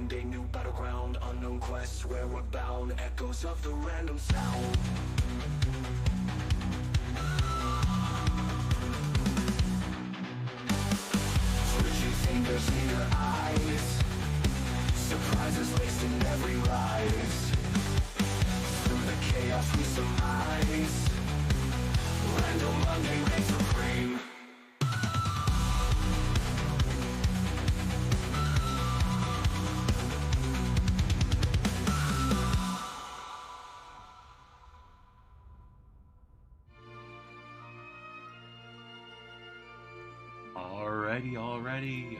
Monday, new battleground, unknown quests where we're bound, echoes of the random sound. Switching fingers in your eyes, surprises laced in every rise. Through the chaos we surmise, Random Monday reigns supreme. Alrighty.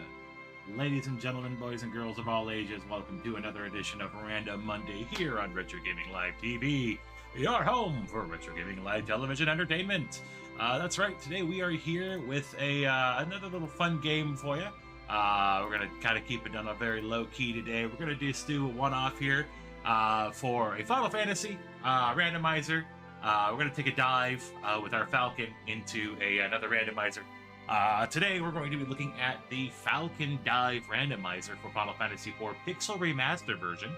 Ladies and gentlemen, boys and girls of all ages, welcome to another edition of Random Monday here on Retro Gaming Live TV, your home for Retro Gaming Live television entertainment. That's right, today we are here with another little fun game for you. We're going to kind of keep it on a very low key today. We're going to just do a one-off here for a Final Fantasy randomizer. We're going to take a dive with our Falcon into another randomizer. Today we're going to be looking at the Falcon Dive Randomizer for Final Fantasy IV Pixel Remaster version.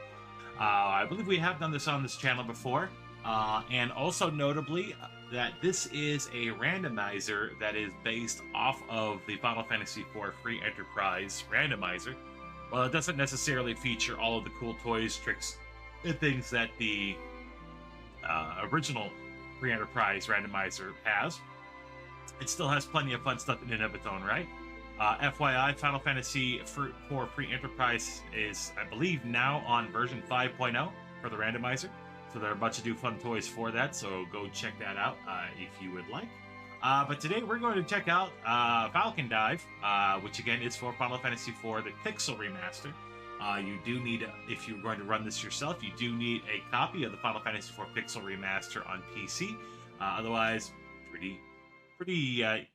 I believe we have done this on this channel before, and also notably that this is a randomizer that is based off of the Final Fantasy IV Free Enterprise Randomizer. While it doesn't necessarily feature all of the cool toys, tricks, and things that the original Free Enterprise Randomizer has, it still has plenty of fun stuff in and of its own right. FYI, Final Fantasy IV Free Enterprise is, I believe, now on version 5.0 for the randomizer. So there are a bunch of new fun toys for that, so go check that out if you would like. But today we're going to check out Falcon Dive, which again is for Final Fantasy IV, the Pixel Remaster. You do need, if you're going to run this yourself, you do need a copy of the Final Fantasy IV Pixel Remaster on PC. Otherwise, pretty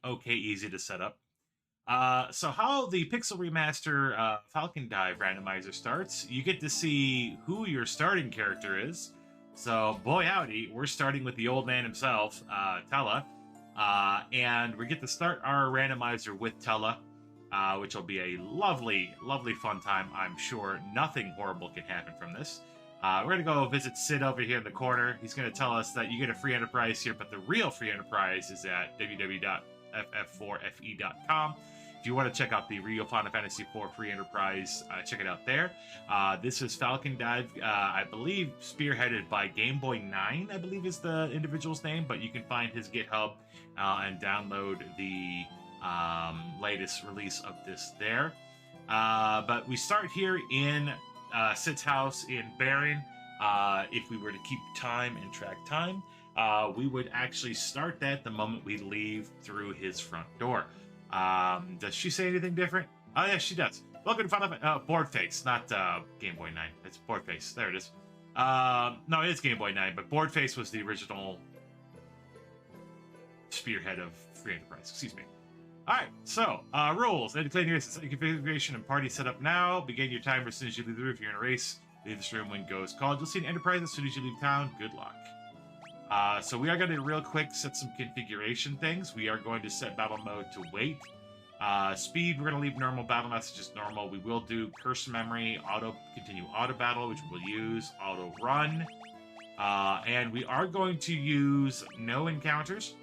okay, easy to set up. So how the Pixel Remaster Falcon Dive randomizer starts, you get to see who your starting character is. So, boy howdy, we're starting with the old man himself, Tella. And we get to start our randomizer with Tella, which will be a lovely, lovely fun time, I'm sure. Nothing horrible can happen from this. We're going to go visit Sid over here in the corner. He's going to tell us that you get a free enterprise here, but the real free enterprise is at www.ff4fe.com. If you want to check out the real Final Fantasy IV free enterprise, check it out there. This is Falcon Dive, I believe spearheaded by Game Boy 9, I believe is the individual's name, but you can find his GitHub and download the latest release of this there. But we start here in Sid's house in Baron. If we were to keep time and track time, we would actually start that the moment we leave through his front door. Does she say anything different? Oh, yeah, she does. Welcome to Final Fantasy... Board Face, not Game Boy 9. It's Board Face. There it is. No, it is Game Boy 9, but Board Face was the original spearhead of Free Enterprise. Excuse me. Alright, so, rules. Clean your configuration and party setup now. Begin your timer as soon as you leave the room. If you're in a race, leave this room when goes called. You'll see an Enterprise as soon as you leave town. Good luck. So we are going to real quick set some configuration things. We are going to set battle mode to wait. Speed, we're going to leave normal battle messages normal. We will do curse memory, continue auto battle, which we'll use, auto run. And we are going to use no encounters.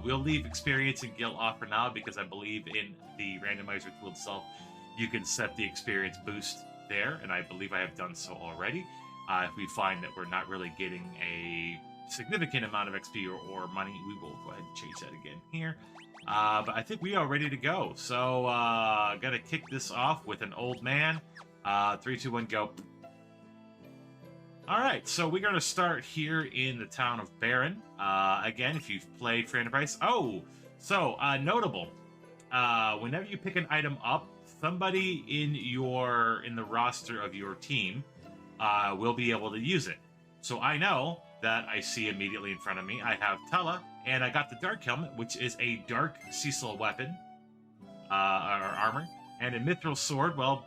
We'll leave experience and guilt off for now because I believe in the randomizer tool itself, you can set the experience boost there, and I believe I have done so already. If we find that we're not really getting a significant amount of XP or money, we will go ahead and change that again here. But I think we are ready to go. So, gotta kick this off with an old man. 3, 2, 1, go. Alright, so we're going to start here in the town of Baron. Again, if you've played Free Enterprise. Oh, so, notable. Whenever you pick an item up, somebody in the roster of your team will be able to use it. So I know that I see immediately in front of me, I have Tella, and I got the Dark Helmet, which is a Dark Cecil weapon, or armor, and a Mithril Sword. Well,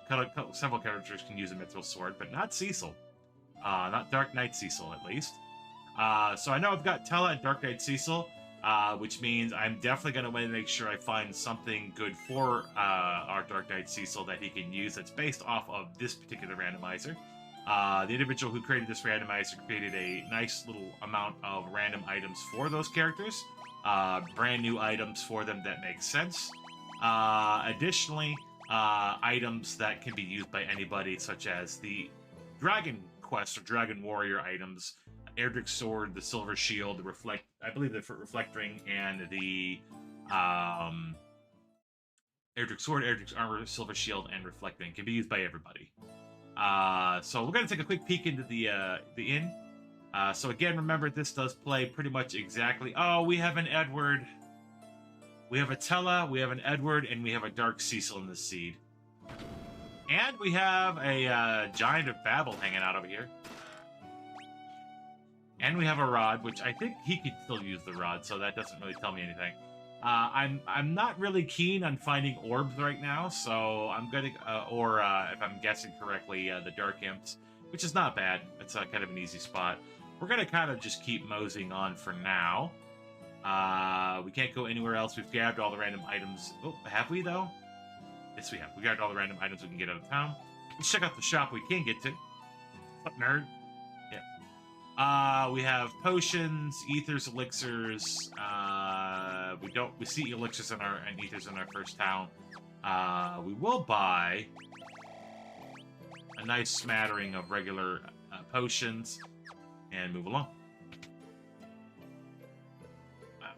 several characters can use a Mithril Sword, but not Cecil. Not Dark Knight Cecil, at least. So I know I've got Tella and Dark Knight Cecil. which means I'm definitely going to want to make sure I find something good for our Dark Knight Cecil that he can use that's based off of this particular randomizer. The individual who created this randomizer created a nice little amount of random items for those characters. Brand new items for them that make sense. Additionally, items that can be used by anybody, such as the Dragon Quest or Dragon Warrior items, Erdrick's Sword, the Silver Shield, the I believe the Reflect Ring, and the Erdrick's Sword, Erdrick's Armor, Silver Shield, and Reflect Ring can be used by everybody. So we're going to take a quick peek into the inn. So again, remember, this does play pretty much exactly... Oh, we have an Edward. We have a Tella, we have an Edward, and we have a Dark Cecil in the seed. And we have a Giant of Babel hanging out over here. And we have a Rod, which I think he could still use the Rod, so that doesn't really tell me anything. I'm not really keen on finding orbs right now, so I'm gonna, if I'm guessing correctly, the Dark Imps, which is not bad. It's kind of an easy spot. We're gonna kind of just keep moseying on for now. We can't go anywhere else. We've grabbed all the random items. Oh, have we, though? Yes, we have. We grabbed all the random items we can get out of town. Let's check out the shop we can get to. What's up, nerd? Yeah. We have potions, ethers, elixirs. We see elixirs and ethers in our first town. We will buy a nice smattering of regular potions and move along.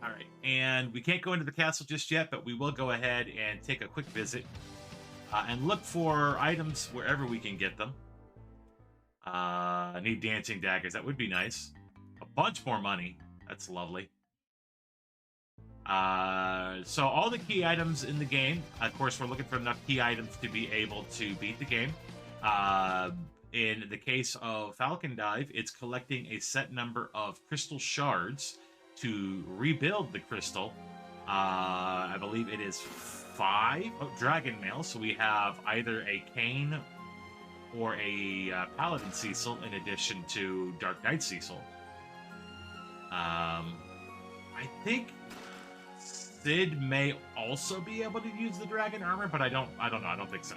All right, and we can't go into the castle just yet, but we will go ahead and take a quick visit and look for items wherever we can get them. I need dancing daggers. That would be nice. A bunch more money. That's lovely. So all the key items in the game, of course, we're looking for enough key items to be able to beat the game. In the case of Falcon Dive, it's collecting a set number of crystal shards to rebuild the crystal. I believe it is 5 dragon mail, so we have either a Cain or a Paladin Cecil in addition to Dark Knight Cecil. I think Sid may also be able to use the dragon armor, but I don't know. I don't think so.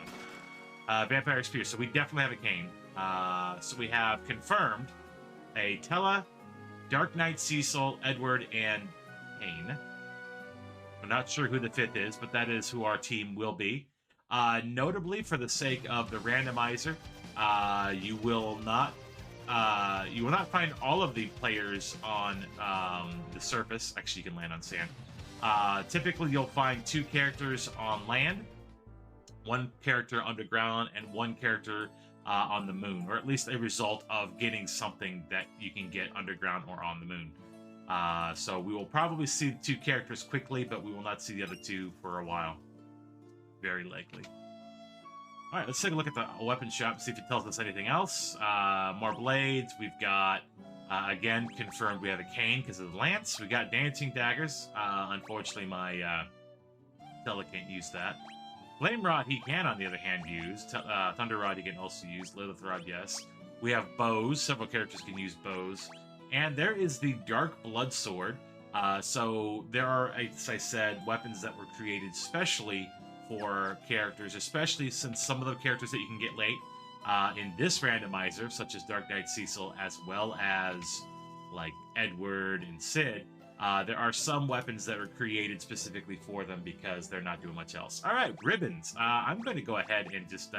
Vampire Spear. So we definitely have a Cain. So we have confirmed a Tella, Dark Knight Cecil, Edward, and Cain. I'm not sure who the 5th is, but that is who our team will be. Notably, for the sake of the randomizer, you will not find all of the players on the surface. Actually, you can land on sand. Typically, you'll find 2 characters on land, 1 character underground, and 1 character on the moon, or at least a result of getting something that you can get underground or on the moon. So we will probably see the 2 characters quickly, but we will not see the other 2 for a while. Very likely. All right, let's take a look at the weapon shop, see if it tells us anything else. More blades. We've got, again, confirmed we have a Cain because of the lance. We got dancing daggers. Unfortunately, my Tella can't use that. Flame Rod he can, on the other hand, use. Thunder Rod he can also use. Lilith Rod, yes. We have bows. Several characters can use bows. And there is the Dark Blood Sword. So there are, as I said, weapons that were created specially for characters, especially since some of the characters that you can get late in this randomizer, such as Dark Knight Cecil, as well as like Edward and Sid, there are some weapons that are created specifically for them because they're not doing much else. All right, ribbons. I'm going to go ahead and just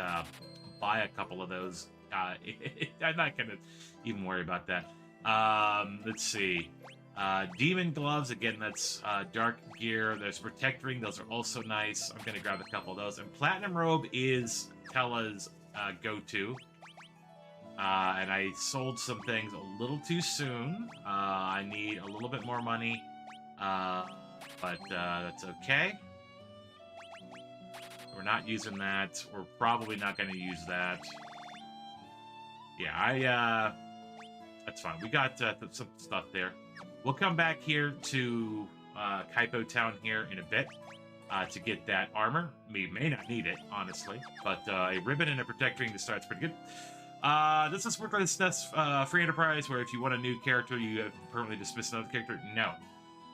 buy a couple of those. I'm not going to even worry about that. Let's see. Demon gloves, again, that's dark gear. There's protect ring, those are also nice. I'm gonna grab a couple of those. And platinum robe is Tella's go-to. And I sold some things a little too soon. I need a little bit more money, but that's okay. We're not using that. We're probably not going to use that. Yeah, that's fine. We got some stuff there. We'll come back here to Kaipo Town here in a bit to get that armor. We may not need it, honestly, but a ribbon and a protect ring to start's pretty good. Does this work on this free enterprise where if you want a new character, you have permanently dismiss another character? No.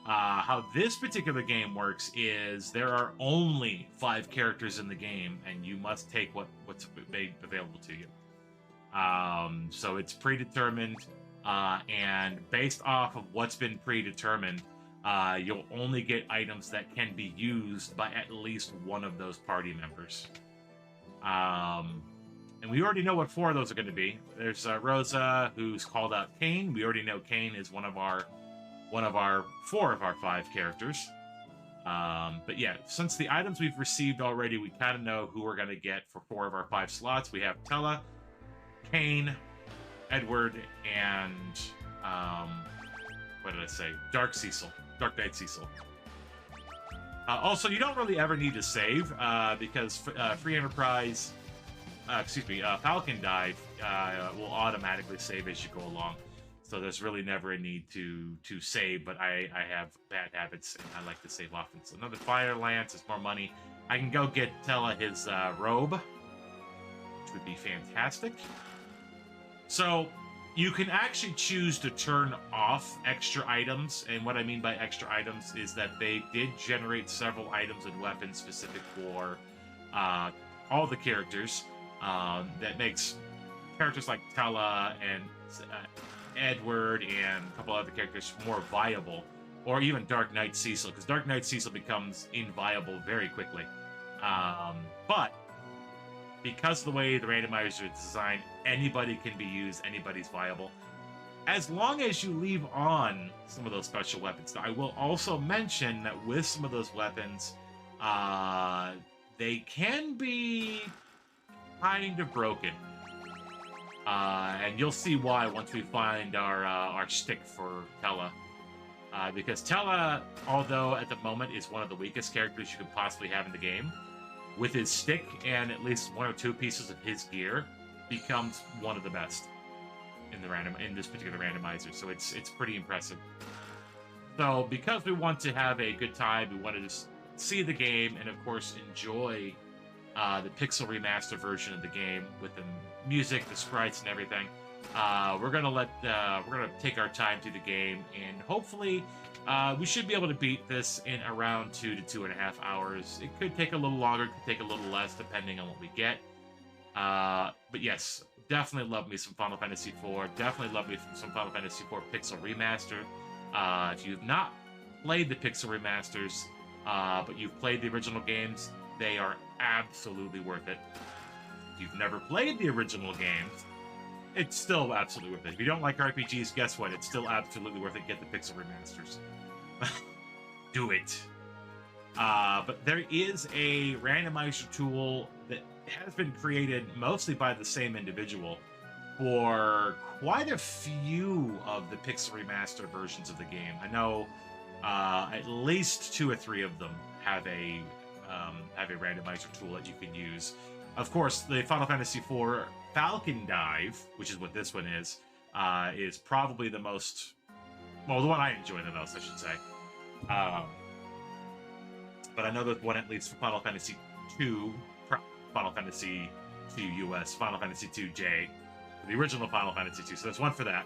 How this particular game works is there are only 5 characters in the game, and you must take what's made available to you. So it's predetermined, and based off of what's been predetermined, you'll only get items that can be used by at least one of those party members. And we already know what 4 of those are going to be. There's Rosa, who's called out Kane. We already know Kane is one of our 4 of our 5 characters. But yeah, since the items we've received already, we kind of know who we're going to get for 4 of our 5 slots. We have Tella, Kane, Edward, and what did I say? Dark Knight Cecil. Also, you don't really ever need to save because Free Enterprise, Falcon Dive will automatically save as you go along. So there's really never a need to save, but I have bad habits and I like to save often. So another Fire Lance is more money. I can go get Tella his robe, which would be fantastic. So you can actually choose to turn off extra items, and what I mean by extra items is that they did generate several items and weapons specific for all the characters. That makes characters like Tella and Edward and a couple other characters more viable, or even Dark Knight Cecil, because Dark Knight Cecil becomes inviable very quickly. But because of the way the randomizer is designed, anybody can be used, anybody's viable. As long as you leave on some of those special weapons. Now, I will also mention that with some of those weapons, they can be kind of broken. And you'll see why once we find our stick for Tella. Because Tella, although at the moment is one of the weakest characters you could possibly have in the game, with his stick and at least 1 or 2 pieces of his gear, becomes one of the best in this particular randomizer. So it's pretty impressive. So because we want to have a good time, we want to just see the game and of course enjoy the pixel remaster version of the game with the music, the sprites, and everything. We're gonna take our time through the game, and hopefully we should be able to beat this in around 2 to 2.5 hours. It could take a little longer, it could take a little less, depending on what we get. But yes, definitely love me some Final Fantasy IV. Definitely love me some Final Fantasy IV Pixel Remaster. If you've not played the Pixel Remasters, but you've played the original games, they are absolutely worth it. If you've never played the original games, it's still absolutely worth it. If you don't like RPGs, guess what? It's still absolutely worth it. Get the Pixel Remasters. Do it. But there is a randomizer tool that has been created mostly by the same individual for quite a few of the Pixel Remaster versions of the game. I know at least 2 or 3 of them have a randomizer tool that you can use. Of course, the Final Fantasy IV Falcon Dive, which is what this one is probably the most, well, the one I enjoy the most, I should say. But I know there's one at least for Final Fantasy II, Final Fantasy II US, Final Fantasy II J, the original Final Fantasy II. So there's one for that.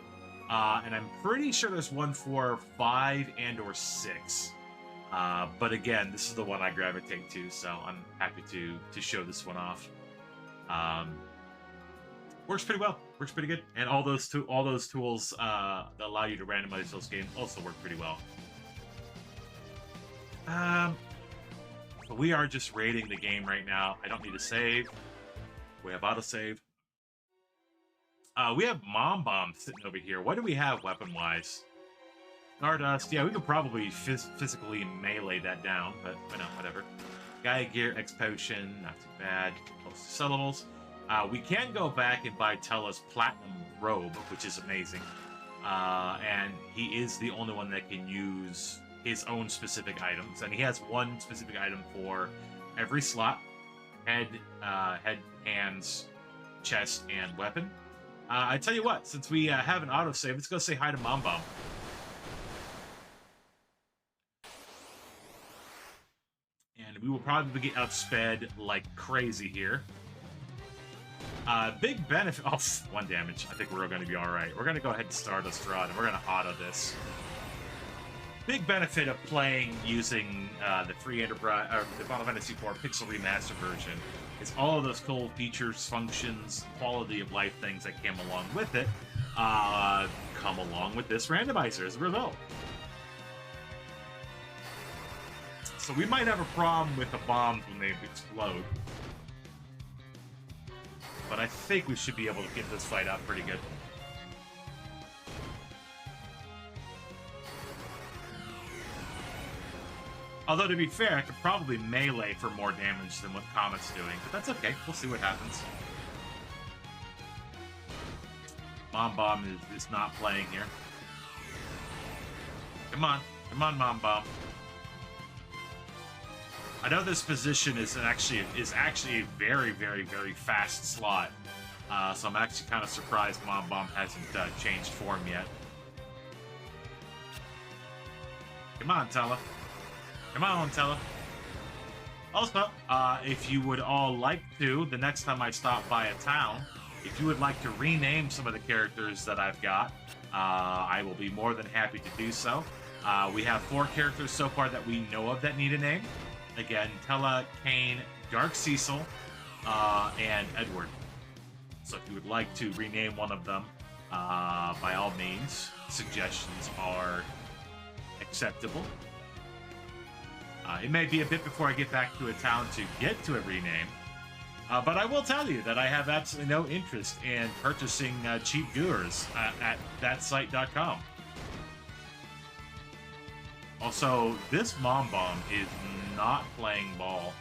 And I'm pretty sure there's one for 5 and or 6. But again, this is the one I gravitate to, so I'm happy to show this one off. Works pretty well. Works pretty good. And all those tools that allow you to randomize those games also work pretty well. But we are just raiding the game right now. I don't need to save. We have autosave. We have Mom Bomb sitting over here. What do we have weapon-wise? Stardust. Yeah, we could probably physically melee that down, but no, whatever. Gaia Gear, X Potion, not too bad. Most sellables. We can go back and buy Tella's Platinum Robe, which is amazing. And he is the only one that can use his own specific items. And he has one specific item for every slot. Head, hands, chest, and weapon. I tell you what, since we have an autosave, let's go say hi to Mom Bomb. And we will probably get outsped like crazy here. Big benefit. Oh, 1 damage. I think we're going to be alright. We're going to go ahead and Stardust Rod, and we're going to auto this. Big benefit of playing using the free Enterprise or the Final Fantasy IV Pixel Remaster version is all of those cool features, functions, quality of life things that came along with it come along with this randomizer as a result. So we might have a problem with the bombs when they explode, but I think we should be able to get this fight out pretty good. Although, to be fair, I could probably melee for more damage than what Comet's doing, but that's okay. We'll see what happens. Mom Bomb is not playing here. Come on. Come on, Mom Bomb. I know this position is actually a very, very, very fast slot. So I'm actually kind of surprised Mom Bomb hasn't changed form yet. Come on, Tella. Come on, Tella. Also, if you would all like to, the next time I stop by a town, if you would like to rename some of the characters that I've got, I will be more than happy to do so. We have 4 characters so far that we know of that need a name. Again, Tella, Kane, Dark Cecil, and Edward. So if you would like to rename one of them, by all means, suggestions are acceptable. It may be a bit before I get back to a town to get to a rename, but I will tell you that I have absolutely no interest in purchasing cheap Gurs at thatsite.com. Also, this Mom Bomb is not playing ball.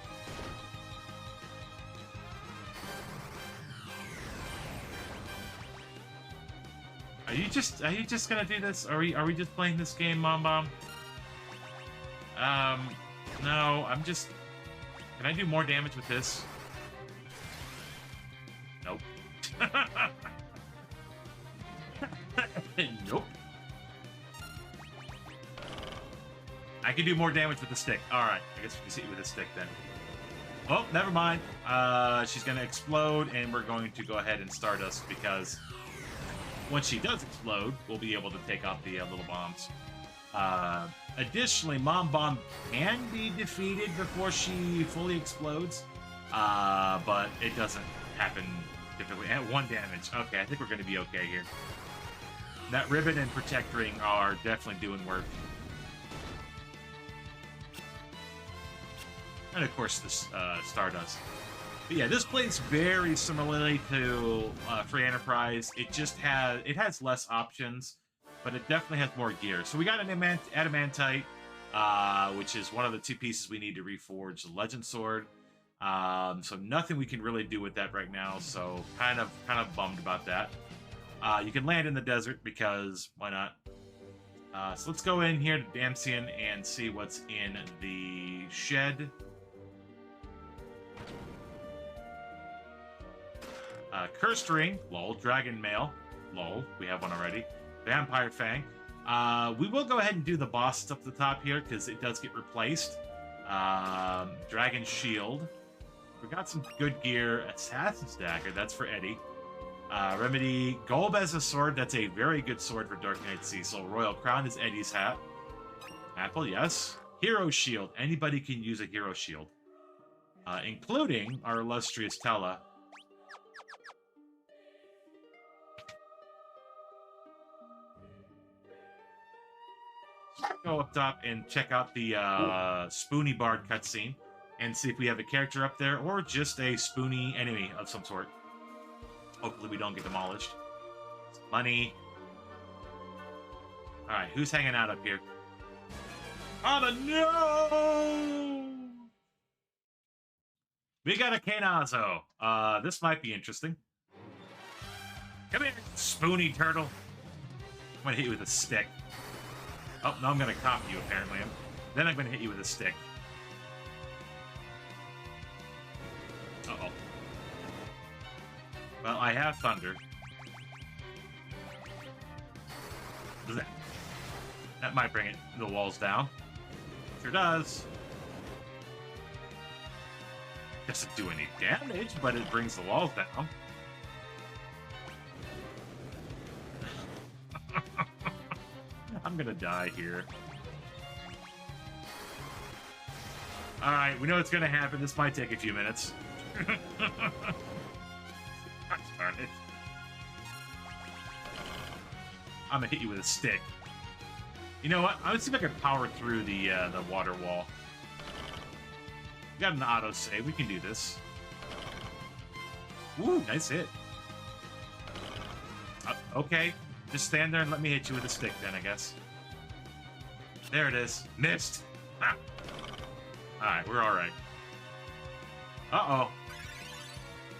Are you just gonna do this? Are we just playing this game, Mom Bomb? No, I'm just... Can I do more damage with this? Nope. Nope. I can do more damage with the stick. Alright, I guess we can see it with the stick then. Oh, never mind. She's gonna explode, and we're going to go ahead and Stardust, because once she does explode, we'll be able to take out the little bombs. Additionally, Mom Bomb can be defeated before she fully explodes, but it doesn't happen typically. At 1 damage. Okay, I think we're going to be okay here. That ribbon and protect ring are definitely doing work. And of course, this Stardust. But yeah, this plays very similarly to Free Enterprise. It has less options, but it definitely has more gear. So we got an Adamantite, which is one of the 2 pieces we need to reforge the Legend Sword. So nothing we can really do with that right now, so kind of bummed about that. You can land in the desert, because why not? So let's go in here to Damsian and see what's in the shed. Cursed Ring, lol. Dragon Mail, lol. We have one already. Vampire Fang. We will go ahead and do the boss up the top here, because it does get replaced. Dragon Shield. We got some good gear. Assassin's Dagger, that's for Eddie. Remedy, Golb as a sword, that's a very good sword for Dark Knight Cecil. Royal Crown is Eddie's hat. Apple, yes. Hero Shield, anybody can use a Hero Shield. Including our illustrious Tella. Go up top and check out the Spoony Bard cutscene and see if we have a character up there or just a Spoony enemy of some sort. Hopefully we don't get demolished. Money. Alright, who's hanging out up here? Oh no! We got a Kanazo. This might be interesting. Come here, Spoony Turtle. I'm gonna hit you with a stick. Oh, no, I'm going to cop you, apparently. Then I'm going to hit you with a stick. Uh-oh. Well, I have thunder. That might bring the walls down. Sure does. Doesn't do any damage, but it brings the walls down. I'm gonna die here. All right, we know it's going to happen. This might take a few minutes. Darn it. I'm going to hit you with a stick. You know what? I'm going to see if I can power through the water wall. We got an auto-save. We can do this. Ooh, nice hit. Okay. Just stand there and let me hit you with a stick then, I guess. There it is. Missed. Ah. Alright, we're alright. Uh-oh.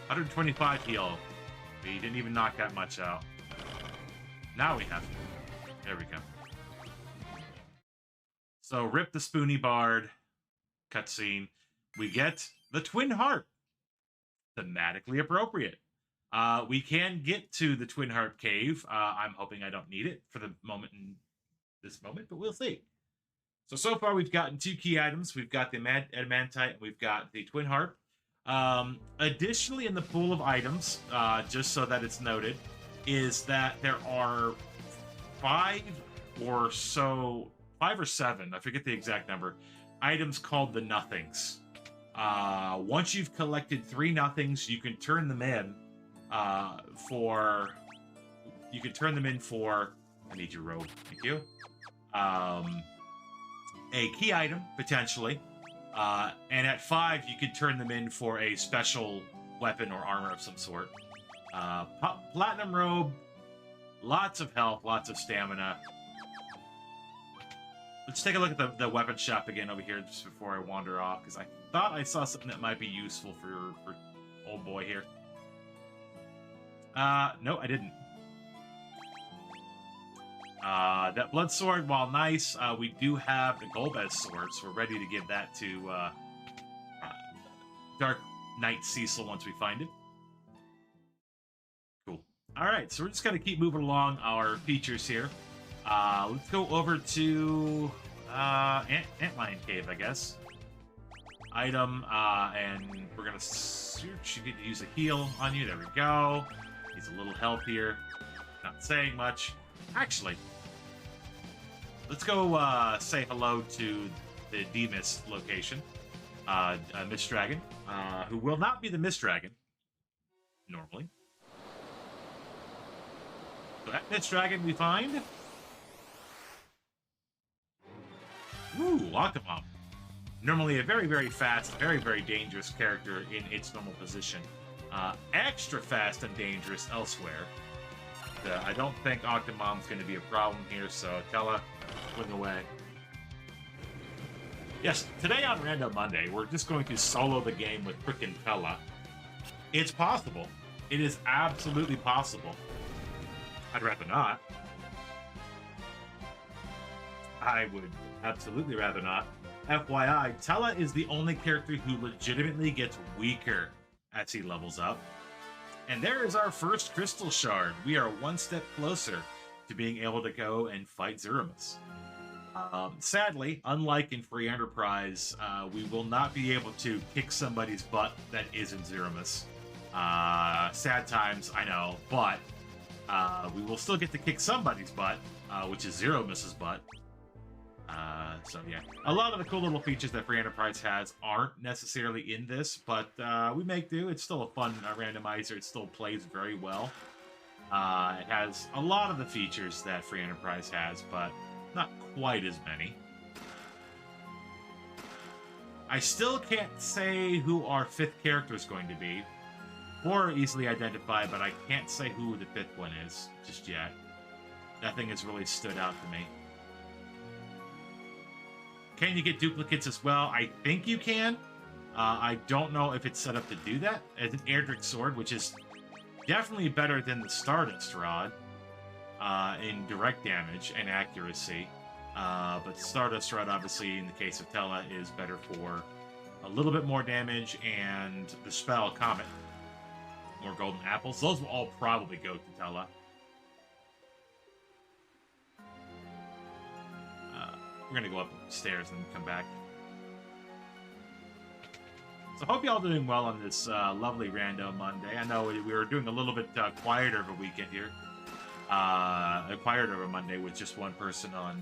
125 heal. We didn't even knock that much out. Now we have to. There we go. So, rip the Spoony Bard cutscene. We get the Twin Harp. Thematically appropriate. We can get to the Twin Harp Cave. I'm hoping I don't need it for the moment in this moment, but we'll see. So far we've gotten 2 key items. We've got the Adamantite and we've got the Twin Harp. Additionally, in the pool of items, just so that it's noted, is that there are 5 or 7, I forget the exact number, items called the Nothings. Once you've collected 3 Nothings, you can turn them in for... I need your robe. Thank you. A key item, potentially. And at 5, you could turn them in for a special weapon or armor of some sort. Platinum robe, lots of health, lots of stamina. Let's take a look at the weapon shop again over here just before I wander off, because I thought I saw something that might be useful for old boy here. No, I didn't. That blood sword, while nice, we do have the Golbez sword, so we're ready to give that to Dark Knight Cecil once we find it. Cool. Alright, so we're just going to keep moving along our features here. Let's go over to Antlion Cave, I guess. Item, and we're going to search. You get to use a heal on you. There we go. He's a little healthier. Not saying much. Actually, let's go say hello to the D-Mist location. Mist Dragon, who will not be the Mist Dragon, normally. So that Mist Dragon we find. Ooh, Octomom. Normally a very, very fast, very, very dangerous character in its normal position. Extra fast and dangerous elsewhere. I don't think Octomom's going to be a problem here, so Tella, swing away. Yes, today on Random Monday, we're just going to solo the game with frickin' Tella. It's possible. It is absolutely possible. I'd rather not. I would absolutely rather not. FYI, Tella is the only character who legitimately gets weaker as he levels up. And there is our first crystal shard. We are one step closer to being able to go and fight Zeromus. Sadly, unlike in Free Enterprise, we will not be able to kick somebody's butt that isn't Zeromus. Sad times, I know, but we will still get to kick somebody's butt, which is Zeromus's butt. So yeah, a lot of the cool little features that Free Enterprise has aren't necessarily in this, but we make do. It's still a fun randomizer. It still plays very well. It has a lot of the features that Free Enterprise has, but not quite as many. I still can't say who our 5th character is going to be. 4 are easily identified, but I can't say who the 5th one is just yet. Nothing has really stood out to me. Can you get duplicates as well? I think you can. I don't know if it's set up to do that. As an Erdrick sword, which is definitely better than the Stardust Rod in direct damage and accuracy. But the Stardust Rod, obviously, in the case of Tella, is better for a little bit more damage, and the spell Comet, more golden apples. Those will all probably go to Tella. We're going to go upstairs and come back. So I hope y'all doing well on this lovely Random Monday. I know we were doing a little bit quieter of a weekend here. Quieter of a Monday with just one person on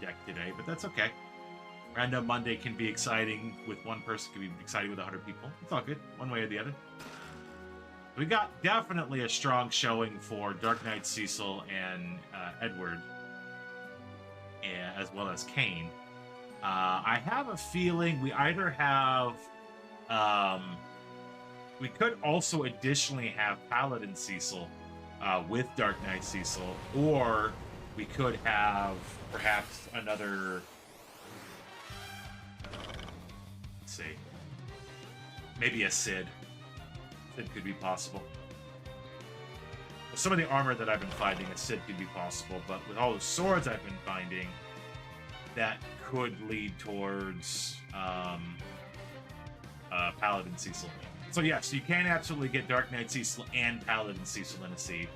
deck today, but that's okay. Random Monday can be exciting with one person, can be exciting with 100 people. It's all good, one way or the other. We got definitely a strong showing for Dark Knight Cecil and Edward, as well as Kane. I have a feeling we either have... we could also additionally have Paladin Cecil with Dark Knight Cecil, or we could have perhaps another... Let's see. Maybe a Sid. Sid could be possible. With some of the armor that I've been finding, a Sid could be possible, but with all the swords I've been finding, that could lead towards Paladin Cecil. So yes, you can absolutely get Dark Knight Cecil and Paladin Cecil in a seed.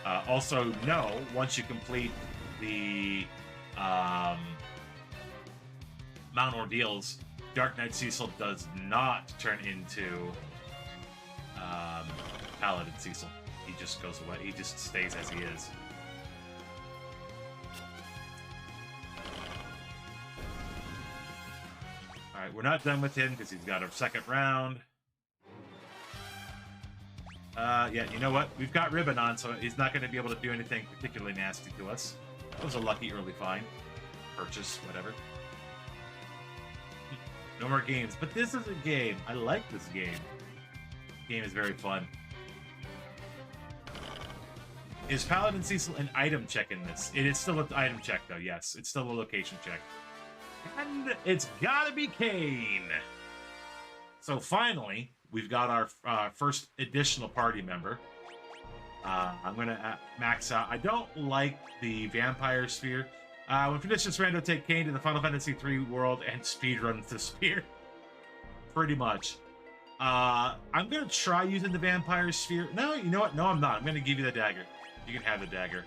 Also, no, once you complete the Mount Ordeals, Dark Knight Cecil does not turn into Paladin Cecil. He just goes away. He just stays as he is. Alright, we're not done with him because he's got a second round. Yeah, you know what? We've got Ribbon on, so he's not going to be able to do anything particularly nasty to us. That was a lucky early find. Purchase, whatever. No more games. But this is a game. I like this game. The game is very fun. Is Paladin Cecil an item check in this? It is still an item check, though, yes. It's still a location check. And it's gotta be Kane! So finally, we've got our first additional party member. I'm gonna max out. I don't like the Vampire Sphere. When finished this rando, take Kane to the Final Fantasy III world and speedrun the Sphere. Pretty much. I'm gonna try using the Vampire Sphere. No, you know what? No, I'm not. I'm gonna give you the dagger. You can have the dagger.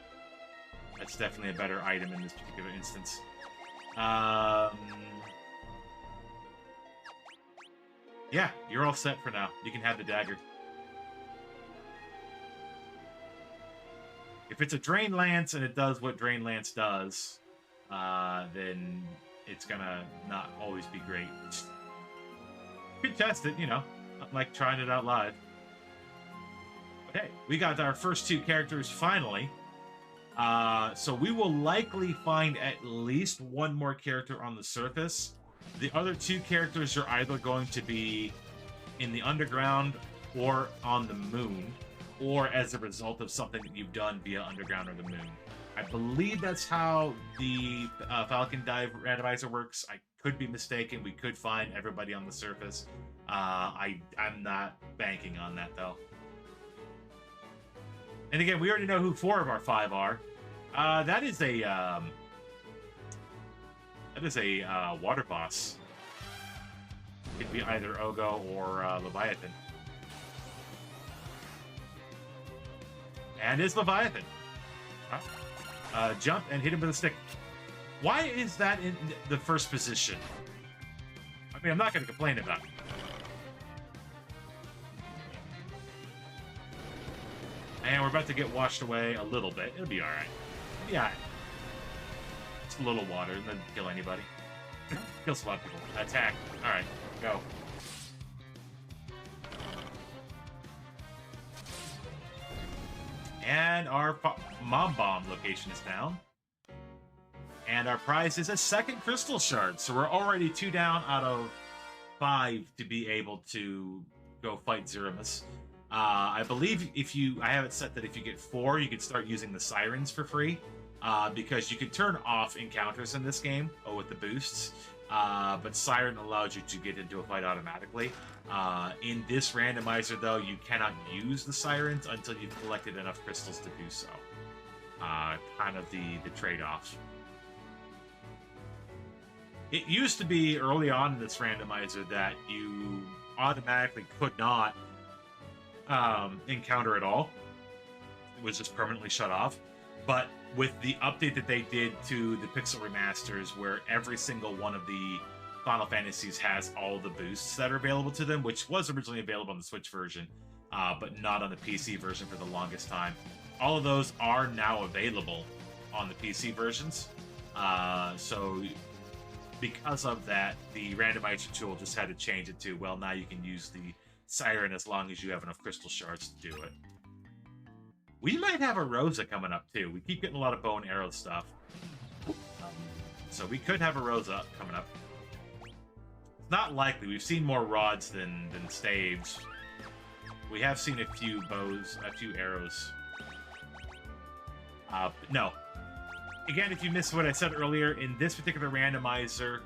That's definitely a better item in this particular instance. Yeah, you're all set for now. You can have the dagger. If it's a Drain Lance and it does what Drain Lance does, then it's gonna not always be great. You could test it, you know, not like trying it out live. But hey, we got our first two characters finally. So we will likely find at least one more character on the surface. The other two characters are either going to be in the underground or on the moon, or as a result of something that you've done via underground or the moon. I believe that's how the Falcon Dive randomizer works. I could be mistaken. We could find everybody on the surface. I'm not banking on that, though. And again, we already know who 4 of our 5 are. That is a water boss. It could be either Ogo or Leviathan. And it's Leviathan. Jump and hit him with a stick. Why is that in the first position? I mean, I'm not going to complain about it. And we're about to get washed away a little bit. It'll be alright. Yeah. Just a little water, and then kill anybody. Kills a lot of people. Attack. Alright, go. And our Mom Bomb location is down. And our prize is a second crystal shard. So we're already 2 down out of 5 to be able to go fight Zeramus. I believe I have it set that if you get 4, you can start using the sirens for free. Because you can turn off encounters in this game, with the boosts. But Siren allows you to get into a fight automatically. In this randomizer, though, you cannot use the Sirens until you've collected enough crystals to do so. Kind of the trade-off. It used to be early on in this randomizer that you automatically could not encounter at all. It was just permanently shut off. But with the update that they did to the Pixel Remasters, where every single one of the Final Fantasies has all the boosts that are available to them, which was originally available on the Switch version, but not on the PC version for the longest time. All of those are now available on the PC versions. So because of that, the randomizer tool just had to change it to, well, now you can use the siren as long as you have enough crystal shards to do it. We might have a Rosa coming up too. We keep getting a lot of bow and arrow stuff. So we could have a Rosa coming up. It's not likely. We've seen more rods than staves. We have seen a few bows, a few arrows. No. Again, if you missed what I said earlier, in this particular randomizer,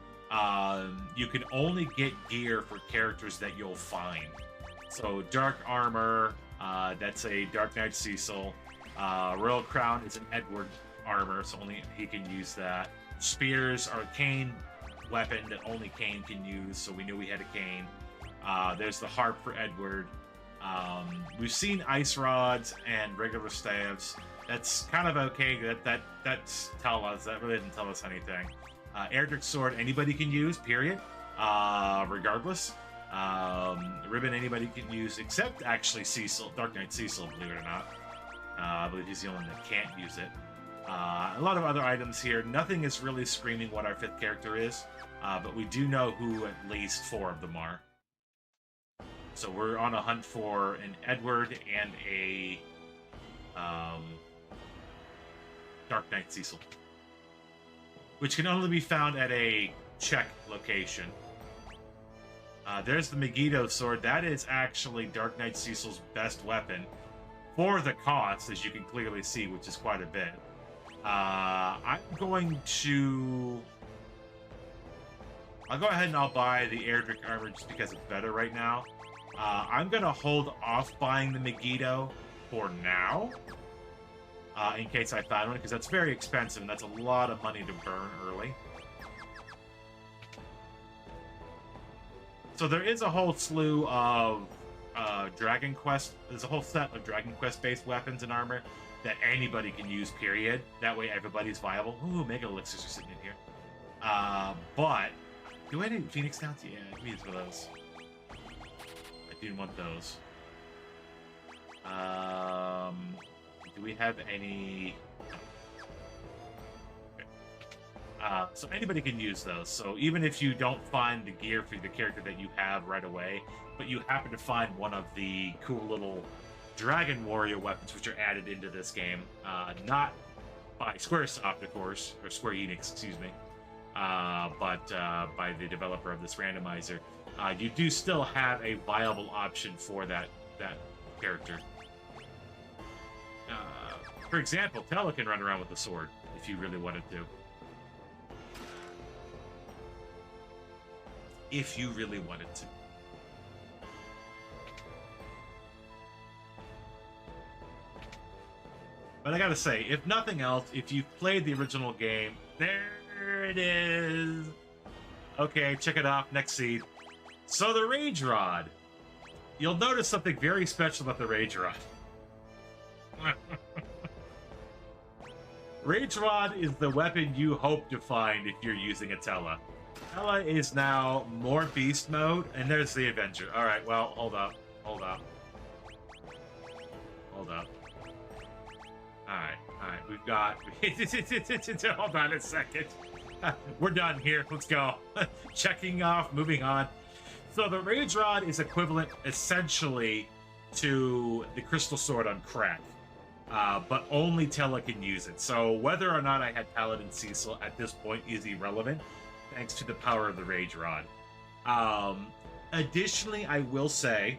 you can only get gear for characters that you'll find. So Dark Armor, that's a Dark Knight Cecil. Royal Crown is an Edward armor, so only he can use that. Spears are a Kane weapon that only Kane can use, so we knew we had a Kane. There's the Harp for Edward. We've seen Ice Rods and regular staves. That's kind of okay. That's tell us. That really didn't tell us anything. Erdrick's sword, anybody can use, period. Regardless. Ribbon, anybody can use, except actually Cecil, Dark Knight Cecil, believe it or not. I believe he's the only one that can't use it. A lot of other items here. Nothing is really screaming what our 5th character is, but we do know who at least 4 of them are. So we're on a hunt for an Edward and a Dark Knight Cecil, which can only be found at a check location. There's the Megiddo sword. That is actually Dark Knight Cecil's best weapon for the cost, as you can clearly see, which is quite a bit. I'm going to... I'll go ahead and I'll buy the Erdrick armor just because it's better right now. I'm going to hold off buying the Megiddo for now, in case I find one, because that's very expensive and that's a lot of money to burn early. So there is a whole slew of Dragon Quest. There's a whole set of Dragon Quest-based weapons and armor that anybody can use, period. That way everybody's viable. Ooh, Mega Elixirs are sitting in here. But, do I need Phoenix Downs? Yeah, give me for those. I do want those. Do we have any... so anybody can use those. So even if you don't find the gear for the character that you have right away, but you happen to find one of the cool little Dragon Warrior weapons which are added into this game, not by Squaresoft, of course, or Square Enix, excuse me, but by the developer of this randomizer, you do still have a viable option for that character. For example, Tella can run around with a sword if you really wanted to. If you really wanted to. But I gotta say, if nothing else, if you've played the original game, there it is. Okay, check it off. Next seed. So the Rage Rod. You'll notice something very special about the Rage Rod. Rage Rod is the weapon you hope to find if you're using a Tella. Tella is now more beast mode, and there's the Avenger. Alright, well, hold up. Hold up. Hold up. Alright, we've got... Hold on a second. We're done here. Let's go. Checking off, moving on. So the Rage Rod is equivalent, essentially, to the Crystal Sword on crack. But only Tella can use it. So whether or not I had Paladin Cecil at this point is irrelevant, thanks to the power of the Rage Rod. Additionally, I will say,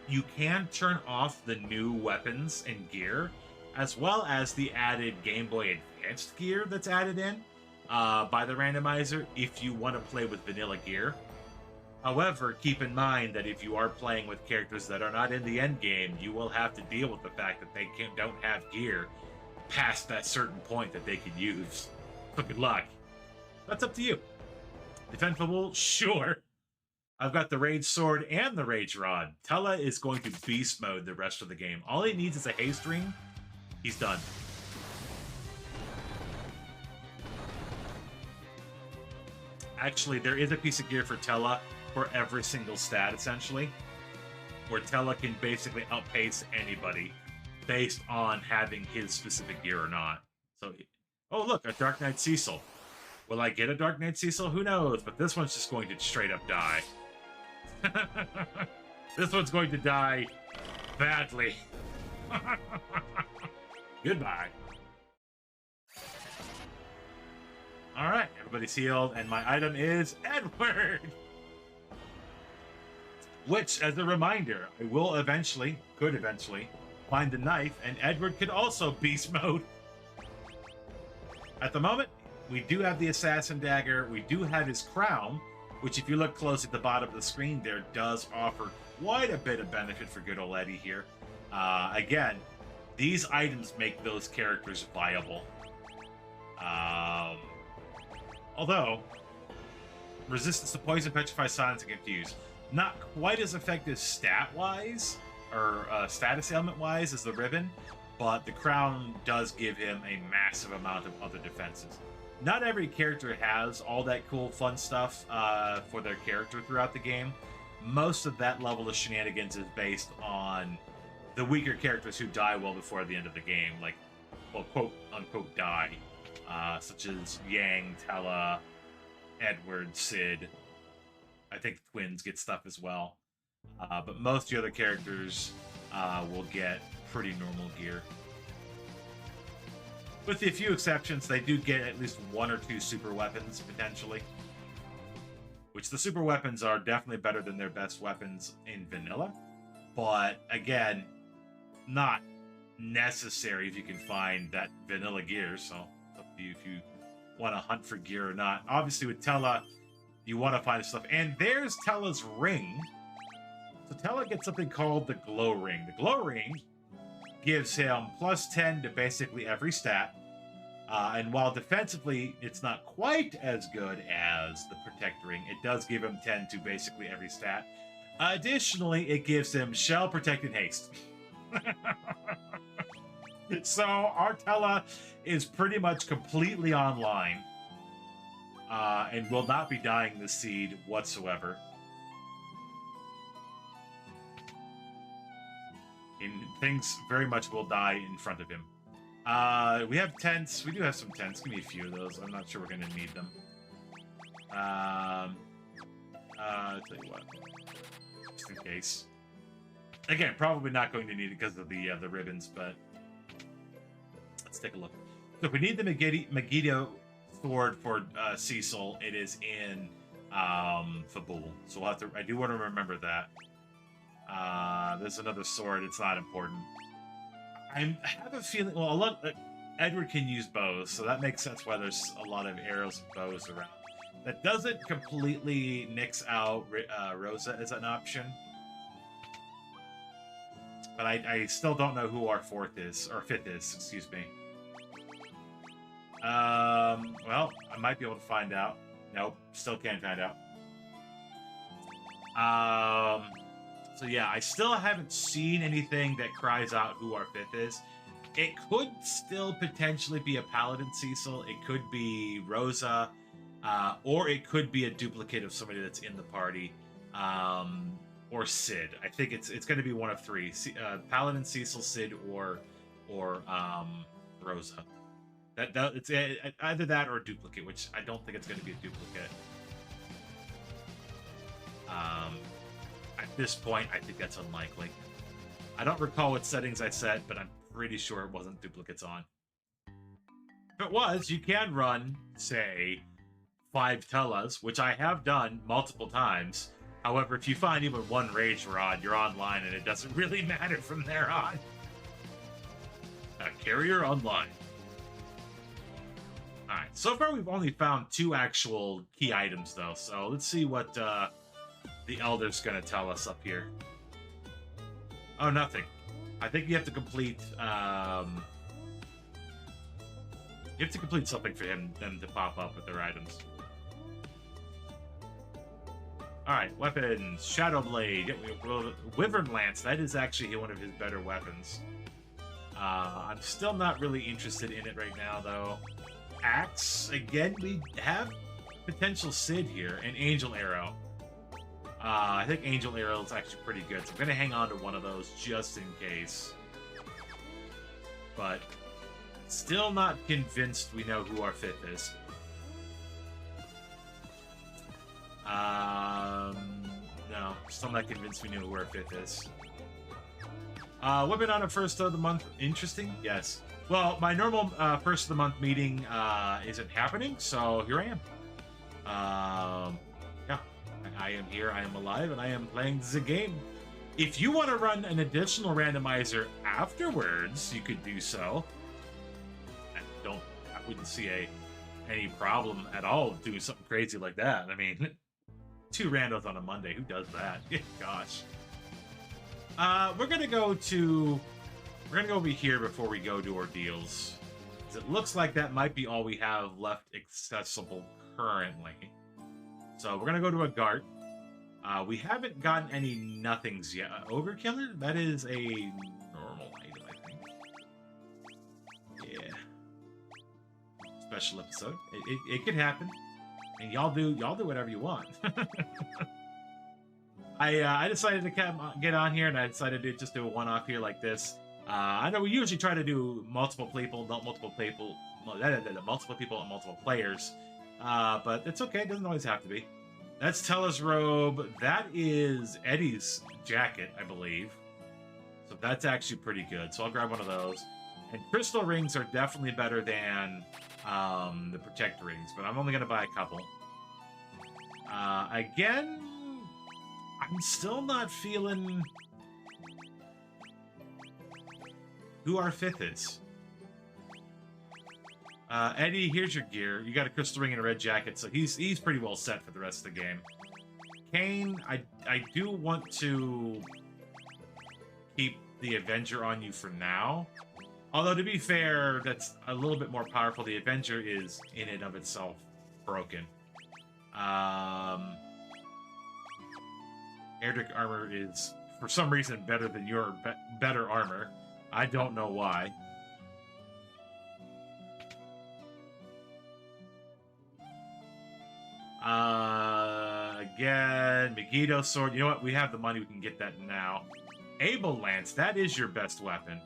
you can turn off the new weapons and gear, as well as the added Game Boy Advanced gear that's added in by the randomizer if you want to play with vanilla gear. However, keep in mind that if you are playing with characters that are not in the end game, you will have to deal with the fact that they don't have gear past that certain point that they can use. But good luck. That's up to you. Defensible? Sure. I've got the Rage Sword and the Rage Rod. Tella is going to beast mode the rest of the game. All he needs is a haste ring. He's done. Actually, there is a piece of gear for Tella for every single stat, essentially, where Tella can basically outpace anybody based on having his specific gear or not. So Oh, look, a Dark Knight Cecil. Will I get a Dark Knight Cecil? Who knows? But this one's just going to straight up die. This one's going to die badly. Goodbye. All right, everybody's healed, and my item is Edward. Which, as a reminder, I will could eventually, find the knife, and Edward could also beast mode. At the moment, we do have the Assassin Dagger, we do have his crown, which if you look close at the bottom of the screen there, does offer quite a bit of benefit for good old Eddie here. Again, these items make those characters viable. Although, resistance to poison, petrify, silence, and confuse. Not quite as effective stat-wise, or status ailment-wise as the ribbon, but the crown does give him a massive amount of other defenses. Not every character has all that cool, fun stuff for their character throughout the game. Most of that level of shenanigans is based on the weaker characters who die well before the end of the game, like, well, quote-unquote die, such as Yang, Tella, Edward, Sid. I think the twins get stuff as well. But most of the other characters will get pretty normal gear. With a few exceptions, they do get at least 1 or 2 super weapons, potentially. Which the super weapons are definitely better than their best weapons in vanilla. But, again, not necessary if you can find that vanilla gear. So, it's up to you if you want to hunt for gear or not. Obviously, with Tella, you want to find stuff. And there's Tella's ring. So Tella gets something called the Glow Ring. The Glow Ring gives him +10 to basically every stat. And while defensively it's not quite as good as the Protect Ring, it does give him 10 to basically every stat. Additionally, it gives him Shell, Protect, and Haste. So our Tella is pretty much completely online. And will not be dying the seed whatsoever. And things very much will die in front of him. We have tents. We do have some tents. Give me a few of those. I'm not sure we're going to need them. I'll tell you what. Just in case. Again, probably not going to need it because of the ribbons, but let's take a look. So if we need the Megiddo sword for Cecil, it is in Fabul. So we'll have to. I do want to remember that. There's another sword. It's not important. I have a feeling. Well, Edward can use bows, so that makes sense why there's a lot of arrows and bows around. That doesn't completely nix out Rosa as an option. But I still don't know who our fifth is. Excuse me. Well, I might be able to find out. Nope, still can't find out. So yeah, I still haven't seen anything that cries out who our fifth is. It could still potentially be a Paladin Cecil. It could be Rosa, or it could be a duplicate of somebody that's in the party, or Sid. I think it's going to be one of 3: Paladin, Cecil, Sid, or Rosa. It's either that or a duplicate, which I don't think it's going to be a duplicate. At this point, I think that's unlikely. I don't recall what settings I set, but I'm pretty sure it wasn't duplicates on. If it was, you can run, say, 5 Tellas, which I have done multiple times. However, if you find even 1 Rage Rod, you're online, and it doesn't really matter from there on. Carrier online. Alright, so far we've only found 2 actual key items, though, so let's see what the Elder's gonna tell us up here. Oh, nothing. I think you have to complete, something for them to pop up with their items. Alright, weapons. Shadow Blade. Wyvern Lance. That is actually one of his better weapons. I'm still not really interested in it right now, though. Axe. Again, we have potential Sid here. And Angel Arrow. I think Angel Arrow is actually pretty good, so I'm going to hang on to one of those just in case. But Still not convinced we know who our fifth is. No, still not convinced we know who our fifth is. Women on a first of the month, interesting? Yes. Well, my normal first of the month meeting isn't happening, so here I am. Yeah, I am here, I am alive, and I am playing the game. If you want to run an additional randomizer afterwards, you could do so. I wouldn't see any problem at all doing something crazy like that. I mean, 2 randos on a Monday, who does that? Gosh. We're gonna go over here before we go to our deals. It looks like that might be all we have left accessible currently. So we're gonna go to a Gart. We haven't gotten any nothings yet. Overkiller? That is a normal item, I think. Yeah. Special episode. It could happen. And y'all do whatever you want. I decided to get on here, and I decided to just do a one-off here like this. I know we usually try to do multiple people and multiple players. But it's okay. It doesn't always have to be. That's Tella's robe. That is Eddie's jacket, I believe. So that's actually pretty good. So I'll grab one of those. And crystal rings are definitely better than the protect rings, but I'm only going to buy a couple. Again, I'm still not feeling who our fifth is. Eddie, here's your gear. You got a crystal ring and a red jacket, so he's pretty well set for the rest of the game. Kane, I do want to keep the Avenger on you for now. Although, to be fair, that's a little bit more powerful. The Avenger is, in and of itself, broken. Erdrick armor is, for some reason, better than your better armor. I don't know why. Again, Megiddo sword. You know what? We have the money. We can get that now. Able lance. That is your best weapon.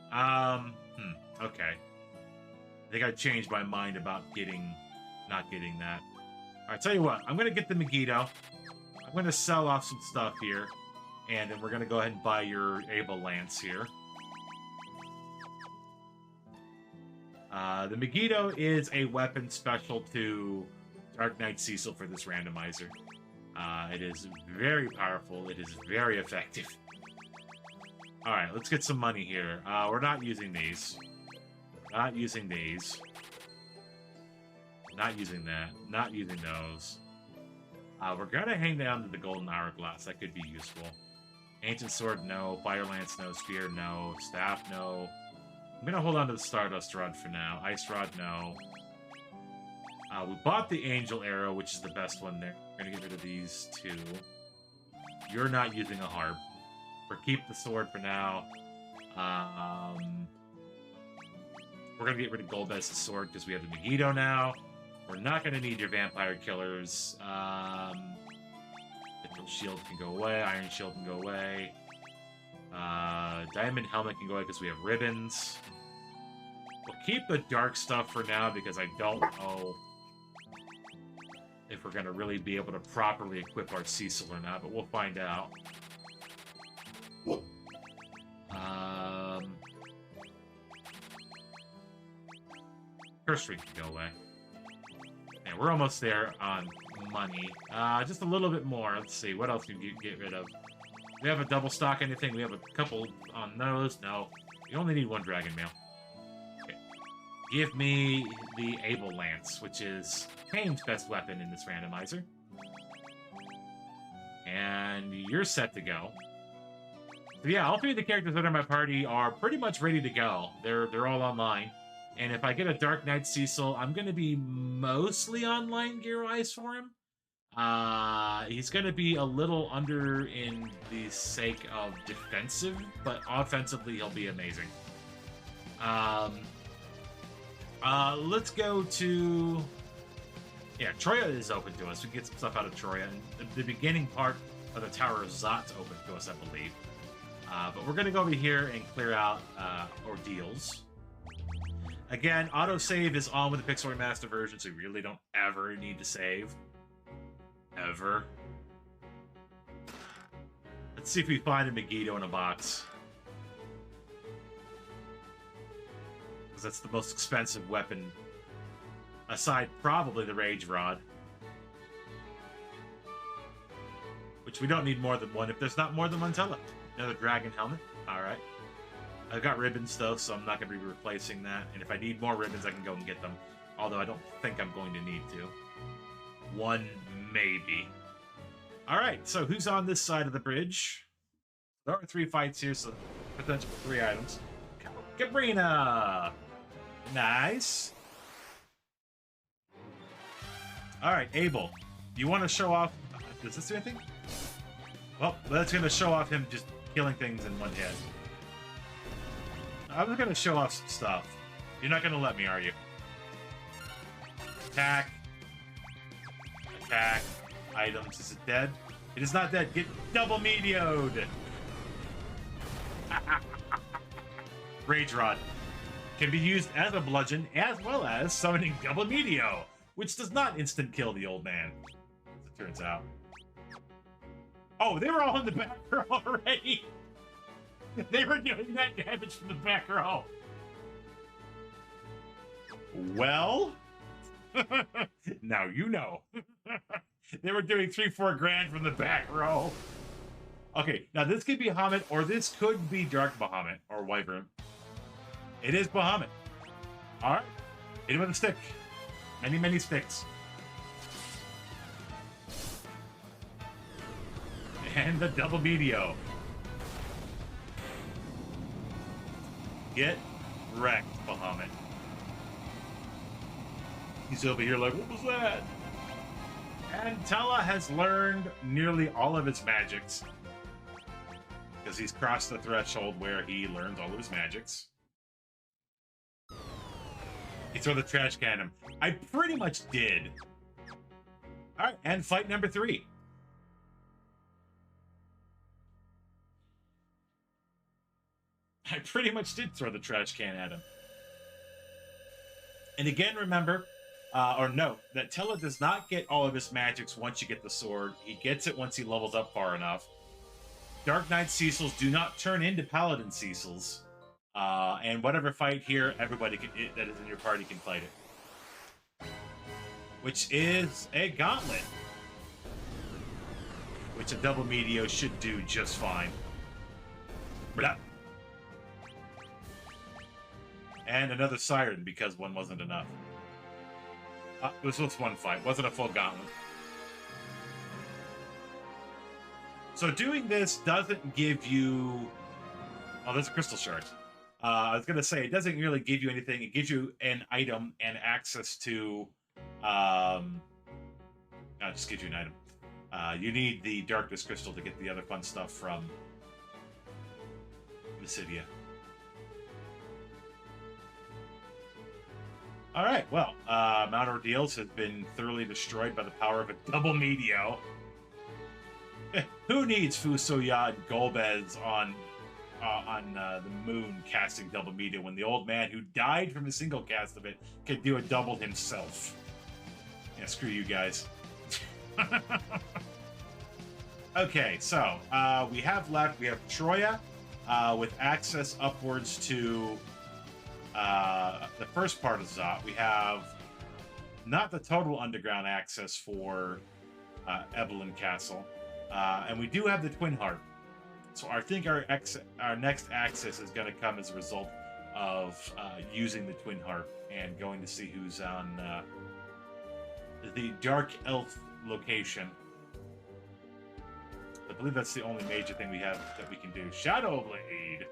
Okay. I think I changed my mind about not getting that. All right, tell you what. I'm going to get the Megiddo. I'm going to sell off some stuff here. And then we're going to go ahead and buy your Able lance here. The Megiddo is a weapon special to Dark Knight Cecil for this randomizer. It is very powerful. It is very effective. Alright, let's get some money here. We're not using these. Not using these. Not using that. Not using those. We're gonna hang down to the Golden Hourglass. That could be useful. Ancient Sword, no. Fire Lance, no. Spear, no. Staff, no. I'm gonna hold on to the Stardust Rod for now. Ice Rod, no. We bought the Angel Arrow, which is the best one there. We're gonna get rid of these two. You're not using a harp. We're keep the sword for now. We're gonna get rid of Golbez's sword because we have the Megiddo now. We're not gonna need your Vampire Killers. Mithril Shield can go away. Iron Shield can go away. Diamond Helmet can go away because we have ribbons. We'll keep the dark stuff for now because I don't know if we're going to really be able to properly equip our Cecil or not, but we'll find out. Curse Ring can go away. And we're almost there on money. Just a little bit more. Let's see. What else can you get rid of? We have a double stock anything? We have a couple on those? No. You only need one Dragon Mail. Okay. Give me the Able Lance, which is Kane's best weapon in this randomizer. And you're set to go. So yeah, all three of the characters that are in my party are pretty much ready to go. They're all online. And if I get a Dark Knight Cecil, I'm going to be mostly online gear-wise for him. He's going to be a little under in the sake of defensive, but offensively he'll be amazing. Let's go to... Yeah, Troya is open to us. We can get some stuff out of Troya. And the beginning part of the Tower of Zot's open to us, I believe. But we're going to go over here and clear out ordeals. Again, autosave is on with the Pixel Remaster version, so you really don't ever need to save. Ever. Let's see if we find a Megiddo in a box. Because that's the most expensive weapon, aside probably the Rage Rod. Which we don't need more than one. If there's not more than one, tell it. Another dragon helmet. Alright. I've got ribbons, though, so I'm not going to be replacing that. And if I need more ribbons, I can go and get them. Although I don't think I'm going to need to. One, maybe. Alright, so who's on this side of the bridge? There are 3 fights here, so potential for 3 items. Cabrina! Nice. Alright, Abel. Do you want to show off... Does this do anything? Well, that's going to show off him just killing things in one hit. I'm just going to show off some stuff. You're not going to let me, are you? Attack. Attack. Items. Is it dead? It is not dead. Get double medioed. Rage Rod. Can be used as a bludgeon as well as summoning double medio, which does not instant kill the old man, as it turns out. Oh, they were all in the back row already. They were doing that damage from the back row. Well, now you know. They were doing 3-4 grand from the back row. Okay, now this could be Bahamut, or this could be Dark Bahamut, or Wyvern. It is Bahamut. Alright. Hit him with a stick. Many, many sticks. And the double medio. Get wrecked, Bahamut. He's over here like, what was that? And Tella has learned nearly all of his magics. Because he's crossed the threshold where he learns all of his magics. He threw the trash can at him. I pretty much did. Alright, and fight number 3. I pretty much did throw the trash can at him. And again, remember, or note, that Tella does not get all of his magics once you get the sword. He gets it once he levels up far enough. Dark Knight Cecils do not turn into Paladin Cecils. And whatever fight here, everybody that is in your party can fight it. Which is a gauntlet. Which a double medio should do just fine. Blah. And another siren, because one wasn't enough. This was one fight. Wasn't a full gauntlet. So doing this doesn't give you... Oh, there's a crystal shard. I was going to say, it doesn't really give you anything. It gives you an item and access to... No, it just gives you an item. You need the Darkness Crystal to get the other fun stuff from Mysidia. Alright, well, Mount Ordeals has been thoroughly destroyed by the power of a double medio. Who needs Fusoya and Golbez on the moon casting double media when the old man who died from a single cast of it could do a double himself? Yeah, screw you guys. Okay, so we have Troya with access upwards to the first part of Zot. We have not the total underground access for Evelyn Castle, and we do have the Twin Harp. So I think our next access is going to come as a result of using the Twin Harp and going to see who's on the Dark Elf location. I believe that's the only major thing we have that we can do. Shadow Blade!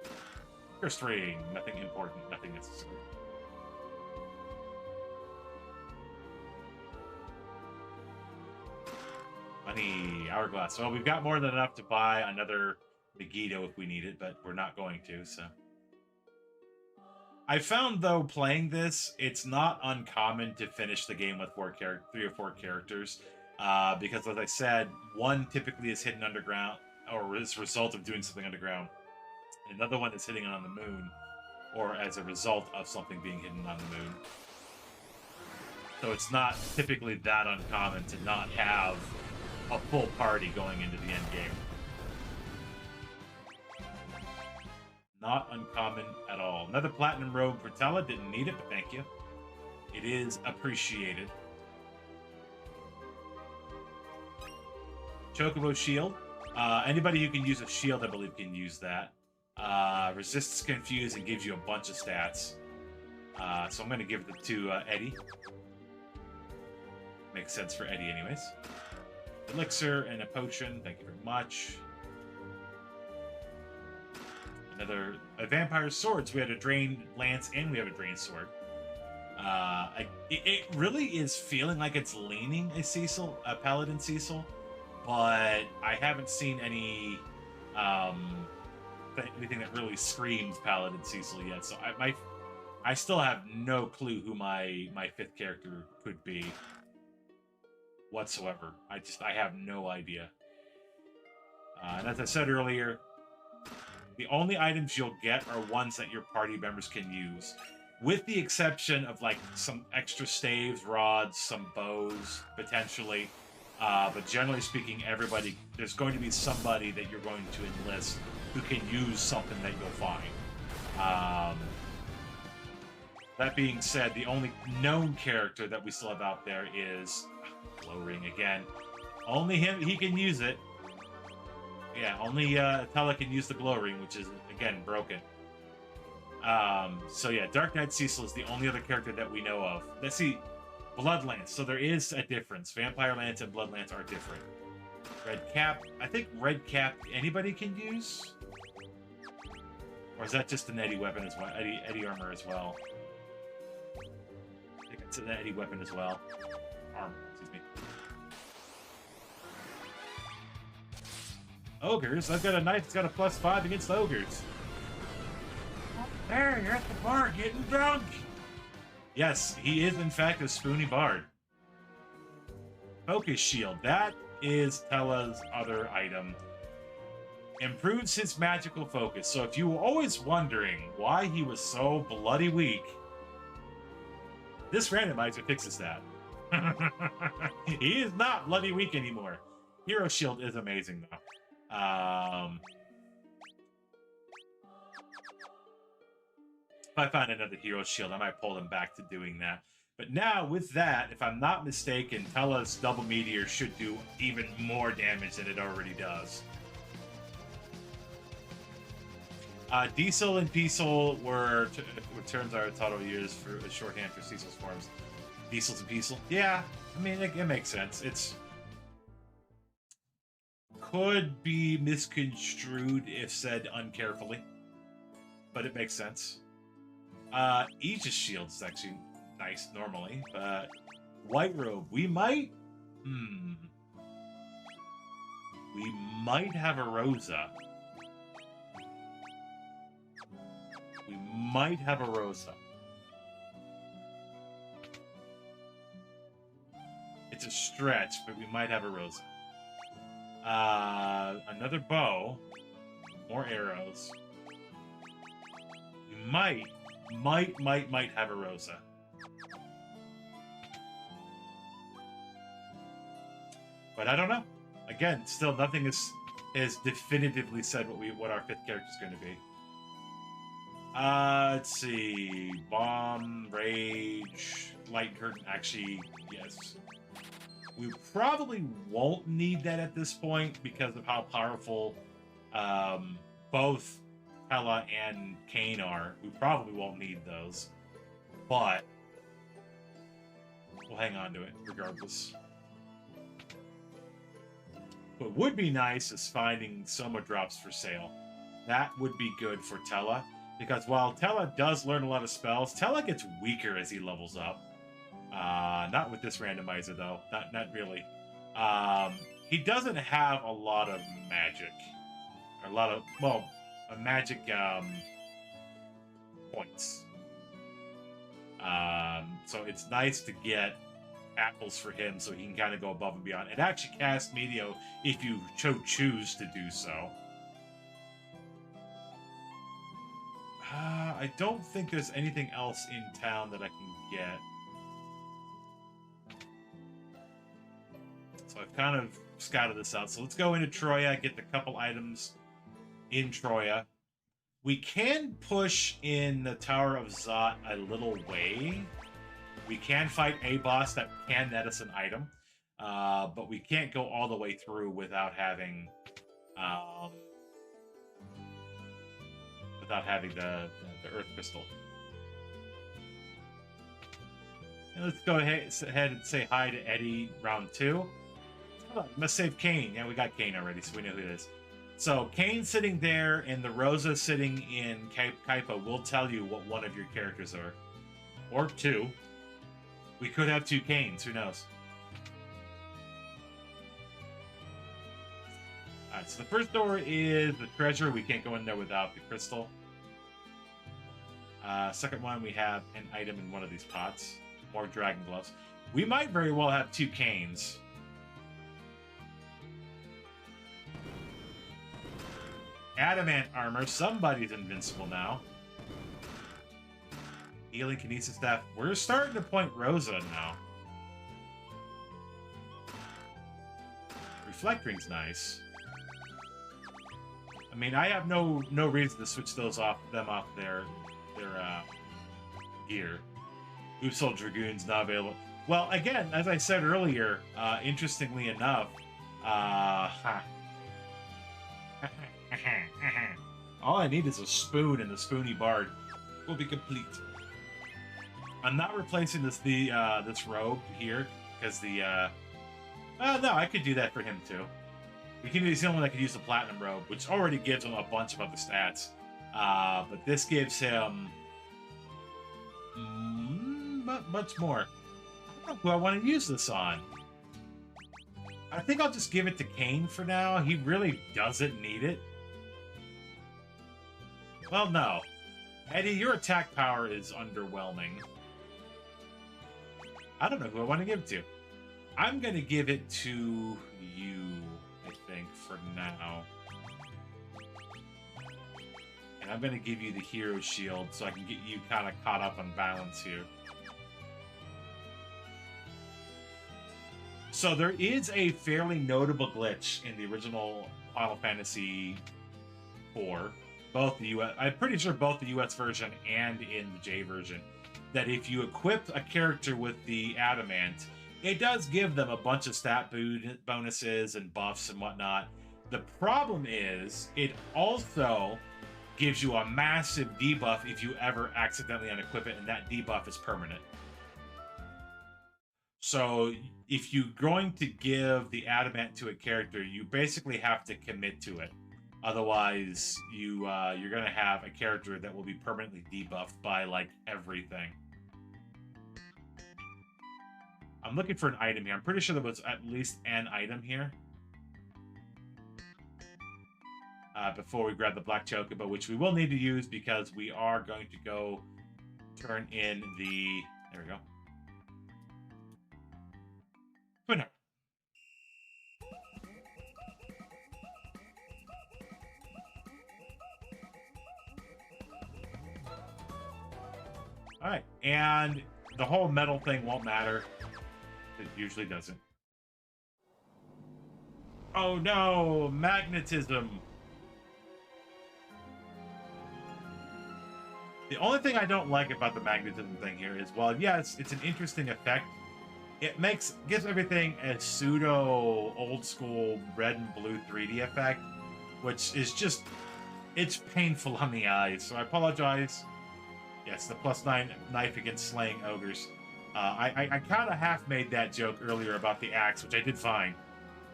First ring. Nothing important. Nothing necessary. Money. Hourglass. Well, we've got more than enough to buy another Megiddo if we need it, but we're not going to, so... I found, though, playing this, it's not uncommon to finish the game with 3 or 4 characters. Because, as I said, one typically is hidden underground, or is a result of doing something underground. And another one is hitting it on the moon. or as a result of something being hidden on the moon. So it's not typically that uncommon to not have a full party going into the end game. Not uncommon at all. Another platinum robe for Tella. Didn't need it, but thank you. It is appreciated. Chocobo shield. Anybody who can use a shield, I believe, can use that. Resists confuse and gives you a bunch of stats. So I'm going to give it to Eddie. Makes sense for Eddie anyways. Elixir and a potion. Thank you very much. Another vampire sword. So we had a drain lance and we have a drain sword. It really is feeling like it's leaning a paladin Cecil, but I haven't seen any anything that really screams paladin Cecil yet. So I still have no clue who my fifth character could be whatsoever. I have no idea. And as I said earlier, the only items you'll get are ones that your party members can use, with the exception of like some extra staves, rods, some bows, potentially. But generally speaking, there's going to be somebody that you're going to enlist who can use something that you'll find. That being said, the only known character that we still have out there is Glow Ring again. Only he can use it. Yeah, only Tella can use the Glow Ring, which is, again, broken. So yeah, Dark Knight Cecil is the only other character that we know of. Let's see, Blood Lance. So there is a difference. Vampire Lance and Blood Lance are different. Red Cap. I think Red Cap anybody can use? Or is that just an Eddie weapon as well? Eddie armor as well. I think it's an Eddie weapon as well. Armor, excuse me. Ogres? I've got a knife that's got a +5 against ogres. There, you're at the bar getting drunk! Yes, he is in fact a spoony bard. Focus Shield. That is Tella's other item. Improves his magical focus. So if you were always wondering why he was so bloody weak, this randomizer fixes that. He is not bloody weak anymore. Hero Shield is amazing though. If I find another hero shield, I might pull them back to doing that. But now, with that, if I'm not mistaken, Tella's double meteor should do even more damage than it already does. Diesel and Piesel were terms are Tato used for a shorthand for Cecil's forms. Diesels and Piesel? Yeah, I mean, it makes sense. It's could be misconstrued if said uncarefully, but it makes sense. Aegis Shield is actually nice normally, but White Robe, we might have a Rosa. We might have a Rosa. It's a stretch, but we might have a Rosa. Another bow, more arrows. We might have a Rosa. But I don't know. Again, still nothing is definitively said what our fifth character is going to be. Let's see. Bomb, Rage, Light Curtain. Actually, yes. We probably won't need that at this point because of how powerful both Tella and Kane are. We probably won't need those, but we'll hang on to it regardless. What would be nice is finding Soma drops for sale. That would be good for Tella, because while Tella does learn a lot of spells, Tella gets weaker as he levels up. Not with this randomizer though, not really. He doesn't have a lot of magic, or a lot of, well, magic points. So it's nice to get apples for him so he can kind of go above and beyond. And actually cast Meteor if you choose to do so. I don't think there's anything else in town that I can get. So I've kind of scouted this out. So let's go into Troya, get the couple items in Troya. We can push in the Tower of Zot a little way. We can fight a boss that can net us an item, but we can't go all the way through without having the Earth Crystal. And let's go ahead and say hi to Eddie round 2. Oh, must save Kane. Yeah, we got Kane already, so we know who it is. So Kane sitting there and the Rosa sitting in Kaipa will tell you what one of your characters are. Or 2. We could have 2 Kanes, who knows? Alright, so the first door is the treasure. We can't go in there without the crystal. Second one, we have an item in one of these pots. More dragon gloves. We might very well have 2 Kanes. Adamant armor. Somebody's invincible now. Healing kinesis staff. We're starting to point Rosa now. Reflecting's nice. I mean, I have no reason to switch them off their gear. Oopsal Dragoon's not available. Well, again, as I said earlier, interestingly enough, all I need is a spoon, and the Spoony Bard will be complete. I'm not replacing this robe here because no, I could do that for him too. He's the only one that could use the platinum robe, which already gives him a bunch of other stats. But this gives him much more. I don't know who I want to use this on. I think I'll just give it to Kane for now. He really doesn't need it. Well, no. Eddie, your attack power is underwhelming. I don't know who I want to give it to. I'm going to give it to you, I think, for now. And I'm going to give you the hero shield so I can get you kind of caught up on balance here. So there is a fairly notable glitch in the original Final Fantasy IV. Both the US, I'm pretty sure both the US version and in the J version, that if you equip a character with the Adamant, it does give them a bunch of stat bonuses and buffs and whatnot. The problem is, it also gives you a massive debuff if you ever accidentally unequip it, and that debuff is permanent. So if you're going to give the Adamant to a character, you basically have to commit to it. Otherwise, you're going to have a character that will be permanently debuffed by, like, everything. I'm looking for an item here. I'm pretty sure there was at least an item here. Before we grab the Black Chocobo, which we will need to use because we are going to go turn in the... There we go. Twin Heart. Alright, and the whole metal thing won't matter. It usually doesn't. Oh no! Magnetism! The only thing I don't like about the magnetism thing here is, well, yes, it's an interesting effect. It gives everything a pseudo old school red and blue 3D effect, which is just, it's painful on the eyes. So I apologize. Yes, the +9 knife against slaying ogres. I kind of half made that joke earlier about the axe, which I did fine.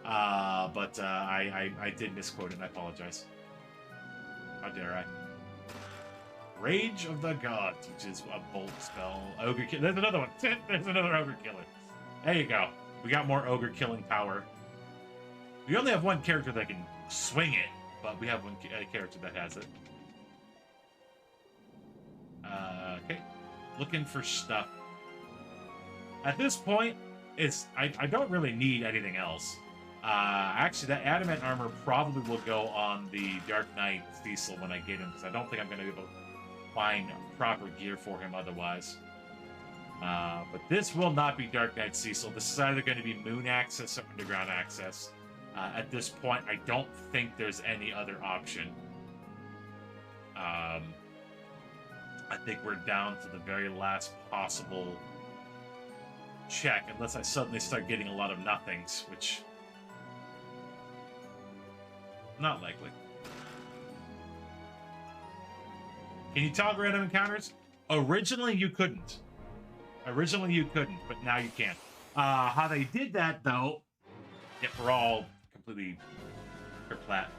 But I did misquote it, and I apologize. How dare I? Rage of the Gods, which is a bolt spell. Ogre kill. There's another one. There's another ogre killer. There you go. We got more ogre killing power. We only have one character that can swing it, but we have one character that has it. Okay. Looking for stuff. At this point, I don't really need anything else. Actually, that adamant armor probably will go on the Dark Knight Cecil when I get him, because I don't think I'm going to be able find proper gear for him otherwise. But this will not be Dark Knight Cecil. This is either going to be Moon Access or Underground Access. At this point, I don't think there's any other option. I think we're down to the very last possible check, unless I suddenly start getting a lot of nothings, which... not likely. Can you toggle random encounters? Originally, you couldn't. Originally, you couldn't, but now you can. How they did that, though... yeah, we're all completely flat.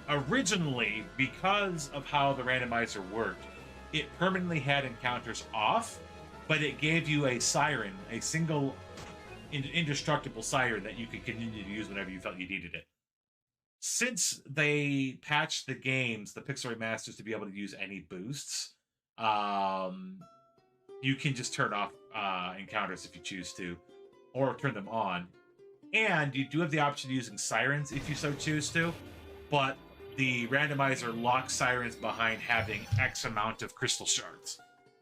Originally, because of how the randomizer worked, it permanently had encounters off, but it gave you a siren, a single indestructible siren that you could continue to use whenever you felt you needed it. Since they patched the games, the Pixel Remasters, to be able to use any boosts, you can just turn off encounters if you choose to, or turn them on. And you do have the option of using sirens if you so choose to, but the randomizer locks sirens behind having X amount of crystal shards.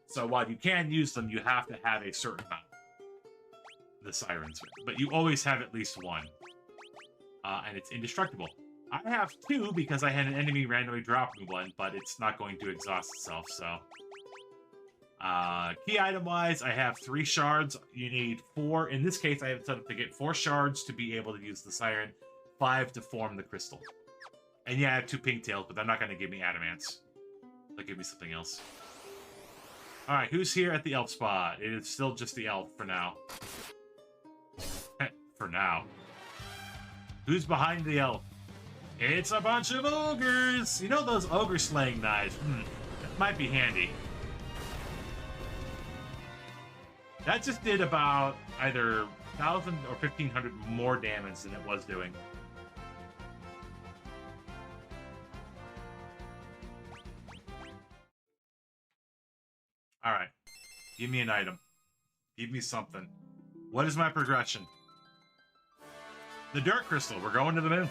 So while you can use them, you have to have a certain amount. The sirens. But you always have at least one. And it's indestructible. I have two because I had an enemy randomly drop me one, but it's not going to exhaust itself, so... key item-wise, I have 3 shards. You need 4. In this case, I have set up to get 4 shards to be able to use the siren, 5 to form the crystal. And yeah, I have 2 pigtails, but they're not going to give me adamants. They'll give me something else. Alright, who's here at the elf spot? It is still just the elf for now. For now. Who's behind the elf? It's a bunch of ogres! You know those ogre slaying knives? That might be handy. That just did about either 1,000 or 1,500 more damage than it was doing. Alright. Give me an item. Give me something. What is my progression? The Dirt Crystal. We're going to the moon.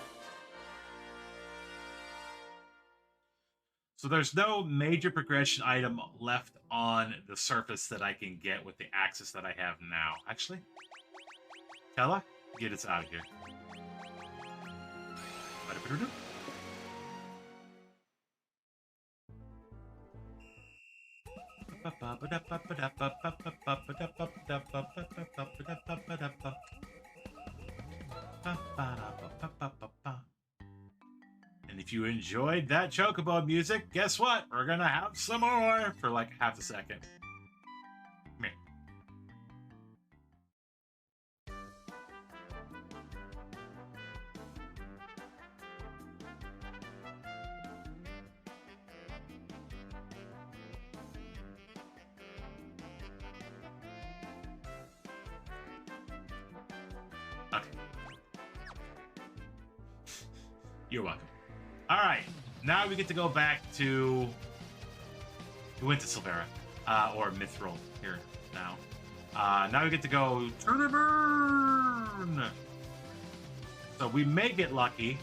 So there's no major progression item left on the surface that I can get with the access that I have now. Actually, Tella, get us out of here. And if you enjoyed that Chocobo music, guess what? We're gonna have some more for like half a second. Come here. Okay. You're welcome. Alright, now we get to go back to... we went to Silvera, or Mithril here now. Now we get to go to the moon! So we may get lucky,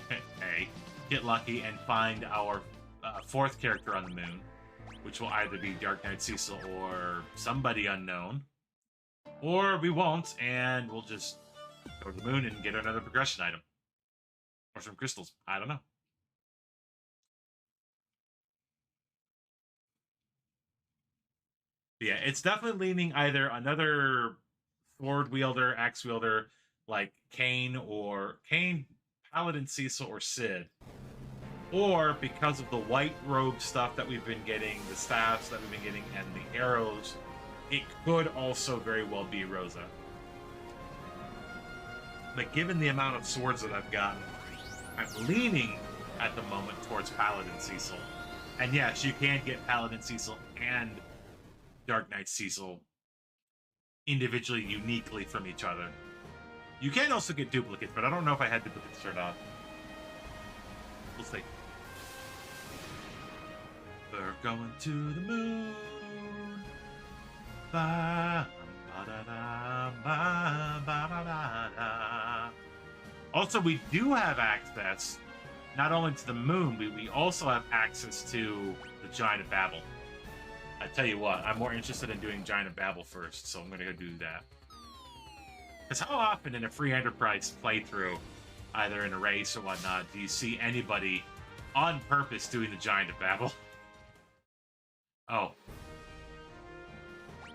and find our 4th character on the moon, which will either be Dark Knight Cecil or somebody unknown. Or we won't, and we'll just go to the moon and get another progression item. Or some crystals, I don't know. Yeah, it's definitely leaning either another sword wielder, axe wielder, like Kane, Paladin Cecil, or Sid. Or because of the white robe stuff that we've been getting, the staffs that we've been getting, and the arrows, it could also very well be Rosa. But given the amount of swords that I've gotten, I'm leaning at the moment towards Paladin Cecil. And yes, you can get Paladin Cecil and Dark Knight Cecil individually, uniquely from each other. You can also get duplicates, but I don't know if I had duplicates turned on. We'll see. We're going to the moon. Ba, ba, da, da, ba, ba, da, da, da. Also, we do have access not only to the moon, we also have access to the Giant of Babel. I tell you what, I'm more interested in doing Giant of Babel first, so I'm going to go do that. Because how often in a free enterprise playthrough, either in a race or whatnot, do you see anybody on purpose doing the Giant of Babel? Oh.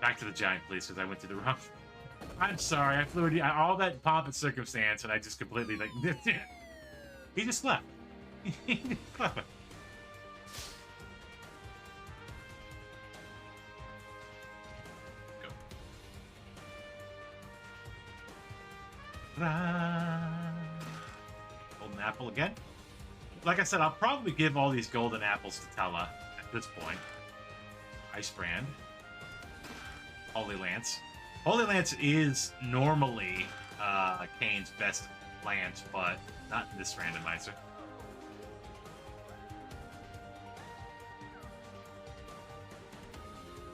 Back to the Giant, please, because I went to the wrong... I'm sorry, I flew in all that pomp and circumstance, and I just completely, like... He just left. He just left. Go. Golden apple again. Like I said, I'll probably give all these golden apples to Tella at this point. Ice Brand. Holy Lance. Holy Lance is normally Kane's best lance, but not in this randomizer.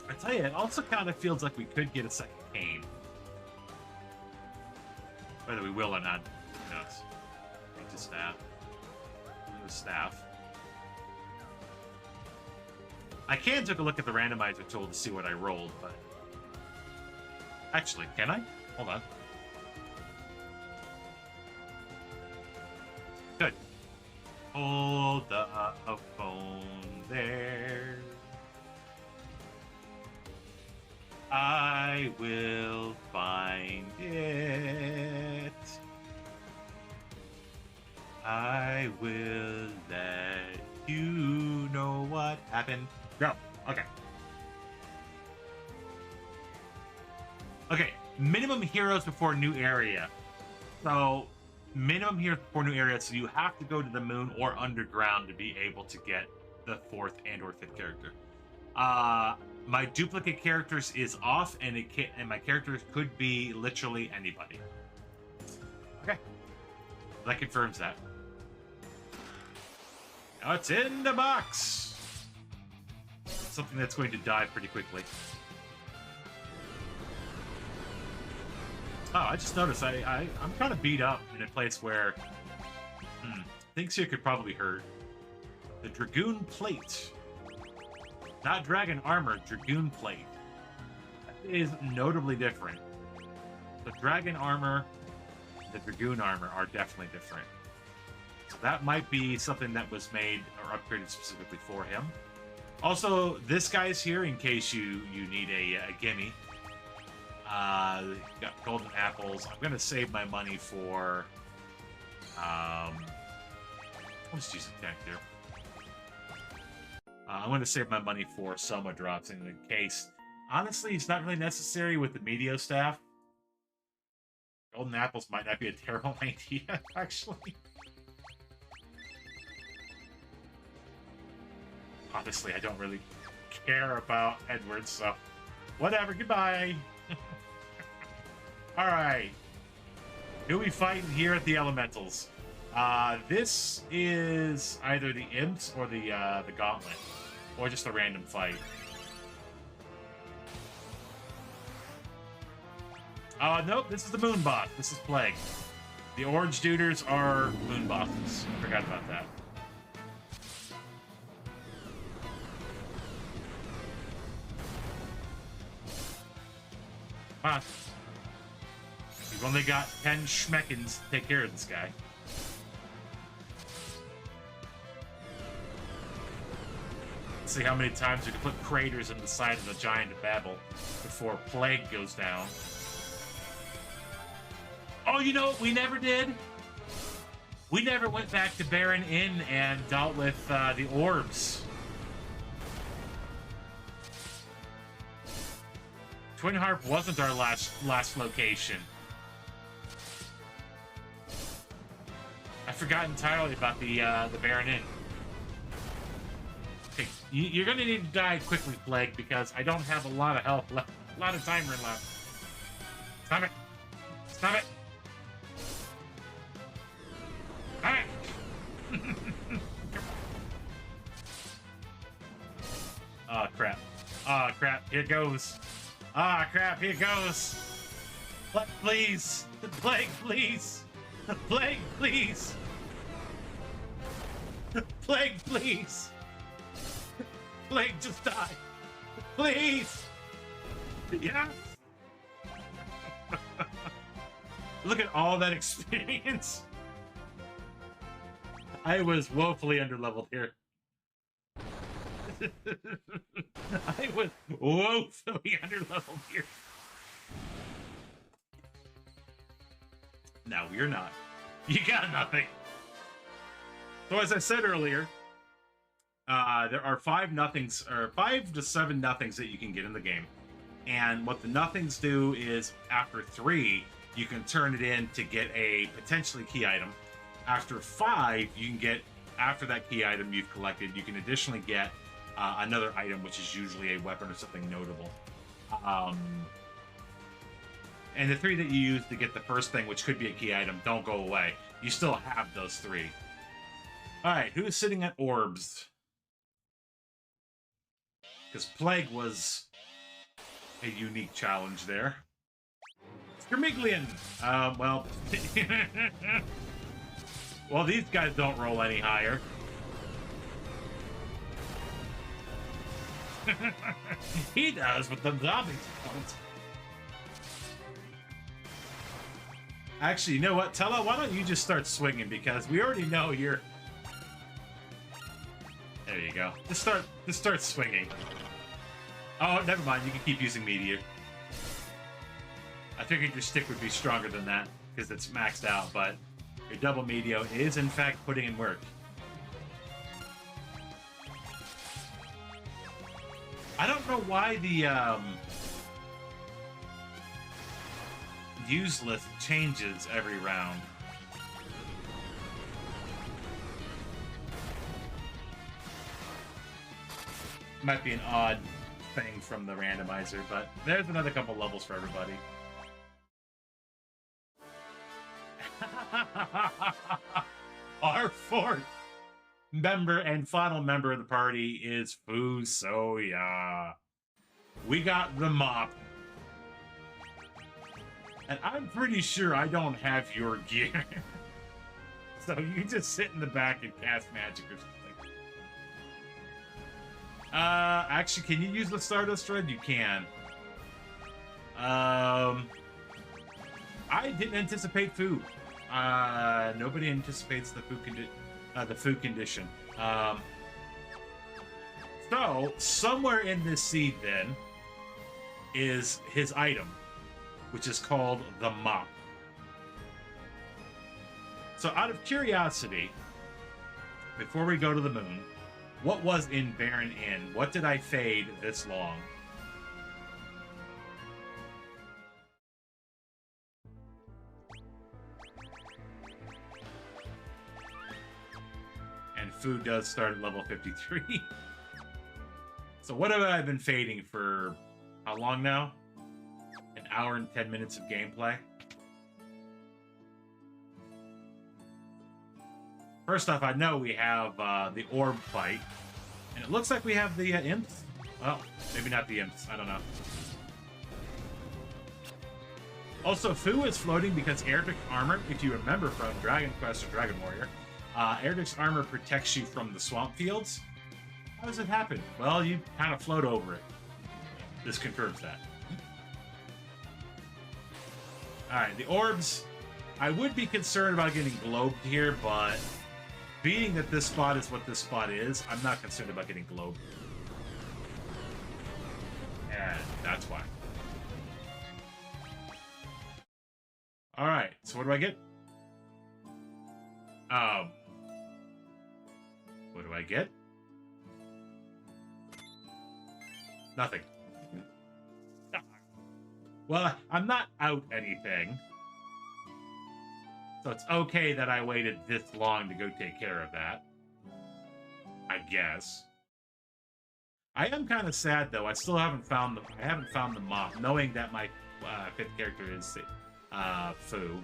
I tell you, it also kind of feels like we could get a second Kane. Whether we will or not, who knows? Take the staff. The staff. I can take a look at the randomizer tool to see what I rolled, but... Actually, can I? Hold on. Good. Hold the phone there. I will find it. I will let you know what happened. Go. Okay. Okay. Minimum heroes before new area. So, minimum heroes before new area. So you have to go to the moon or underground to be able to get the 4th and or 5th character. My duplicate characters is off, and my characters could be literally anybody. Okay. That confirms that. Now it's in the box! Something that's going to die pretty quickly. Oh, I just noticed I'm kind of beat up in a place where things here could probably hurt. The Dragoon Plate. Not Dragon Armor, Dragoon Plate. That is notably different. The Dragon Armor, the Dragoon Armor are definitely different. So that might be something that was made or upgraded specifically for him. Also, this guy's here in case you need a gimme. Got golden apples. I'm gonna save my money for I'll just use a deck here. I'm going to save my money for Soma drops in case. Honestly, it's not really necessary with the Meteor Staff. Golden apples might not be a terrible idea, actually. Honestly, I don't really care about Edward, so whatever. Goodbye. All right. Who we fighting here at the Elementals? This is either the Imps or the Gauntlet, or just a random fight. Nope, this is the Moon Boss. This is Plague. The Orange Duders are Moon Bosses. Forgot about that. Huh. We've only got 10 schmeckins to take care of this guy. Let's see how many times we can put craters in the side of the Giant of Babel before Plague goes down. Oh, you know what we never did? We never went back to Baron Inn and dealt with the orbs. Twin Harp wasn't our last location. I forgot entirely about the Baron Inn. Okay, you're gonna need to die quickly, Plague, because I don't have a lot of health left, a lot of timer left. Stop it! Stop it! Stop it! Oh crap! Oh crap! Here goes! Ah, crap, here goes! Please! The Plague, please! The Plague, please! Plague, please! Plague, just die! Please! Yes! Look at all that experience! I was woefully underleveled here. I was woefully underleveled here. No, you're not. You got nothing. So as I said earlier, there are 5 to 7 nothings that you can get in the game. And what the nothings do is after 3, you can turn it in to get a potentially key item. After 5, you can get, after that key item you've collected, you can additionally get another item, which is usually a weapon or something notable. And the 3 that you use to get the first thing, which could be a key item, don't go away. You still have those 3. Alright, who's sitting at orbs? Because Plague was a unique challenge there. Skermiglian! Well... well, these guys don't roll any higher. He does, but the zombies don't. Actually, you know what? Tella, why don't you just start swinging? Because we already know you're... There you go. Just start swinging. Oh, never mind. You can keep using Meteor. I figured your stick would be stronger than that, because it's maxed out, but your double Meteor is, in fact, putting in work. I don't know why the, use list changes every round. Might be an odd thing from the randomizer, but there's another couple levels for everybody. Our 4th member and final member of the party is Fusoya. We got the mop. And I'm pretty sure I don't have your gear. So you just sit in the back and cast magic or something. Actually, can you use the Stardust Thread? You can. I didn't anticipate food. Nobody anticipates the food condition. So, somewhere in this seed, then, is his item, which is called the Mop. So, out of curiosity, before we go to the moon, what was in Baron Inn? What did I fade this long? And food does start at level 53. So what have I been fading for how long now? An hour and 10 minutes of gameplay? First off, I know we have the orb fight. And it looks like we have the imps. Well, maybe not the imps. I don't know. Also, Fu is floating because Erdrick's armor, if you remember from Dragon Quest or Dragon Warrior, Erdrick's armor protects you from the swamp fields. How does it happen? Well, you kind of float over it. This confirms that. Alright, the orbs. I would be concerned about getting globed here, but being that this spot is what this spot is, I'm not concerned about getting globed. And that's why. Alright, so what do I get? What do I get? Nothing. Well, I'm not out anything. So it's okay that I waited this long to go take care of that. I guess. I am kind of sad though. I still haven't found the mop, knowing that my 5th character is Fu.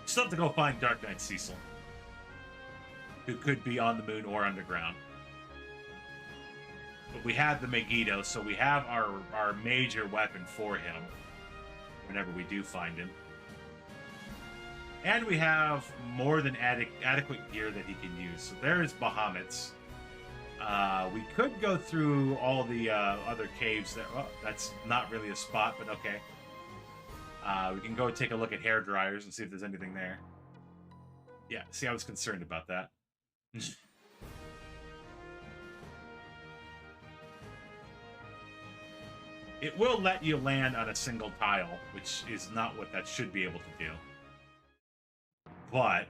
Still have to go find Dark Knight Cecil, who could be on the moon or underground. But we have the Megiddo, so we have our major weapon for him whenever we do find him. And we have more than adequate gear that he can use. So there's Bahamut's. We could go through all the other caves. Well, that's not really a spot, but okay. We can go take a look at hair dryers and see if there's anything there. Yeah, see, I was concerned about that. It will let you land on a single tile, which is not what that should be able to do. But...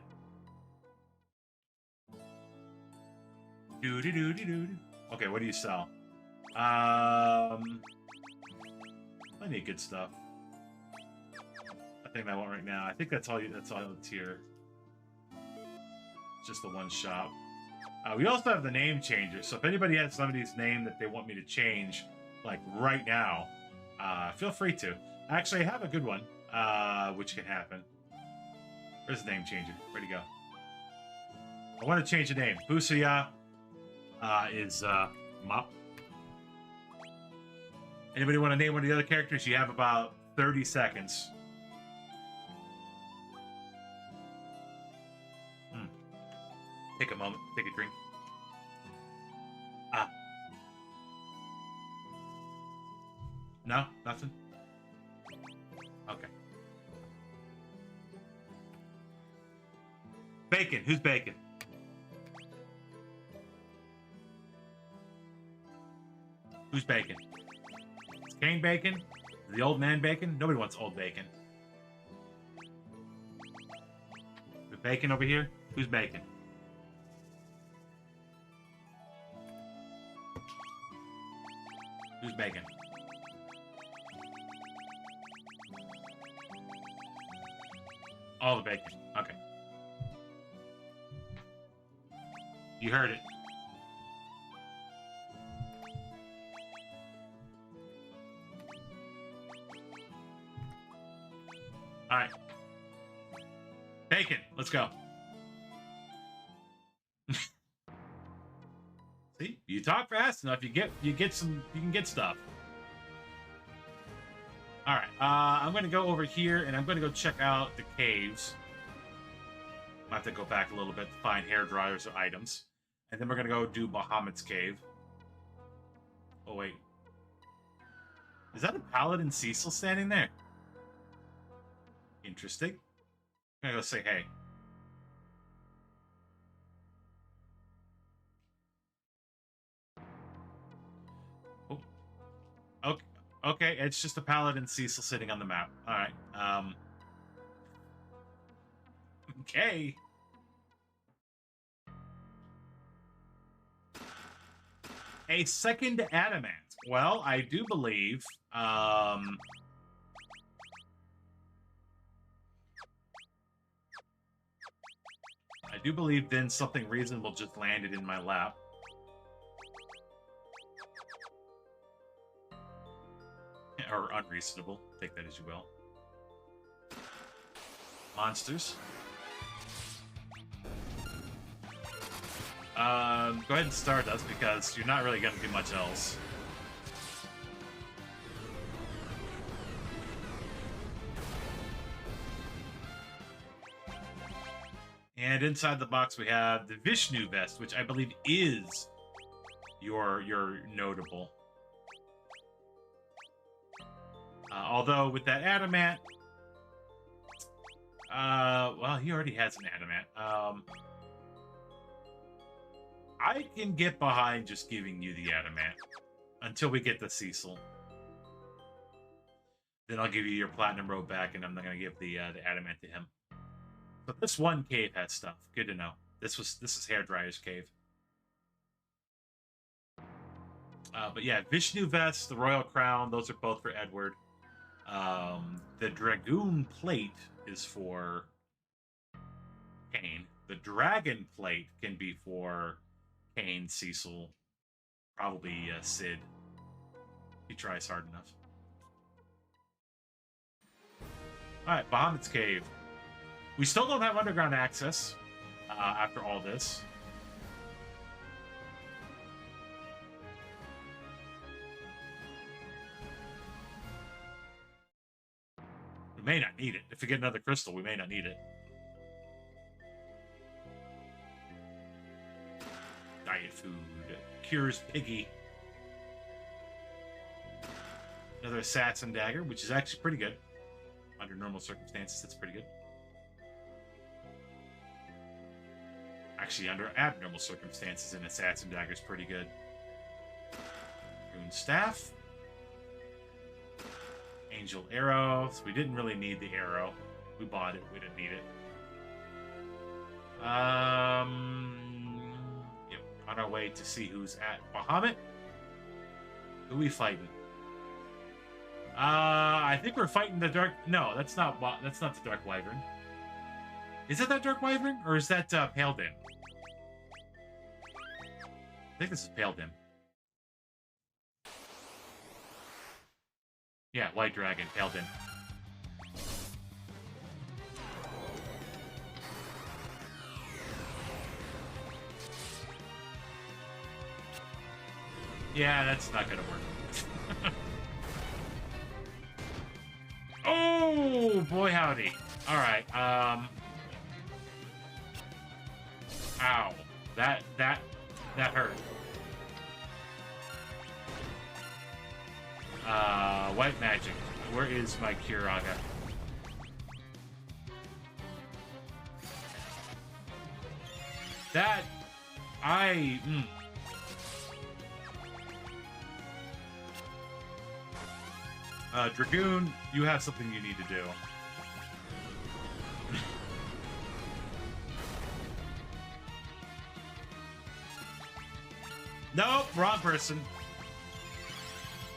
Okay, what do you sell? Plenty of good stuff. I think I want right now. I think that's all that's here. Just the one shop. We also have the name changer, so if anybody has somebody's name that they want me to change, like right now, feel free to. Actually, I have a good one, which can happen. Where's the name changer? Where'd he go? I want to change the name. Busuya is Mop. Anybody want to name one of the other characters? You have about 30 seconds. Take a moment. Take a drink. No? Nothing? Okay. Bacon. Who's Bacon? Who's Bacon? Is Kane Bacon? Is the old man Bacon? Nobody wants old Bacon. Is Bacon over here? Who's Bacon? Who's Bacon? All the bacon. Okay. You heard it. Alright. Bacon, let's go. See? You talk fast enough, you can get stuff. Alright, I'm going to go over here, and I'm going to go check out the caves. I'll have to go back a little bit to find hair dryers or items. And then we're going to go do Bahamut's cave. Oh, wait. Is that a Paladin Cecil standing there? Interesting. I'm going to go say hey. Oh. Okay. Okay, it's just a Paladin Cecil sitting on the map. Alright, okay. A second adamant. Well, I do believe, I do believe then something reasonable just landed in my lap. Or unreasonable. Take that as you will. Monsters. Go ahead and start us because you're not really going to do much else. And inside the box we have the Vishnu vest, which I believe is your notable. Although with that adamant, well, he already has an adamant. I can get behind just giving you the adamant until we get the Cecil. Then I'll give you your platinum robe back, and I'm not going to give the adamant to him. But this one cave has stuff. Good to know. This is Hairdryer's cave. But yeah, Vishnu vest, the royal crown, those are both for Edward. The dragoon plate is for Kane. The dragon plate can be for Kane, Cecil, probably Sid. He tries hard enough. Alright, Bahamut's cave. We still don't have underground access after all this. We may not need it. If we get another crystal, we may not need it. food. Cures Piggy. Another Assassin Dagger, which is actually pretty good. Under normal circumstances, that's pretty good. Actually, under abnormal circumstances, an Assassin Dagger is pretty good. Rune Staff. Angel Arrow. So we didn't really need the arrow. We bought it. We didn't need it. Yep. On our way to see who's at Bahamut. Who we fighting? I think we're fighting the Dark... No, that's not the Dark Wyvern. Is it that Dark Wyvern? Or is that Pale Dim? I think this is Pale Dim. Yeah, White Dragon, Pale Dim. Yeah, that's not gonna work. Oh, boy howdy. Alright, ow. That hurt. White magic. Where is my Kiraga? That... Dragoon, you have something you need to do. Nope, wrong person.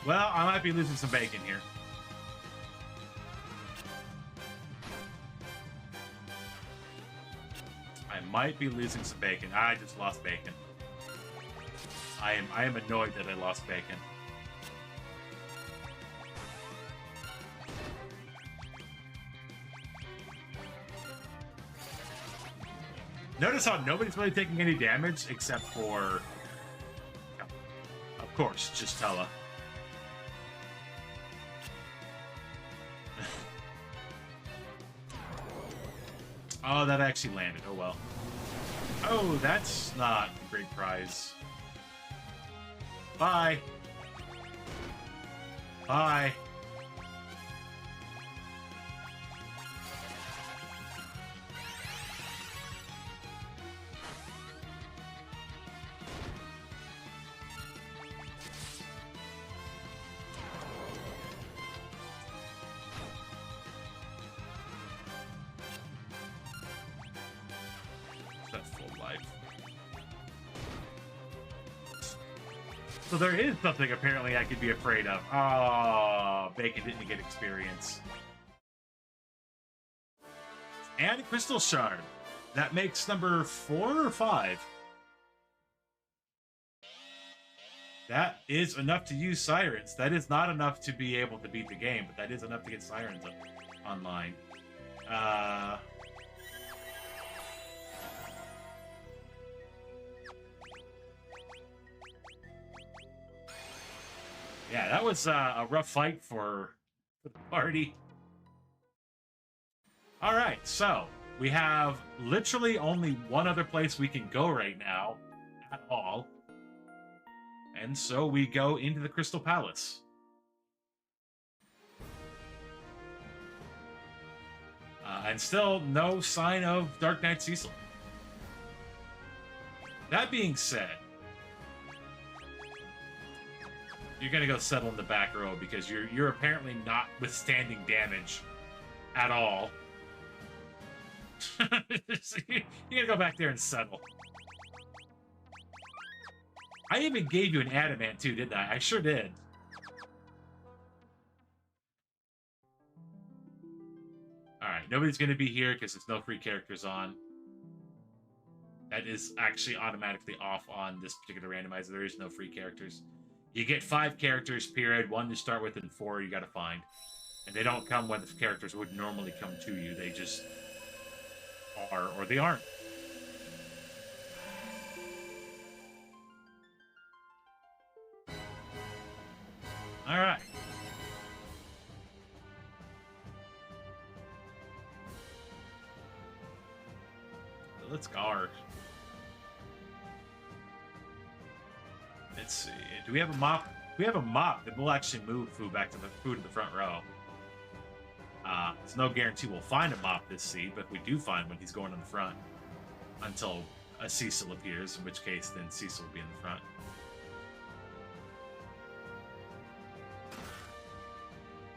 Well, I might be losing some bacon here. I might be losing some bacon. I just lost bacon. I am annoyed that I lost bacon. Notice how nobody's really taking any damage except for, of course, just Tella. Oh, that actually landed. Oh, well. Oh, that's not a great prize. Bye. Bye. So there is something apparently I could be afraid of. Oh, Bacon didn't get experience. And a Crystal Shard. That makes number 4 or 5. That is enough to use Sirens. That is not enough to be able to beat the game, but that is enough to get Sirens online. Yeah, that was a rough fight for the party. All right, so we have literally only one other place we can go right now at all. And so we go into the Crystal Palace. And still no sign of Dark Knight Cecil. That being said, you're gonna go settle in the back row because you're apparently not withstanding damage at all. So you're gonna go back there and settle. I even gave you an adamant too, didn't I? I sure did. Alright, nobody's gonna be here because there's no free characters on. That is actually automatically off on this particular randomizer. There is no free characters. You get 5 characters, period. 1 to start with and 4 you gotta find. And they don't come when the characters would normally come to you. They just are, or they aren't. Alright. Let's guard. Let's see. Do we have a mop? If we have a mop, then we'll actually move food back to the front row. There's no guarantee we'll find a mop this seat, but if we do find one, he's going in the front until a Cecil appears, in which case then Cecil will be in the front.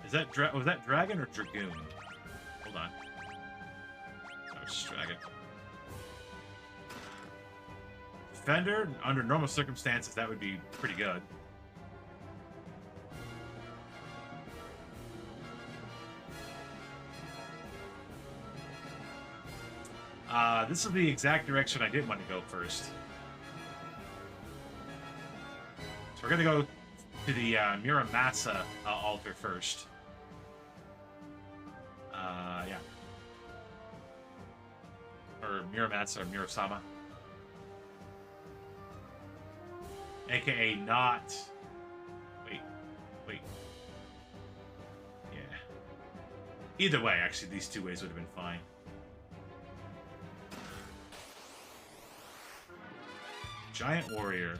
Is that was that Dragon or Dragoon? Hold on. Oh, it's Dragon. Defender, under normal circumstances, that would be pretty good. This is the exact direction I did want to go first. So we're going to go to the Muramasa altar first. Yeah. Or Muramasa or Murasama. AKA not... Wait. Yeah. Either way, actually, these two ways would have been fine. Giant warrior.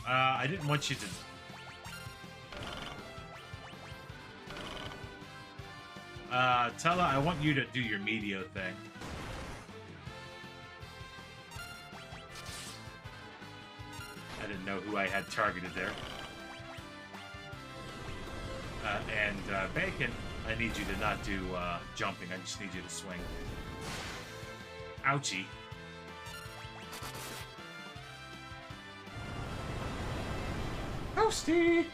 I didn't want you to... Tella, I want you to do your Medio thing. I didn't know who I had targeted there. Bacon, I need you to not do jumping. I just need you to swing. Ouchie. Toasty!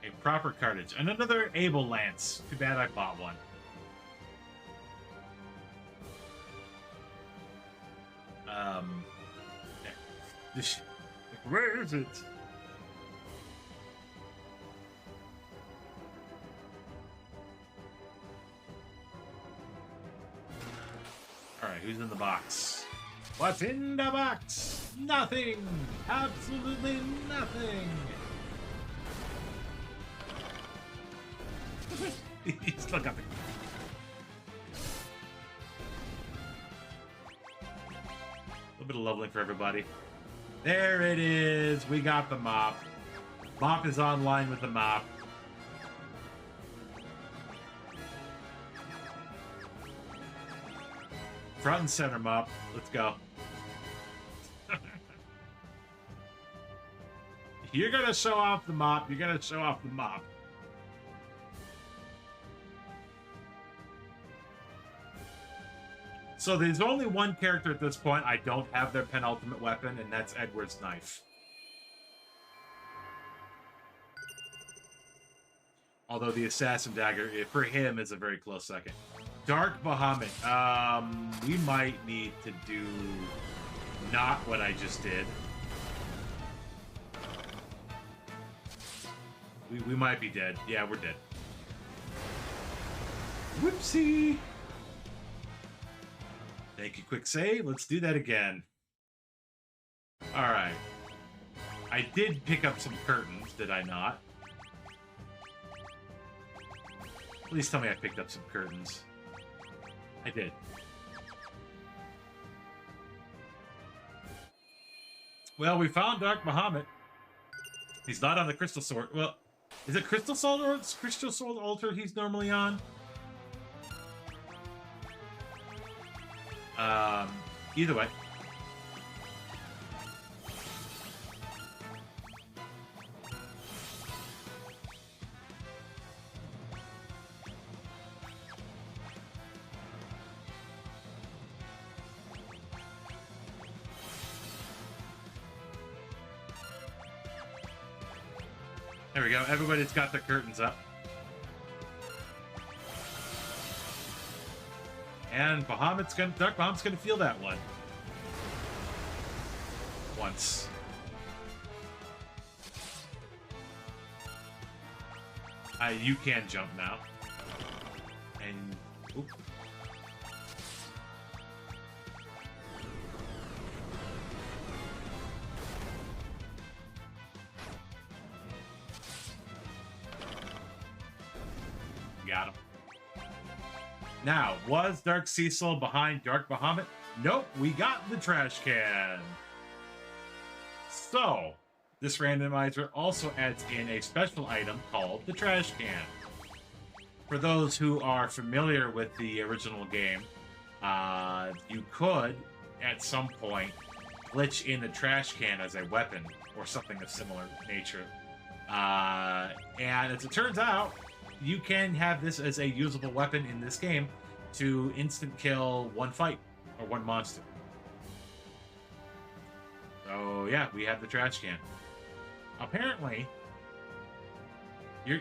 A proper cartridge. And another Able Lance. Too bad I bought one. Where is it? Alright, who's in the box? What's in the box? Nothing! Absolutely nothing! He's still got the... A little bit of leveling for everybody. There it is! We got the mop. Mop is online with the mop. Front and center mop. Let's go. You're gonna show off the mop. You're gonna show off the mop. So there's only one character at this point I don't have their penultimate weapon, and that's Edward's knife. Although the assassin dagger, for him, is a very close second. Dark Bahamut. We might need to do not what I just did. We might be dead. Yeah, we're dead. Whoopsie! Thank you, quick save. Let's do that again. Alright. I did pick up some curtains, did I not? Please tell me I picked up some curtains. I did. Well, we found Dark Bahamut. He's not on the Crystal Sword. Well, is it Crystal Sword or Crystal Sword Altar he's normally on? Either way. There we go. Everybody's got their curtains up. And Dark Bahamut's gonna feel that one. Once. You can jump now. And... Oop. got him. Now, was Dark Cecil behind Dark Bahamut? Nope, we got the trash can. So, this randomizer also adds in a special item called the trash can. For those who are familiar with the original game, you could, at some point, glitch in the trash can as a weapon or something of similar nature. And as it turns out, you can have this as a usable weapon in this game to instant kill one fight or one monster. So yeah, we have the trash can. Apparently, you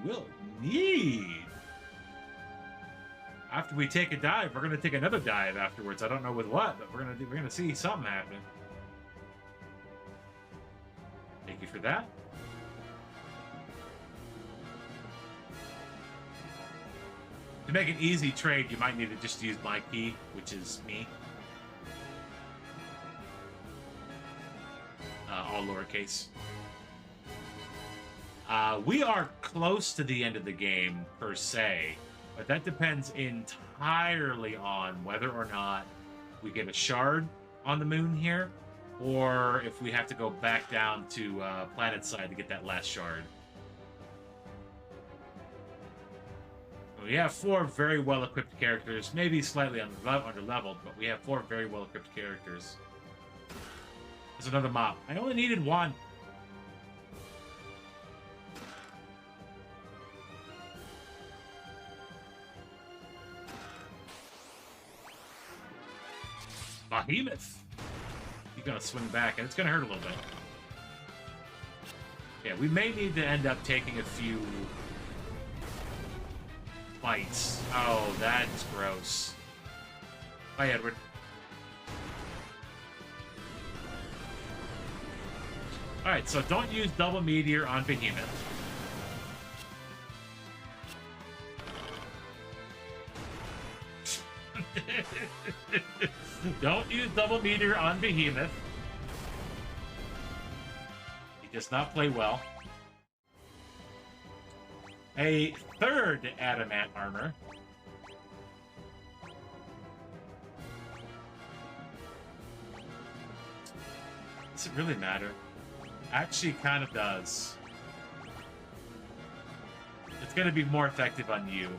will need. After we take a dive, we're gonna take another dive afterwards. I don't know with what, but we're gonna see something happen. Thank you for that. To make an easy trade, you might need to just use my key, which is me. All lowercase. We are close to the end of the game, per se, but that depends entirely on whether or not we get a shard on the moon here, or if we have to go back down to planet side to get that last shard. We have 4 very well-equipped characters, maybe slightly under-leveled, but we have 4 very well-equipped characters. There's another mob. I only needed 1. Behemoth! He's gonna swing back, and it's gonna hurt a little bit. Yeah, we may need to end up taking a few fights. Oh, that's gross. Bye, Edward. Alright, so don't use double meteor on Behemoth. Don't use double meteor on Behemoth. He does not play well. A third adamant armor. Does it really matter? Actually, kind of does. It's going to be more effective on you.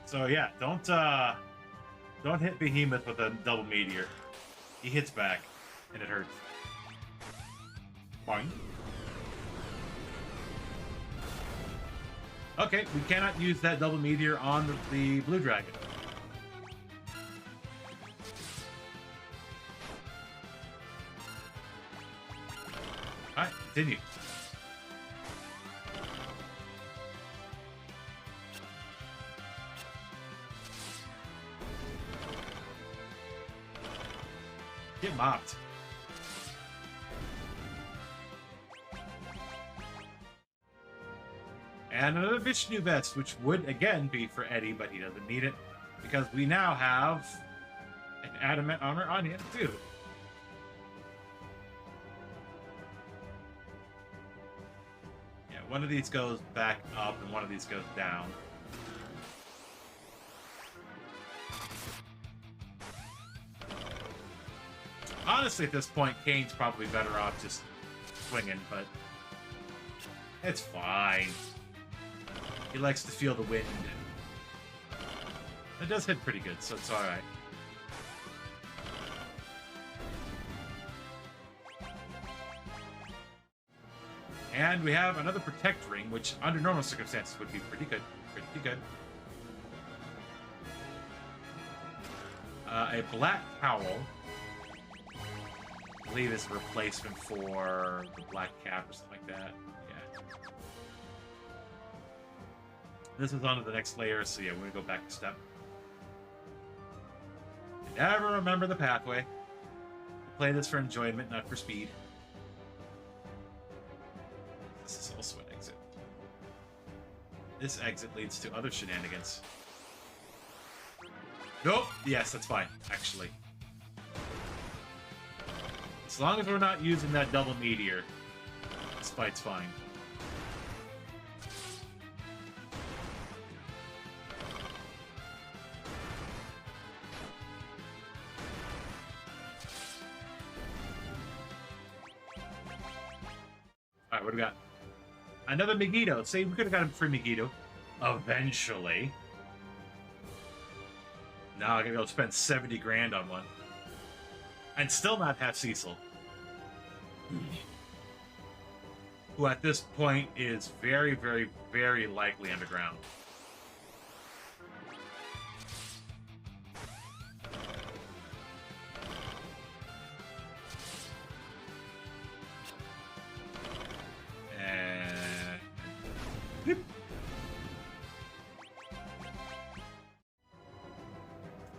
So yeah, don't hit Behemoth with a double meteor. He hits back, and it hurts. Boing. Okay, we cannot use that double meteor on the blue dragon. Alright, continue. Get mopped. And another Vishnu vest, which would again be for Eddie, but he doesn't need it because we now have an adamant armor on him too. Yeah, one of these goes back up and one of these goes down. Honestly, at this point, Kane's probably better off just swinging, but it's fine. He likes to feel the wind. It does hit pretty good, so it's alright. And we have another Protect Ring, which under normal circumstances would be pretty good. Pretty good. A Black Cowl. I believe is a replacement for the Black Cap or something like that. Yeah. This is on to the next layer, so yeah, we're gonna go back a step. Never remember the pathway. Play this for enjoyment, not for speed. This is also an exit. This exit leads to other shenanigans. Nope. Yes, that's fine, actually. As long as we're not using that double meteor, this fight's fine. Alright, what do we got? Another Megiddo. See, we could have got him free Megiddo. Eventually. Now I gotta go spend 70 grand on one. And still not have Cecil. Who at this point is very, very, very likely underground.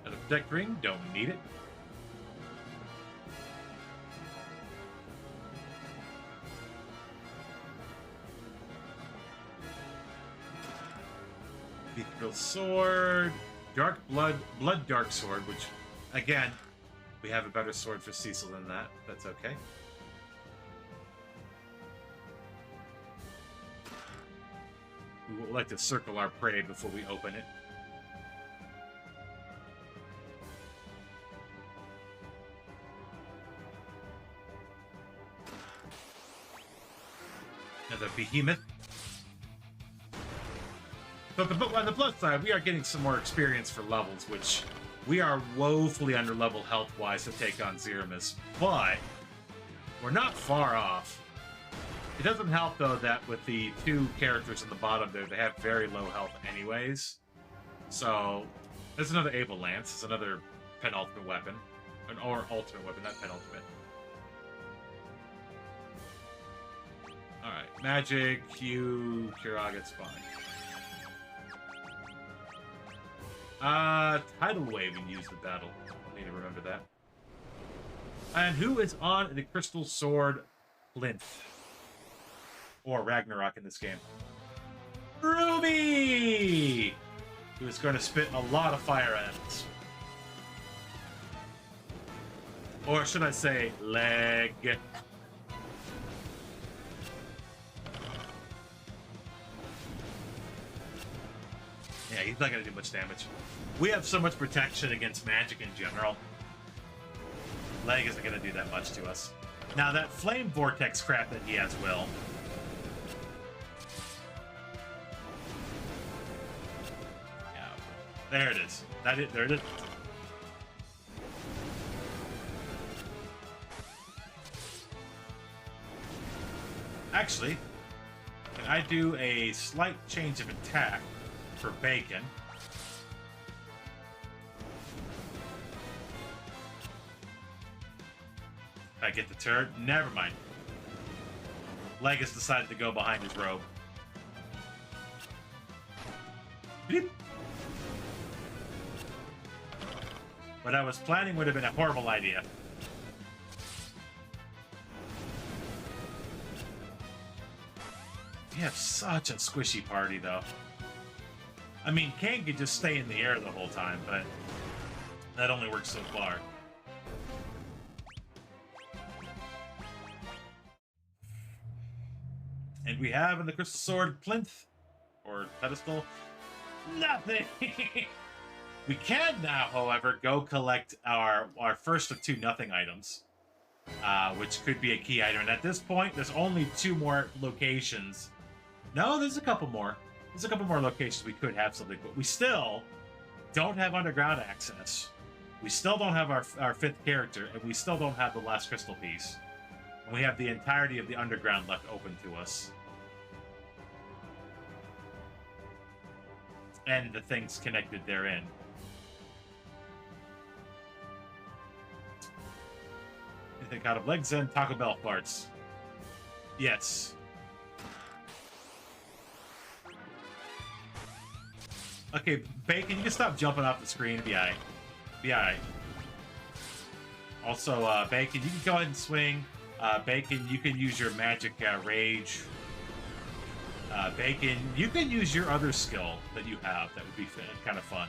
Another protect ring, don't need it. Mithril sword, dark blood dark sword, which again, we have a better sword for Cecil than that. That's okay. We would like to circle our prey before we open it. Another behemoth. But on the plus side, we are getting some more experience for levels, which we are woefully under level health-wise to take on Zeramis. But we're not far off. It doesn't help, though, that with the two characters in the bottom there, they have very low health anyways. So, there's another Able Lance. It's another penultimate weapon. Or ultimate weapon, not penultimate. Alright, magic, Q, Kurog, it's fine. Tidal Wave and use the battle. Need to remember that. And who is on the Crystal Sword Plinth? Or Ragnarok in this game. Ruby! Who is going to spit a lot of fire at us. Or should I say, leg. Yeah, he's not going to do much damage. We have so much protection against magic in general. Leg isn't going to do that much to us. Now, that Flame Vortex crap that he has will. There it is. There it is. Actually, can I do a slight change of attack for Bacon? Can I get the turret? Never mind. Legus decided to go behind his robe. Beep. What I was planning would have been a horrible idea. We have such a squishy party, though. I mean, Kane could just stay in the air the whole time, but that only works so far. And we have in the Crystal Sword Plinth, or pedestal, nothing! We can now, however, go collect our first of two nothing items, which could be a key item. And at this point, there's only 2 more locations. No, there's a couple more. There's a couple more locations we could have something, but we still don't have underground access. We still don't have our 5th character, and we still don't have the last crystal piece. And we have the entirety of the underground left open to us. And the things connected therein. Anything out of legs and Taco Bell farts. Yes. Okay, Bacon, you can stop jumping off the screen. Be alright. Be alright. Also, Bacon, you can go ahead and swing. Bacon, you can use your magic rage. Bacon, you can use your other skill that you have. That would be kind of fun.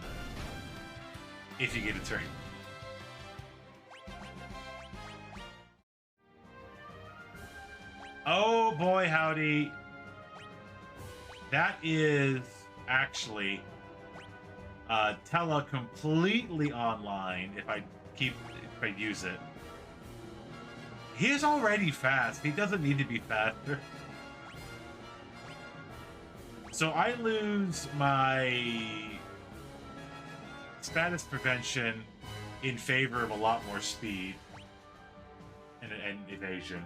If you get a turn. Oh boy, howdy. That is actually Tella completely online if I use it. He is already fast. He doesn't need to be faster. So I lose my status prevention in favor of a lot more speed and evasion.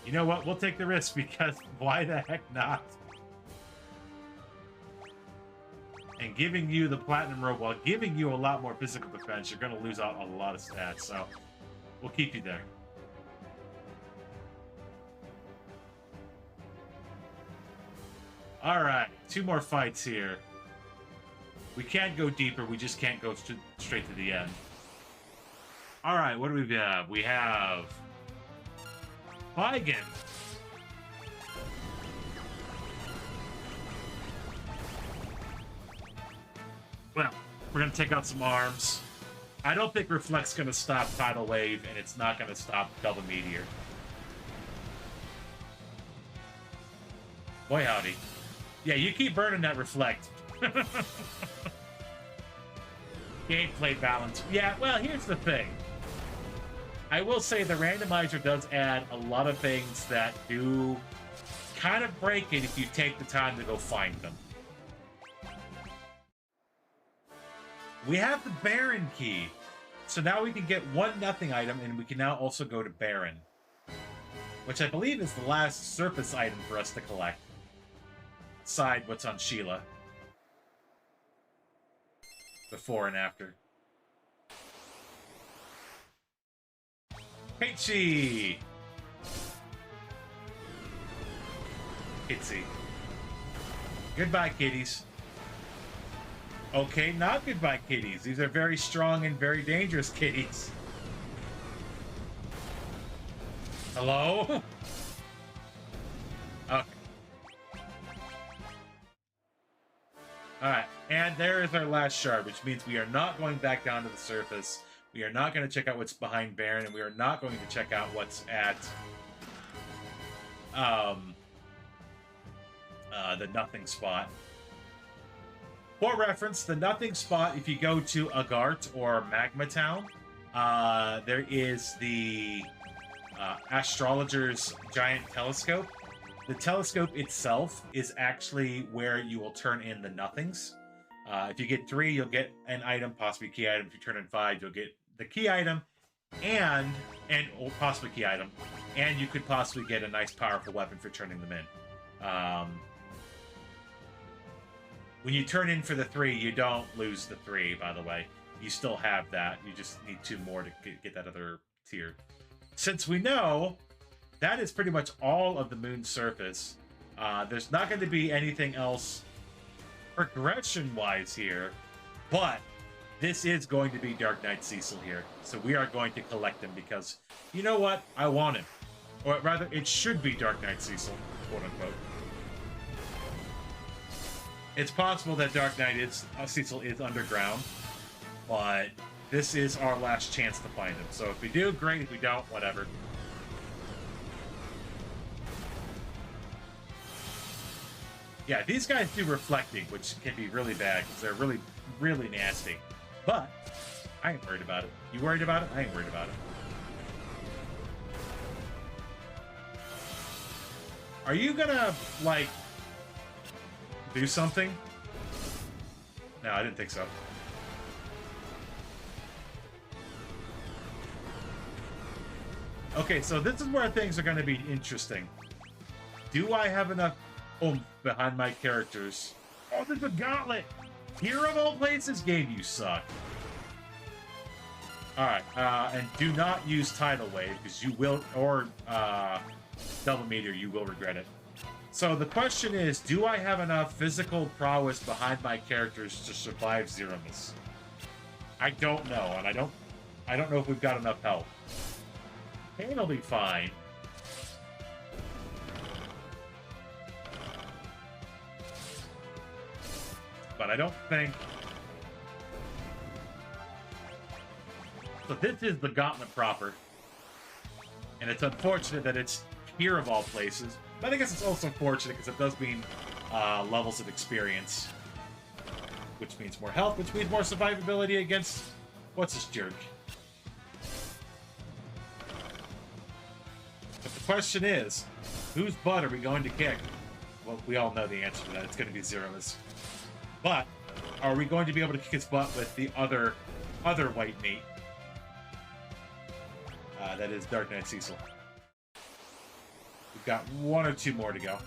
You know what? We'll take the risk because why the heck not? And giving you the platinum robe while giving you a lot more physical defense, you're going to lose out a lot of stats. So we'll keep you there. All right, 2 more fights here. We can't go deeper. We just can't go straight to the end. All right, what do we have? We have Vigan. Well, we're going to take out some arms. I don't think Reflect's going to stop Tidal Wave, and it's not going to stop Double Meteor. Boy, howdy. Yeah, you keep burning that Reflect. Gameplay balance. Yeah, well, here's the thing. I will say the randomizer does add a lot of things that do kind of break it if you take the time to go find them. We have the Baron key. So now we can get 1-0 item, and we can now also go to Baron. Which I believe is the last surface item for us to collect. Aside what's on Sheila. Before and after. Peachy! Kitsy. Goodbye, kitties. Okay, not goodbye, kitties. These are very strong and very dangerous kitties. Hello? Okay. Alright, and there is our last shard, which means we are not going back down to the surface. We are not going to check out what's behind Baron, and we are not going to check out what's at the nothing spot. For reference, the nothing spot, if you go to Agart or Magma Town, there is the Astrologer's giant telescope. The telescope itself is actually where you will turn in the nothings. If you get 3, you'll get an item, possibly key item. If you turn in 5, you'll get the key item and possibly key item. And you could possibly get a nice, powerful weapon for turning them in. When you turn in for the 3, you don't lose the 3, by the way. You still have that. You just need 2 more to get that other tier. Since we know that is pretty much all of the moon's surface, there's not going to be anything else progression-wise here, but this is going to be Dark Knight Cecil here. So we are going to collect him because, you know what? I want him. Or rather, it should be Dark Knight Cecil, quote-unquote. It's possible that Dark Knight Cecil is underground, but this is our last chance to find him. So if we do, great. If we don't, whatever. Yeah, these guys do reflecting, which can be really bad because they're really, really nasty. But I ain't worried about it. You worried about it? I ain't worried about it. Are you gonna, like, do something? No, I didn't think so. Okay, so this is where things are going to be interesting. Do I have enough oomph behind my characters? Oh, there's a gauntlet! Here of all places, game, you suck. Alright, and do not use Tidal Wave, because you will, or Double Meteor, you will regret it. So the question is, do I have enough physical prowess behind my characters to survive Zeromus? I don't know, and I don't know if we've got enough help. Pain will be fine. But I don't think... So this is the gauntlet proper. And it's unfortunate that it's here of all places. But I guess it's also fortunate because it does mean levels of experience. Which means more health, which means more survivability against... What's this jerk? But the question is, whose butt are we going to kick? Well, we all know the answer to that. It's going to be Zero's. But are we going to be able to kick his butt with the other white meat? That is Dark Knight Cecil. We've got one or two more to go.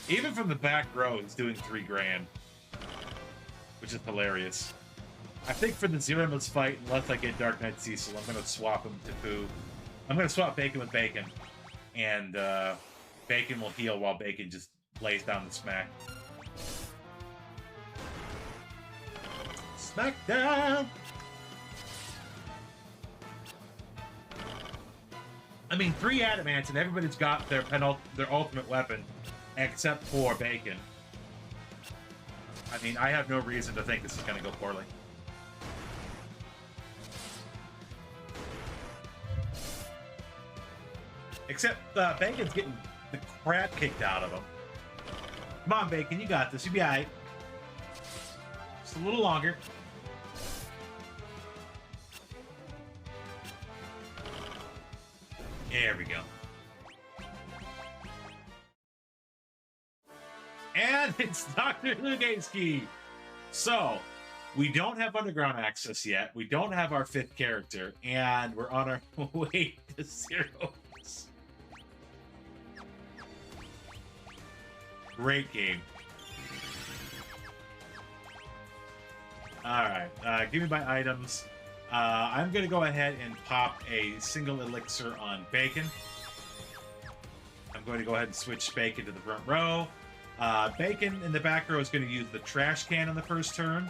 Even from the back row, he's doing $3 grand, which is hilarious. I think for the Zero's fight, unless I get Dark Knight Cecil, I'm going to swap him to Pooh. I'm going to swap Bacon with Bacon, and Bacon will heal while Bacon just lays down the smack. Smackdown! I mean, 3 adamants, and everybody's got their ultimate weapon, except for Bacon. I mean, I have no reason to think this is going to go poorly. Except Bacon's getting the crap kicked out of him. Come on, Bacon, you got this. You'll be alright. Just a little longer. There we go. And it's Dr. Lugansky. So, we don't have underground access yet. We don't have our 5th character. And we're on our way to Zero's. Great game. Alright, give me my items. I'm going to go ahead and pop a single elixir on Bacon. I'm going to go ahead and switch Bacon to the front row. Bacon in the back row is going to use the trash can on the first turn.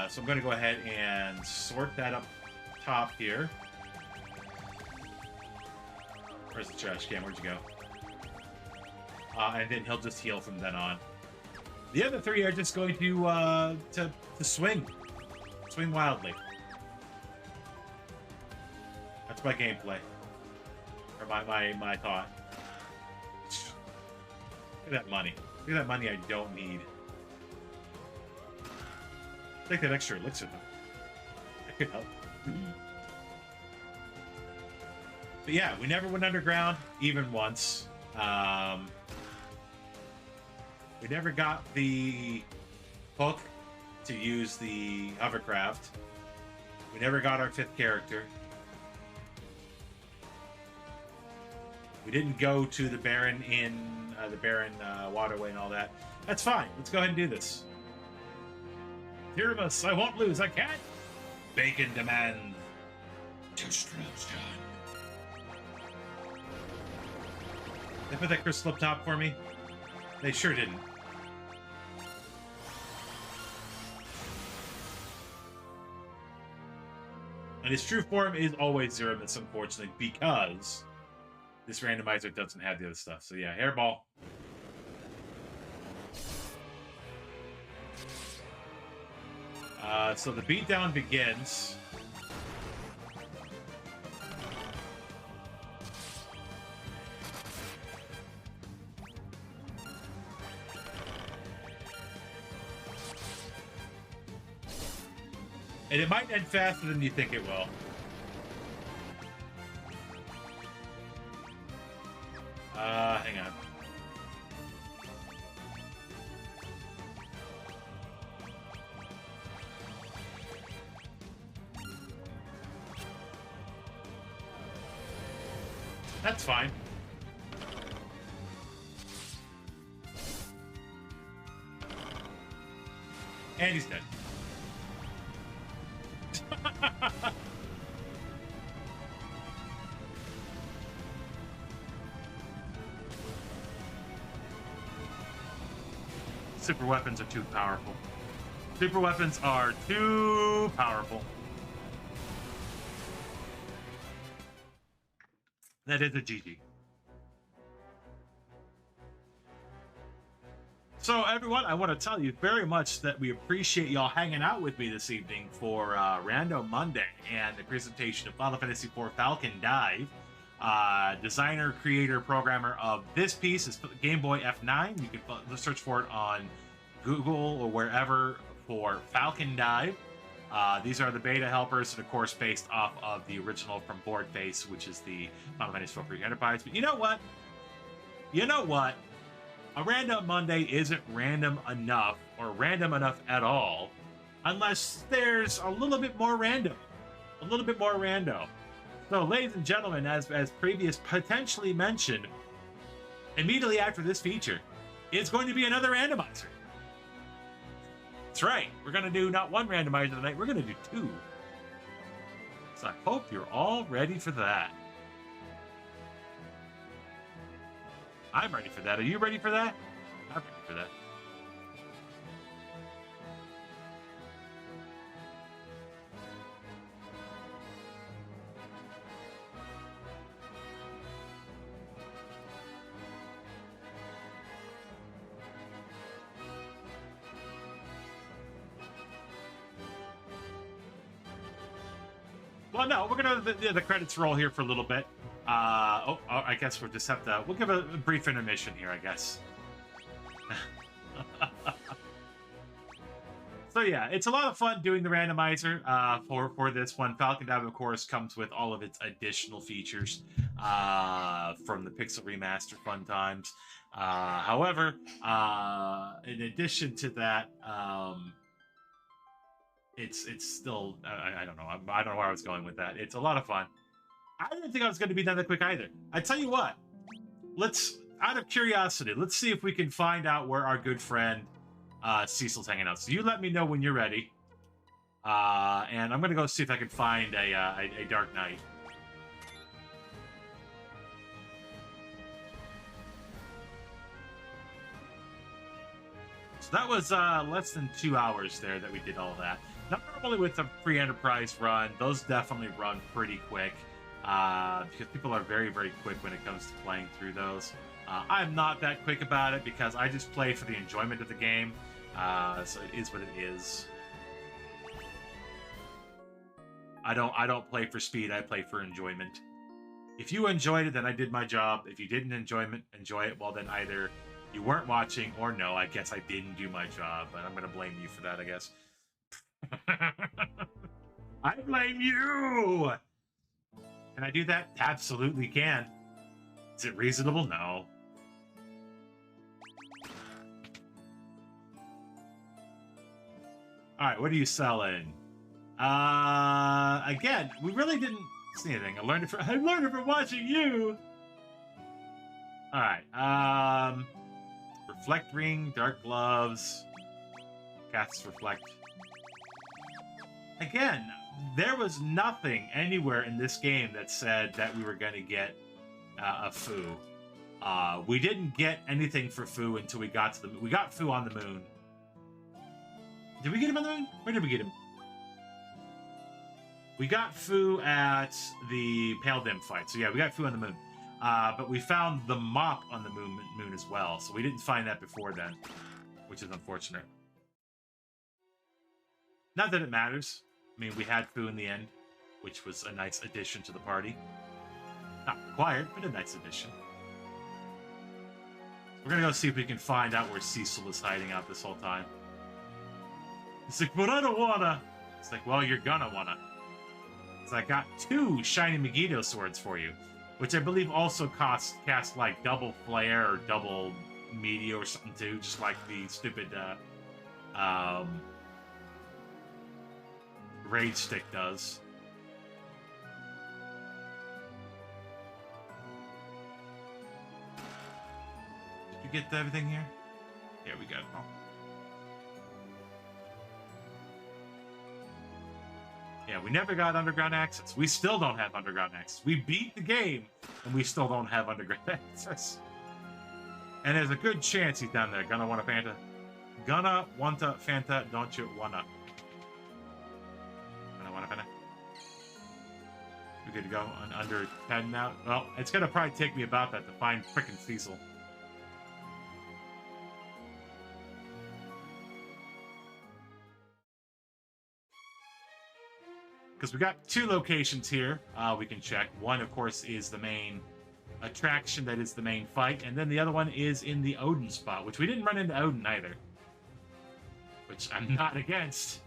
So I'm going to go ahead and sort that up top here. Where's the trash can? Where'd you go? And then he'll just heal from then on. The other 3 are just going to swing. Swing wildly. That's my gameplay. Or my thought. Look at that money. Look at that money I don't need. Take that extra elixir though. That could help. But yeah, we never went underground, even once. We never got the hook to use the hovercraft. We never got our 5th character. We didn't go to the Baron Waterway and all that. That's fine. Let's go ahead and do this. Pyramus, I won't lose. I can't. Bacon demand destruction. They put that crystal up top for me? They sure didn't. And his true form is always Zeromus, unfortunately, because this randomizer doesn't have the other stuff. So yeah, hairball. So the beatdown begins. And it might end faster than you think it will. Hang on. That's fine. And he's dead. super weapons are too powerful. Super weapons are too powerful. That is a GG. So, everyone, I want to tell you very much that we appreciate y'all hanging out with me this evening for Random Monday and the presentation of Final Fantasy IV Falcon Dive. Designer, creator, programmer of this piece is Game Boy F9. You can search for it on Google or wherever for Falcon Dive. These are the beta helpers, and of course, based off of the original from Board Face, which is the Final Fantasy IV Enterprise. But you know what? You know what? A Random Monday isn't random enough, or random enough at all, unless there's a little bit more random. A little bit more rando. So, ladies and gentlemen, as previous potentially mentioned, immediately after this feature, it's going to be another randomizer. That's right. We're going to do not one randomizer tonight, we're going to do two. So I hope you're all ready for that. I'm ready for that. Are you ready for that? I'm ready for that. Well, no, we're gonna the credits roll here for a little bit. I guess we'll just have to. We'll give a brief intermission here, I guess. So yeah, it's a lot of fun doing the randomizer for this one. Falcon Dive, of course, comes with all of its additional features from the Pixel Remaster fun times. However, in addition to that, it's still I don't know. I don't know where I was going with that. It's a lot of fun. I didn't think I was going to be done that quick either. I tell you what, out of curiosity, let's see if we can find out where our good friend Cecil's hanging out. So you let me know when you're ready, and I'm going to go see if I can find a Dark Knight. So that was less than 2 hours there that we did all that. Not normally with a pre-Enterprise run, those definitely run pretty quick. Because people are very, very quick when it comes to playing through those. I'm not that quick about it because I just play for the enjoyment of the game. So it is what it is. I don't play for speed. I play for enjoyment. If you enjoyed it, then I did my job. If you didn't enjoy it, well, then either you weren't watching or no, I guess I didn't do my job. But I'm going to blame you for that, I guess. I blame you! Can I do that? Absolutely can. Is it reasonable? No. Alright, what are you selling? Again, we really didn't see anything. I learned it from watching you! Alright, reflect ring, dark gloves, cast reflect. Again, there was nothing anywhere in this game that said that we were going to get a Foo. We didn't get anything for Foo until we got to the moon. We got Foo on the moon. Did we get him on the moon? Where did we get him? We got Foo at the Pale Dim fight. So yeah, we got Foo on the moon. But we found the mop on the moon as well. So we didn't find that before then, which is unfortunate. Not that it matters. I mean, we had Foo in the end, which was a nice addition to the party. Not required, but a nice addition. We're gonna go see if we can find out where Cecil is hiding out this whole time. He's like, but I don't wanna. It's like, well, you're gonna wanna. So I got 2 shiny Megiddo swords for you, which I believe also cast like double flare or double meteor or something too, just like the stupid Rage Stick does. Did you get everything here? Yeah, we got it all. Yeah, we never got underground access. We still don't have underground access. We beat the game, and we still don't have underground access. And there's a good chance he's down there. Gonna want a Fanta. Gonna, wanta, fanta, don't you wanna? Wanna. We're good to go on under 10 now. Well, it's gonna probably take me about that to find frickin' Cecil. Because we got 2 locations here we can check. One, of course, is the main attraction that is the main fight, and then the other one is in the Odin spot, which we didn't run into Odin either. Which I'm not against.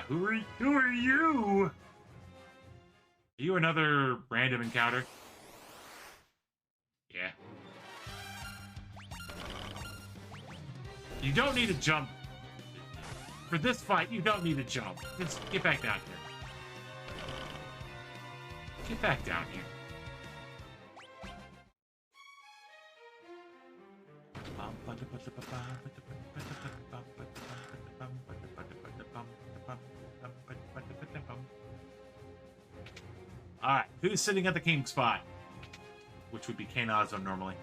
Who are you? Are you another random encounter? Yeah. You don't need to jump. For this fight, you don't need to jump. Just get back down here. Get back down here. Alright, who's sitting at the king spot? Which would be Kanazo normally.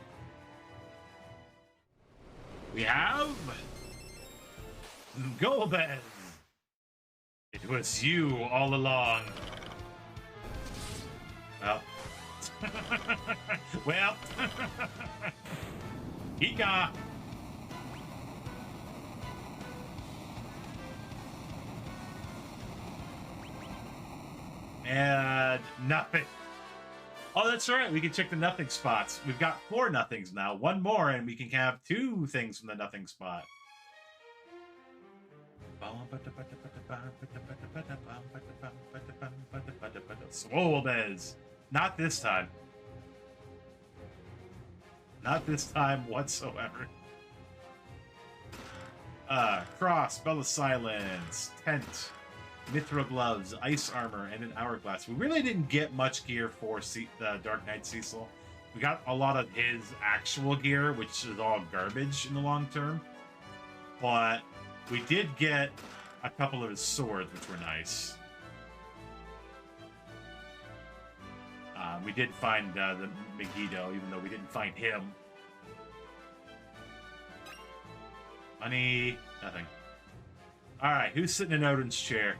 We have... Golden! It was you all along. Well. Well. Ika! And nothing. Oh, that's right. We can check the nothing spots. We've got 4 nothings now. 1 more, and we can have 2 things from the nothing spot. Swolbez. Not this time. Not this time whatsoever. Cross, Bell of Silence, Tent, Mithril Gloves, Ice Armor, and an Hourglass. We really didn't get much gear for the Dark Knight Cecil. We got a lot of his actual gear, which is all garbage in the long term. But we did get a couple of his swords, which were nice. We did find the Megiddo, even though we didn't find him. Money, nothing. Alright, who's sitting in Odin's chair?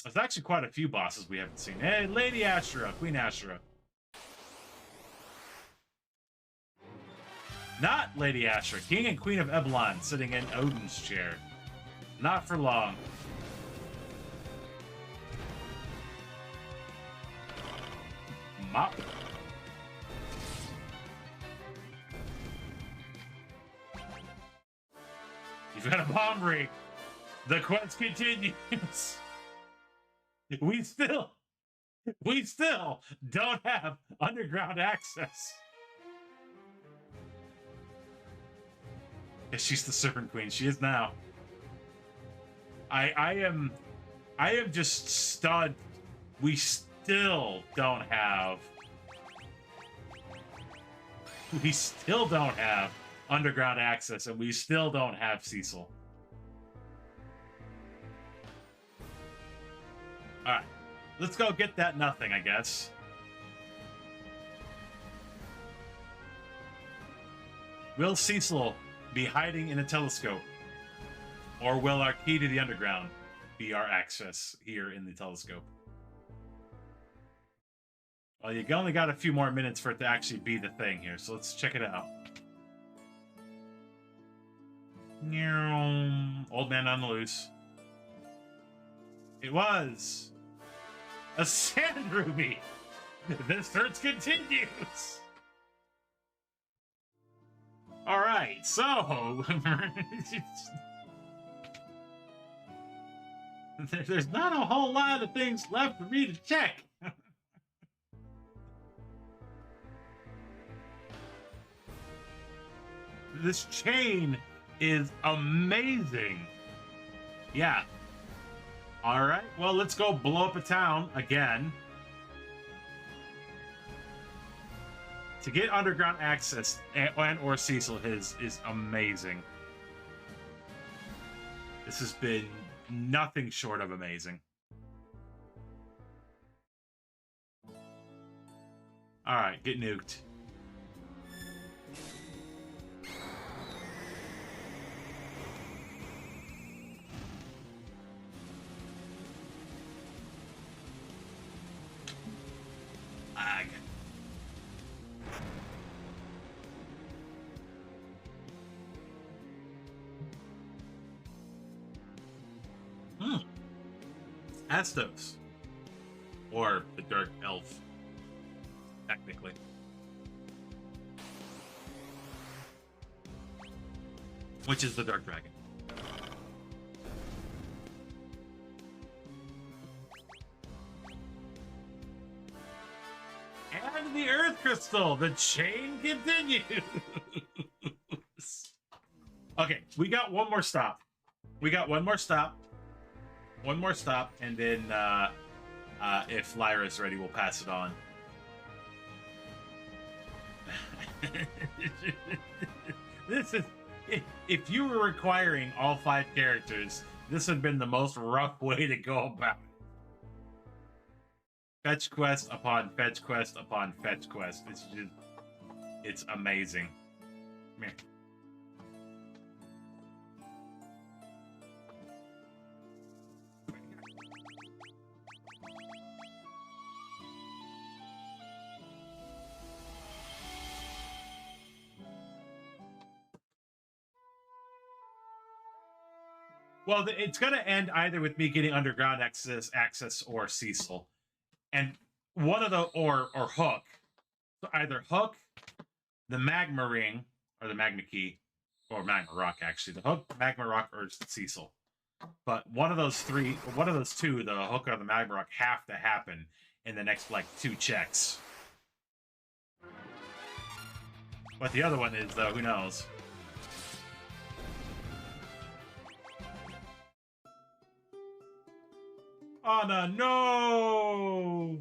There's actually quite a few bosses we haven't seen. Hey, Lady Ashura, Queen Ashura. Not Lady Ashura, King and Queen of Ebelon sitting in Odin's chair. Not for long. Mop. You've got a bomb rig. The quest continues. We still don't have underground access. Yeah, she's the Serpent Queen. She is now. I am just stunned. We still don't have underground access, and we still don't have Cecil. Alright. Let's go get that nothing, I guess. Will Cecil be hiding in a telescope? Or will our key to the underground be our access here in the telescope? Well, you only got a few more minutes for it to actually be the thing here, so let's check it out. Old man on the loose. It was a sand ruby. The search continues. All right, so there's not a whole lot of things left for me to check. This chain is amazing. Yeah. All right. Well, let's go blow up a town again. To get underground access and or Cecil is amazing. This has been nothing short of amazing. Alright, get nuked. Ag. Astos. Or the Dark Elf. Technically. Which is the Dark Dragon. And the Earth Crystal! The chain continues! Okay, we got one more stop. We got one more stop. One more stop, and then if Lyra's ready, we'll pass it on. This is... If you were requiring all 5 characters, this would have been the most rough way to go about it. Fetch quest upon fetch quest upon fetch quest. It's just... It's amazing. Come here. Well, it's going to end either with me getting underground access or Cecil. And one of the, or Hook. So either Hook, the Magma Ring, or the Magma Key, or Magma Rock, actually. The Hook, Magma Rock, or Cecil. But one of those three, or one of those two, the Hook or the Magma Rock, have to happen in the next, like, 2 checks. What the other one is, though, who knows? Anna, no!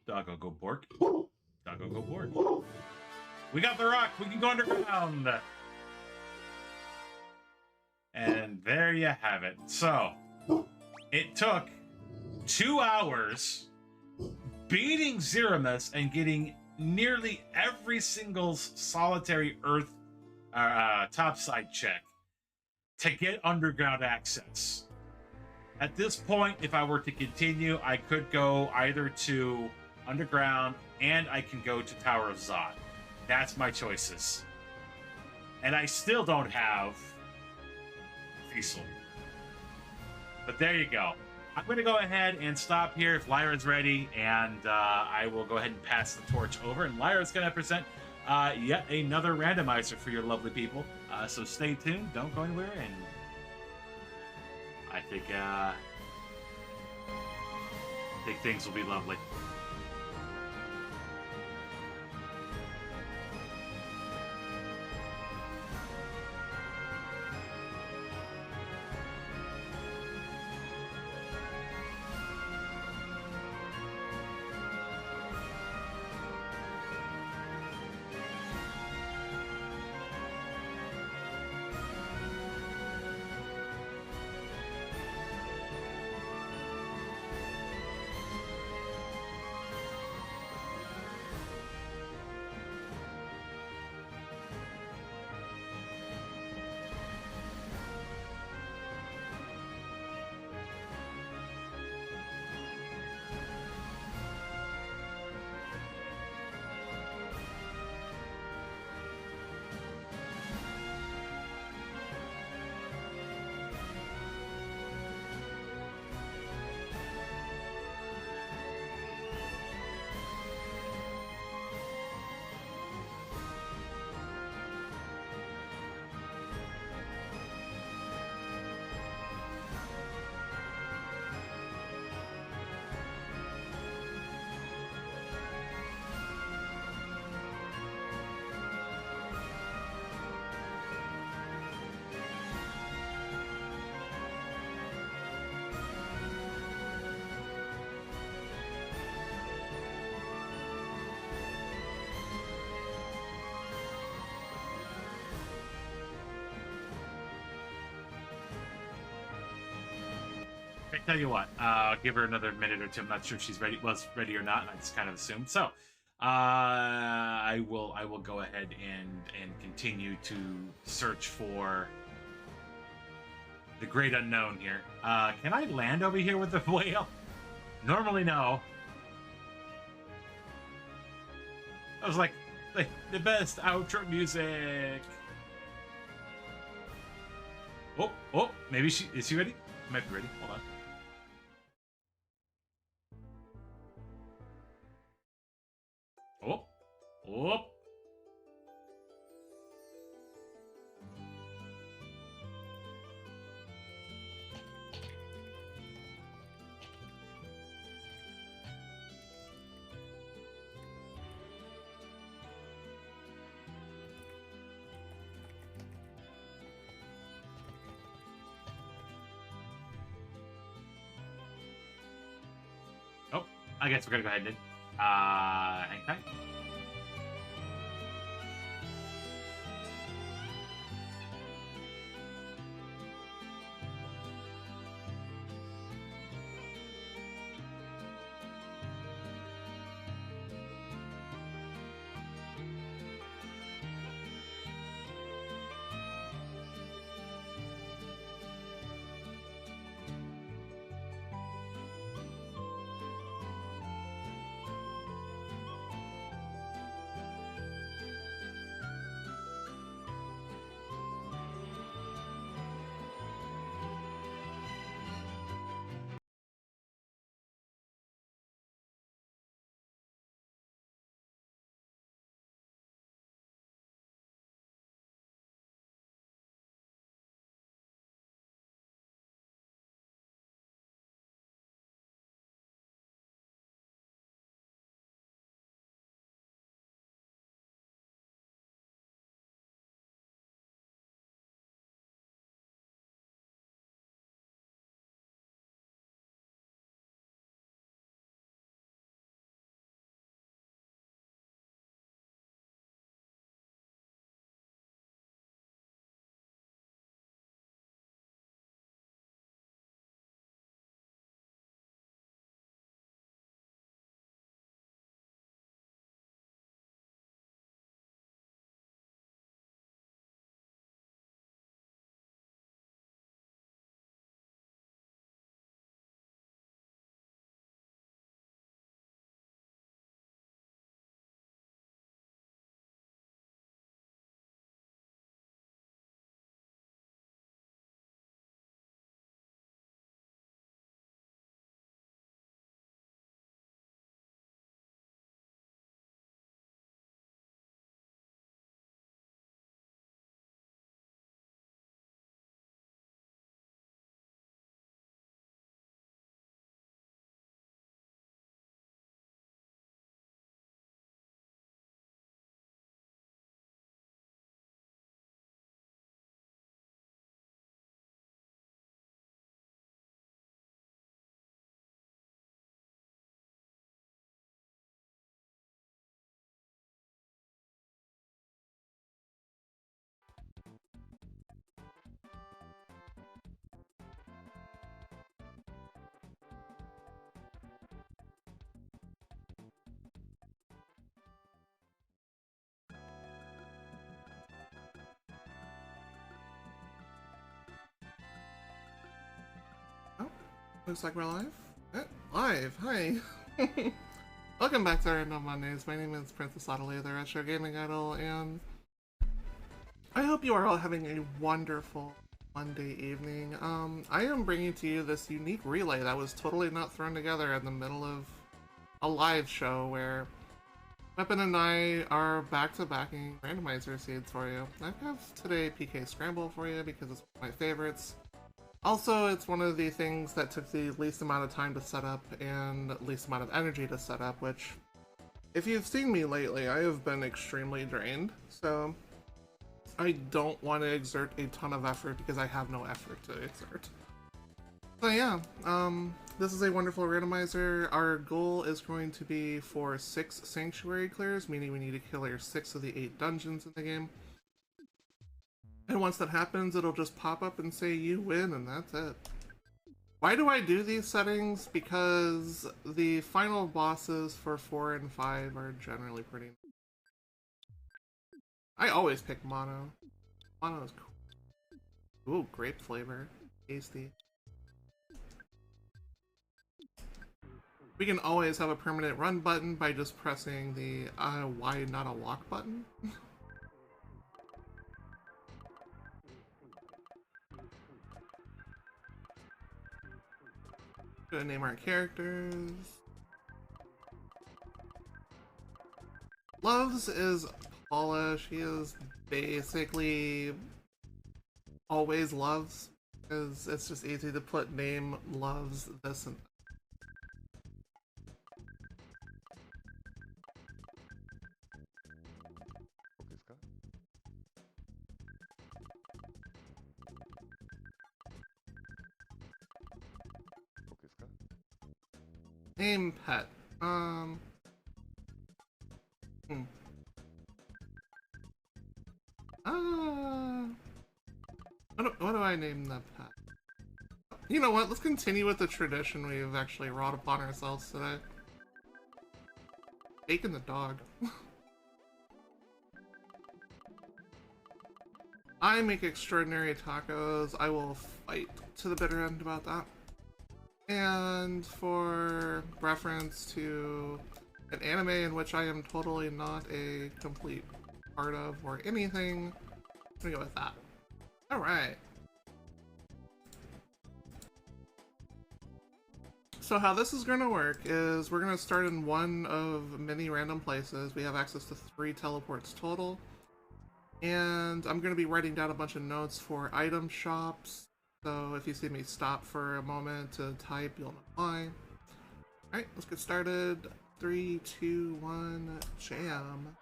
Doggo go bork. Doggo go bork. We got the rock. We can go underground. And there you have it. So, it took 2 hours beating Zeramus and getting nearly every single solitary Earth topside check to get underground access. At this point, if I were to continue, I could go either to underground and I can go to Tower of Zod. That's my choices. And I still don't have Cecil. But there you go. I'm going to go ahead and stop here if Lyra's ready, and I will go ahead and pass the torch over. And Lyra's going to present yet another randomizer for your lovely people. So stay tuned. Don't go anywhere, and I think things will be lovely. tell you what, give her another minute or two. I'm not sure if she's ready, was ready or not. I just kind of assumed. So, I will go ahead and continue to search for the great unknown here. Can I land over here with the whale? Normally, no. That was like the best outro music. Oh, maybe is she ready? Might be ready. Hold on. Oh. I guess we're gonna go ahead and hang tight. Oh, looks like we're live. Live, hi. Welcome back to Random Mondays. My name is Princess Adelie, the Retro Gaming Idol, and I hope you are all having a wonderful Monday evening. I am bringing to you this unique relay that was totally not thrown together in the middle of a live show where Weapon and I are back-to-backing randomizer seeds for you. I have today PK Scramble for you because it's one of my favorites. Also, it's one of the things that took the least amount of time to set up and least amount of energy to set up, which, if you've seen me lately, I have been extremely drained, so I don't want to exert a ton of effort because I have no effort to exert. So yeah, this is a wonderful randomizer. Our goal is going to be for 6 sanctuary clears, meaning we need to clear 6 of the 8 dungeons in the game. And once that happens, it'll just pop up and say you win, and that's it. Why do I do these settings? Because the final bosses for 4 and 5 are generally pretty... I always pick mono. Mono is cool. Ooh, grape flavor. Tasty. We can always have a permanent run button by just pressing the why not a walk button. Gonna name our characters. Loves is Paula. She is basically always Loves, because it's just easy to put name Loves this and name pet. What do I name the pet? You know what? Let's continue with the tradition we've actually wrought upon ourselves today. Bacon the dog. I make extraordinary tacos. I will fight to the bitter end about that. And for reference to an anime in which I am totally not a complete part of or anything, I'm gonna go with that. Alright. So how this is gonna work is we're gonna start in one of many random places. We have access to 3 teleports total. And I'm gonna be writing down a bunch of notes for item shops. So if you see me stop for a moment to type, you'll know why. Alright, let's get started. 3, 2, 1, jam.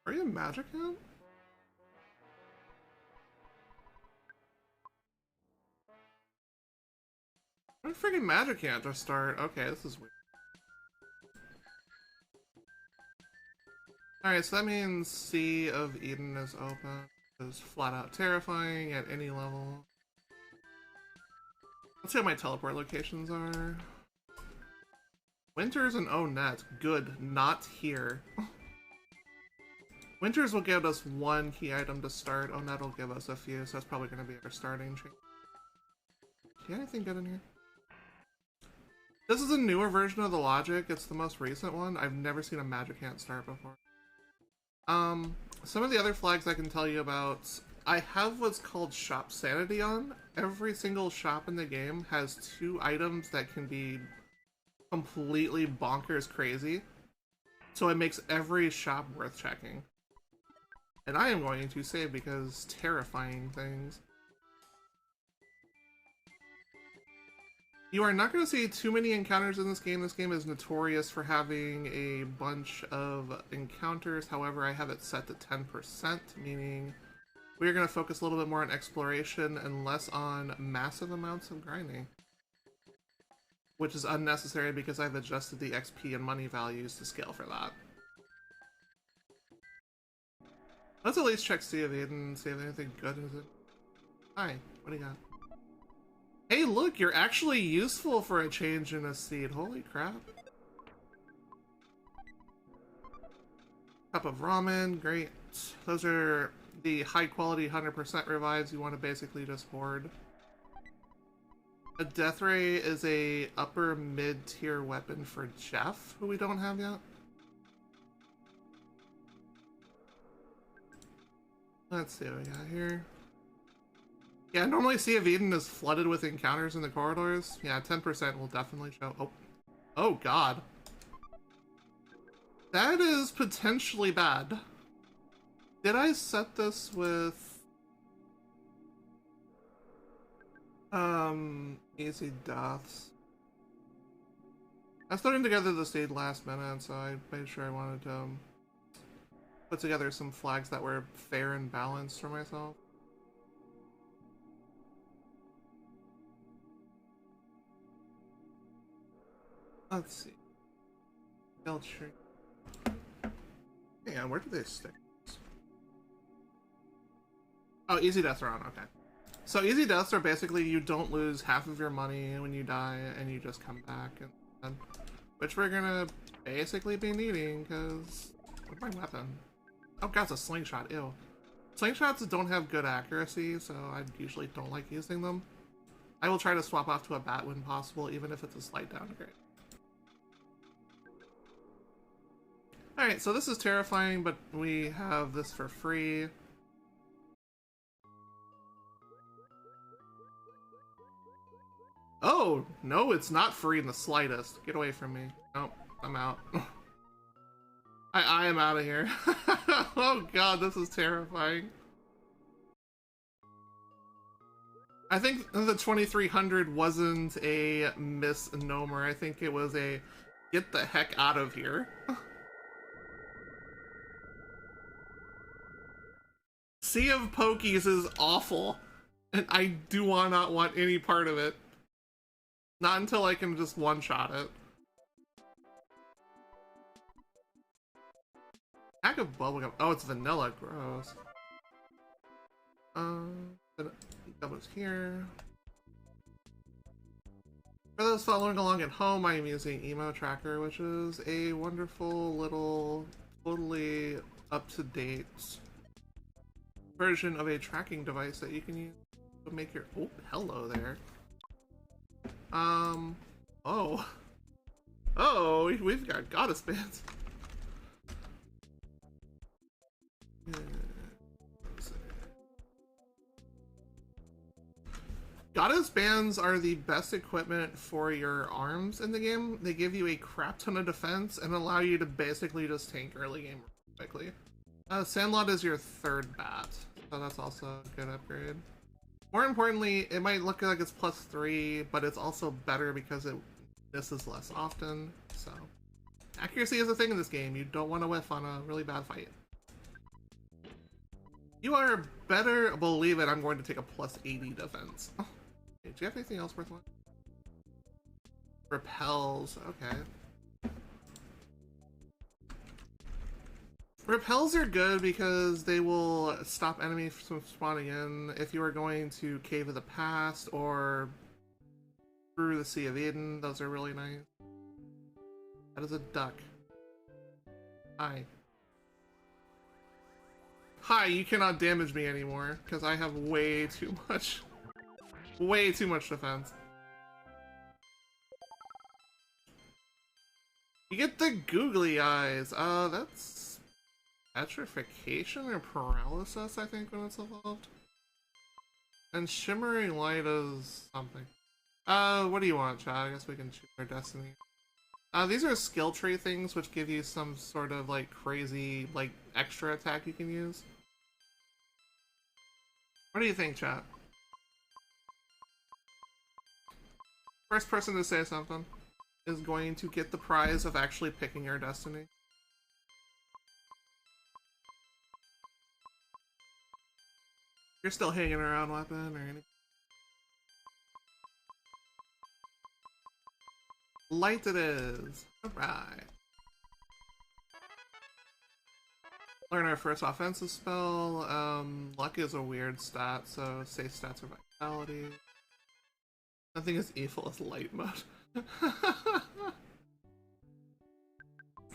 Are you in Magic Hand? I'm freaking Magic Hand to start. Okay, this is weird. Alright, so that means Sea of Eden is open. It's flat out terrifying at any level. Let's see what my teleport locations are. Winters and Onet. Good. Not here. Winters will give us 1 key item to start. Onet will give us a few, so that's probably going to be our starting chain. See anything good in here? This is a newer version of the logic. It's the most recent one. I've never seen a Magic Hand start before. Some of the other flags I can tell you about, I have what's called Shop Sanity on. Every single shop in the game has 2 items that can be completely bonkers crazy. So it makes every shop worth checking. And I am going to save because terrifying things. You are not going to see too many encounters in this game. This game is notorious for having a bunch of encounters. However, I have it set to 10%, meaning we're going to focus a little bit more on exploration and less on massive amounts of grinding. Which is unnecessary because I've adjusted the XP and money values to scale for that. Let's at least check Sea of Eden and see if anything good is it. Hi, what do you got? Hey, look, you're actually useful for a change in a seed. Holy crap. Cup of ramen, great. Those are the high quality 100% revives you want to basically just hoard. A death ray is a upper mid tier weapon for Jeff, who we don't have yet. Let's see what we got here. Yeah, normally Sea of Eden is flooded with encounters in the corridors. Yeah, 10% will definitely show. Oh. Oh, God. That is potentially bad. Did I set this with... easy deaths? I was putting together the seed last minute, so I made sure I wanted to put together some flags that were fair and balanced for myself. Let's see. Tree. Hang on, where do they stick? Oh, easy deaths are on, okay. So easy deaths are basically you don't lose half of your money when you die and you just come back, and which we're gonna basically be needing, because what's my weapon? Oh god, it's a slingshot, ew. Slingshots don't have good accuracy, so I usually don't like using them. I will try to swap off to a bat when possible, even if it's a slight downgrade. Alright, so this is terrifying, but we have this for free. Oh, no, it's not free in the slightest. Get away from me. Nope, I'm out. I am out of here. Oh god, this is terrifying. I think the 2300 wasn't a misnomer. I think it was a get the heck out of here. Sea of Pokies is awful, and I do not want any part of it. Not until I can just one-shot it. Pack of bubblegum. Oh, it's vanilla. Gross. That was here. For those following along at home, I am using Emo Tracker, which is a wonderful little, totally up-to-date version of a tracking device that you can use to make your... Oh, hello there. Oh. Oh, we've got goddess bands. Goddess bands are the best equipment for your arms in the game. They give you a crap ton of defense and allow you to basically just tank early game quickly. Sandlot is your third bat, so that's also a good upgrade. More importantly, it might look like it's +3, but it's also better because it misses less often, so... Accuracy is a thing in this game. You don't want to whiff on a really bad fight. You are better believe it, I'm going to take a +80 defense. Oh, okay, do you have anything else worthwhile? Repels, okay. Repels are good because they will stop enemies from spawning in. If you are going to Cave of the Past or through the Sea of Eden, those are really nice. That is a duck. Hi. Hi, you cannot damage me anymore, because I have way too much defense. You get the googly eyes. That's petrification or paralysis, I think, when it's evolved. And shimmering light is something. What do you want, chat? I guess we can choose our destiny. These are skill tree things, which give you some sort of, like, crazy, like, extra attack you can use. What do you think, chat? First person to say something is going to get the prize of actually picking your destiny. You're still hanging around weapon or anything. Light it is. Alright. Learn our first offensive spell. Luck is a weird stat, so safe stats are vitality. Nothing as evil as light mode.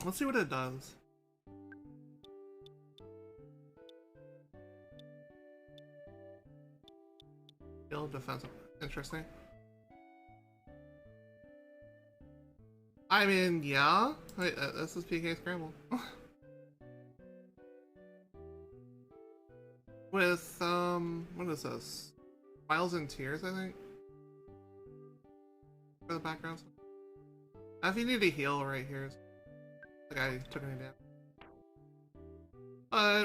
Let's see what it does. Skill defensive. Interesting. I mean, yeah. Wait, this is PK Scramble. With, what is this? Smiles and Tears, I think? For the background. If you need a heal right here. The guy took any damage.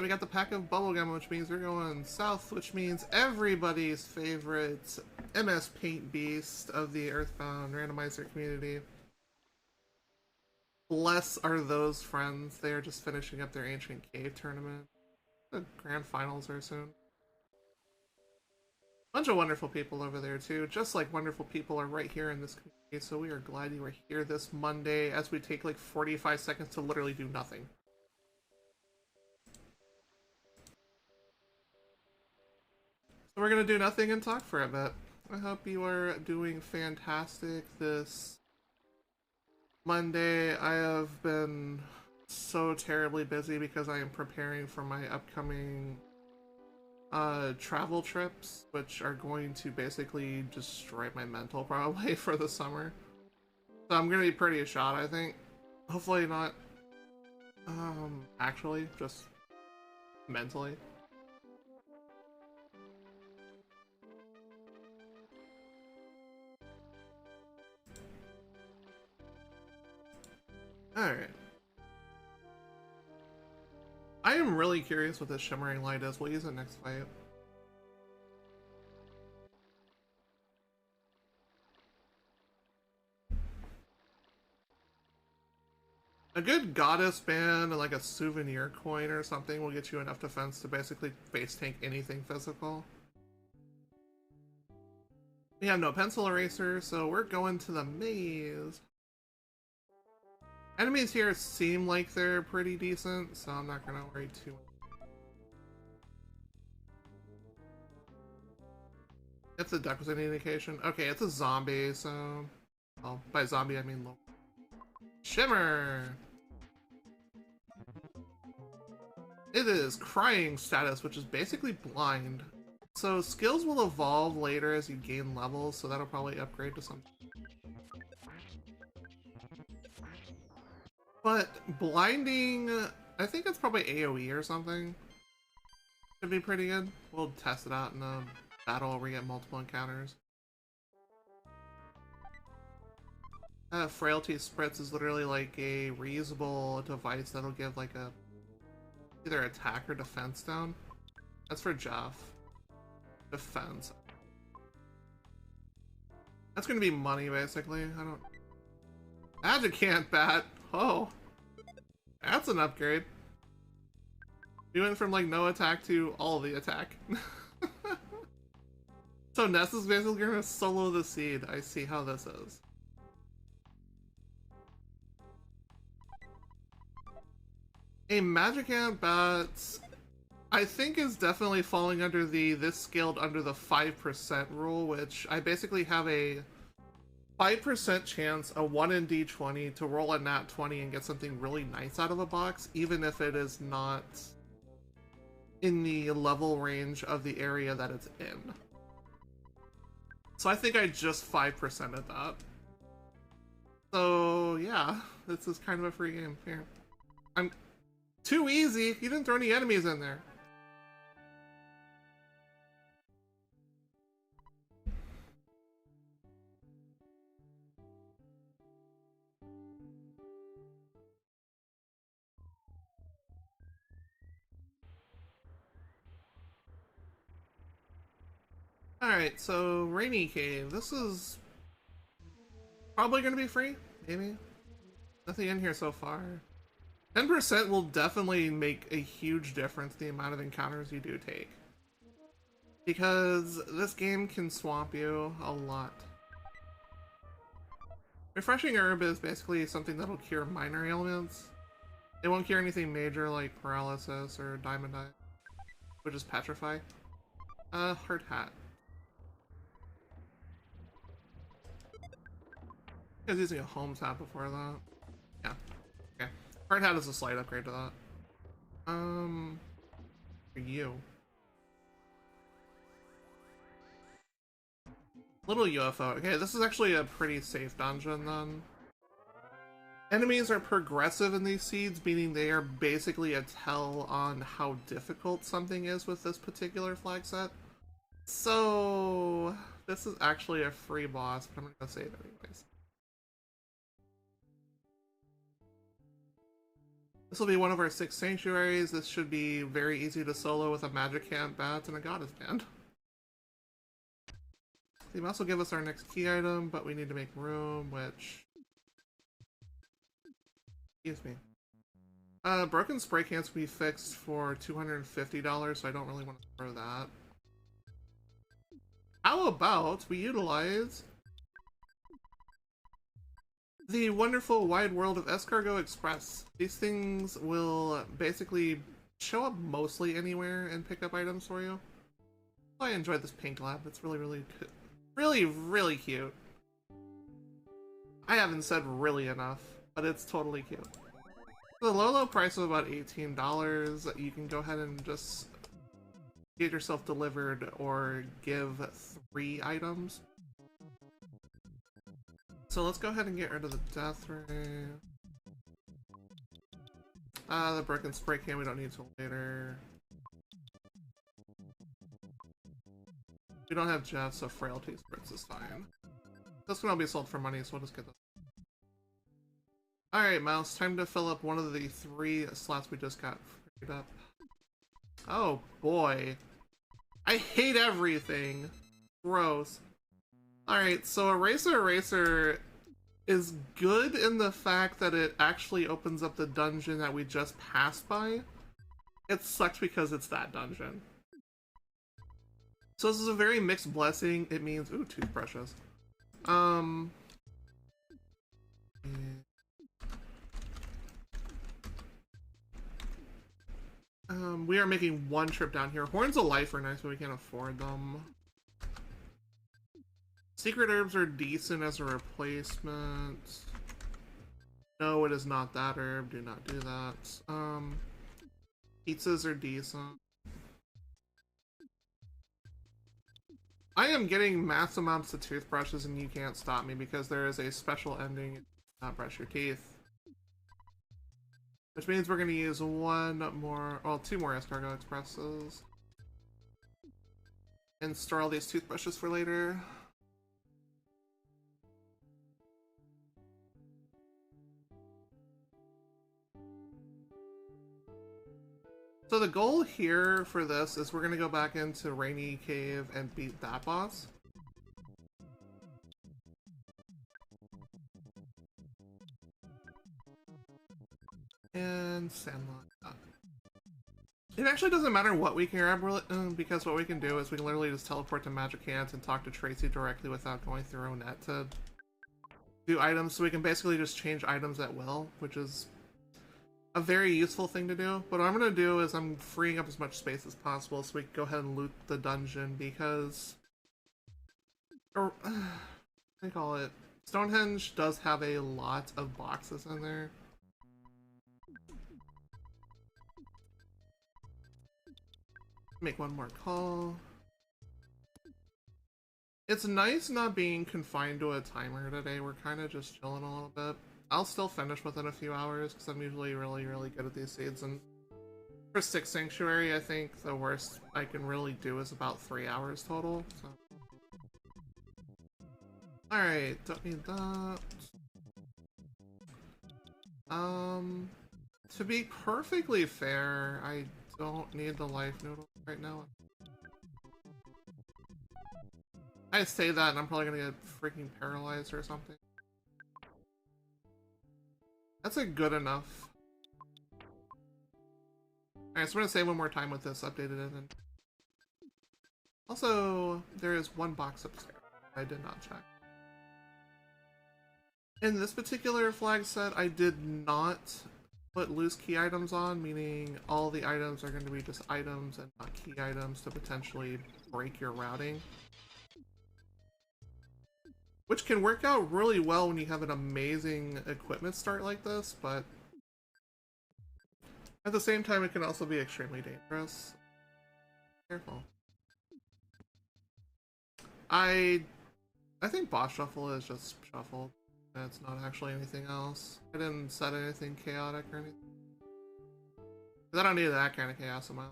We got the pack of bubblegum, which means we're going south, which means everybody's favorite MS Paint Beast of the Earthbound randomizer community. Bless are those friends. They are just finishing up their Ancient Cave tournament. The grand finals are soon. Bunch of wonderful people over there too, just like wonderful people are right here in this community, so we are glad you are here this Monday as we take like 45 seconds to literally do nothing. We're gonna do nothing and talk for a bit. I hope you are doing fantastic this Monday. I have been so terribly busy because I am preparing for my upcoming travel trips, which are going to basically destroy my mental probably for the summer. So I'm gonna be pretty shot, I think. Hopefully not actually, just mentally. Alright. I am really curious what this shimmering light is. We'll use it next fight. A good goddess band and like a souvenir coin or something will get you enough defense to basically face tank anything physical. We have no pencil eraser, so we're going to the maze. Enemies here seem like they're pretty decent, so I'm not gonna worry too much. If the duck was any indication. Okay, it's a zombie, so... Well, by zombie I mean low. Shimmer! It is crying status, which is basically blind. So skills will evolve later as you gain levels, so that'll probably upgrade to something. But blinding, I think it's probably AoE or something. Should be pretty good. We'll test it out in a battle where we get multiple encounters. Frailty Spritz is literally like a reusable device that'll give like a either attack or defense down. That's for Jeff. Defense. That's gonna be money basically. I don't. Magicant bat. Oh, that's an upgrade. We went from like no attack to all the attack. So Ness is basically gonna solo the seed. I see how this is. A Magicant bat, I think, is definitely falling under this scaled under the 5% rule, which I basically have a 5% chance, a 1 in D20, to roll a nat 20 and get something really nice out of a box, even if it is not in the level range of the area that it's in. So I think I just 5%ed that. So yeah, this is kind of a free game here. I'm too easy. You didn't throw any enemies in there. Alright, so Rainy Cave. This is probably going to be free, maybe. Nothing in here so far. 10% will definitely make a huge difference in the amount of encounters you do take. Because this game can swamp you a lot. Refreshing Herb is basically something that'll cure minor ailments. It won't cure anything major like paralysis or diamond eye, which is petrify. Hard hat. I was using a home tab before that. Yeah. Okay. Hard hat is a slight upgrade to that. For you. Little UFO. Okay, this is actually a pretty safe dungeon then. Enemies are progressive in these seeds, meaning they are basically a tell on how difficult something is with this particular flag set. So this is actually a free boss, but I'm gonna save it anyways. This will be one of our 6 sanctuaries. This should be very easy to solo with a Magicant bat and a Goddess band. They also give us our next key item, but we need to make room, which... Excuse me. Broken spray cans will be fixed for $250, so I don't really want to throw that. How about we utilize the wonderful wide world of Escargot Express. These things will basically show up mostly anywhere and pick up items for you. I enjoyed this pink lab. It's really, really cute. I haven't said really enough, but it's totally cute. For the low price of about $18, you can go ahead and just get yourself delivered or give 3 items. So let's go ahead and get rid of the death ray. The broken spray can we don't need till later. We don't have Jeff, so frailty spritz is fine. This can all be sold for money, so we'll just get this. Alright, Mouse, time to fill up one of the 3 slots we just got freed up. Oh boy. I hate everything. Gross. Alright, so Eraser is good in the fact that it actually opens up the dungeon that we just passed by. It sucks because it's that dungeon. So this is a very mixed blessing. It means, ooh, toothbrushes. We are making 1 trip down here. Horns of Life are nice, but we can't afford them. Secret herbs are decent as a replacement. No, it is not that herb. Do not do that. Pizzas are decent. I am getting mass amounts of toothbrushes and you can't stop me because there is a special ending. Not brush your teeth. Which means we're going to use 2 more escargot expresses. And store all these toothbrushes for later. So the goal here for this is we're going to go back into Rainy Cave and beat that boss. And Sandlot. It actually doesn't matter what we can grab, because what we can do is we can literally just teleport to Magic Hands and talk to Tracy directly without going through Ronette to do items. So we can basically just change items at will, which is a very useful thing to do. But what I'm going to do is I'm freeing up as much space as possible so we can go ahead and loot the dungeon because... what do you call it? Stonehenge does have a lot of boxes in there. Make 1 more call. It's nice not being confined to a timer today. We're kind of just chilling a little bit. I'll still finish within a few hours because I'm usually really good at these seeds. And for 6 Sanctuary, I think the worst I can really do is about 3 hours total. So. Alright, don't need that. To be perfectly fair, I don't need the life noodle right now. I say that and I'm probably gonna get freaking paralyzed or something. That's a good enough. Alright, so we're gonna save 1 more time with this updated in. Also, there is 1 box upstairs. I did not check. In this particular flag set, I did not put loose key items on, meaning all the items are going to be just items and not key items to potentially break your routing. Which can work out really well when you have an amazing equipment start like this, but at the same time it can also be extremely dangerous. Careful. I think boss shuffle is just shuffled. It's not actually anything else. I didn't set anything chaotic or anything. I don't need that kind of chaos in my life.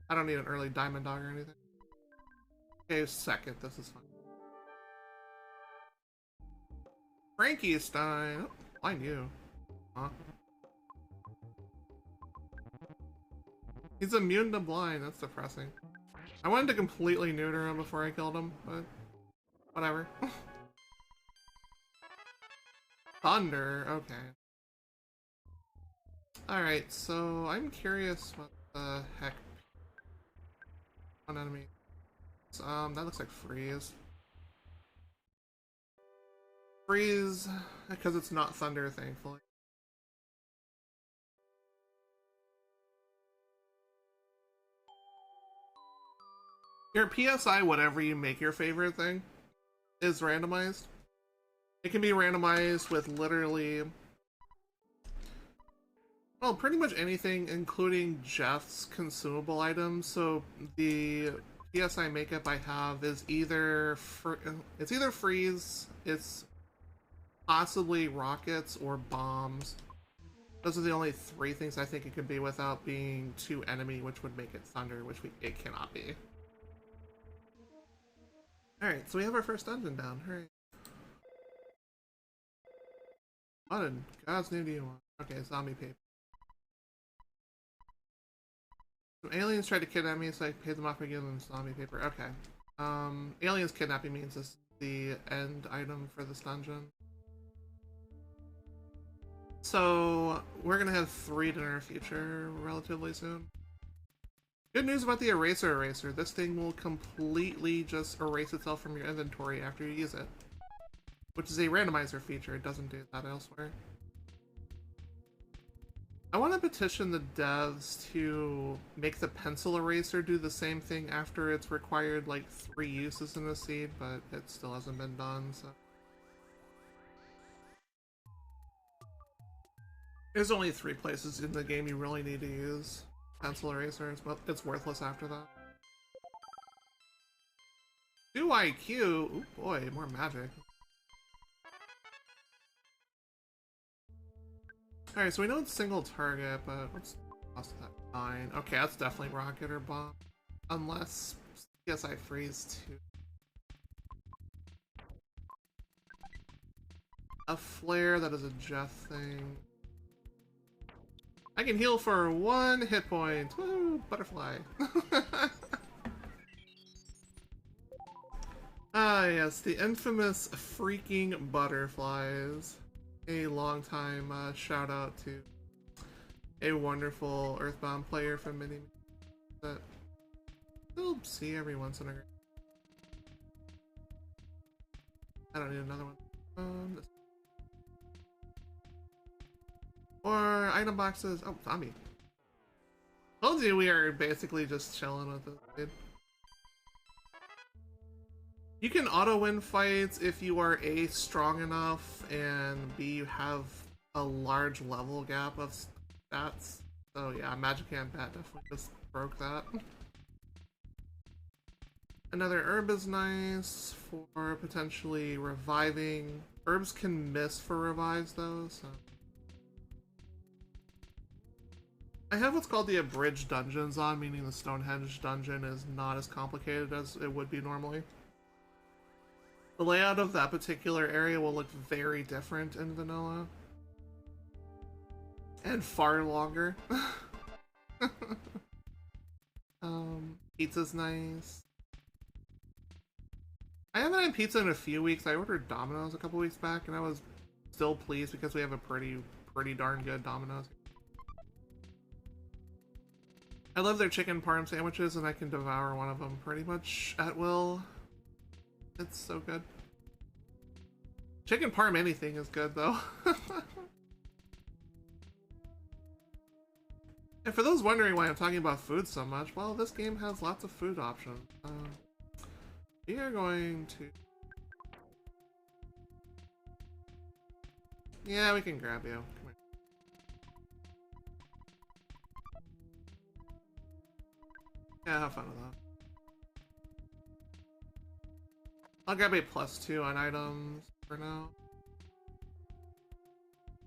I don't need an early diamond dog or anything. Okay, second, this is fine. Frankenstein! Oh, blind you. Huh? He's immune to blind, that's depressing. I wanted to completely neuter him before I killed him, but whatever. Thunder, okay. Alright, so I'm curious what the heck. One enemy. That looks like freeze. Freeze, because it's not thunder, thankfully. Your PSI, whatever you make your favorite thing, is randomized. It can be randomized with literally, well, pretty much anything, including Jeff's consumable items. So the PSI makeup I have is either it's either freeze, it's possibly rockets, or bombs. Those are the only three things I think it could be without being too enemy, which would make it thunder, which it cannot be. Alright, so we have our first dungeon down. Hooray. What in God's name do you want? Okay, zombie paper. Some aliens tried to kidnap me, so I paid them off by giving them zombie paper. Okay. Aliens kidnapping means this is the end item for this dungeon. So, we're gonna have 3 in our future relatively soon. Good news about the eraser. This thing will completely just erase itself from your inventory after you use it. Which is a randomizer feature, it doesn't do that elsewhere. I want to petition the devs to make the pencil eraser do the same thing after it's required like 3 uses in a seed, but it still hasn't been done, so. There's only 3 places in the game you really need to use pencil erasers, but it's worthless after that. 2 IQ? Ooh boy, more magic. Alright, so we know it's single target, but what's the cost of that? 9. Okay, that's definitely rocket or bomb. Unless CSI freeze too. A flare, that is a Jeff thing. I can heal for 1 hit point. Woo! Butterfly. Ah, yes, the infamous freaking butterflies. A long time shout out to a wonderful EarthBound player from Mini that still see every once in a while. I don't need another one. This. Or item boxes. Oh, zombie. Told you we are basically just chilling with this dude. You can auto-win fights if you are A, strong enough, and B, you have a large level gap of stats. So yeah, Magic Hand Bat definitely just broke that. Another herb is nice for potentially reviving. Herbs can miss for revives though, so. I have what's called the abridged dungeons on, meaning the Stonehenge dungeon is not as complicated as it would be normally. The layout of that particular area will look very different in vanilla. And far longer. Pizza's nice. I haven't had pizza in a few weeks. I ordered Domino's a couple weeks back and I was still pleased because we have a pretty darn good Domino's. I love their chicken parm sandwiches and I can devour one of them pretty much at will. It's so good. Chicken parm anything is good though. And for those wondering why I'm talking about food so much, well, this game has lots of food options. We are going to... Yeah, we can grab you. Come here. Yeah, have fun with that. I'll grab a +2 on items for now.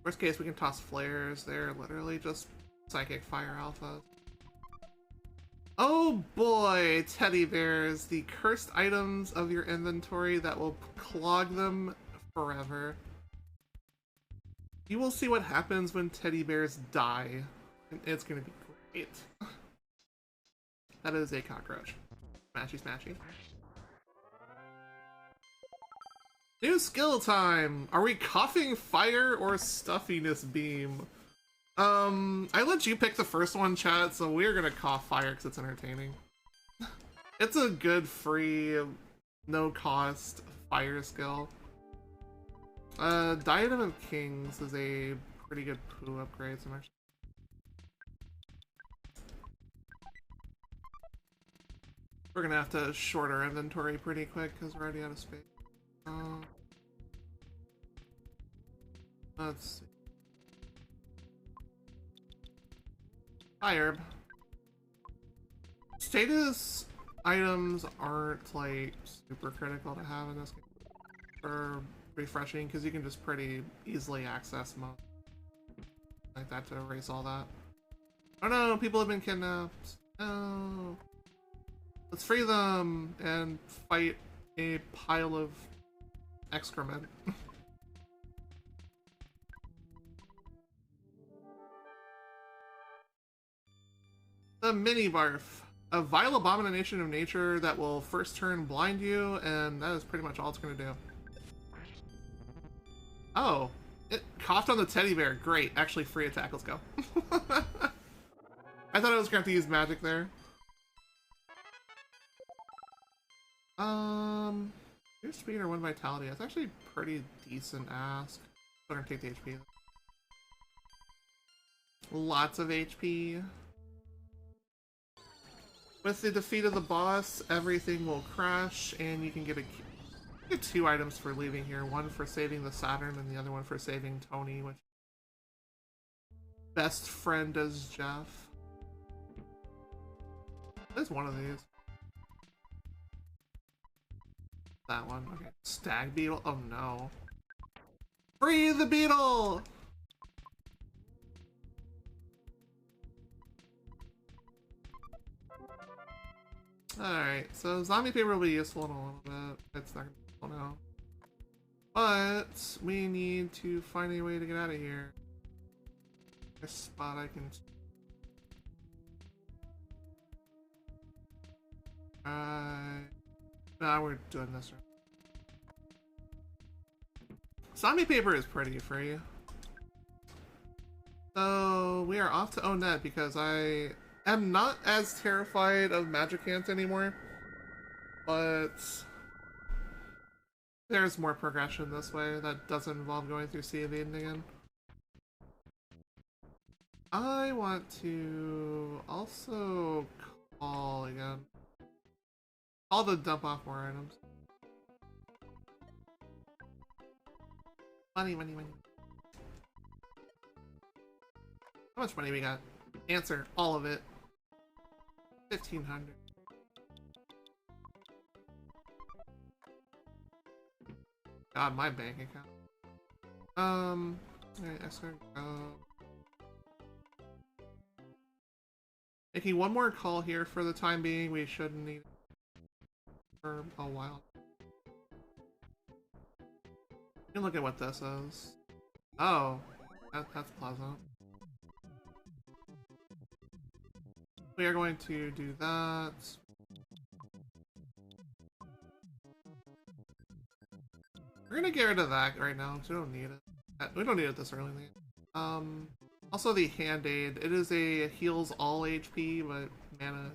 Worst case, we can toss flares. They're literally just psychic fire alphas. Oh boy, teddy bears. The cursed items of your inventory that will clog them forever. You will see what happens when teddy bears die. It's gonna be great. That is a cockroach. Smashy, smashy. New skill time! Are we coughing fire or stuffiness beam? I let you pick the first one, chat, so we're gonna cough fire because it's entertaining. It's a good, free, no-cost fire skill. Diadem of Kings is a pretty good poo upgrade, so I'm actually... We're gonna have to short our inventory pretty quick because we're already out of space. Let's see. Hi, Herb. Status items aren't like super critical to have in this game for refreshing because you can just pretty easily access most like that to erase all that. Oh no, people have been kidnapped. No. Let's free them and fight a pile of excrement. The mini barf. A vile abomination of nature that will first turn blind you, and that is pretty much all it's gonna do. Oh, it coughed on the teddy bear. Great. Actually, free attack. Let's go. I thought I was gonna have to use magic there. Your speed or 1 vitality. That's actually pretty decent ask. I'm gonna take the HP. Lots of HP. With the defeat of the boss, everything will crash, and you can get 2 items for leaving here. One for saving the Saturn, and the other one for saving Tony, which best friend as Jeff. There's one of these. That one. Okay. Stag beetle. Oh no. Free the beetle! Alright, so zombie paper will be useful in a little bit. It's not gonna be useful now. But we need to find a way to get out of here. A spot I can. Nah, we're doing this right. Zombie paper is pretty free. So we are off to Onet because I am not as terrified of magic ants anymore. But there's more progression this way that doesn't involve going through Sea of Eden again. I want to also call again. Call to dump off more items. Money, money, money. How much money we got? Answer, all of it. 1,500. God, my bank account. Alright, escort, go. Making one more call here for the time being. We shouldn't need it for a while. You can look at what this is. Oh, that's pleasant. We are going to do that. We're gonna get rid of that right now because we don't need it. We don't need it this early in the game. Also the hand aid. It is a heals all HP, but mana.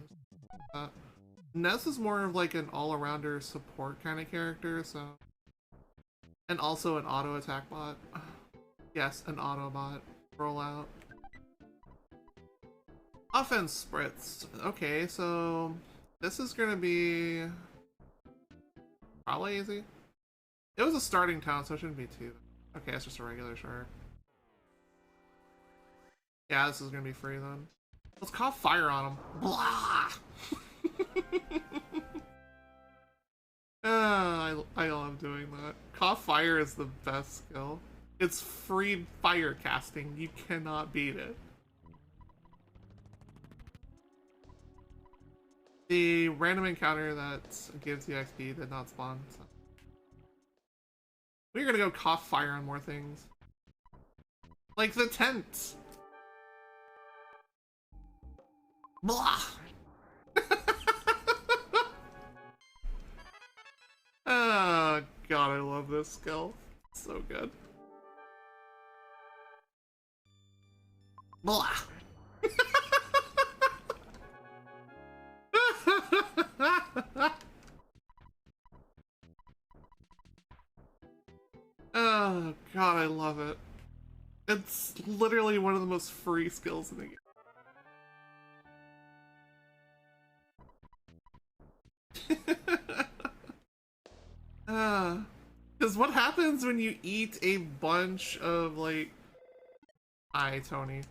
Ness is more of like an all-arounder support kind of character, so. And also an auto attack bot. Yes, an auto bot. Rollout. Offense spritz. Okay, so this is gonna be probably easy. It was a starting town, so it shouldn't be too. Okay, it's just a regular shark. Yeah, this is gonna be free then. Let's cough fire on him. Blah! I love doing that. Cough fire is the best skill. It's free fire casting. You cannot beat it. The random encounter that gives you XP did not spawn. So. We're gonna go cough fire on more things. Like the tent! Blah! Oh god, I love this skill. It's so good. Blah! Oh god, I love it. It's literally one of the most free skills in the game. Because what happens when you eat a bunch of, like... Hi, Tony.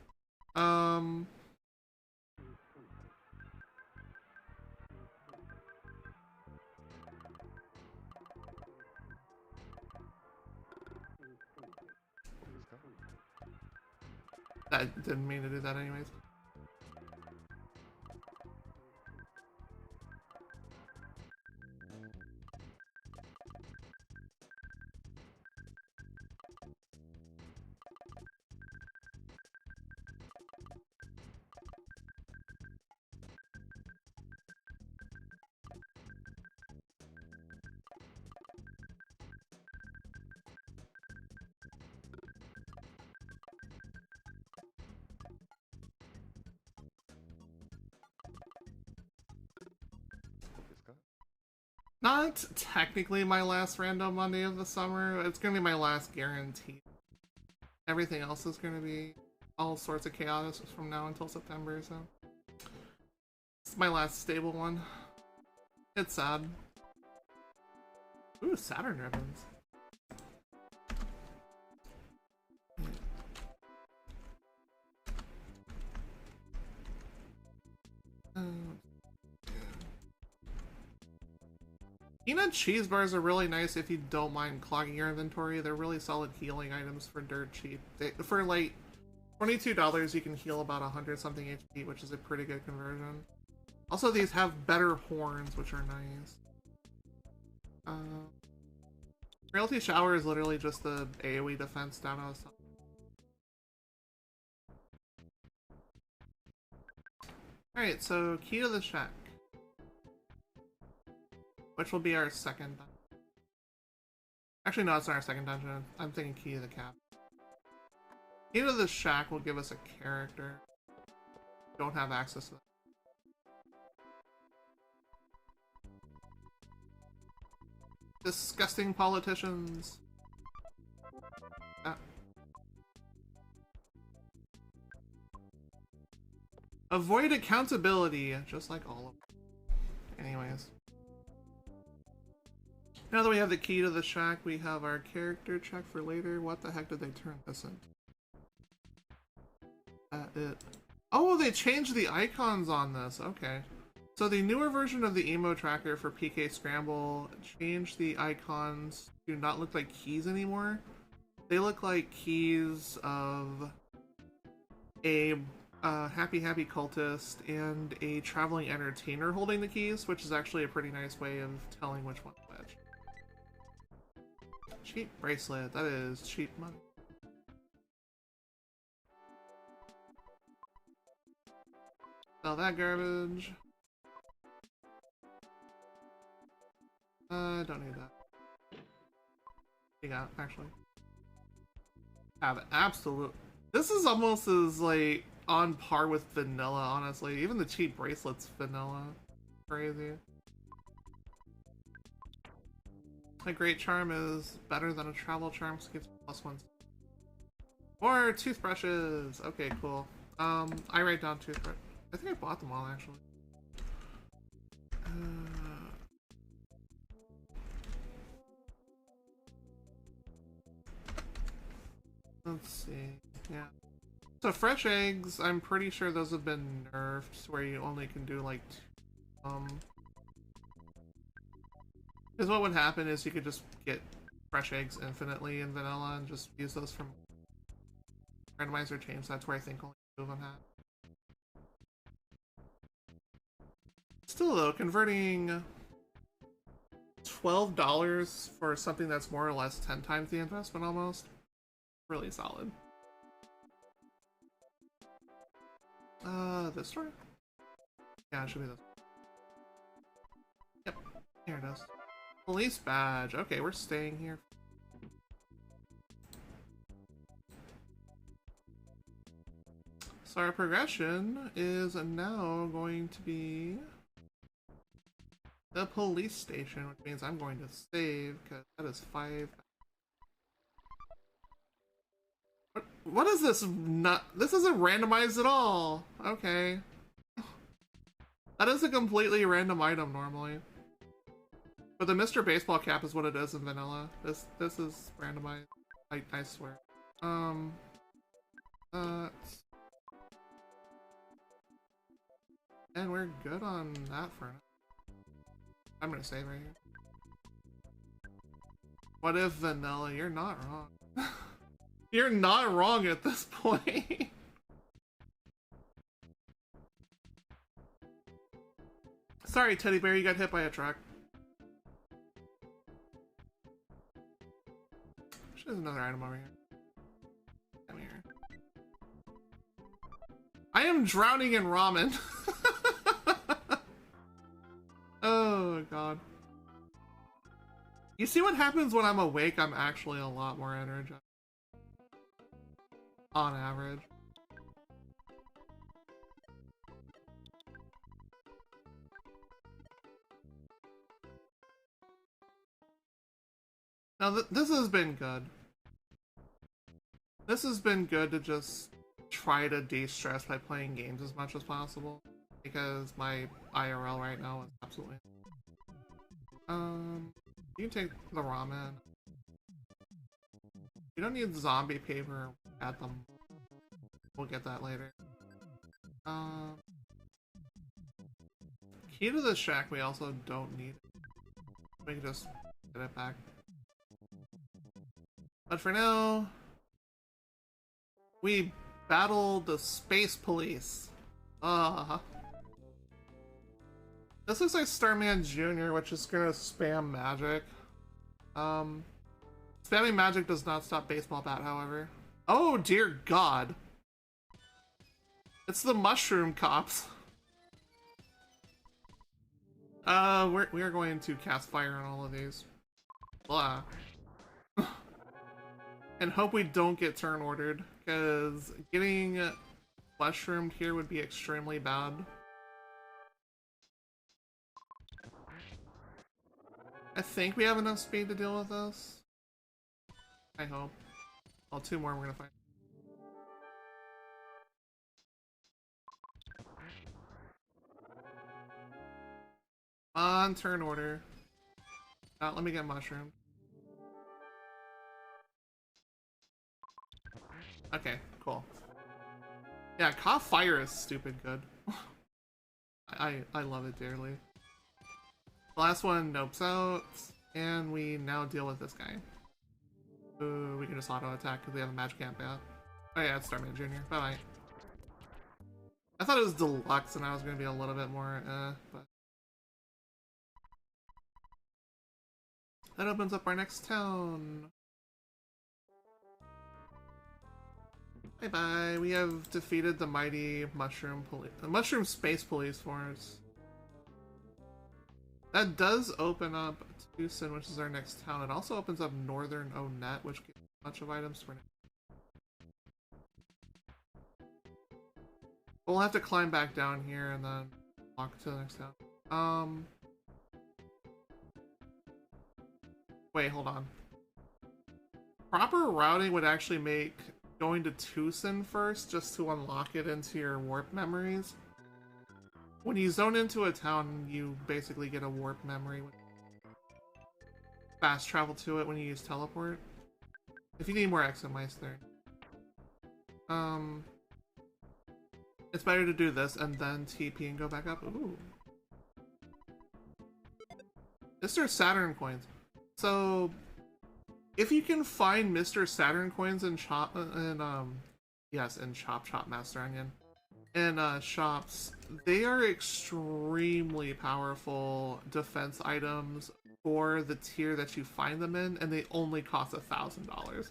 That didn't mean to do that anyways. Not technically my last random Monday of the summer. It's gonna be my last guarantee. Everything else is gonna be all sorts of chaos from now until September, so... It's my last stable one. It's sad. Ooh, Saturn ribbons. Peanut cheese bars are really nice if you don't mind clogging your inventory. They're really solid healing items for dirt cheap. For like $22, you can heal about 100 something HP, which is a pretty good conversion. Also, these have better horns, which are nice. Realty Shower is literally just the AoE defense down on the... Alright, so key to the shack. Which will be our second dungeon. Actually, no, it's not our second dungeon. I'm thinking key to the cap. Key to the shack will give us a character. Don't have access to that. Disgusting politicians. Ah. Avoid accountability, just like all of them. Anyways. Now that we have the key to the shack, we have our character check for later. What the heck did they turn this into? Oh, they changed the icons on this. Okay. So the newer version of the emo tracker for PK Scramble changed the icons to not look like keys anymore. They look like keys of a happy cultist and a traveling entertainer holding the keys, which is actually a pretty nice way of telling which one's which. Cheap bracelet, that is cheap money. Sell that garbage. Don't need that. You got, actually. Have absolute... This is almost as, like, on par with vanilla, honestly. Even the cheap bracelet's vanilla. Crazy. A great charm is better than a travel charm, so it gives +1. Or toothbrushes! Okay, cool. I write down toothbrush. I think I bought them all, actually. Let's see. Yeah. So fresh eggs, I'm pretty sure those have been nerfed, where you only can do like because what would happen is you could just get fresh eggs infinitely in vanilla and just use those from randomizer change. That's where I think only 2 of them have. Still though, converting $12 for something that's more or less 10 times the investment almost, really solid. This store? Yeah, it should be this. Yep, here it is. Police badge. Okay, we're staying here. So our progression is now going to be the police station, which means I'm going to save, because that is 5. What is this? This isn't randomized at all. Okay. That is a completely random item normally. But the Mr. Baseball cap is what it is in vanilla. This is randomized. I swear. And we're good on that for now. I'm gonna save right here. What if vanilla? You're not wrong. You're not wrong at this point. Sorry, teddy bear, you got hit by a truck. There's another item over here. Come here. I am drowning in ramen. Oh god. You see what happens when I'm awake? I'm actually a lot more energized. On average. Now this has been good. This has been good to just try to de-stress by playing games as much as possible. Because my IRL right now is absolutely... You can take the ramen. You don't need zombie paper at them. We'll get that later. Key to the shack we also don't need. We can just get it back. But for now, we battled the space police. This looks like Starman Jr., which is gonna spam magic. Spamming magic does not stop baseball bat, however. Oh dear god. It's the mushroom cops. We are going to cast fire on all of these. Blah. And hope we don't get turn ordered, because getting mushroomed here would be extremely bad. I think we have enough speed to deal with this. I hope. Well, two more we're gonna find. On turn order. Let me get mushroom. Okay, cool. Yeah, cough fire is stupid good. I love it dearly. The last one nopes out, and we now deal with this guy. Ooh, we can just auto attack because we have a magic camp out. Oh yeah, it's Starman Jr. Bye bye. I thought it was deluxe and I was gonna be a little bit more but that opens up our next town. Bye bye. We have defeated the mighty mushroom police, the mushroom space police force. That does open up Tucson, which is our next town. It also opens up Northern Onet, which gives a bunch of items for now. We'll have to climb back down here and then walk to the next town. Wait, hold on. Proper routing would actually make going to Tucson first, just to unlock it into your warp memories. When you zone into a town, you basically get a warp memory. Fast travel to it when you use teleport. If you need more Exomeister. It's better to do this and then TP and go back up. Ooh. Mr. Saturn coins. So, if you can find Mr. Saturn coins in Chop Master Onion. And shops, they are extremely powerful defense items for the tier that you find them in, and they only cost $1,000.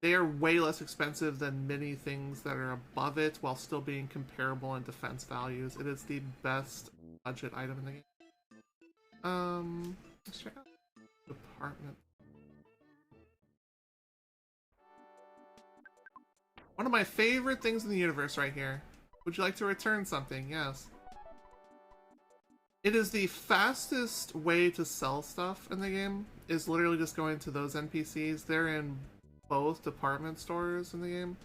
They are way less expensive than many things that are above it, while still being comparable in defense values. It is the best budget item in the game. Let's check out department. One of my favorite things in the universe right here. Would you like to return something? Yes. It is the fastest way to sell stuff in the game, is literally just going to those NPCs. They're in both department stores in the game.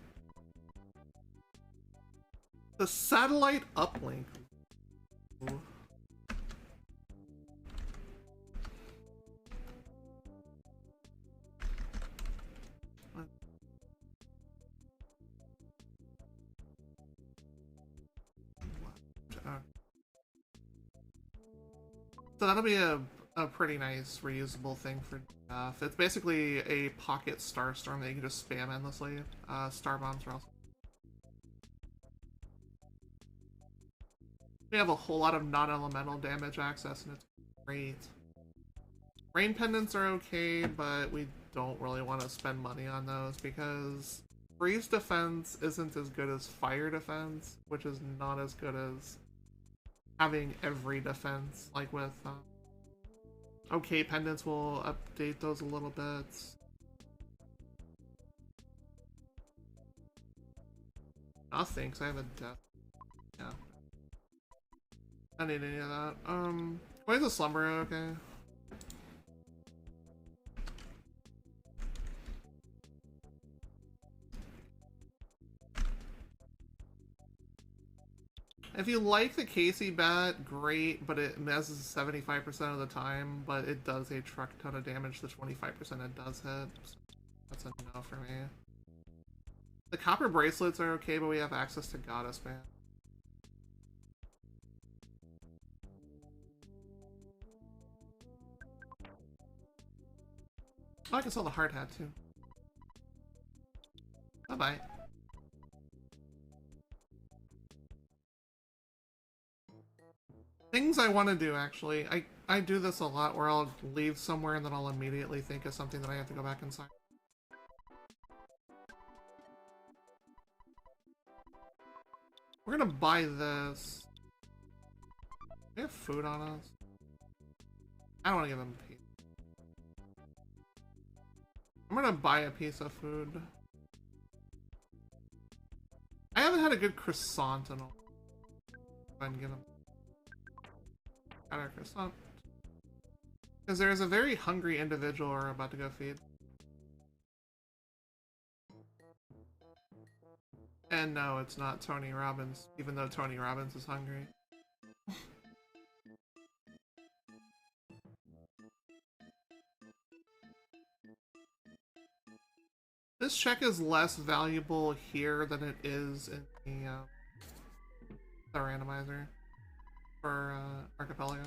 The satellite uplink. Ooh. So that'll be a pretty nice reusable thing for stuff. It's basically a pocket Starstorm that you can just spam endlessly. Star Bombs are also. We have a whole lot of non-elemental damage access, and it's great. Rain Pendants are okay, but we don't really want to spend money on those because Freeze Defense isn't as good as Fire Defense, which is not as good as having every defense. Like with okay, Pendants will update those a little bit. Nothing, because I have a death. Yeah. I don't need any of that. Why is the Slumber okay? If you like the Casey bat, great, but it misses 75% of the time, but it does a truck ton of damage the 25% it does hit. That's a no for me. The copper bracelets are okay, but we have access to Goddess Man. Oh, I can sell the hard hat too. Bye-bye. Things I want to do, actually. I do this a lot where I'll leave somewhere and then I'll immediately think of something that I have to go back inside. We're gonna buy this. We have food on us. I don't want to give him a piece. I'm gonna buy a piece of food. I haven't had a good croissant in a while. Go ahead and give him our croissant. Because there's a very hungry individual we're about to go feed. And no, it's not Tony Robbins, even though Tony Robbins is hungry. This check is less valuable here than it is in the randomizer for Archipelago.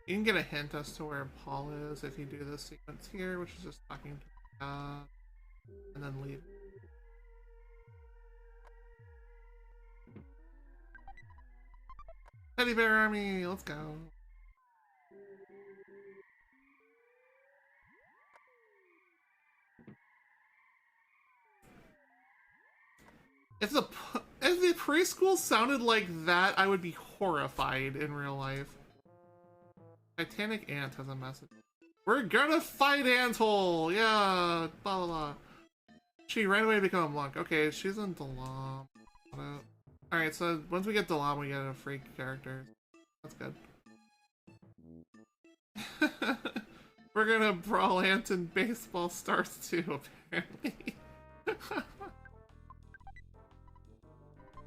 You can get a hint as to where Paul is if you do this sequence here, which is just talking to God and then leave. Teddy Bear Army, let's go. If the preschool sounded like that, I would be horrified in real life. Titanic Ant has a message. We're gonna fight Anthole! Yeah, blah blah blah. She ran away to become a monk. Okay, she's in Dalam. Alright, so once we get Dalam, we get a free character. That's good. We're gonna brawl Ant in baseball stars too, apparently.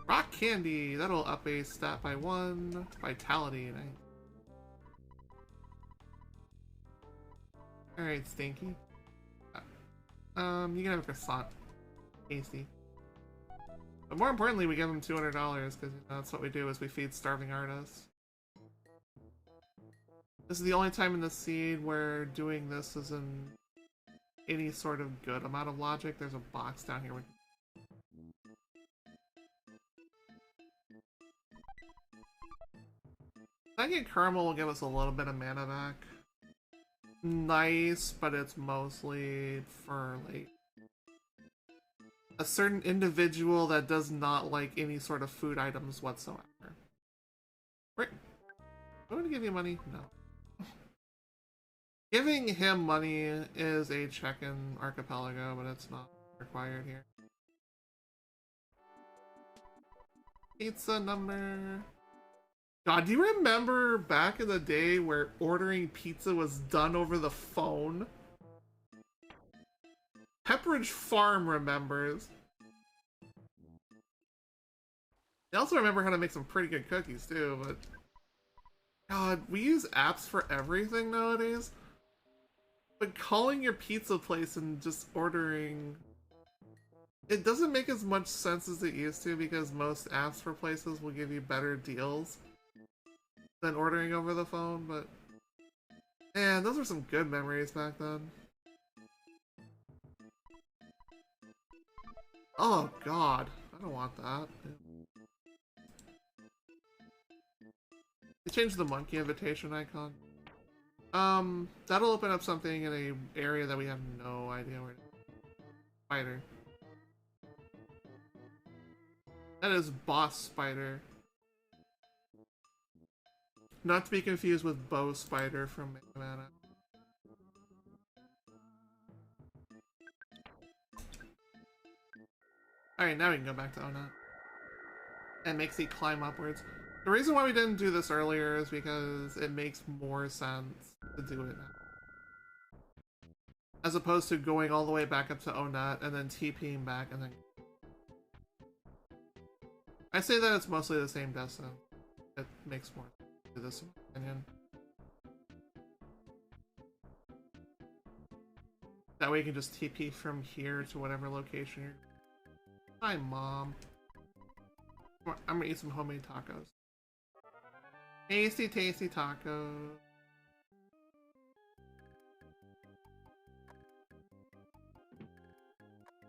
Rock Candy! That'll up a stat by 1. Vitality, nice. Alright, Stinky. You can have a croissant. Tasty. But more importantly, we give them $200, because you know, that's what we do, is we feed starving artists. This is the only time in the seed where doing this is in any sort of good amount of logic. There's a box down here with Second Caramel will give us a little bit of mana back. Nice, but it's mostly for, like, a certain individual that does not like any sort of food items whatsoever. Right. I'm gonna give you money? No. Giving him money is a check in Archipelago, but it's not required here. Pizza number... God, do you remember back in the day where ordering pizza was done over the phone? Pepperidge Farm remembers. They also remember how to make some pretty good cookies too, but... God, we use apps for everything nowadays. But calling your pizza place and just ordering It doesn't make as much sense as it used to because most apps for places will give you better deals than ordering over the phone, but man, those are some good memories back then. Oh god, I don't want that. They changed the monkey invitation icon. That'll open up something in a area that we have no idea where to. Spider. That is Boss Spider. Not to be confused with Bow Spider from Mega Man. Alright, now we can go back to Onat. And make the climb upwards. The reason why we didn't do this earlier is because it makes more sense to do it now. As opposed to going all the way back up to Onat and then TPing back and then... I say that it's mostly the same distance. It makes more sense to this, in my opinion. That way you can just TP from here to whatever location you're... Hi, Mom. I'm gonna eat some homemade tacos. Tasty, tasty tacos.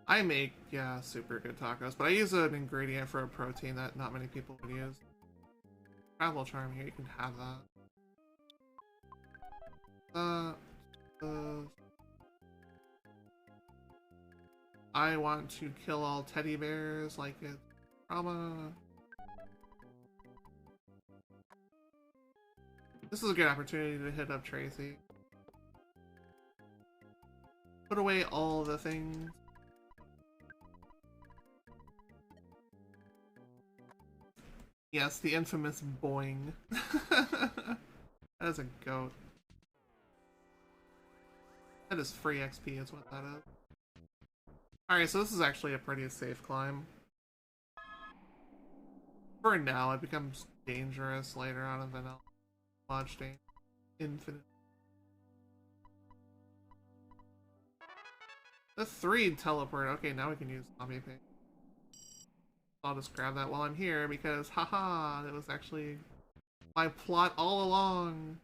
I make, yeah, super good tacos, but I use an ingredient for a protein that not many people would use. Travel charm here, you can have that. I want to kill all teddy bears like it's drama. This is a good opportunity to hit up Tracy. Put away all the things. Yes, the infamous boing. That is a goat. That is free XP is what that is. Alright, so this is actually a pretty safe climb. For now, it becomes dangerous later on in Vanilla. Lodge Day. Infinite. The 3 teleport. Okay, now we can use Zombie Pig. I'll just grab that while I'm here because, haha, that was actually my plot all along.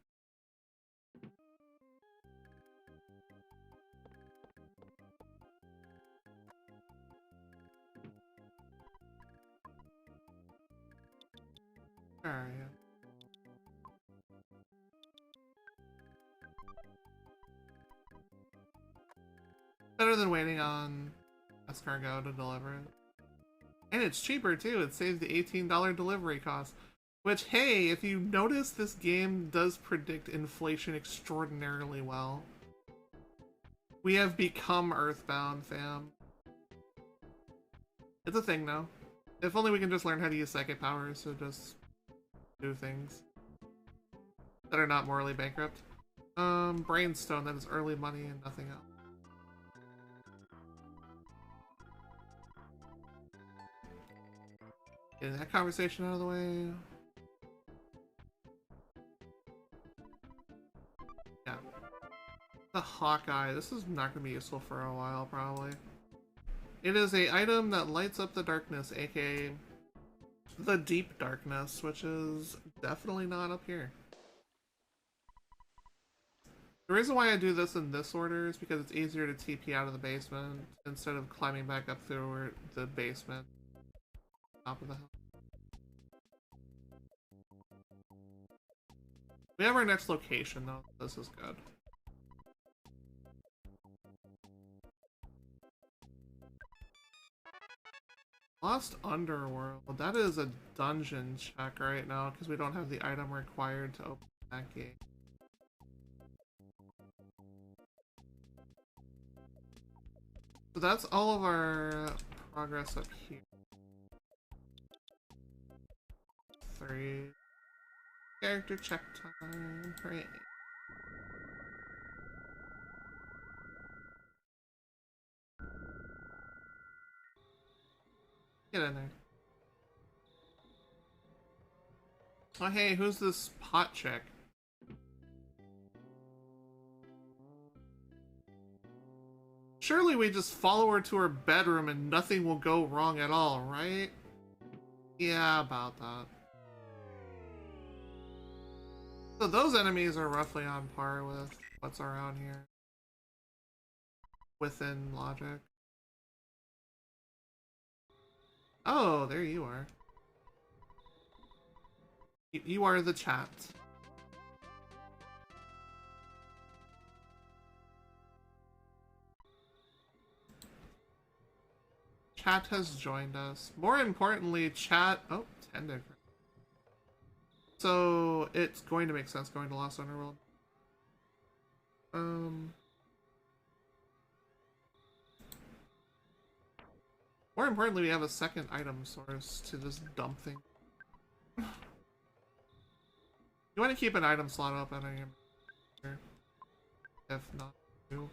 Alright. Better than waiting on escargot to deliver it. And it's cheaper too, it saves the $18 delivery cost. Which, hey, if you notice, this game does predict inflation extraordinarily well. We have become Earthbound, fam. It's a thing now. If only we can just learn how to use psychic powers to just do things that are not morally bankrupt. Brainstone, that is early money and nothing else. Getting that conversation out of the way. Yeah. The Hawkeye. This is not going to be useful for a while, probably. It is a item that lights up the darkness, aka the deep darkness, which is definitely not up here. The reason why I do this in this order is because it's easier to TP out of the basement instead of climbing back up through the basement. Top of the hill. We have our next location though. This is good. Lost Underworld. That is a dungeon check right now because we don't have the item required to open that gate. So that's all of our progress up here. 3. Character check time. Right. Get in there. Oh hey, who's this pot chick? Surely we just follow her to her bedroom and nothing will go wrong at all, right? Yeah, about that. So those enemies are roughly on par with what's around here. Within logic. Oh, there you are. You are the chat. Chat has joined us. More importantly, chat... Oh, 10 different. So, it's going to make sense going to Lost Underworld. More importantly, we have a second item source to just dump things. You want to keep an item slot open on your... If not, do.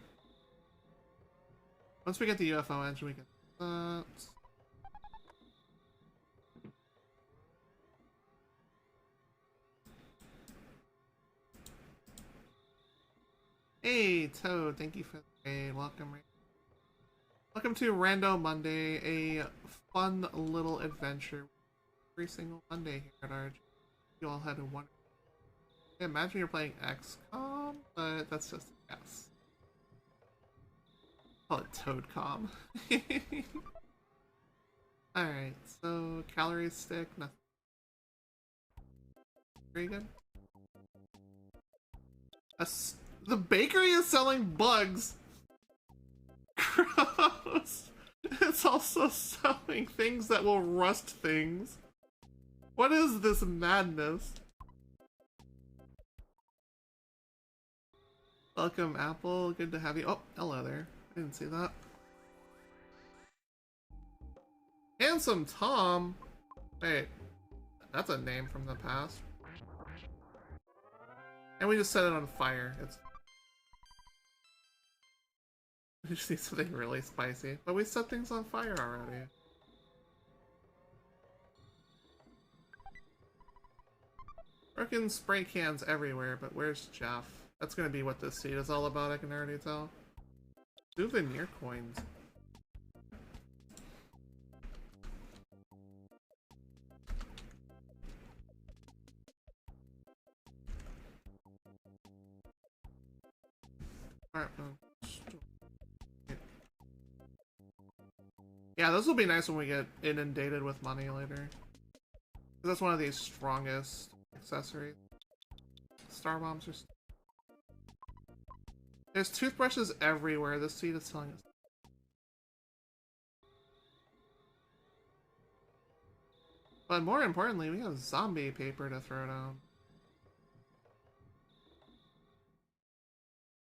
Once we get the UFO engine, we can... Hey, Toad, thank you for the raid. Welcome. Welcome to Rando Monday, a fun little adventure every single Monday here at RG. You all had a wonderful... I imagine you're playing XCOM, but that's just a guess. Call it ToadCom. Alright, so calorie stick, nothing. Very good. The bakery is selling bugs! Gross! It's also selling things that will rust things. What is this madness? Welcome, Apple. Good to have you. Oh, hello there. I didn't see that. Handsome Tom? Wait, that's a name from the past. And we just set it on fire. We just need something really spicy. But we set things on fire already. Broken spray cans everywhere, but where's Jeff? That's gonna be what this seed is all about, I can already tell. Souvenir coins. Alright, yeah, those will be nice when we get inundated with money later. That's one of the strongest accessories. Star bombs are... There's toothbrushes everywhere. This seed is telling us. But more importantly, we have zombie paper to throw down.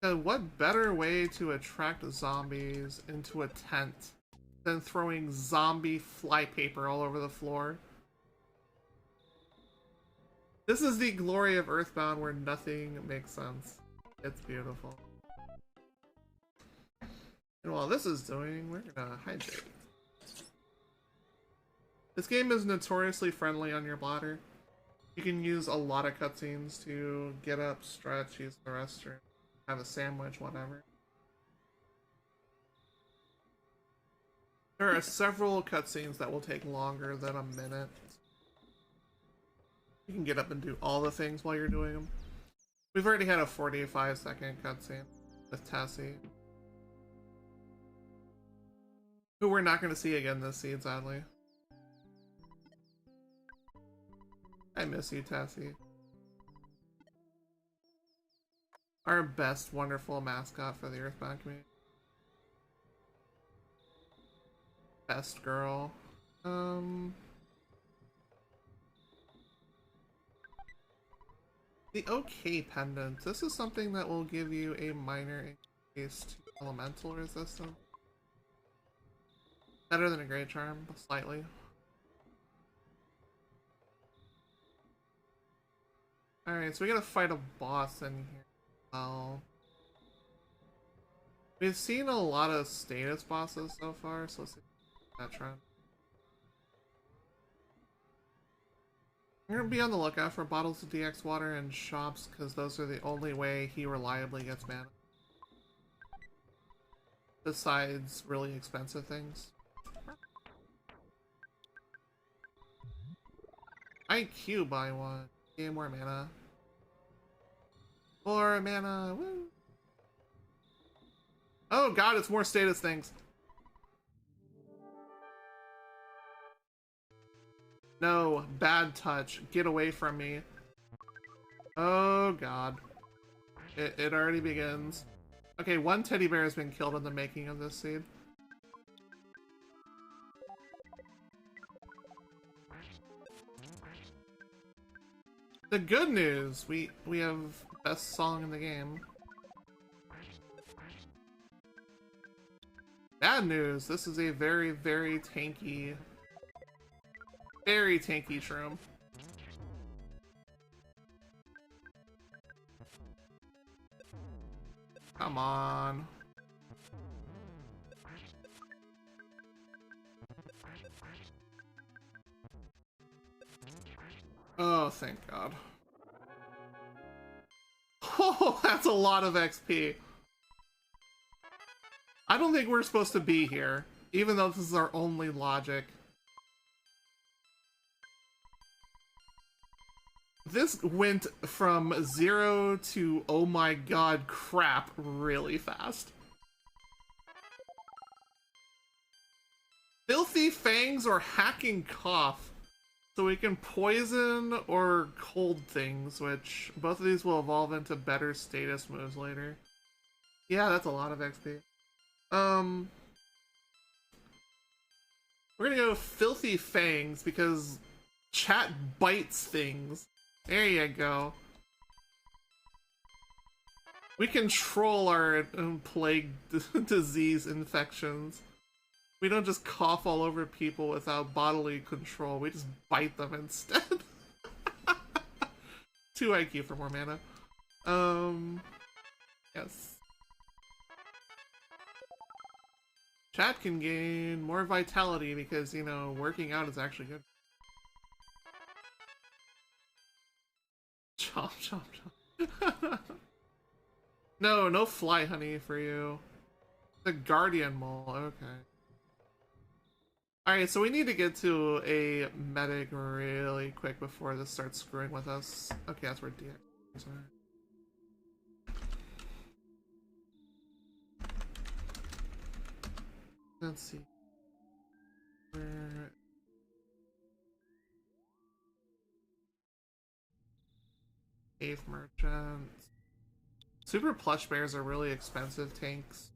And what better way to attract zombies into a tent than throwing zombie flypaper all over the floor? This is the glory of EarthBound where nothing makes sense. It's beautiful. And while this is doing, we're gonna hydrate. This game is notoriously friendly on your bladder. You can use a lot of cutscenes to get up, stretch, use the restroom, have a sandwich, whatever. There are several cutscenes that will take longer than a minute. You can get up and do all the things while you're doing them. We've already had a 45-second cutscene with Tessie, who we're not going to see again this seed, sadly. I miss you, Tessie. Our best wonderful mascot for the EarthBound community. Best girl. The OK pendant. This is something that will give you a minor increase to elemental resistance. Better than a Great Charm, but slightly. Alright, so we gotta fight a boss in here. Well, we've seen a lot of status bosses so far, so let's see that trend. I'm gonna be on the lookout for bottles of DX water and shops, because those are the only way he reliably gets mana. besides really expensive things. IQ buy one. Gain more mana. 4 mana. Woo. Oh god, it's more status things. No, bad touch. Get away from me. Oh god. It already begins. Okay, one teddy bear has been killed in the making of this seed. The good news, we have best song in the game. Bad news, this is a very, very tanky shroom. Come on. Oh, thank God. Oh, that's a lot of XP. I don't think we're supposed to be here, even though this is our only logic. This went from 0 to oh my god crap really fast. Filthy Fangs or Hacking Cough. So we can poison or cold things, which both of these will evolve into better status moves later. Yeah, that's a lot of XP. We're gonna go Filthy Fangs because chat bites things. There you go. We control our plague disease infections. We don't just cough all over people without bodily control. We just bite them instead. 2 IQ for more mana. Yes. Chat can gain more vitality because, you know, working out is actually good. Chomp, chomp, chomp. No fly honey for you. The guardian mole, okay. Alright, so we need to get to a medic really quick before this starts screwing with us. Okay, that's where DX are. Let's see. Where... Cave Merchant. Super Plush Bears are really expensive tanks.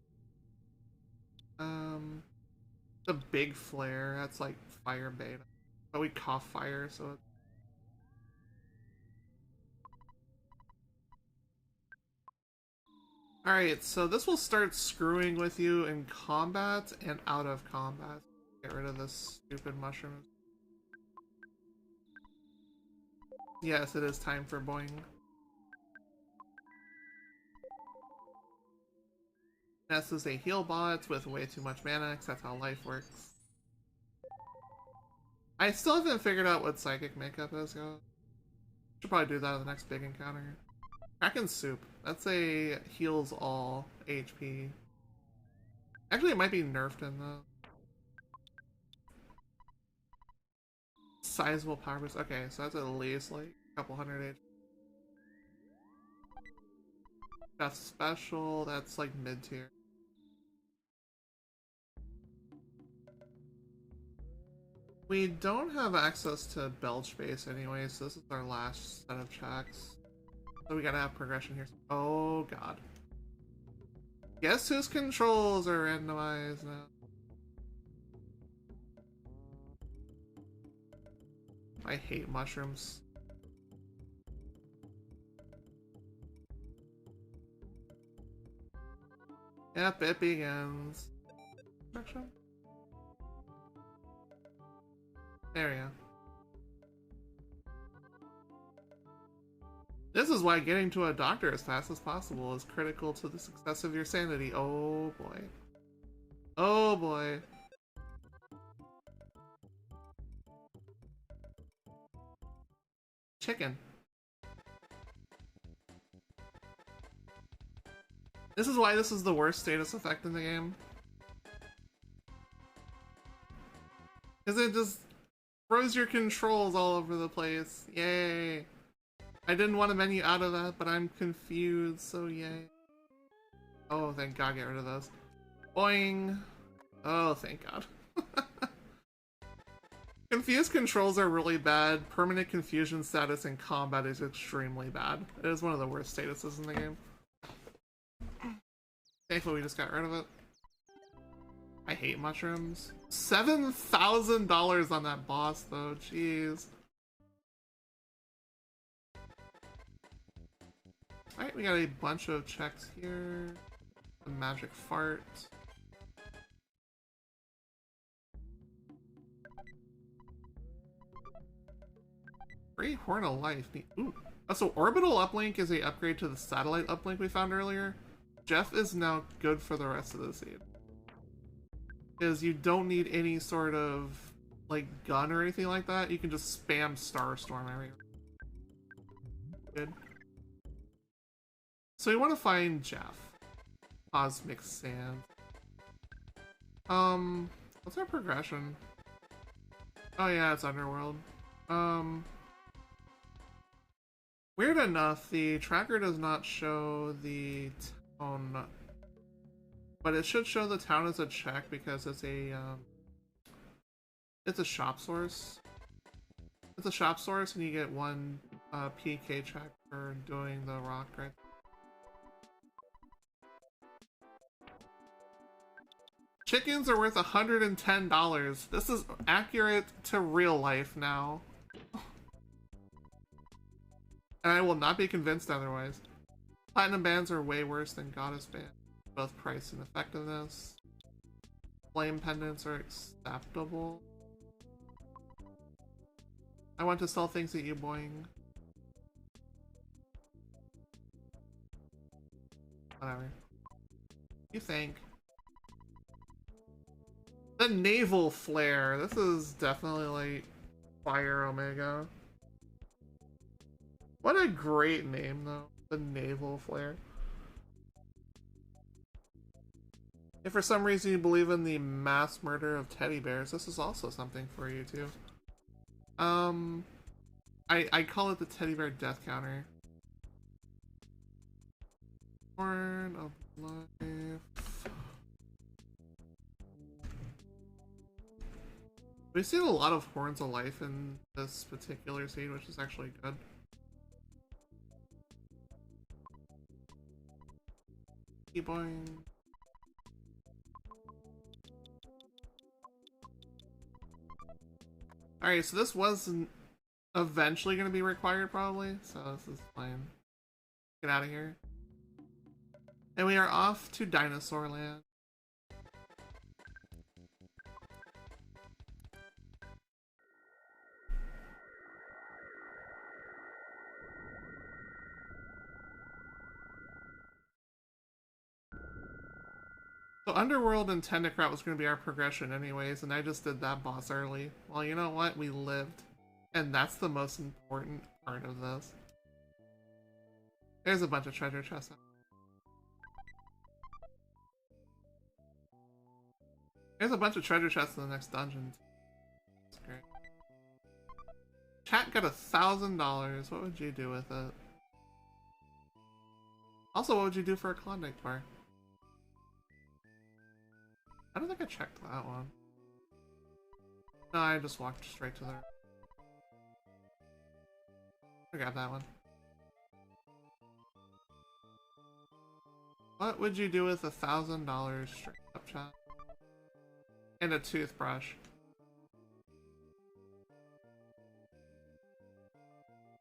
The Big Flare, that's like fire beta. But we cough fire, so it... Alright, so this will start screwing with you in combat and out of combat. Get rid of this stupid mushroom. Yes, it is time for boing. This is a heal bot with way too much mana, because that's how life works. I still haven't figured out what psychic makeup is, guys. Should probably do that in the next big encounter. Kraken Soup. That's a heals all HP. Actually, it might be nerfed in the sizable power boost. Okay, so that's at least like a couple hundred HP. That's special. That's like mid tier. We don't have access to Belch base anyway, so this is our last set of checks. So we gotta have progression here. Oh god. Guess whose controls are randomized now? I hate mushrooms. Yep, it begins. Progression? There we go. This is why getting to a doctor as fast as possible is critical to the success of your sanity. Oh boy. Oh boy. Chicken. This is why this is the worst status effect in the game. Because it just throws your controls all over the place. Yay. I didn't want to menu out of that, but I'm confused, so yay. Oh, thank God, get rid of those. Boing. Oh, thank God. Confused controls are really bad. Permanent confusion status in combat is extremely bad. It is one of the worst statuses in the game. Thankfully, we just got rid of it. I hate mushrooms. $7,000 on that boss, though. Jeez. Alright, we got a bunch of checks here. The magic fart. Free Horn of Life. Ooh. So orbital uplink is a upgrade to the satellite uplink we found earlier. Jeff is now good for the rest of the seed. Because you don't need any sort of like gun or anything like that. You can just spam Starstorm everywhere. Good. So we want to find Jeff. Cosmic Sand. What's our progression? Oh yeah, it's Underworld. Weird enough, the tracker does not show the town, but it should show the town as a check because it's a shop source. It's a shop source, and you get one PK check for doing the rock right. Chickens are worth $110. This is accurate to real life now. And I will not be convinced otherwise. Platinum bands are way worse than goddess bands, both price and effectiveness. Flame pendants are acceptable. I want to sell things at you, boing. Whatever. You think? The naval flare. This is definitely like Fire Omega. What a great name, though. The naval flare. If for some reason you believe in the mass murder of teddy bears, this is also something for you, too. I call it the teddy bear death counter. Horn of Life. We've seen a lot of Horns of Life in this particular scene, which is actually good. Keep going. Alright, so this was eventually going to be required, probably, so this is fine. Get out of here. And we are off to Dinosaur Land. So Underworld and Tendocrat was going to be our progression anyways, and I just did that boss early. Well, you know what? We lived. And that's the most important part of this. There's a bunch of treasure chests. There's a bunch of treasure chests in the next dungeon. That's great. Chat got $1,000. What would you do with it? Also, what would you do for a Klondike bar? I don't think I checked that one. No, I just walked straight to there. I got that one. What would you do with $1,000 straight up, chat? And a toothbrush.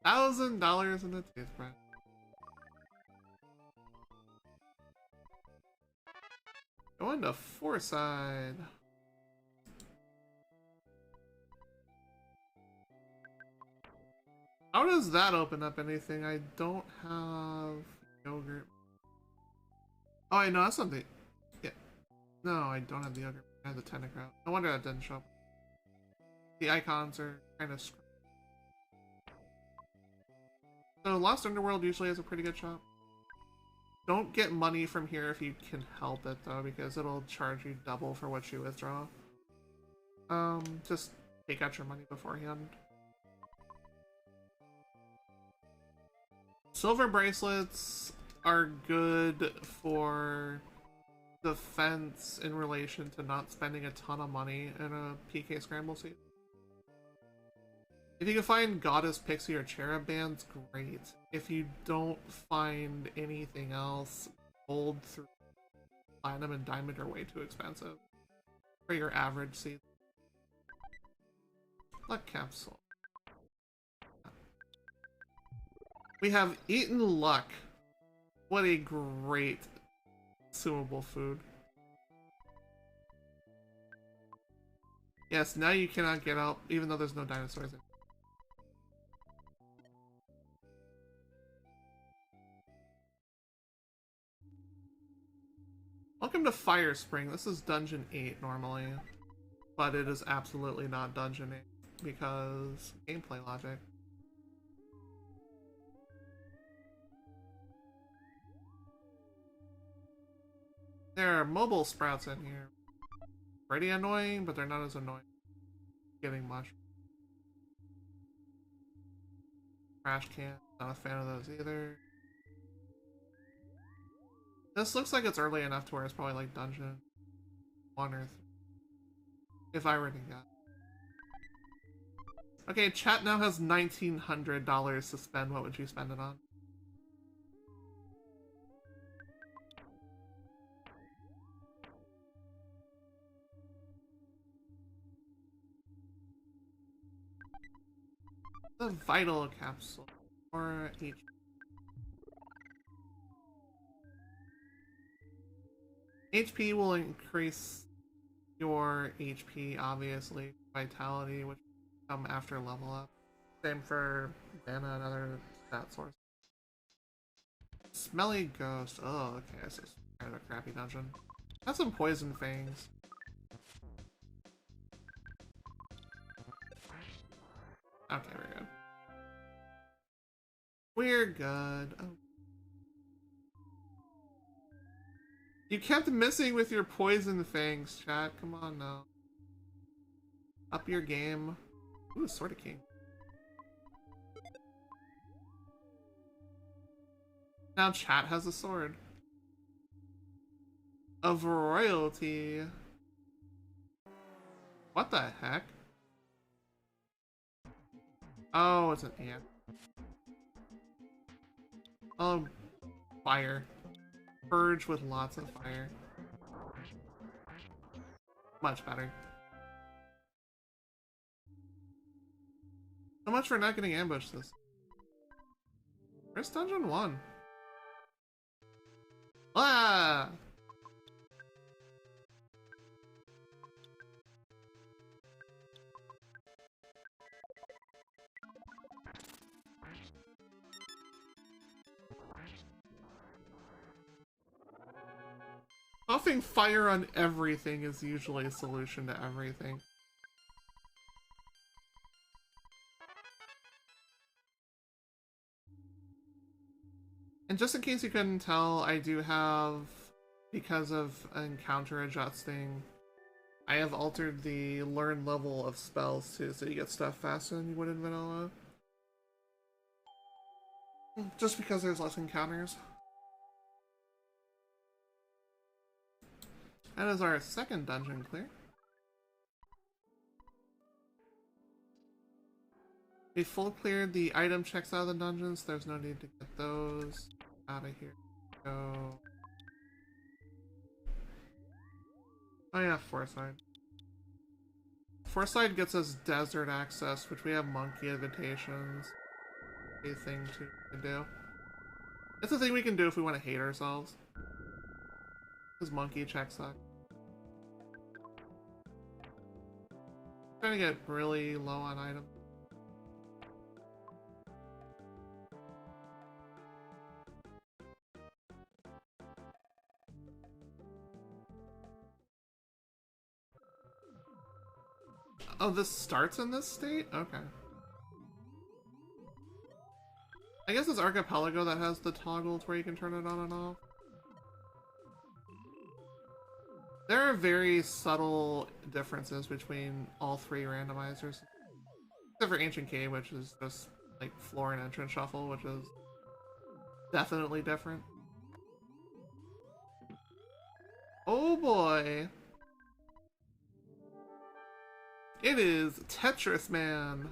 $1,000 and a toothbrush. Going to Fourside. How does that open up anything? I don't have yogurt. Oh, I know that's something. Yeah. No, I don't have the yogurt. I have the Tendocrat. No wonder that didn't show up. The icons are kind of screwed. So Lost Underworld usually has a pretty good shop. Don't get money from here if you can help it, though, because it'll charge you double for what you withdraw. Just take out your money beforehand. Silver bracelets are good for defense in relation to not spending a ton of money in a PK scramble season. If you can find Goddess, Pixie, or Cherub bands, great. If you don't find anything else, gold through platinum and diamond are way too expensive for your average season. Luck capsule. We have eaten luck. What a great consumable food. Yes, now you cannot get out, even though there's no dinosaurs in. Welcome to Fire Spring. This is Dungeon 8 normally, but it is absolutely not Dungeon 8 because gameplay logic. There are mobile sprouts in here. Pretty annoying, but they're not as annoying. Getting much. Trash can. Not a fan of those either. This looks like it's early enough to where it's probably like Dungeon 1 or 3. If I were to guess. Okay, chat now has $1,900 to spend. What would you spend it on? The vital capsule or HP. HP will increase your HP, obviously. Vitality, which will come after level up. Same for mana and other stat sources. Smelly ghost. Oh, okay. This is kind of a crappy dungeon. Has some poison fangs. Okay, we're good. We're good. Oh. You kept missing with your poison fangs, chat. Come on now. Up your game. Ooh, Sword of King. Now chat has a sword. Of royalty. What the heck? Oh, it's an ant. Oh, fire. Purge with lots of fire. Much better. So much for not getting ambushed this. Where's Dungeon 1? Ah! Buffing fire on everything is usually a solution to everything. And just in case you couldn't tell, I do have, because of encounter adjusting, I have altered the learn level of spells too, so you get stuff faster than you would in vanilla. Just because there's less encounters. That is our second dungeon clear. We full cleared the item checks out of the dungeons. So there's no need to get those out of here. Go. Oh yeah, Foresight. Foresight gets us desert access, which we have monkey invitations. A thing to do. It's a thing we can do if we want to hate ourselves. Because monkey checks suck. Trying to get really low on items. Oh, this starts in this state? Okay. I guess it's Archipelago that has the toggles where you can turn it on and off. There are very subtle differences between all three randomizers. Except for Ancient Cave, which is just like floor and entrance shuffle, which is definitely different. Oh boy! It is Tetris Man!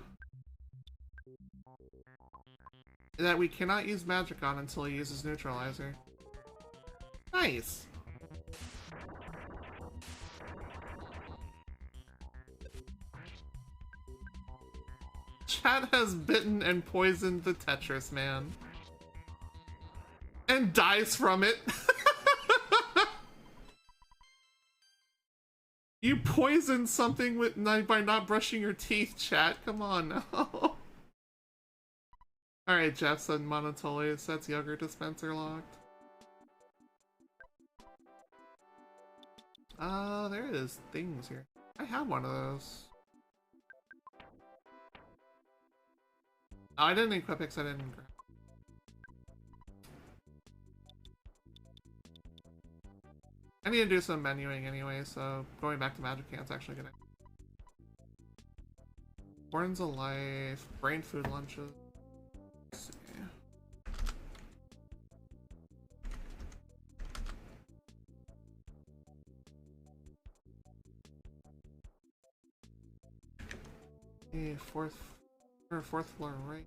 That we cannot use magic on until he uses Neutralizer. Nice! Chat has bitten and poisoned the Tetris Man. And dies from it. You poisoned something with by not brushing your teeth, chat. Come on now. Alright, Jeff said Monotolius. That's yogurt dispenser locked. There is things here. I have one of those. Oh, I didn't equip it because I didn't grab. I need to do some menuing anyway, so going back to Magic Hand's actually gonna. Horns of Life, brain food lunches. Let's see. Okay, fourth floor, right?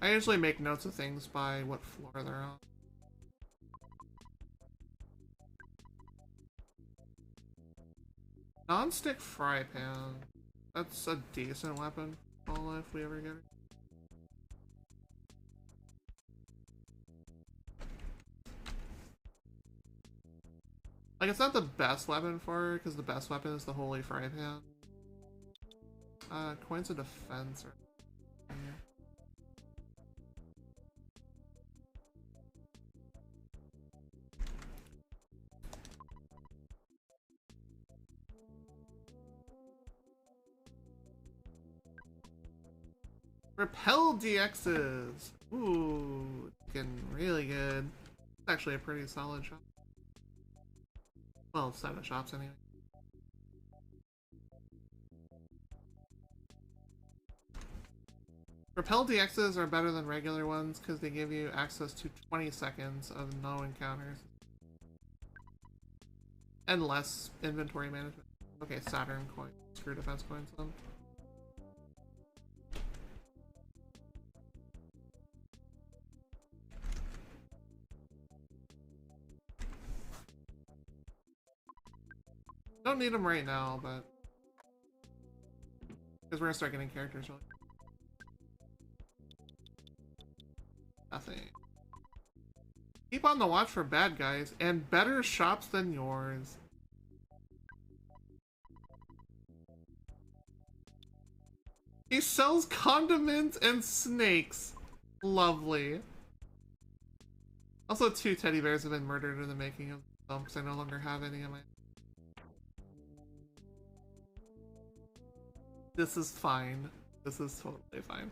I usually make notes of things by what floor they're on. Non-stick fry pan. That's a decent weapon. All if we ever get it. Like, it's not the best weapon for her, because the best weapon is the holy fry pan. Coins of defense or... Yeah. Repel DXs! Ooh, getting really good. It's actually a pretty solid shot. Well, 7 shops anyway. Repel DXs are better than regular ones because they give you access to 20 seconds of no encounters. And less inventory management. Okay, Saturn coins. Screw defense coins then. Don't need them right now, but... because we're gonna start getting characters really. Nothing. Keep on the watch for bad guys, and better shops than yours. He sells condiments and snakes. Lovely. Also, 2 teddy bears have been murdered in the making of the film, because I no longer have any of my... This is fine. This is totally fine.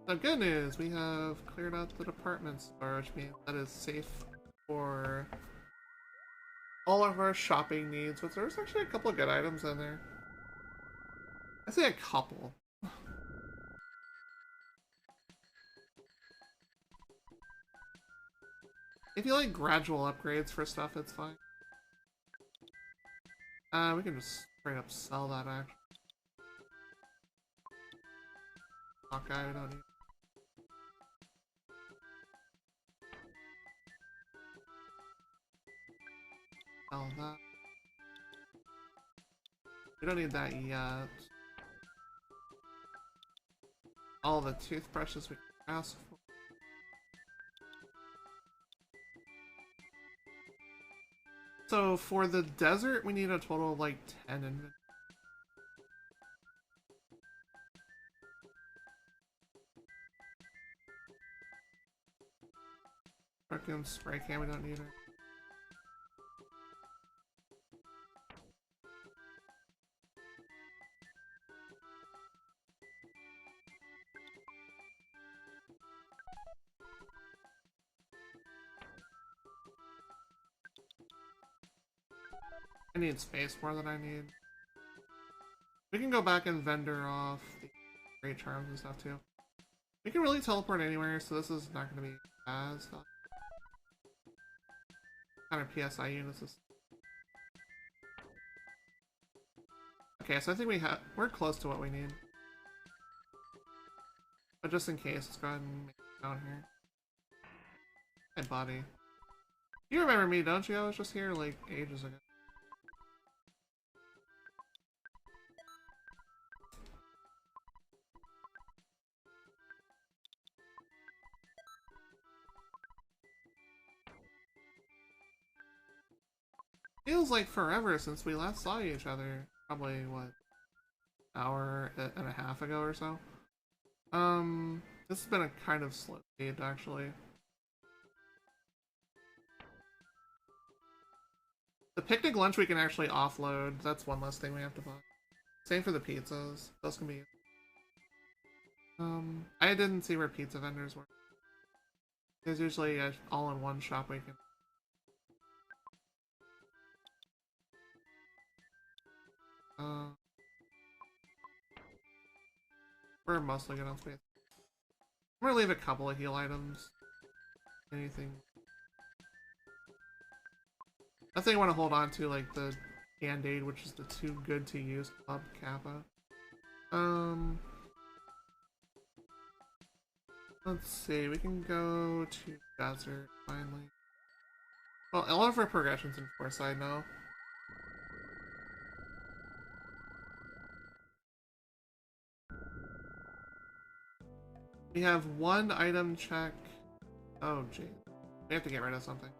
The good news, we have cleared out the department store, which means that is safe for all of our shopping needs, but there's actually a couple of good items in there. I say a couple. If you like gradual upgrades for stuff, it's fine. We can just straight up sell that actually. Hawkeye, we don't need. Sell that. We don't need that yet. All the toothbrushes we can ask for. So for the desert, we need a total of like 10 inventory. Freaking spray can, we don't need it. I need space more than I need. We can go back and vendor off the great charms and stuff too. We can really teleport anywhere, so this is not going to be as kind of PSI units. Okay, so I think we're close to what we need. But just in case, let's go ahead and make it down here. Hey, buddy. You remember me, don't you? I was just here like ages ago. Feels like forever since we last saw each other. Probably, what, hour and a half ago or so? This has been a kind of slow speed, actually. The picnic lunch we can actually offload. That's one less thing we have to buy. Same for the pizzas. Those can be... I didn't see where pizza vendors were. There's usually an all-in-one shop we can... we're mostly good on space. I'm gonna leave a couple of heal items. Anything. Nothing I want to hold on to, like the Band-Aid, which is the too good to use Club Kappa. Let's see, we can go to Desert, finally. Well, all of our progression's in Foresight now. We have one item check. Oh, gee. We have to get rid of something.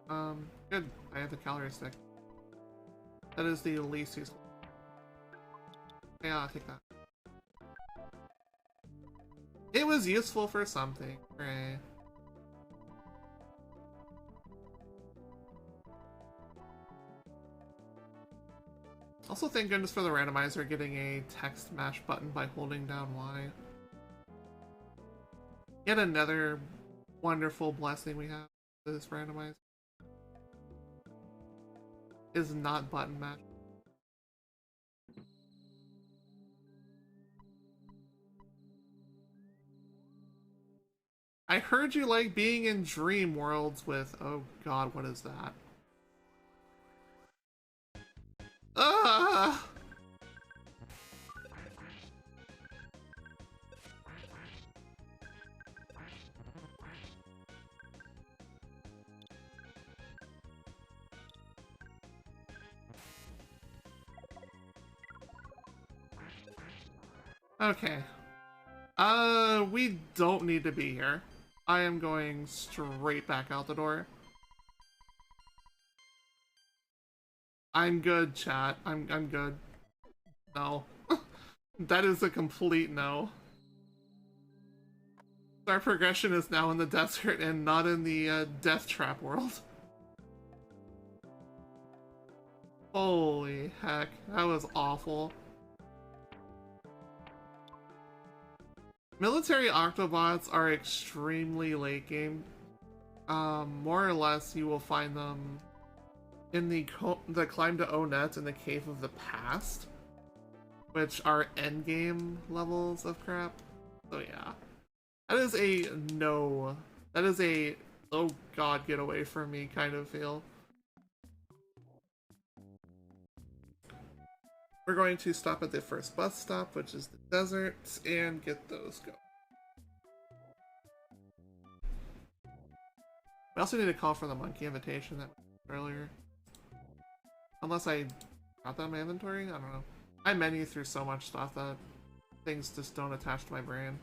Good. I have the calorie stick. That is the least useful. Yeah, I'll take that. It was useful for something. Hooray. Also, thank goodness for the randomizer getting a text mash button by holding down Y. Yet another wonderful blessing we have. This randomizer is not button mash. I heard you like being in dream worlds with... Oh god, what is that? Ah! Okay. We don't need to be here. I am going straight back out the door. I'm good, chat. I'm good. No. That is a complete no. Our progression is now in the desert and not in the death trap world. Holy heck, that was awful. Military Octobots are extremely late game. More or less, you will find them in the Climb to Onet and the Cave of the Past, which are endgame levels of crap. So yeah. That is a no. That is a, oh god, get away from me kind of feel. We're going to stop at the first bus stop, which is the desert, and get those going. We also need to call for the monkey invitation that we earlier. Unless I got that in my inventory? I don't know. I menu through so much stuff that things just don't attach to my brain.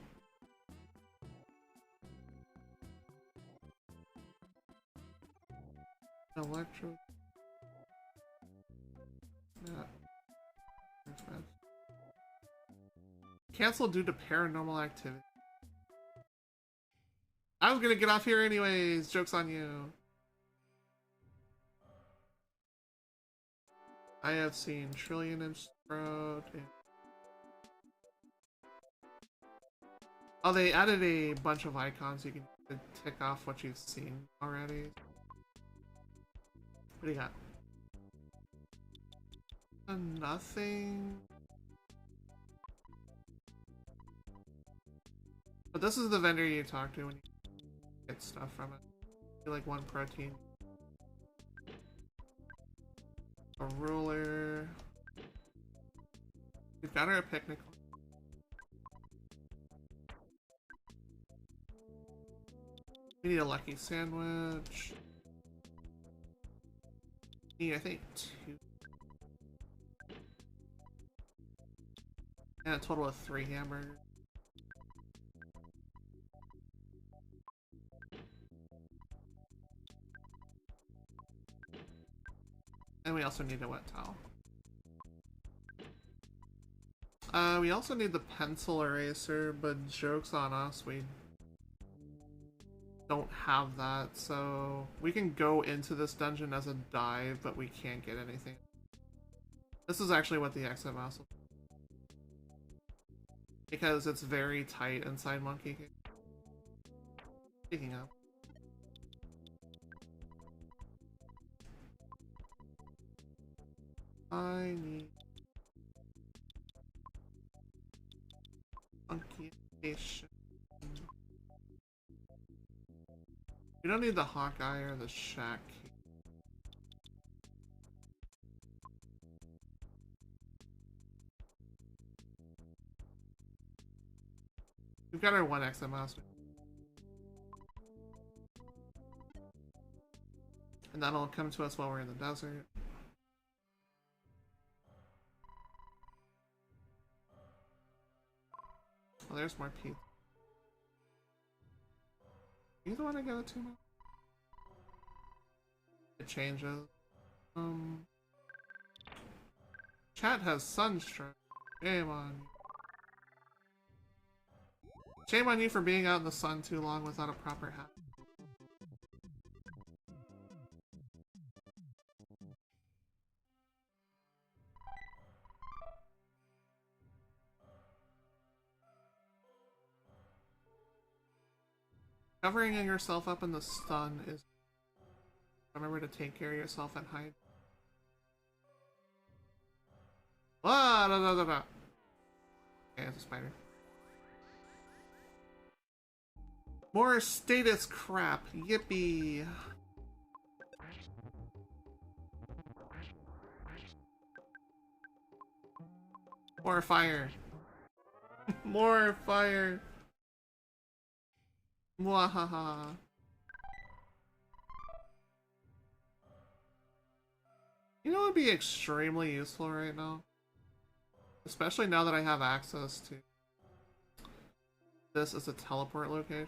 Electro... Yeah. Cancel due to paranormal activity. I was gonna get off here anyways. Joke's on you. I have seen Trillion and Sprout. And... oh, they added a bunch of icons you can tick off what you've seen already. What do you got? Nothing. But this is the vendor you talk to when you get stuff from it. You like one protein. A ruler. We've got her a picnic. We need a lucky sandwich. We need, I think, 2. And a total of 3 hamburgers. And we also need a wet towel. We also need the pencil eraser, but joke's on us, we don't have that, so we can go into this dungeon as a dive, but we can't get anything. This is actually what the exit mouse will do. Because it's very tight inside Monkey King. Speaking of. I need Monkey Station. We don't need the Hawkeye or the Shack. We've got our 1 exit mouse. And that'll come to us while we're in the desert. Oh, there's more pizza. You the one I go to now? It changes. Chat has sunstroke. Shame on you. Shame on you for being out in the sun too long without a proper hat. Covering yourself up in the sun is... Remember to take care of yourself and hide. Ah, da, da, da, da. Okay, it's a spider. More status crap. Yippee. More fire. More fire. Mwahaha. You know what would be extremely useful right now? Especially now that I have access to this as a teleport location.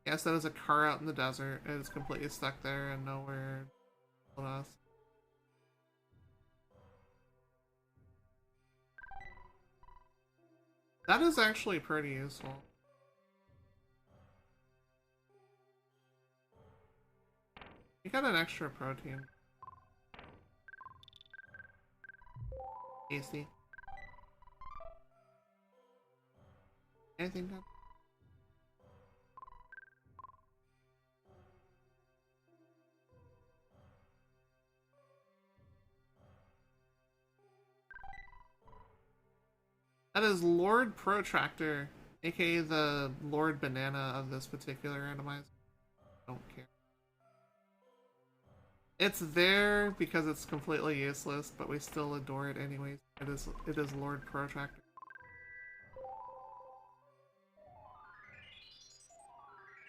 Yes, that is a car out in the desert. It is completely stuck there and nowhere else. That is actually pretty useful. You got an extra protein. Tasty. Anything done? That is Lord Protractor, aka the Lord Banana of this particular randomizer. Don't care. It's there because it's completely useless, but we still adore it anyways. It is Lord Protractor.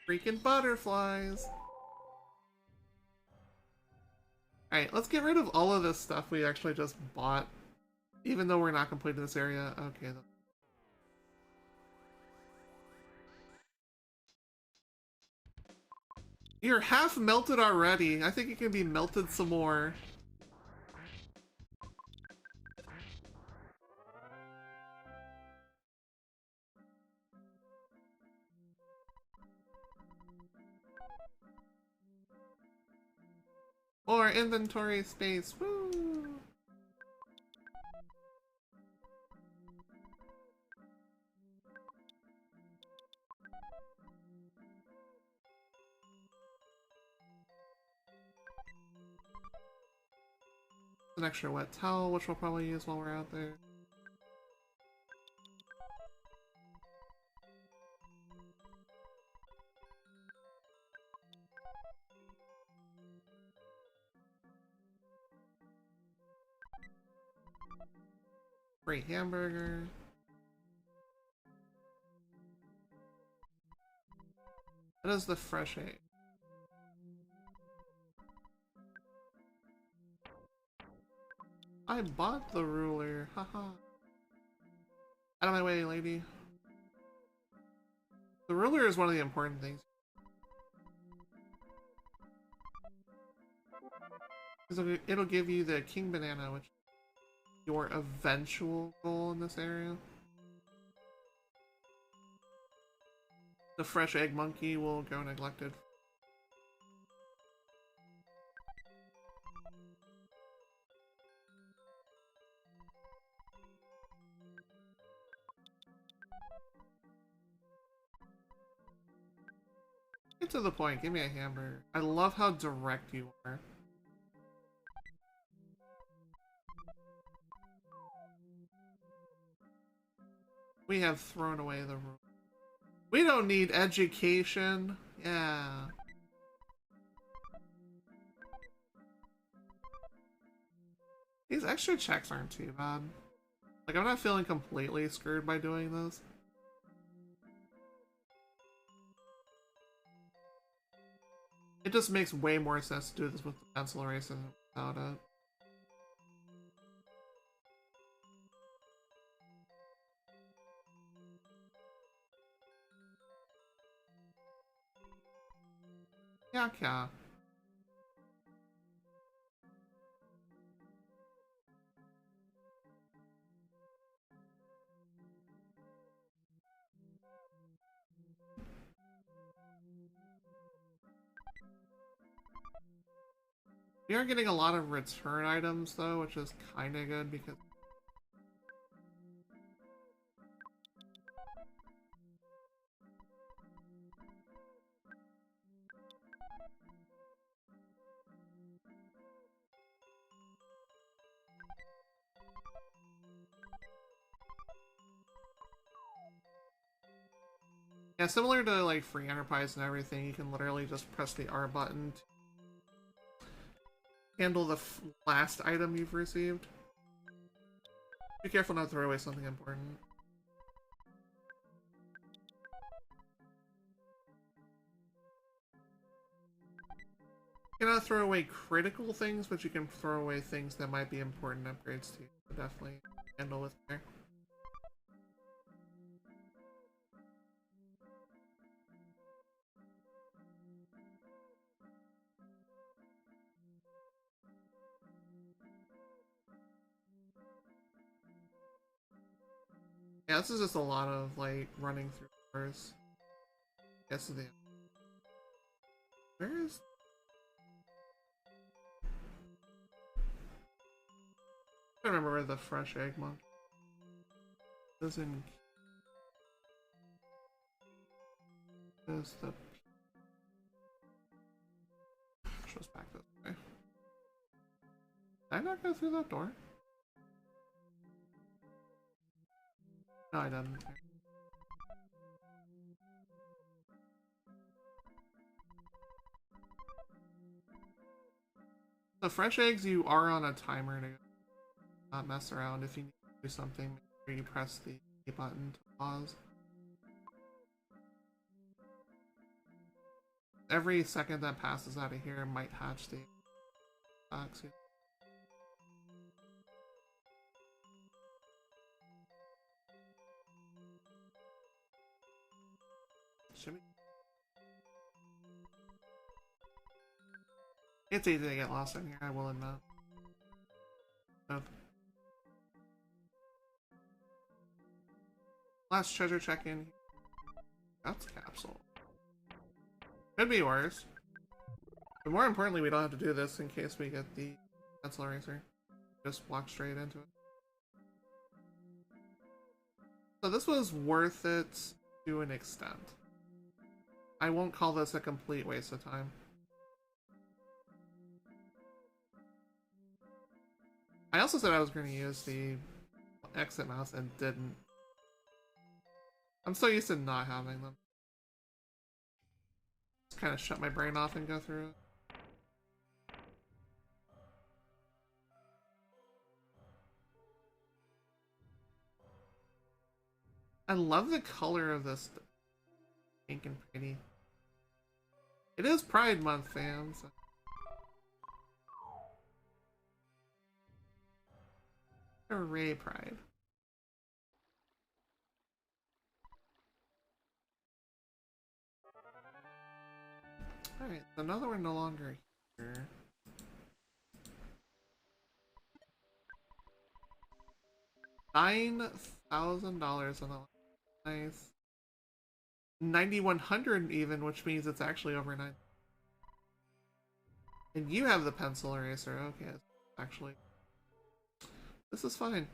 Freaking butterflies! Alright, let's get rid of all of this stuff we actually just bought. Even though we're not completing this area. Okay. You're half melted already. I think it can be melted some more. More inventory space. Woo! An extra wet towel, which we'll probably use while we're out there. Free hamburger. That is the fresh egg. I bought the ruler, haha. Out of my way, lady. The ruler is one of the important things. It'll give you the king banana, which is your eventual goal in this area. The fresh egg monkey will go neglected. Get to the point, give me a hamburger. I love how direct you are. We have thrown away the rule. We don't need education. Yeah. These extra checks aren't too bad. Like, I'm not feeling completely screwed by doing this. It just makes way more sense to do this with the pencil eraser than without it. Yeah. We are getting a lot of return items though, which is kinda good because yeah, similar to like free enterprise and everything, you can literally just press the R button to handle the last item you've received. Be careful not to throw away something important. You cannot throw away critical things, but you can throw away things that might be important upgrades to you. So definitely handle with care. Yeah, this is just a lot of, like, running through doors. Yes, the... Where is... I don't remember where the fresh egg monkey is in... Is the... Shows back this way. Did I not go through that door? No, I didn't. The fresh eggs, you are on a timer to not mess around. If you need to do something, make sure you press the A button to pause. Every second that passes out of here might hatch the excuse. Shimmy. It's easy to get lost in here, I will admit. Oh. Last treasure check-in. That's capsule. Could be worse. But more importantly, we don't have to do this in case we get the pencil eraser. Just walk straight into it. So this was worth it to an extent. I won't call this a complete waste of time. I also said I was going to use the exit mouse and didn't. I'm so used to not having them. Just kind of shut my brain off and go through it. I love the color of this. Pink and pretty. It is Pride Month, fans. So. Hooray, Pride. Alright, so now that we're no longer here. $9,000 on the nice. 9,100 even, which means it's actually over 9. And you have the pencil eraser, okay. Actually. This is fine.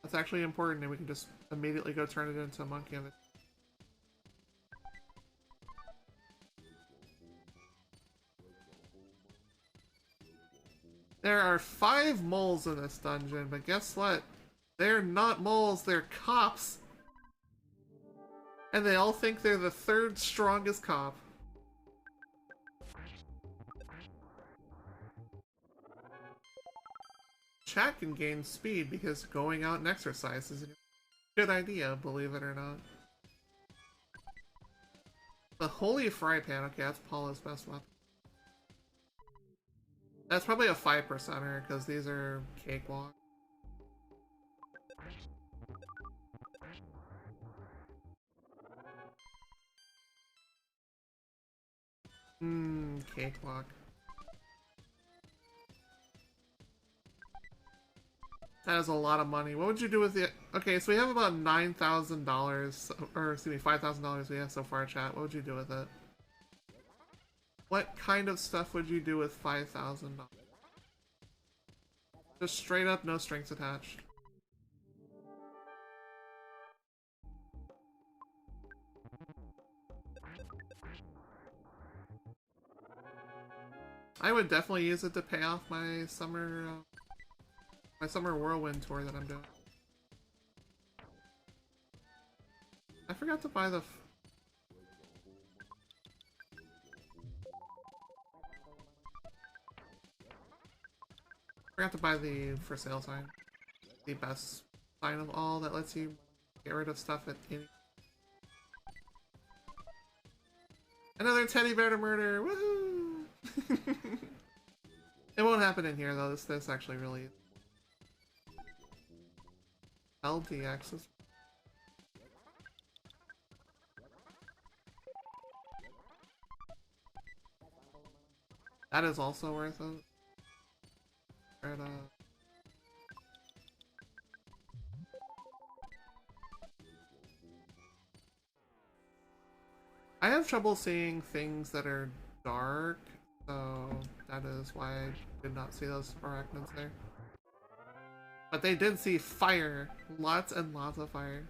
That's actually important, and we can just immediately go turn it into a monkey of it. There are 5 moles in this dungeon, but guess what? They're not moles, they're cops! And they all think they're the 3rd strongest cop. Chat can gain speed because going out and exercise is a good idea, believe it or not. The Holy Fry Pan, okay, that's Paula's best weapon. That's probably a 5%er, because these are cakewalk. Cakewalk. That is a lot of money. What would you do with it? Okay, so we have about $9,000, or excuse me, $5,000 we have so far, chat. What would you do with it? What kind of stuff would you do with $5,000? Just straight up, no strings attached. I would definitely use it to pay off my summer whirlwind tour that I'm doing. I forgot to buy the. Forgot to buy the for sale sign. The best sign of all that lets you get rid of stuff at any. Another teddy bear to murder! Woohoo! It won't happen in here though. This actually really. LDX is. That is also worth it. Right, I have trouble seeing things that are dark, so that is why I did not see those arachnids there. But they did see fire. Lots and lots of fire.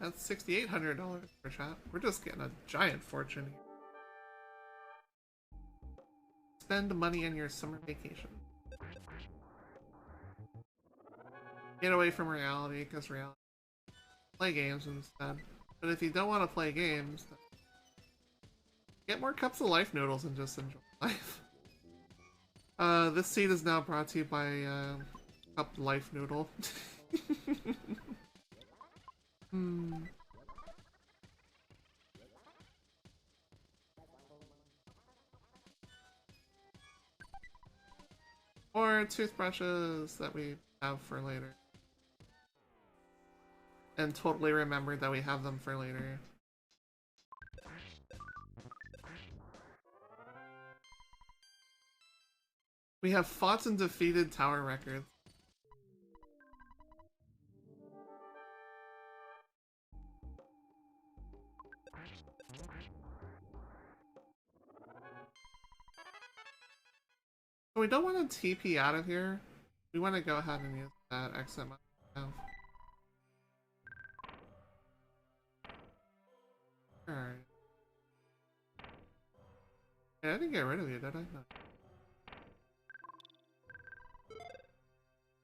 That's $6,800 per chat. We're just getting a giant fortune here. Spend money on your summer vacation. Get away from reality, because reality. Play games instead. But if you don't want to play games, get more cups of life noodles and just enjoy life. This seed is now brought to you by Cup Life Noodle. Or toothbrushes that we have for later. And totally remembered that we have them for later. We have fought and defeated tower records. We don't want to TP out of here. We want to go ahead and use that exit map. Alright. I didn't get rid of you, did I? No.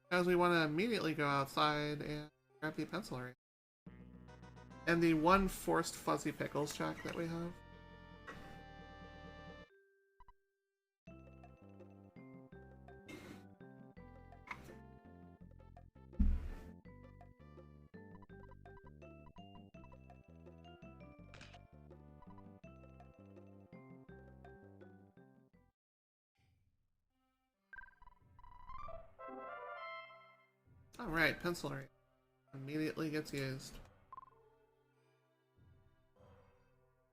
Because we want to immediately go outside and grab the pencil eraser. And the one forced fuzzy pickles check that we have. Alright, pencil eraser. Immediately gets used.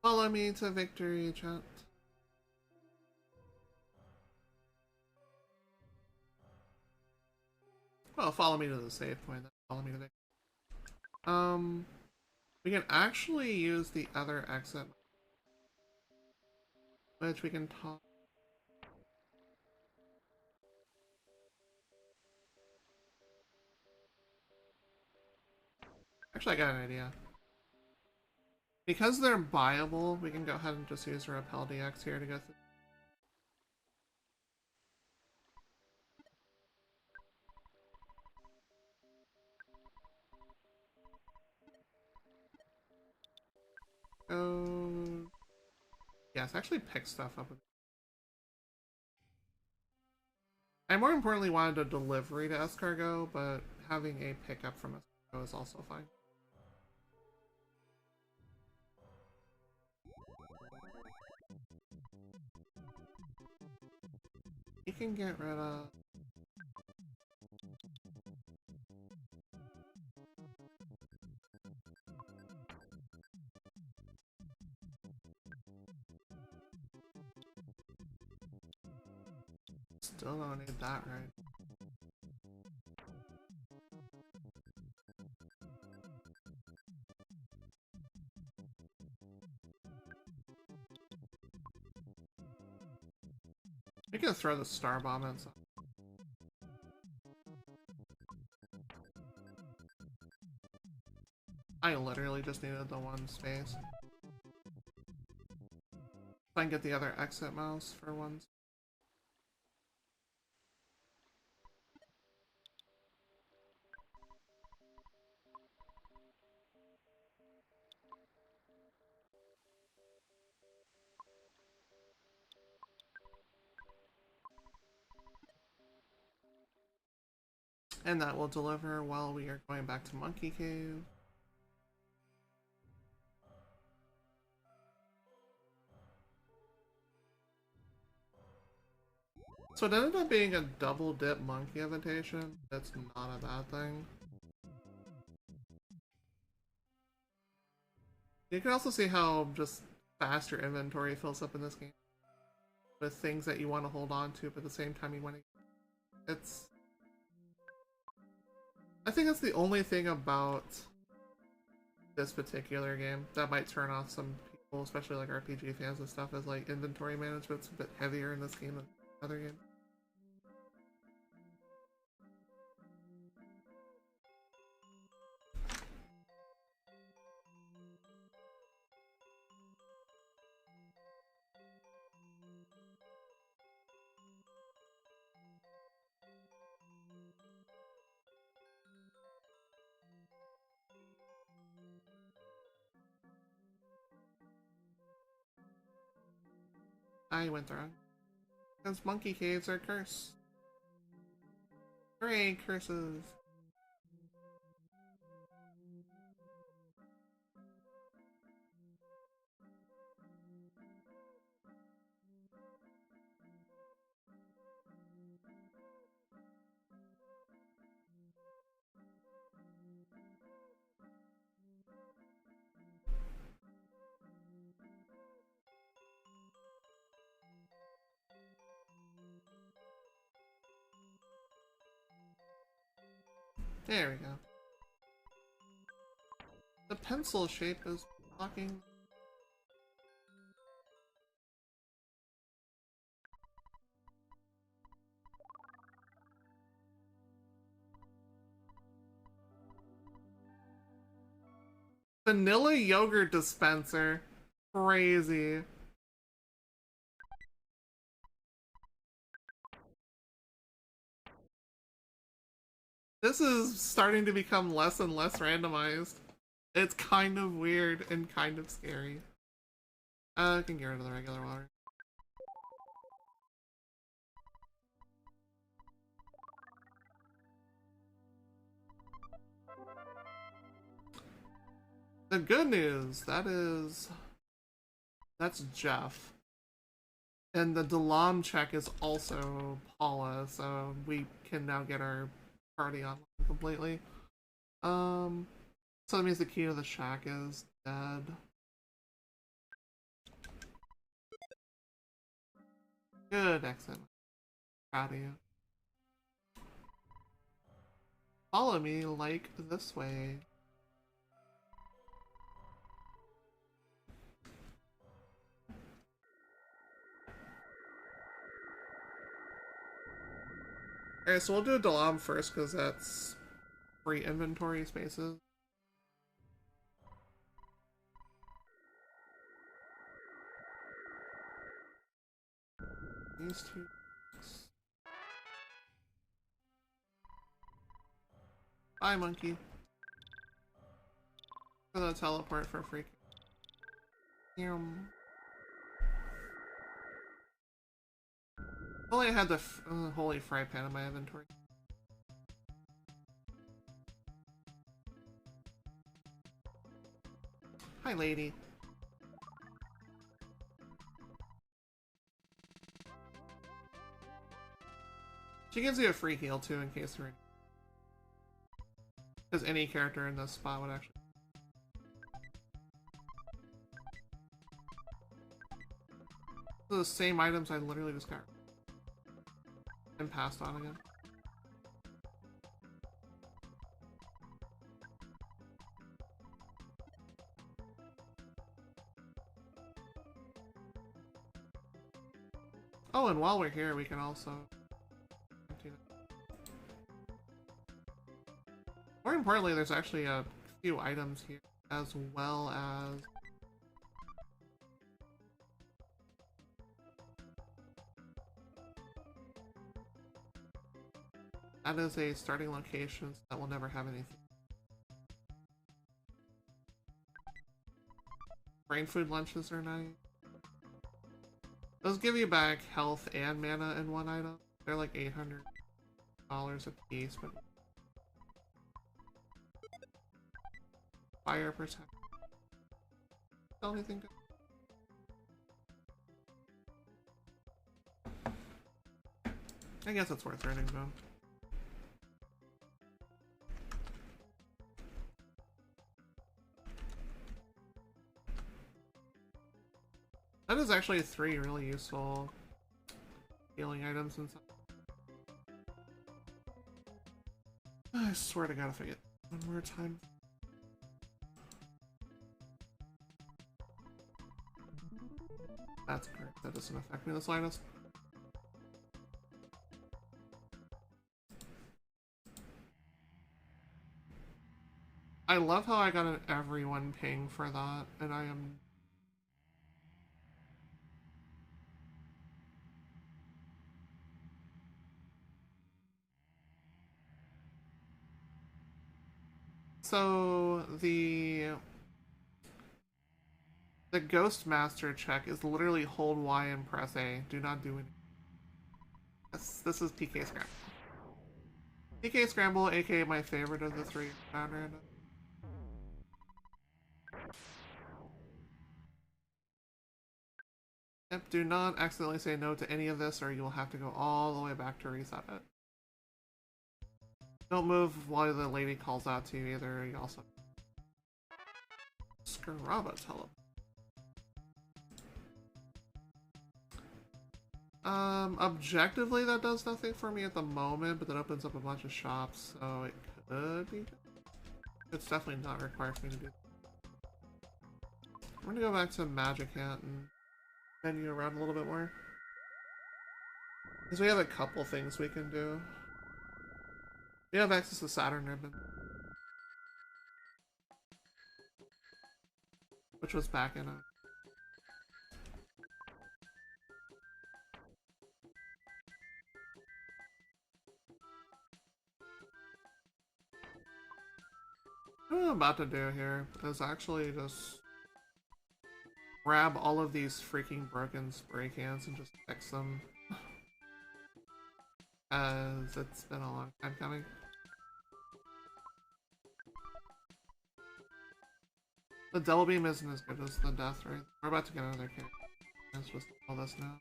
Follow me to victory, chat. Well, follow me to the save point, then follow me to victory. We can actually use the other exit, which we can talk. Actually, I got an idea. Because they're buyable, we can go ahead and just use Repel DX here to go through. Oh, yes, actually pick stuff up. I more importantly wanted a delivery to escargot, but having a pickup from escargot is also fine. You can get rid of... Still don't need that right. We can throw the star bomb inside. I literally just needed the one space. I can get the other exit mouse for once. And that will deliver while we are going back to Monkey Cave. So it ended up being a double dip monkey invitation. That's not a bad thing. You can also see how just fast your inventory fills up in this game. With things that you want to hold on to, but at the same time you want to... It's... I think that's the only thing about this particular game that might turn off some people, especially like RPG fans and stuff, is like inventory management's a bit heavier in this game than other games. I went wrong. Because monkey caves are cursed. Hooray, curses! There we go. The pencil shape is blocking. Vanilla yogurt dispenser. Crazy. This is starting to become less and less randomized. It's kind of weird and kind of scary. I can get rid of the regular water. The good news, that's Jeff. And the Delam check is also Paula, so we can now get our party online completely. So that means the key to the shack is dead. Good, excellent. Proud of you. Follow me, like, this way. Alright, so we'll do a Delam first, because that's free inventory spaces. These two. Bye, monkey. For the teleport for free. Only I had the holy fry pan in my inventory. Hi, lady. She gives you a free heal too in case you're in. Because any character in this spot would actually. The same items I literally just got and passed on again. Oh, and while we're here, we can also. More importantly, there's actually a few items here, as well as. That is a starting location, so that will never have anything. Brain food lunches are nice. Those give you back health and mana in one item. They're like $800 a piece, but fire protect. Tell anything good. I guess it's worth earning though. That is actually 3 really useful healing items and stuff. I swear to God if I get one more time. That's correct. That doesn't affect me the slightest. I love how I got an everyone ping for that, and I am. So the Ghost Master check is literally hold Y and press A. Do not do anything. This is PK Scramble. PK Scramble, aka my favorite of the 3 random. Yep, do not accidentally say no to any of this or you will have to go all the way back to reset it. Don't move while the lady calls out to you either. You also Scaraba teleport. Objectively that does nothing for me at the moment, but that opens up a bunch of shops, so it could be good. It's definitely not required for me to do. I'm gonna go back to Magic Hat and menu around a little bit more. Because we have a couple things we can do. We have access to Saturn Ribbon. Which was back in a... about to do here is actually just grab all of these freaking broken spray cans and just fix them. As it's been a long time coming. The double beam isn't as good as the death ray. We're about to get another can. Let's just all this now.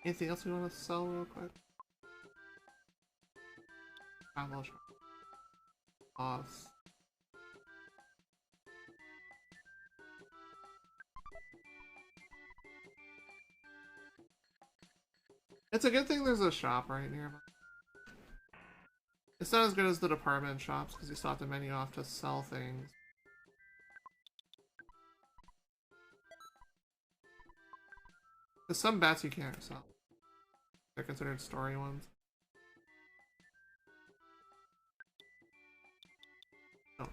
Anything else we want to sell real quick? Travel shop. Boss. It's a good thing there's a shop right nearby. It's not as good as the department shops because you still have to menu off to sell things. There's some bats you can't sell. They're considered story ones. Oh,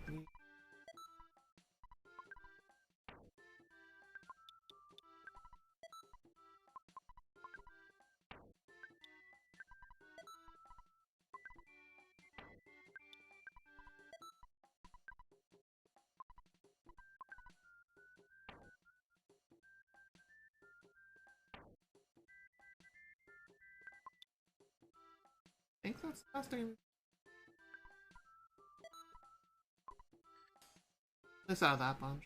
I think that's the last thing. It's out of that bunch.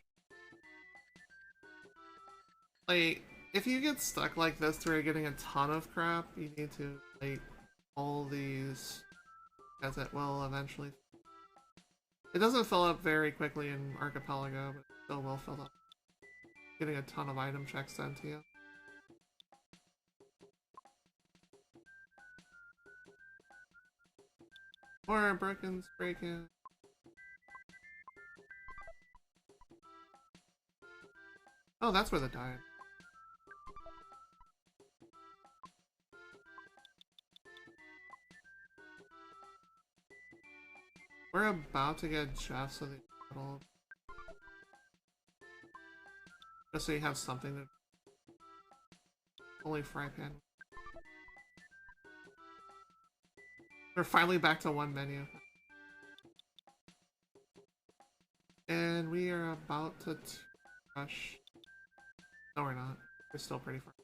Like, if you get stuck like this where you're getting a ton of crap, you need to, like, all these, as it will eventually. It doesn't fill up very quickly in Archipelago, but it still will fill up. Getting a ton of item checks sent to you. More broken breaking. Oh, that's where the died. We're about to get Jeff so they battle. Just so you have something to. Holy fry pan. We're finally back to one menu. And we are about to rush. No, we're not. We're still pretty far.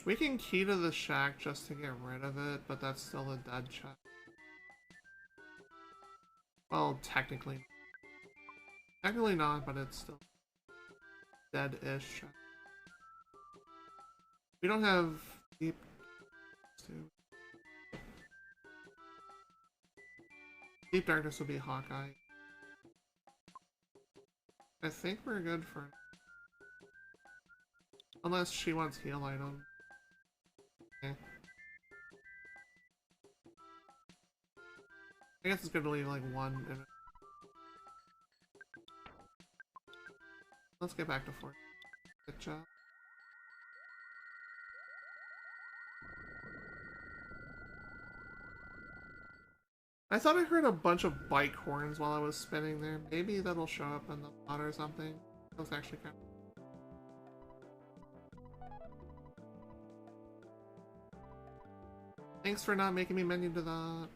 We can key to the shack just to get rid of it, but that's still a dead check. Well, technically. Technically not, but it's still dead-ish check. We don't have deep. Deep darkness would be Hawkeye. I think we're good for. Unless she wants heal item. Okay. I guess it's good to leave like one in it. Let's get back to 4. Good job. I thought I heard a bunch of bike horns while I was spinning there. Maybe that'll show up in the plot or something. That was actually kind of... Thanks for not making me menu to that.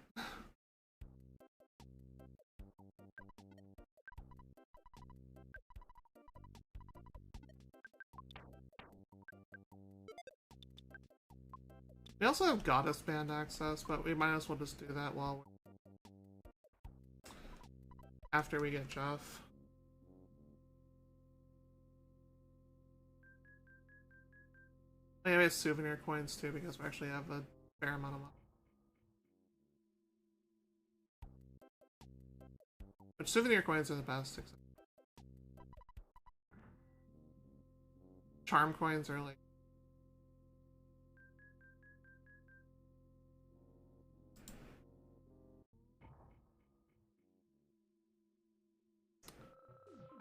We also have Goddess Band access, but we might as well just do that while we're... after we get Jeff. Anyway, souvenir coins too, because we actually have a fair amount of money. But souvenir coins are the best. Charm coins are like...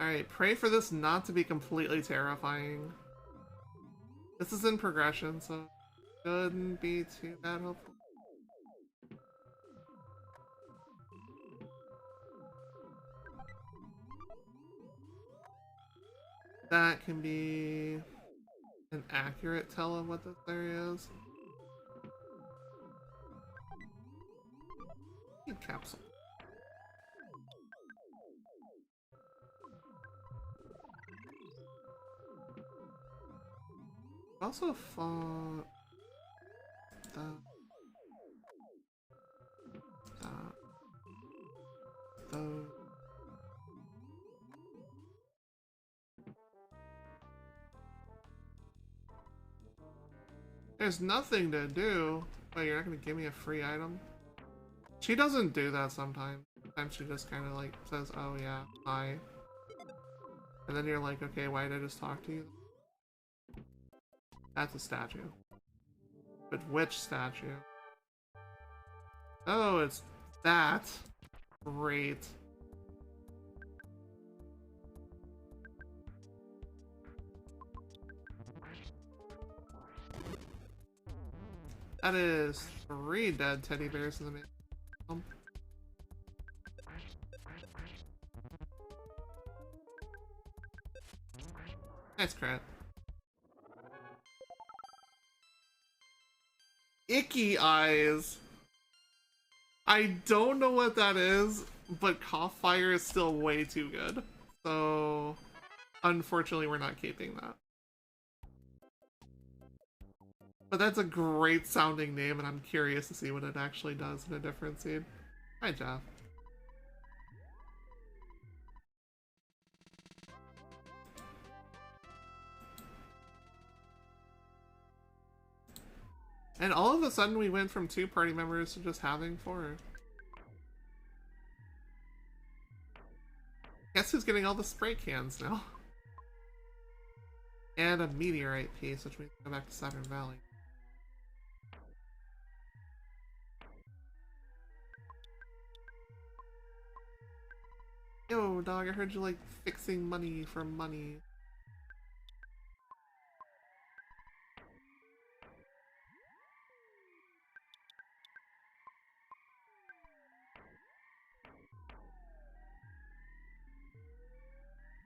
Alright, Alright, pray for this not to be completely terrifying. This is in progression, so it shouldn't be too bad, hopefully. That can be an accurate tell of what this area is. Capsule. Also fought that. Those. There's nothing to do. Wait, you're not gonna give me a free item? She doesn't do that sometimes. Sometimes she just kind of like says, oh yeah, hi. And then you're like, okay, why did I just talk to you? That's a statue. But which statue? Oh, it's that. Great. That is 3 dead teddy bears in the main. Nice crit. Icky eyes. I don't know what that is, but cough fire is still way too good. So, unfortunately, we're not keeping that. But that's a great sounding name, and I'm curious to see what it actually does in a different scene. Hi, Jeff. And all of a sudden we went from 2 party members to just having 4. Guess who's getting all the spray cans now? And a meteorite piece, which means we go back to Saturn Valley. Yo, dog, I heard you like fixing money for money.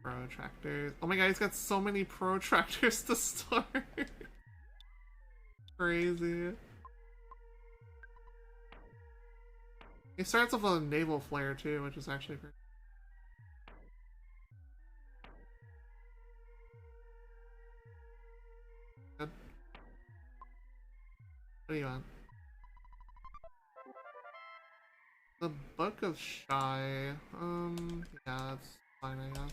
Protractors. Oh my god, he's got so many protractors to start. Crazy. He starts off with a naval flare too, which is actually pretty. Good. What do you want? The Book of Shy. Yeah, that's fine, I guess.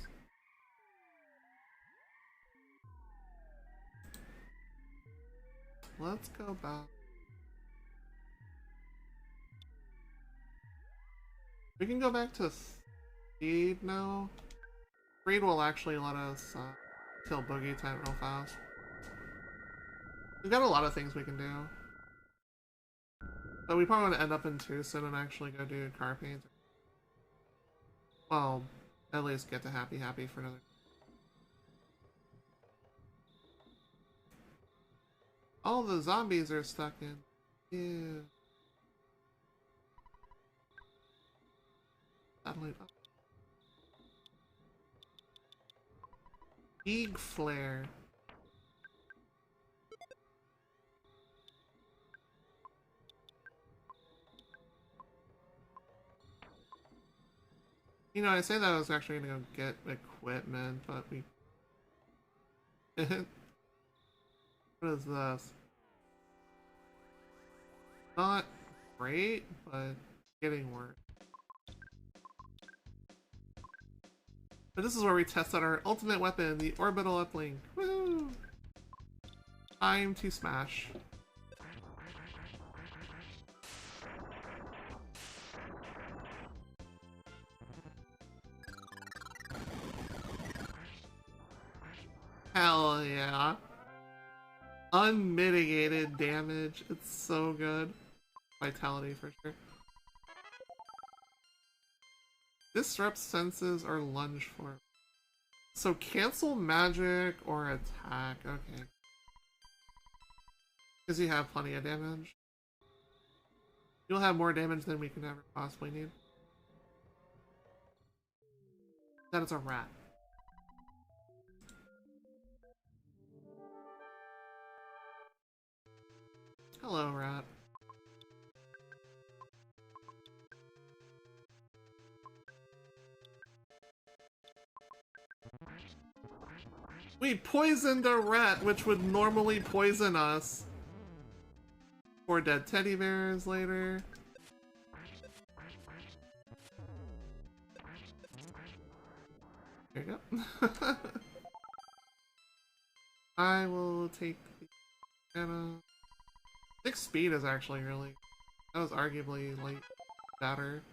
Let's go back. We can go back to speed now. Speed will actually let us kill Boogie Tent real fast. We've got a lot of things we can do. But we probably want to end up in Tucson and actually go do car paint. Well, at least get to Happy Happy for another. All the zombies are stuck in. Yeah. Satellite up. Big flare. You know, I say that I was actually gonna go get equipment, but we... What is this? Not great, but getting worse. But this is where we test out our ultimate weapon, the orbital uplink. Woo! Time to smash. Hell yeah. Unmitigated damage. It's so good. Vitality for sure. Disrupt senses or lunge form. So cancel magic or attack. Okay. Because you have plenty of damage. You'll have more damage than we can ever possibly need. That is a rat. Hello, rat. We poisoned a rat, which would normally poison us. 4 dead teddy bears later. There you go. I will take the banana. 6 speed is actually really... That was arguably, like, better.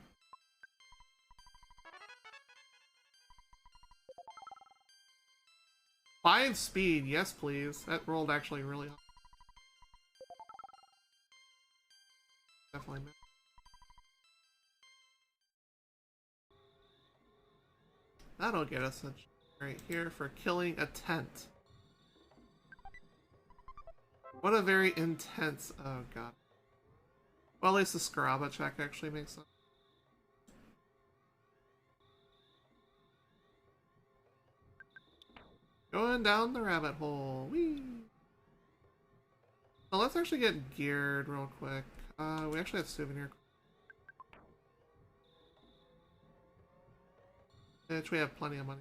Five speed, yes please. That rolled actually really high. Definitely missed. That'll get us a right here for killing a tent. What a very intense... Oh god. Well, at least the Scaraba check actually makes sense. Going down the rabbit hole. Whee! Well, let's actually get geared real quick. We actually have souvenir. Which we have plenty of money.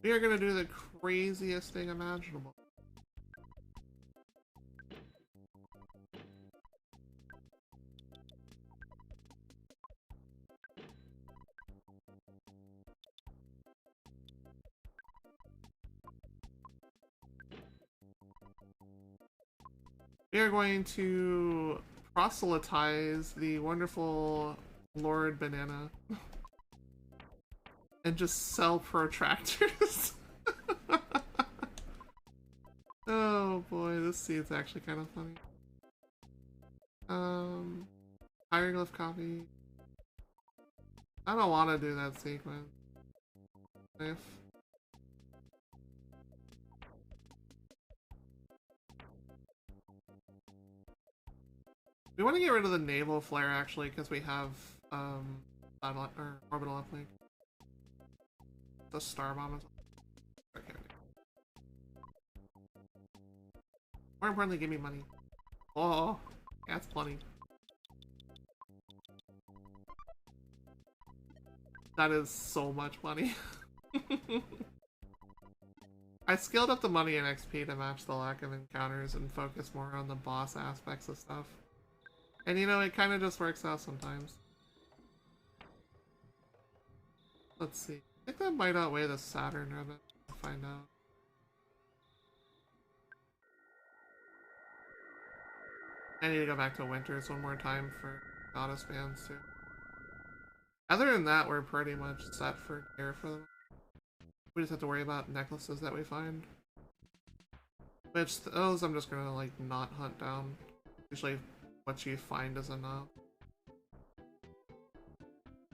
We are gonna do the craziest thing imaginable. We are going to proselytize the wonderful Lord Banana and just sell protractors. Oh boy, this scene's actually kind of funny. Hieroglyph copy. I don't want to do that sequence. If we want to get rid of the naval flare actually, because we have satellite or orbital uplink. The star bomb is okay. More importantly, give me money. Oh, that's plenty. That is so much money. I scaled up the money and XP to match the lack of encounters and focus more on the boss aspects of stuff. And you know, it kind of just works out sometimes. Let's see. I think that might outweigh the Saturn ribbon. I'll find out. I need to go back to Winters one more time for Goddess bands too. Other than that, we're pretty much set for gear for them. We just have to worry about necklaces that we find. Which, those I'm just gonna, like, not hunt down. Usually, what you find is enough.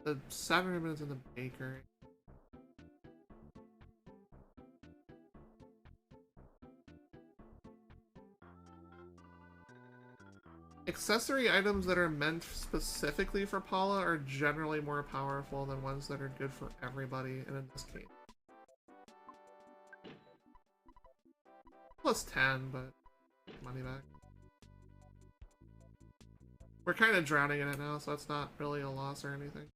The Saturn ribbon is in the bakery. Accessory items that are meant specifically for Paula are generally more powerful than ones that are good for everybody, and in this case. Plus 10, but money back. We're kind of drowning in it now, so it's not really a loss or anything.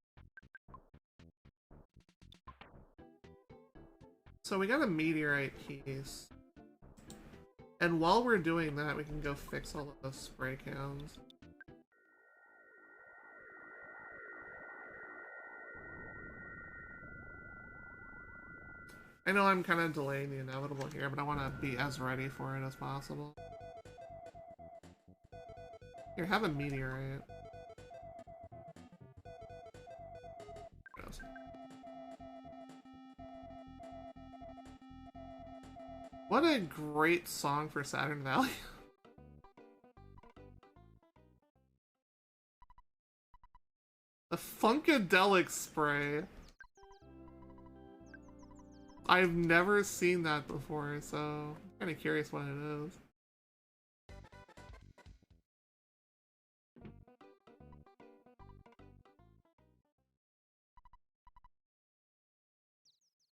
So we got a meteorite piece. And while we're doing that, we can go fix all of those spray cans. I know I'm kind of delaying the inevitable here, but I want to be as ready for it as possible. Here, have a meteorite. Yes. What a great song for Saturn Valley. The Funkadelic spray. I've never seen that before, so I'm kind of curious what it is.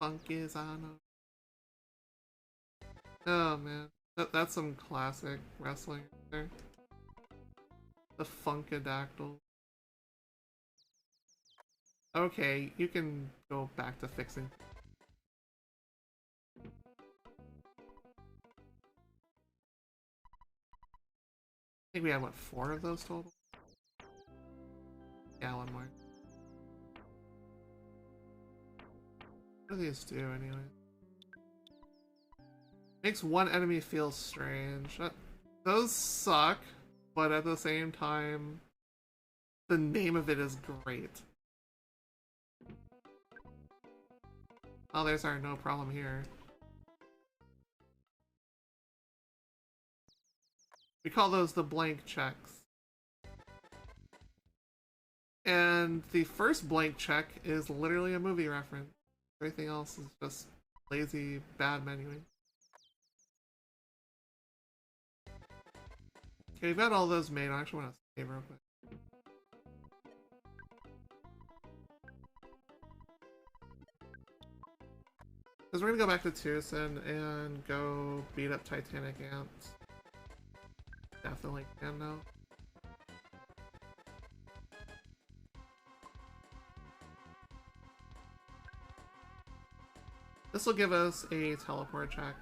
Funk is on. Oh man, that's some classic wrestling right there. The Funkadactyl. Okay, you can go back to fixing. I think we had, what, 4 of those total? Yeah, 1 more. What do these do, anyway? Makes one enemy feel strange. Those suck, but at the same time, the name of it is great. Oh, there's our no problem here. We call those the blank checks. And the first blank check is literally a movie reference. Everything else is just lazy, bad menuing. Okay, we've got all those made. I actually want to save real quick. Because we're gonna go back to Tucson and go beat up Titanic ants. Definitely can now. This will give us a teleport check.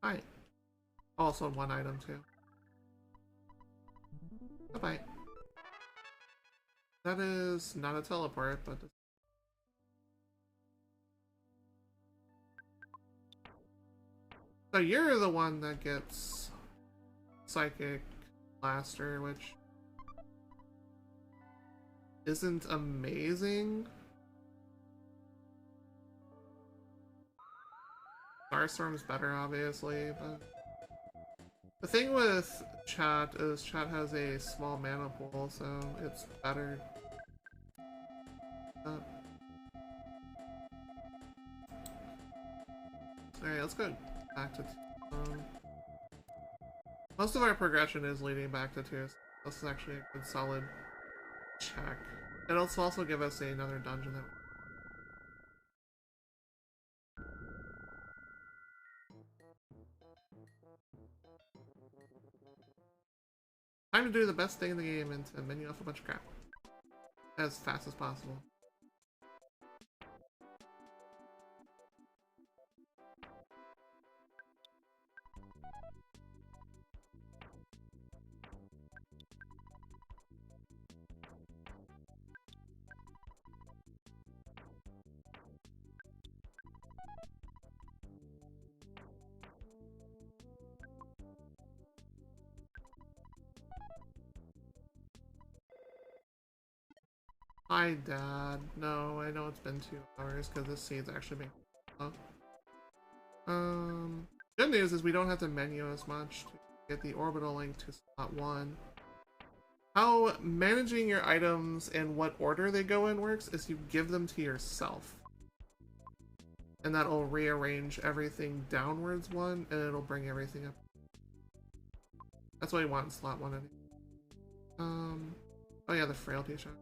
Hi. Also 1 item too. Bye-bye. That is not a teleport, but... So you're the one that gets Psychic Blaster, which isn't amazing. Starstorm's better, obviously, but... The thing with Chat is Chat has a small mana pool, so it's better. Alright, let's go back to Tucson. Most of our progression is leading back to Tucson. This is actually a good solid check. It'll also give us another dungeon that time to do the best thing in the game and to menu off a bunch of crap. As fast as possible. Hi, Dad. No, I know it's been 2 hours because this seed's actually being low. Good news is we don't have to menu as much to get the orbital link to slot 1. How managing your items and what order they go in works is you give them to yourself. And that'll rearrange everything downwards 1, and it'll bring everything up. That's what we want in slot 1 anyway. Oh yeah, the frailty shot.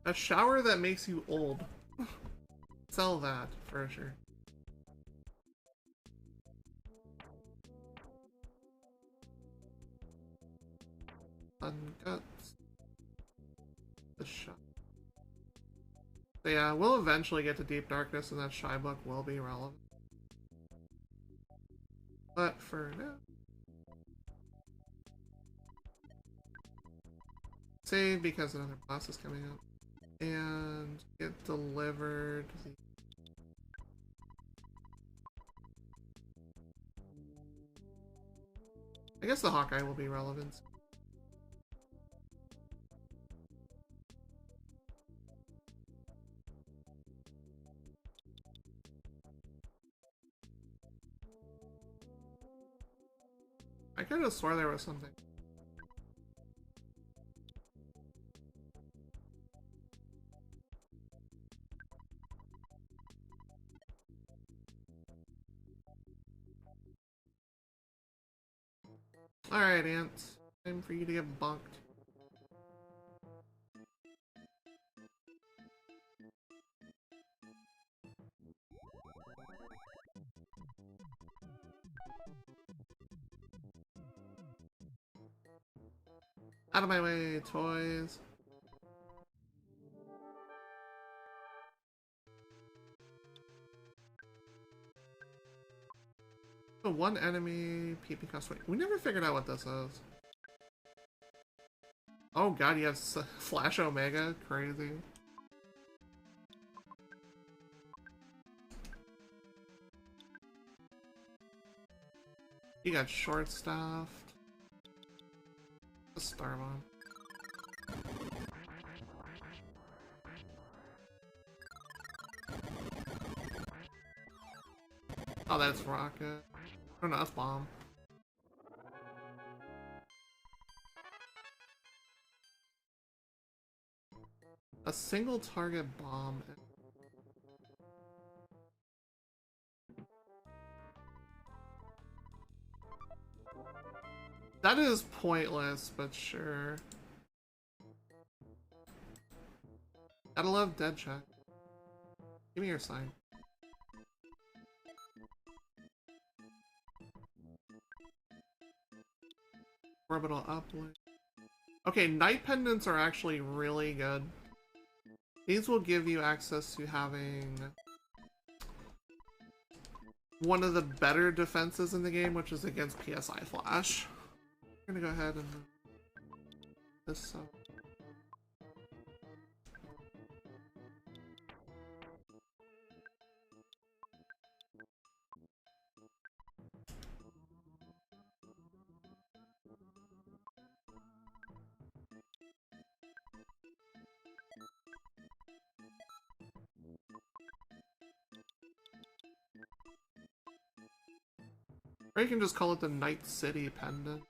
A shower that makes you old. Sell that, for sure. Unguts. The shot. So yeah, we'll eventually get to Deep Darkness and that Shy book will be relevant. But for now... Save because another boss is coming up. And get delivered the... I guess the Hawkeye will be relevant. I could have swore there was something. Alright, ants. Time for you to get bonked. Out of my way, toys. The one enemy PP cost 20. We never figured out what this is. Oh god, you have Flash Omega? Crazy. You got short staffed. A star bomb. Oh, that's rocket. Oh no, that's bomb. A single target bomb. That is pointless, but sure. Gotta love dead check. Give me your sign. Orbital uplink. Okay, night pendants are actually really good. These will give you access to having one of the better defenses in the game, which is against PSI Flash. I'm gonna go ahead and this up. Or you can just call it the Night City pendant.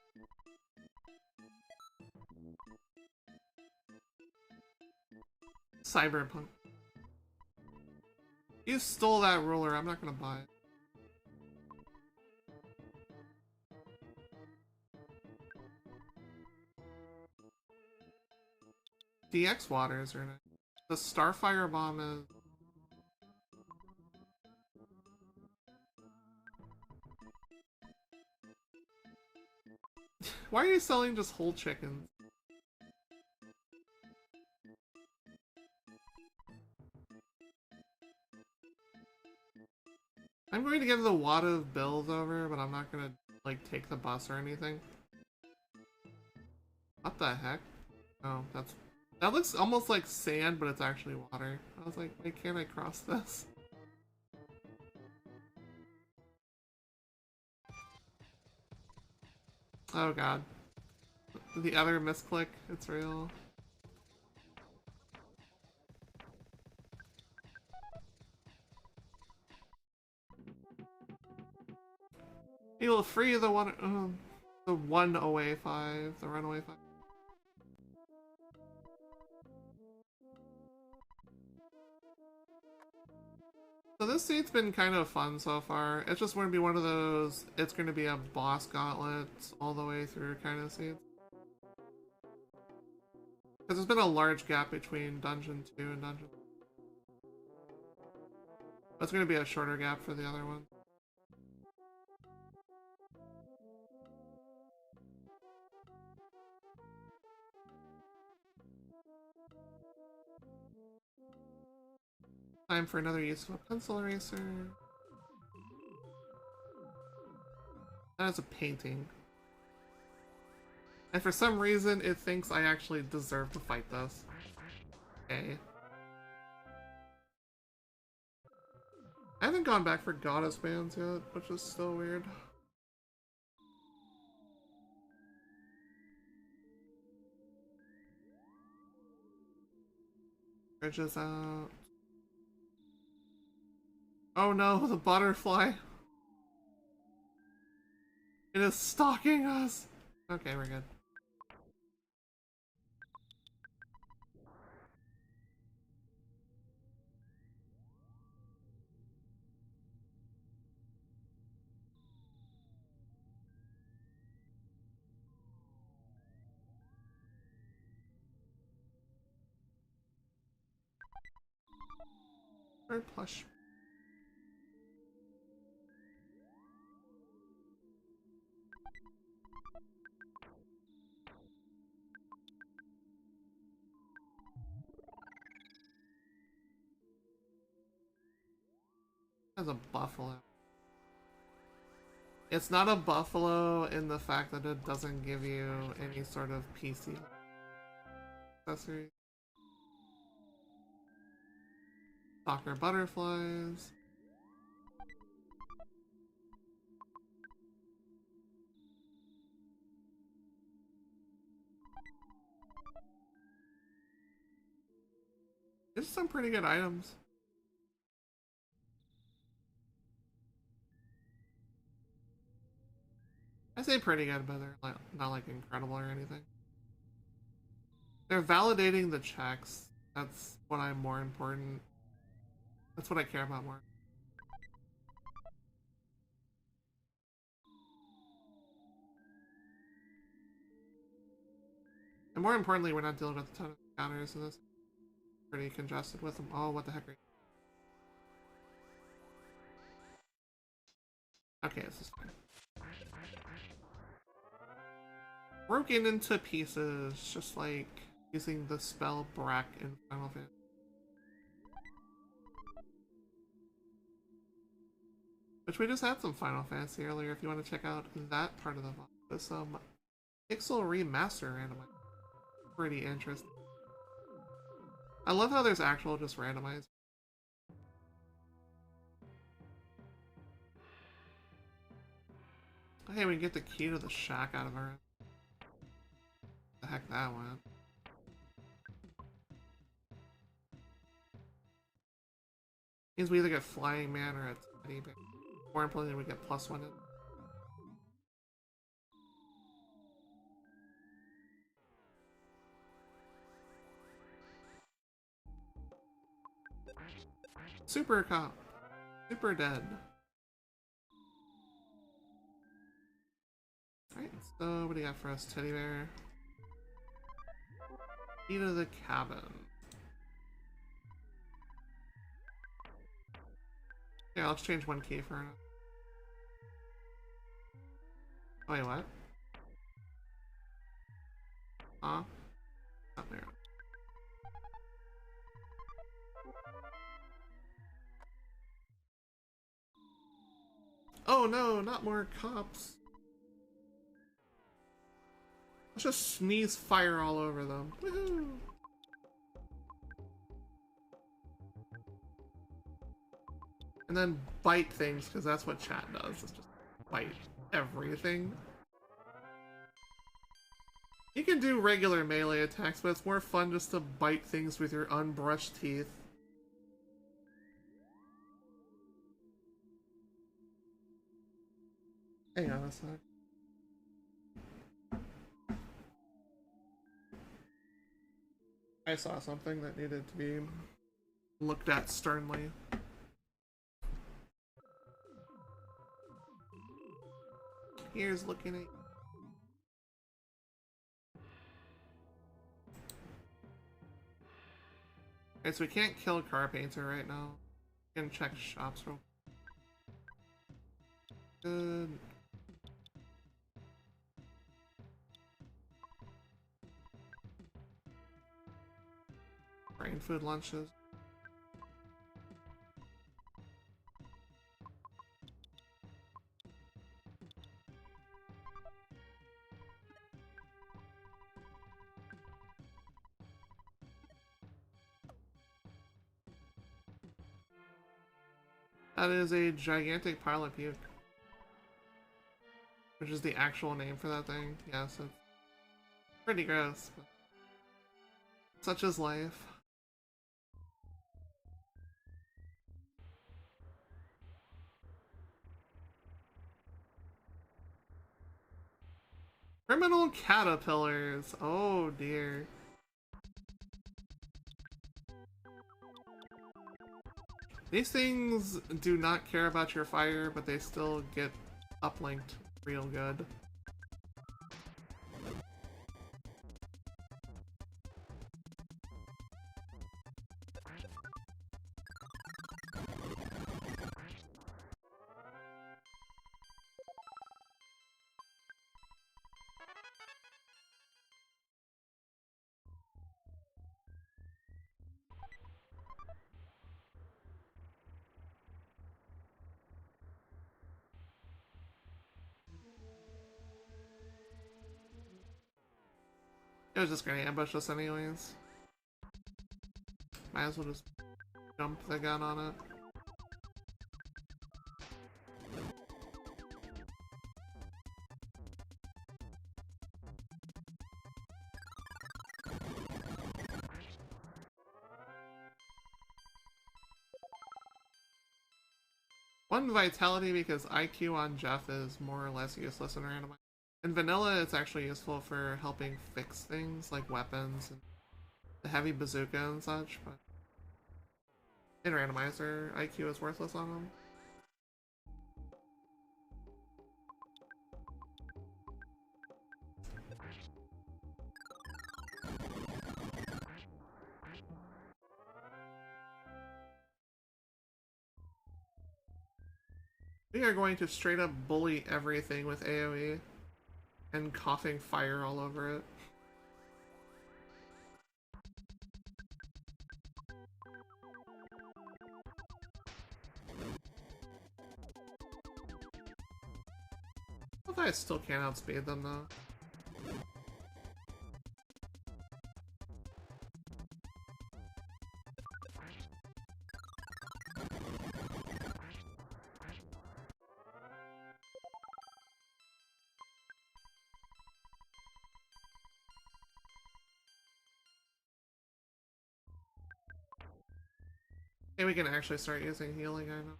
Cyberpunk. You stole that ruler, I'm not gonna buy it. DX waters are nice. The Starfire bomb is... Why are you selling just whole chickens? I'm going to give the wad of bills over, but I'm not gonna, like, take the bus or anything. What the heck? Oh, that looks almost like sand, but it's actually water. I was like, why can't I cross this? Oh god. The other misclick, it's real. You will free the one away 5, the runaway 5. So this seat's been kind of fun so far. It's just going to be one of those, it's going to be a boss gauntlet all the way through kind of seats. Because there's been a large gap between Dungeon 2 and Dungeon. But it's going to be a shorter gap for the other one. Time for another use of a pencil eraser. That is a painting. And for some reason, it thinks I actually deserve to fight this. Okay. I haven't gone back for Goddess bands yet, which is still weird. Bridges out. Oh no, the butterfly. It is stalking us! Okay, we're good. Or plush. As a buffalo. It's not a buffalo in the fact that it doesn't give you any sort of PC accessories. Soccer butterflies. There's some pretty good items. I say pretty good, but they're not like incredible or anything. They're validating the checks. That's what I'm more important. That's what I care about more. And more importantly, we're not dealing with a ton of counters, so this is pretty congested with them. Oh, what the heck are you? Okay, this is fine. Broken into pieces, just like using the spell Brack in Final Fantasy. Which we just had some Final Fantasy earlier if you want to check out that part of the VOD. With some Pixel Remaster randomizer. Pretty interesting. I love how there's actual just randomized. Hey, we can get the key to the shack out of our... The heck that went. Means we either get Flying Man or a Teddy Bear. More importantly, we get +1 in. Super Cop. Super Dead. Alright, so what do you got for us, Teddy Bear? Key to the cabin. Yeah, let's change one key for another. Oh, wait, what? Huh? Not there. Oh no, not more cops. Let's just sneeze fire all over them. Woohoo! And then bite things, because that's what chat does. It's just bite everything. You can do regular melee attacks, but it's more fun just to bite things with your unbrushed teeth. Hang on a sec. I saw something that needed to be looked at sternly. Here's looking at... Okay, so we can't kill Car Painter right now. We can check shops real good. Brain food lunches. That is a gigantic pile of puke. Which is the actual name for that thing. Yes, it's pretty gross, but such is life. Criminal caterpillars. Oh dear. These things do not care about your fire, but they still get uplinked real good. It was just gonna ambush us anyways. Might as well just jump the gun on it. One vitality because IQ on Jeff is more or less useless in randomizer. In vanilla, it's actually useful for helping fix things like weapons and the heavy bazooka and such, but in randomizer, IQ is worthless on them. We are going to straight up bully everything with AoE and coughing fire all over it. I thought I still can't outspeed them though. Okay, we can actually start using healing, I know.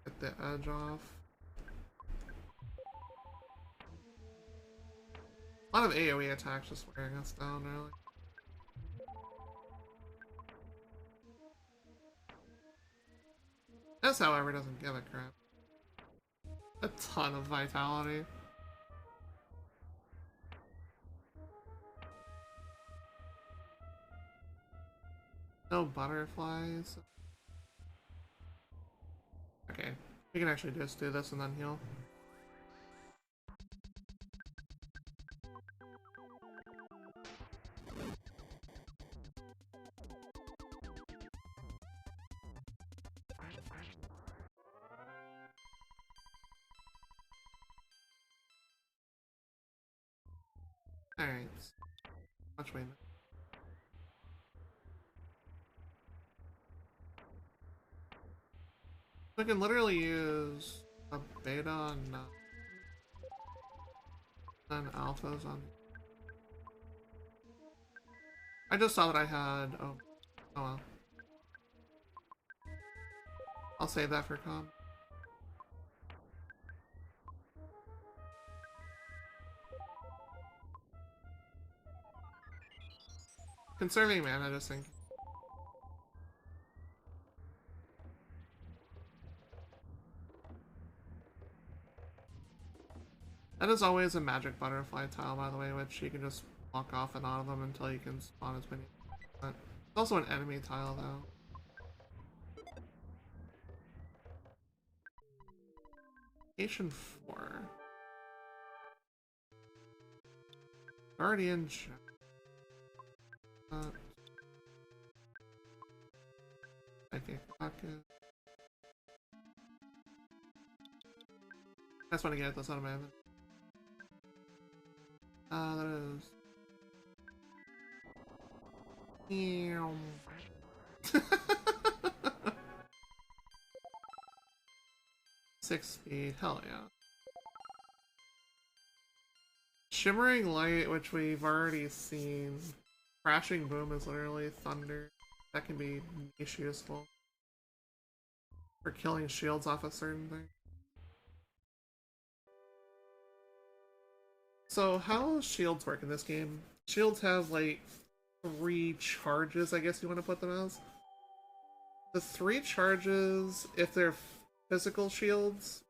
Get the edge off. A lot of AoE attacks just wearing us down, really. This, however, doesn't give a crap. A ton of vitality. No butterflies. Okay, we can actually just do this and then heal. Alright. Much way. I can literally use a beta on alphas on. I just saw that I had. Oh well. I'll save that for com. Conserving mana, I just think. That is always a magic butterfly tile, by the way, which you can just block off and out of them until you can spawn as many. But it's also an enemy tile, though. Nation 4. Guardian. Okay, pocket. I just want to get this out of my head. That is. Ew. 6 speed, hell yeah. Shimmering Light, which we've already seen. Crashing Boom is literally thunder. That can be niche useful. For killing shields off a certain thing. So how shields work in this game? Shields have like 3 charges, I guess you want to put them as. The 3 charges, if they're physical shields,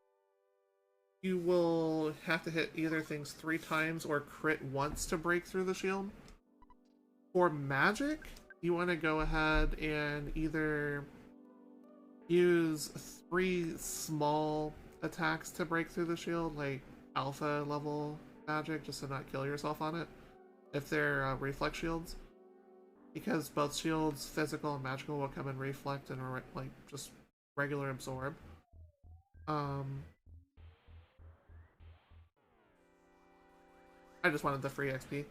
you will have to hit either things 3 times or crit once to break through the shield. For magic, you want to go ahead and either use 3 small attacks to break through the shield, like alpha level magic, just to not kill yourself on it, if they're reflex shields. Because both shields, physical and magical, will come in reflect and like just regular absorb. I just wanted the free XP.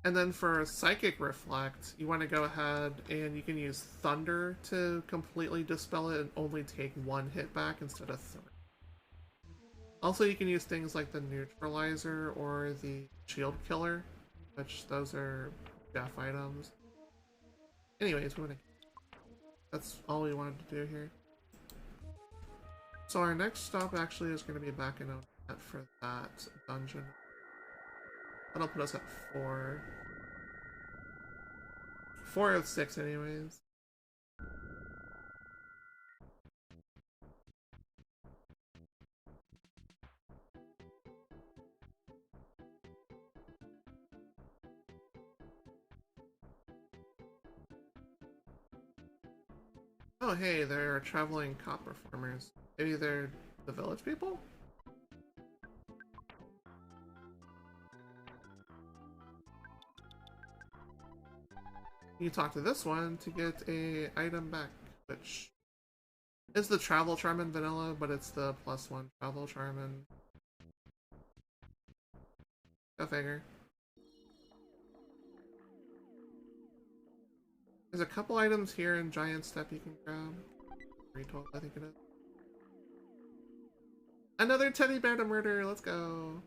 And then for Psychic Reflect, you want to go ahead and you can use Thunder to completely dispel it and only take 1 hit back instead of 3. Also, you can use things like the Neutralizer or the Shield Killer, which those are death items. Anyways, that's all we wanted to do here. So our next stop actually is going to be back in Onet for that dungeon. That'll put us at 4. 4 of 6 anyways. Oh hey, there are traveling cop performers. Maybe they're the village people? You talk to this one to get a item back, which is the Travel Charm in vanilla, but it's the +1 Travel Charm in... Go figure. There's a couple items here in Giant Step you can grab. 312, I think it is. Another teddy bear to murder, let's go!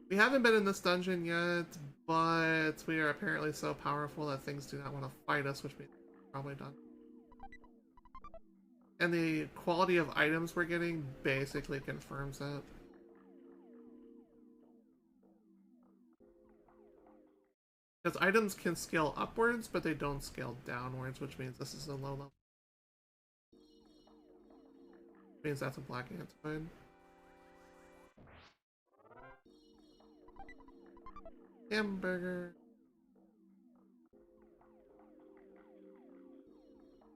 We haven't been in this dungeon yet, but we are apparently so powerful that things do not want to fight us, which means we're probably done. And the quality of items we're getting basically confirms that. Because items can scale upwards, but they don't scale downwards, which means this is a low level. Which means that's a black antoid. Hamburger.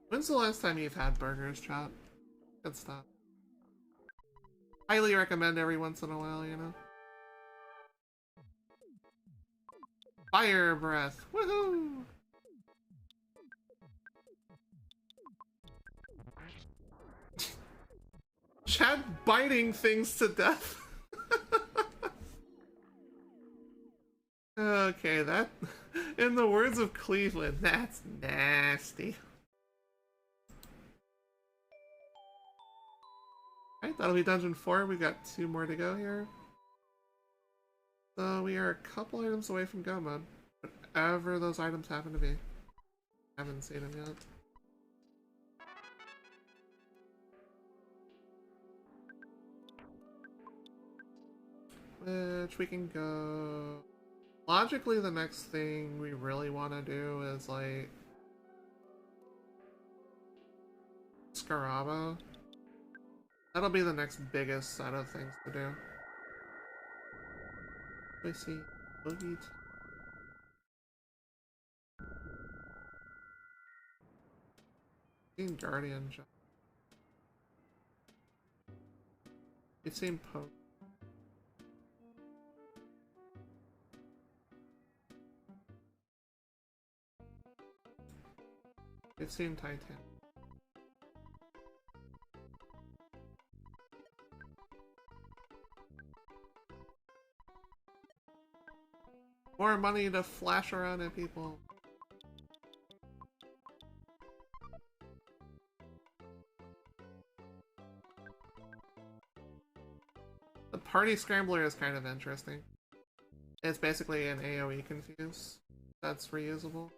When's the last time you've had burgers, chat? Good stuff. Highly recommend every once in a while, you know? Fire breath! Woohoo! Chad biting things to death. Okay, that, in the words of Cleveland, that's nasty. Alright, that'll be dungeon 4. We've got 2 more to go here. So we are a couple items away from go mode. Whatever those items happen to be. Haven't seen them yet. Which we can go... Logically, the next thing we really want to do is, like... Scaraba. That'll be the next biggest set of things to do. Let me see. Boogie. Seen Guardian. We've seen Poke. We've seen Titan. More money to flash around at people. The party scrambler is kind of interesting. It's basically an AoE confuse that's reusable.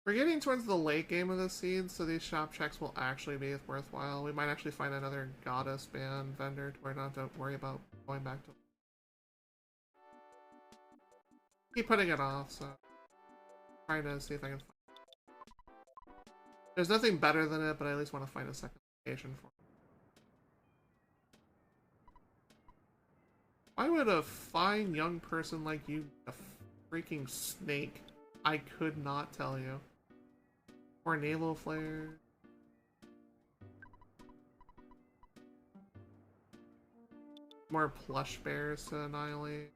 We're getting towards the late game of the seed, so these shop checks will actually be worthwhile. We might actually find another goddess band vendor to where not to worry about going back to. Keep putting it off, so trying to see if I can find. There's nothing better than it, but I at least want to find a second location for it. Why would a fine young person like you be a freaking snake? I could not tell you. Or naval flare. More plush bears to annihilate.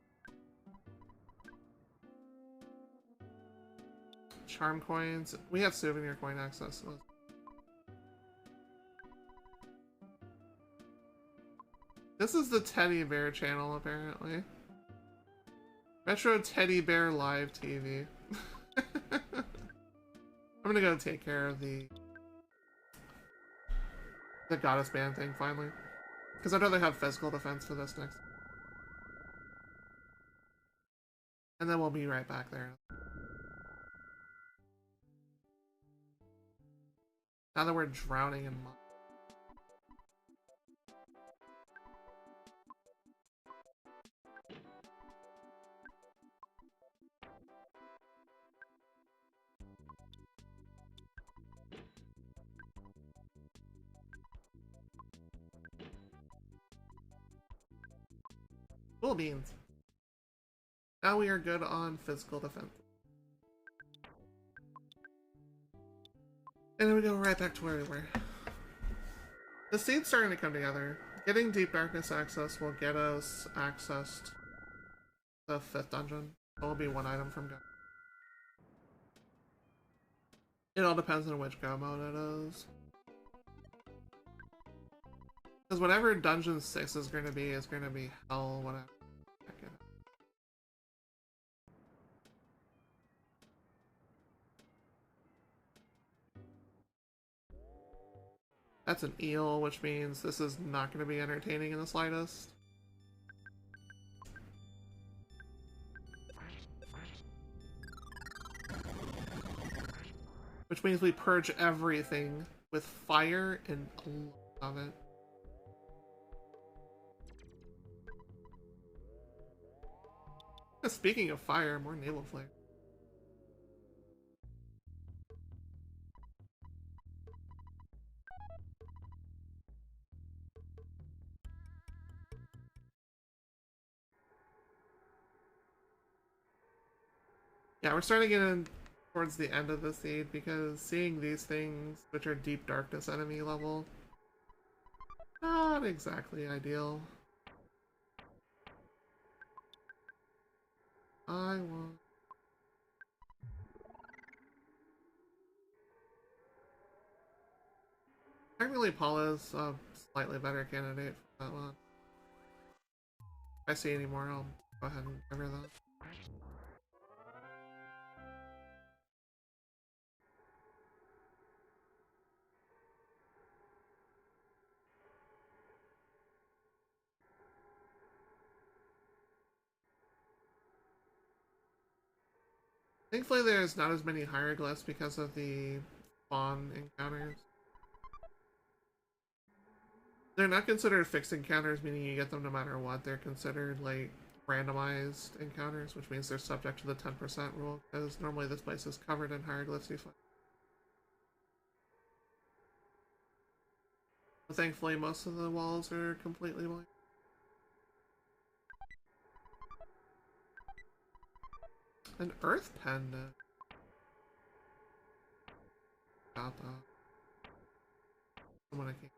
Charm coins. We have souvenir coin access to those. This is the teddy bear channel, apparently. Retro Teddy Bear Live TV. I'm gonna go take care of the goddess band thing finally, because I'd rather have physical defense for this next, and then we'll be right back there. Now that we're drowning in mud. Cool beans. Now we are good on physical defense. And then we go right back to where we were. The seed's starting to come together. Getting Deep Darkness access will get us access to the 5th dungeon. It will be one item from go. It all depends on which go mode it is. Because whatever Dungeon 6 is going to be hell, whatever. That's an eel, which means this is not going to be entertaining in the slightest. Which means we purge everything with fire and a lot of it. Speaking of fire, more naval flare. Yeah, we're starting to get in towards the end of the seed because seeing these things, which are Deep Darkness enemy level, not exactly ideal. I want... Technically, Paula's a slightly better candidate for that one. If I see any more, I'll go ahead and cover that. Thankfully, there's not as many hieroglyphs because of the spawn encounters. They're not considered fixed encounters, meaning you get them no matter what. They're considered, like, randomized encounters, which means they're subject to the 10% rule, because normally this place is covered in hieroglyphs. But thankfully, most of the walls are completely blank. An earth pendant. Got that. Someone I can't.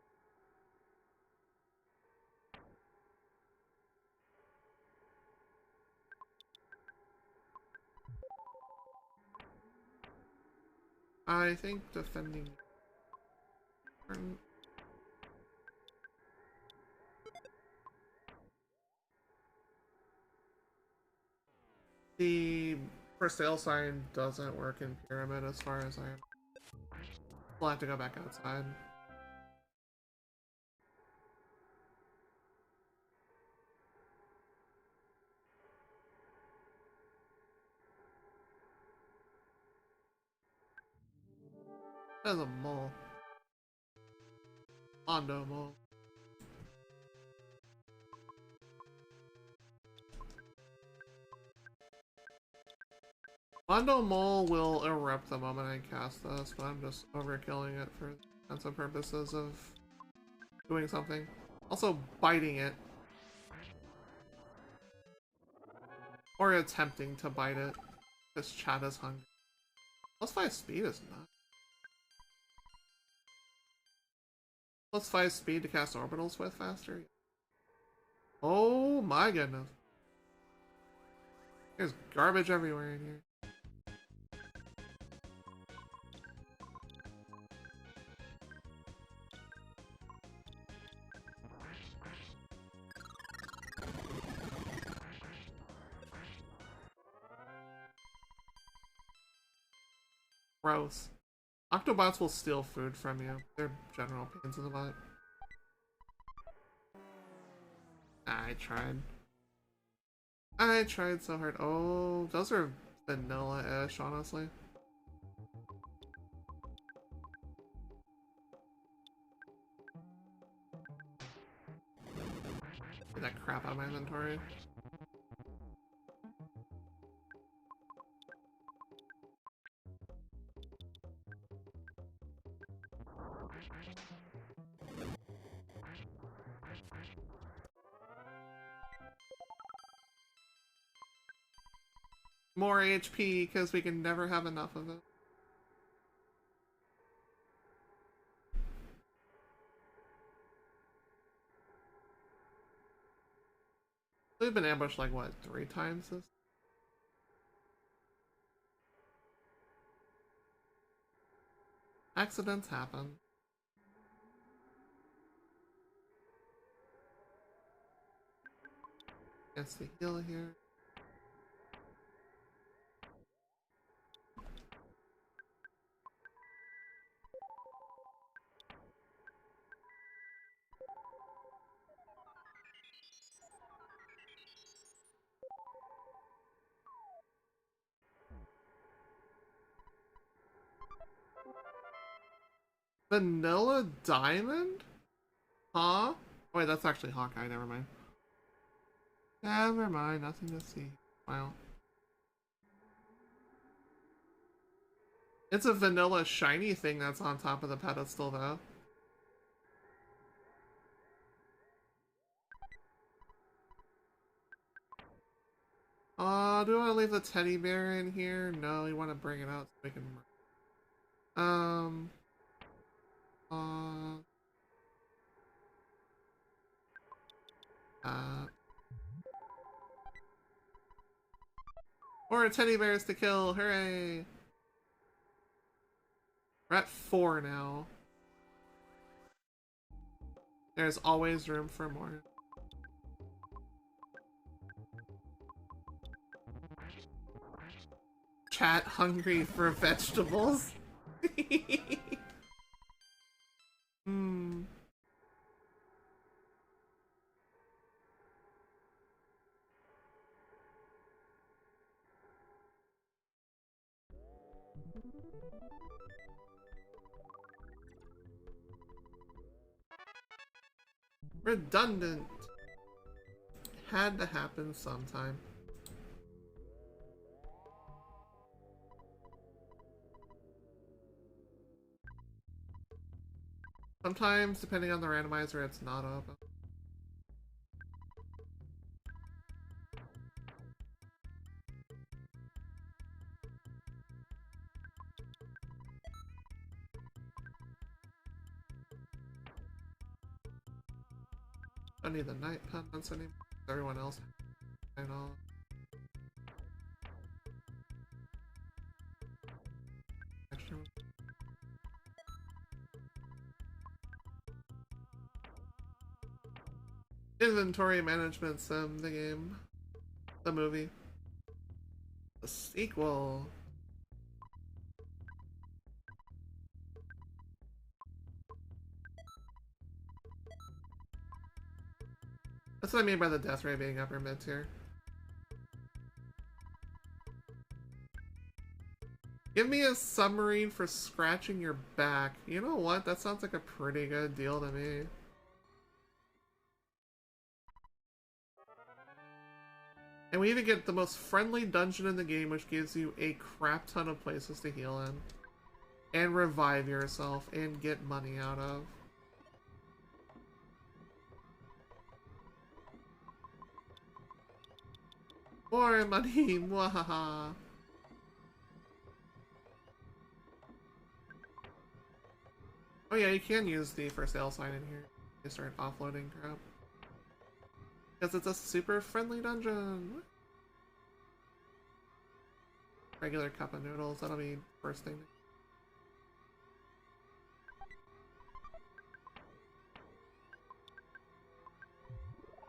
I think defending. The for sale sign doesn't work in Pyramid as far as I am. We'll have to go back outside. That's a mole. Mondo mole. Mondo mole will erupt the moment I cast this, but I'm just overkilling it for defensive purposes of doing something. Also biting it. Or attempting to bite it. This chat is hungry. +5 speed is not. +5 speed to cast orbitals with faster. Oh my goodness. There's garbage everywhere in here. Gross. Octobots will steal food from you. They're general pains in the butt. I tried. I tried so hard. Oh, those are vanilla-ish, honestly. Get that crap out of my inventory. More HP, because we can never have enough of it. We've been ambushed like, what, 3 times this? Accidents happen. Gets to heal here. Vanilla Diamond? Huh? Oh, wait, that's actually Hawkeye, never mind. Never mind, nothing to see. Wow. It's a vanilla shiny thing that's on top of the pedestal, though. Do I want to leave the teddy bear in here? No, you want to bring it out so we can... More teddy bears to kill, hooray! We're at 4 now. There's always room for more. Chat hungry for vegetables. Hmm. Redundant. Had to happen sometime. Sometimes, depending on the randomizer, it's not up. Don't need the night pennants anymore. Everyone else, I know. Extra. Inventory management sim, the game, the movie, the sequel. That's what I mean by the death rate being upper mid tier. Give me a submarine for scratching your back. You know what? That sounds like a pretty good deal to me. And we even get the most friendly dungeon in the game, which gives you a crap ton of places to heal in. And revive yourself, and get money out of. More money! Mwahaha! Oh yeah, you can use the for sale sign in here to start offloading crap. Because it's a super friendly dungeon! Regular cup of noodles, that'll be first thing.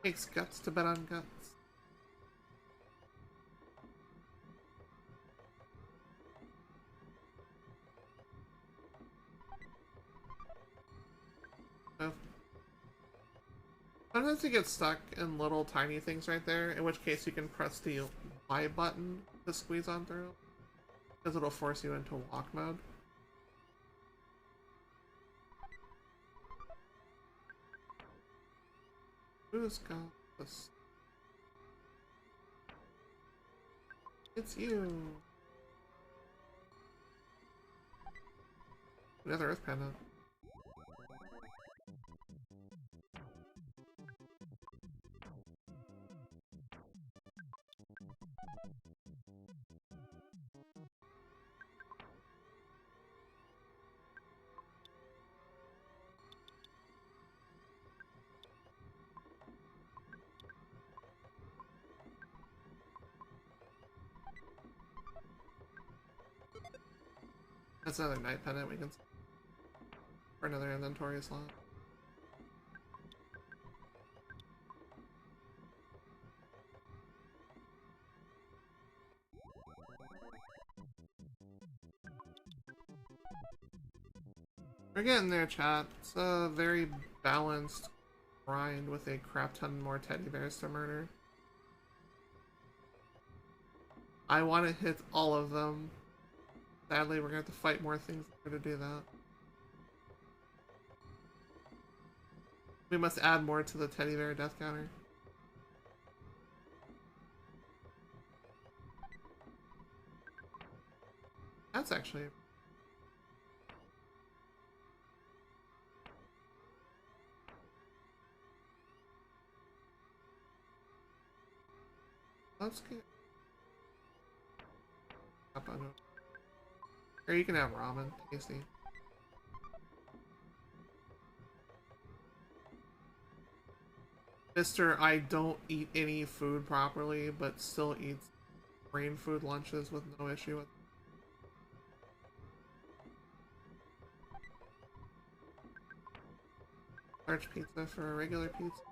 Takes guts to bet on guts. Oh. Sometimes you get stuck in little tiny things right there, in which case you can press the Y button to squeeze on through, because it'll force you into walk mode. Who's got this? It's you! Another Earth Pendant. That's another night pendant we can for another inventory slot. We're getting there, chat. It's a very balanced grind with a crap ton more teddy bears to murder. I want to hit all of them. Sadly, we're gonna have to fight more things in order to do that. We must add more to the teddy bear death counter. That's actually... Let's get... up on it. Or you can have ramen, tasty. Mr. I don't eat any food properly, but still eats brain food lunches with no issue with. Large pizza for a regular pizza.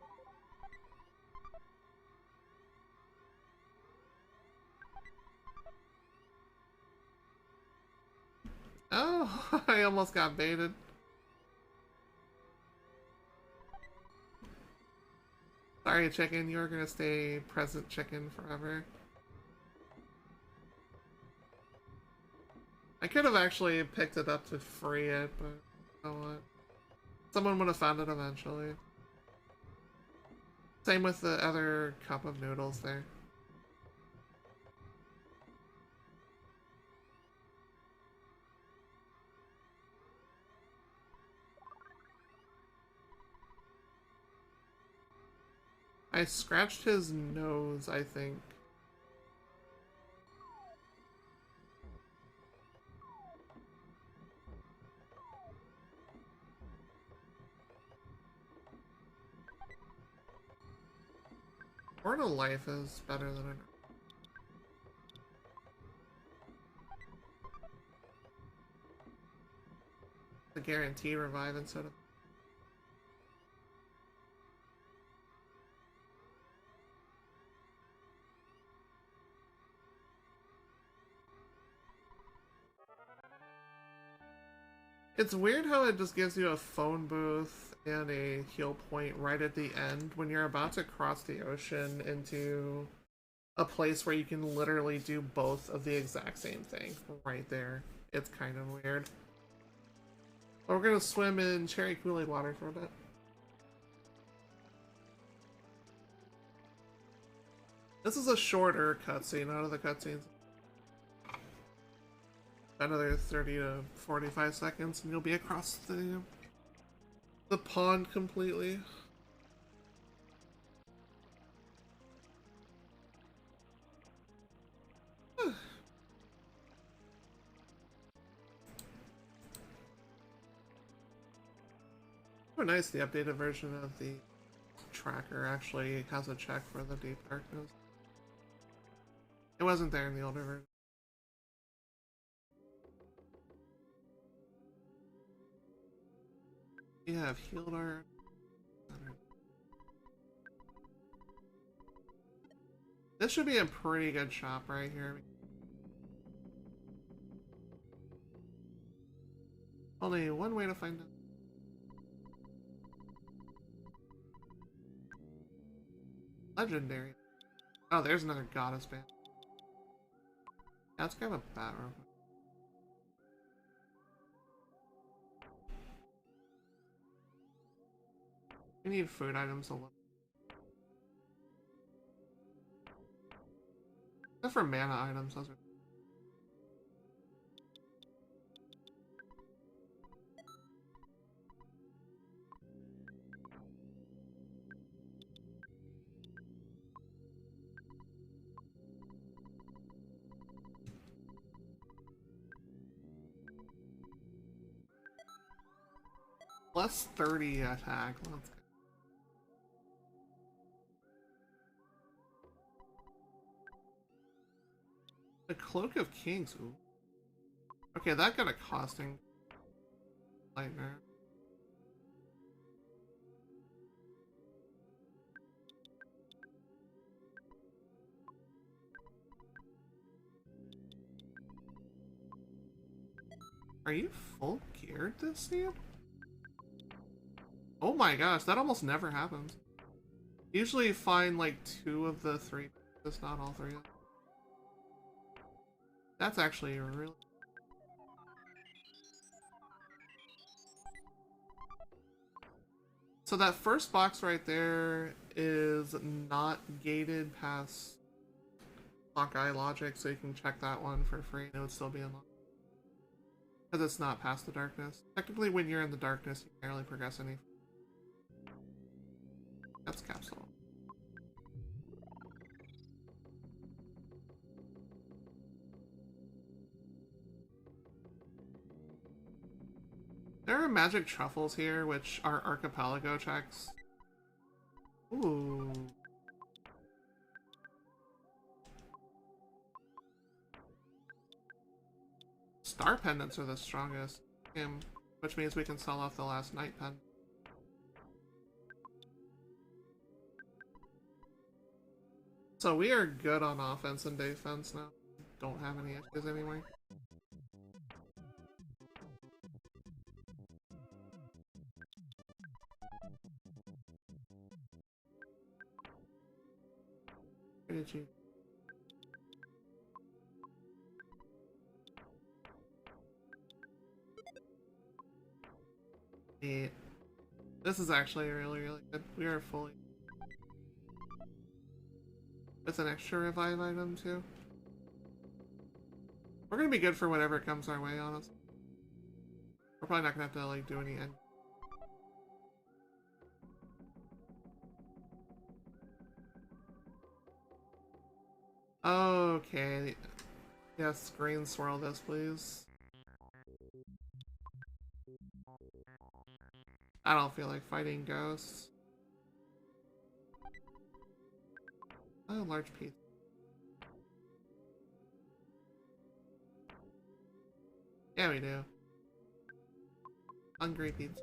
Oh, I almost got baited. Sorry, chicken, you're gonna stay present chicken forever. I could have actually picked it up to free it, but you know what? Someone would have found it eventually. Same with the other cup of noodles there. I scratched his nose, I think. Born a life is better than a... The guarantee revive instead of... It's weird how it just gives you a phone booth and a heal point right at the end when you're about to cross the ocean into a place where you can literally do both of the exact same thing right there. It's kind of weird. But we're gonna swim in cherry Kool-Aid water for a bit. This is a shorter cutscene out of the cutscenes. Another 30 to 45 seconds and you'll be across the pond completely. Oh, nice, the updated version of the tracker actually has a check for the deep darkness. It wasn't there in the older version. We have healed our... This should be a pretty good shop right here. Only one way to find it. Legendary. Oh, there's another goddess band. Yeah, let's grab a bat real quick. We need food items a little. Except for mana items, those are... Plus 30 attack, let's go. The Cloak of Kings, ooh. Okay, that got a costing nightmare. Are you full geared this season? Oh my gosh, that almost never happens. Usually you find like 2 of the 3, just not all 3 of them. That's actually really... So that first box right there is not gated past Hawkeye logic, so you can check that one for free and it would still be unlocked. Because it's not past the darkness. Technically when you're in the darkness, you can't really progress any. That's capsule. There are magic truffles here, which are archipelago checks. Ooh. Star pendants are the strongest, which means we can sell off the last night pen. So we are good on offense and defense now. Don't have any issues anyway. Where did you? Yeah. This is actually really, really good. We are fully... With an extra revive item too. We're gonna be good for whatever comes our way, honestly. We're probably not gonna have to like do any end. Okay. Yes, green swirl this, please. I don't feel like fighting ghosts. Oh, large pizza. Yeah, we do. Hungry pizza.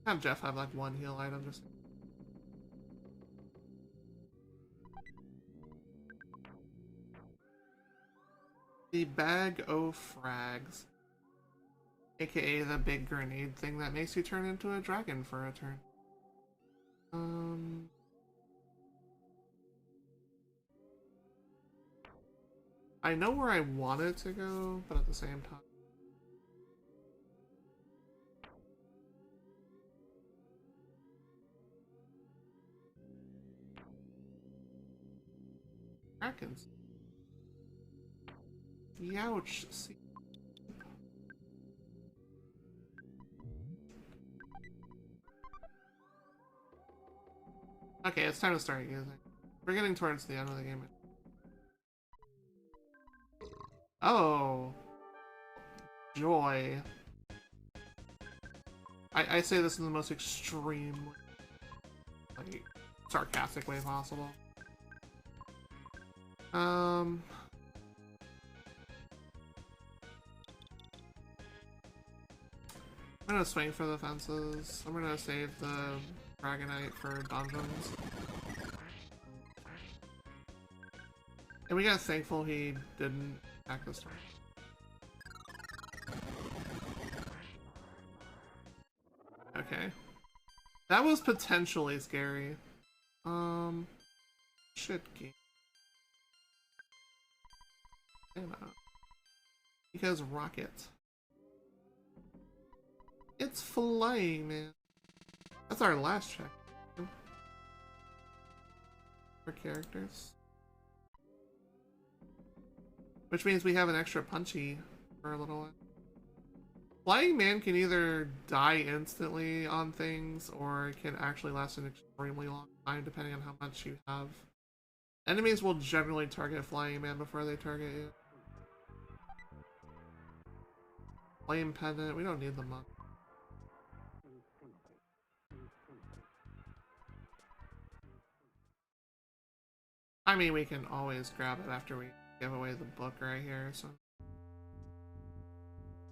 Have Jeff have like one heal item just... The bag o' frags. AKA the big grenade thing that makes you turn into a dragon for a turn. I know where I want it to go, but at the same time. Krakens. Youch. See. Okay, it's time to start using. We're getting towards the end of the game. Oh. Joy. I say this in the most extreme, like, sarcastic way possible. I'm gonna swing for the fences. I'm gonna save the Dragonite for dungeons. And we got thankful he didn't attack this turn. Okay. That was potentially scary. Shit game. Because rocket. It's flying, man. That's our last check. For characters. Which means we have an extra punchy for a little while. Flying Man can either die instantly on things, or it can actually last an extremely long time depending on how much you have. Enemies will generally target Flying Man before they target you. Flame Pendant, we don't need the monk. I mean, we can always grab it after we give away the book right here, so.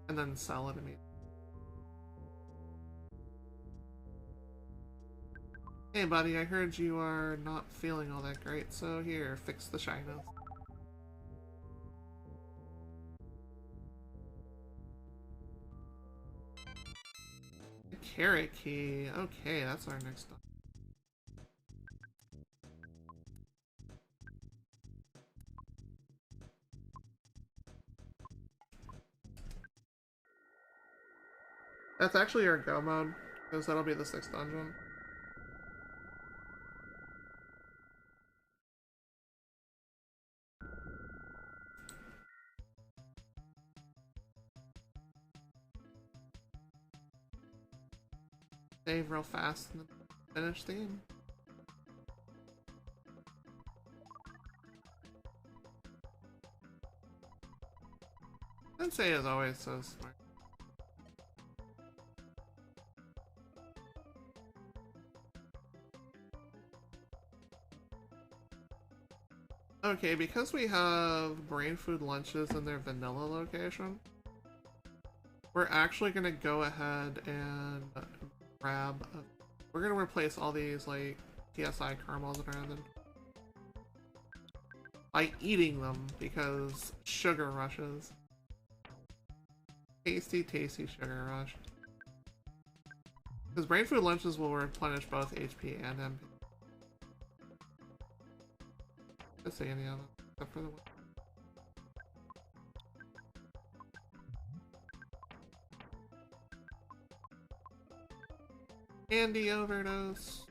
And then sell it immediately. Hey buddy, I heard you are not feeling all that great, so here, fix the shyness. Carrot key. Okay, that's our next stop. That's actually our go mode, because that'll be the 6th dungeon. Save real fast and then finish the game. Sensei is always so smart. Okay, because we have brain food lunches in their vanilla location, we're actually gonna go ahead and grab we're gonna replace all these like TSI caramels that are in them by eating them, because sugar rushes. Tasty, tasty sugar rush. Because brain food lunches will replenish both HP and MP. Just say any of them, except for the one. Candy overdose.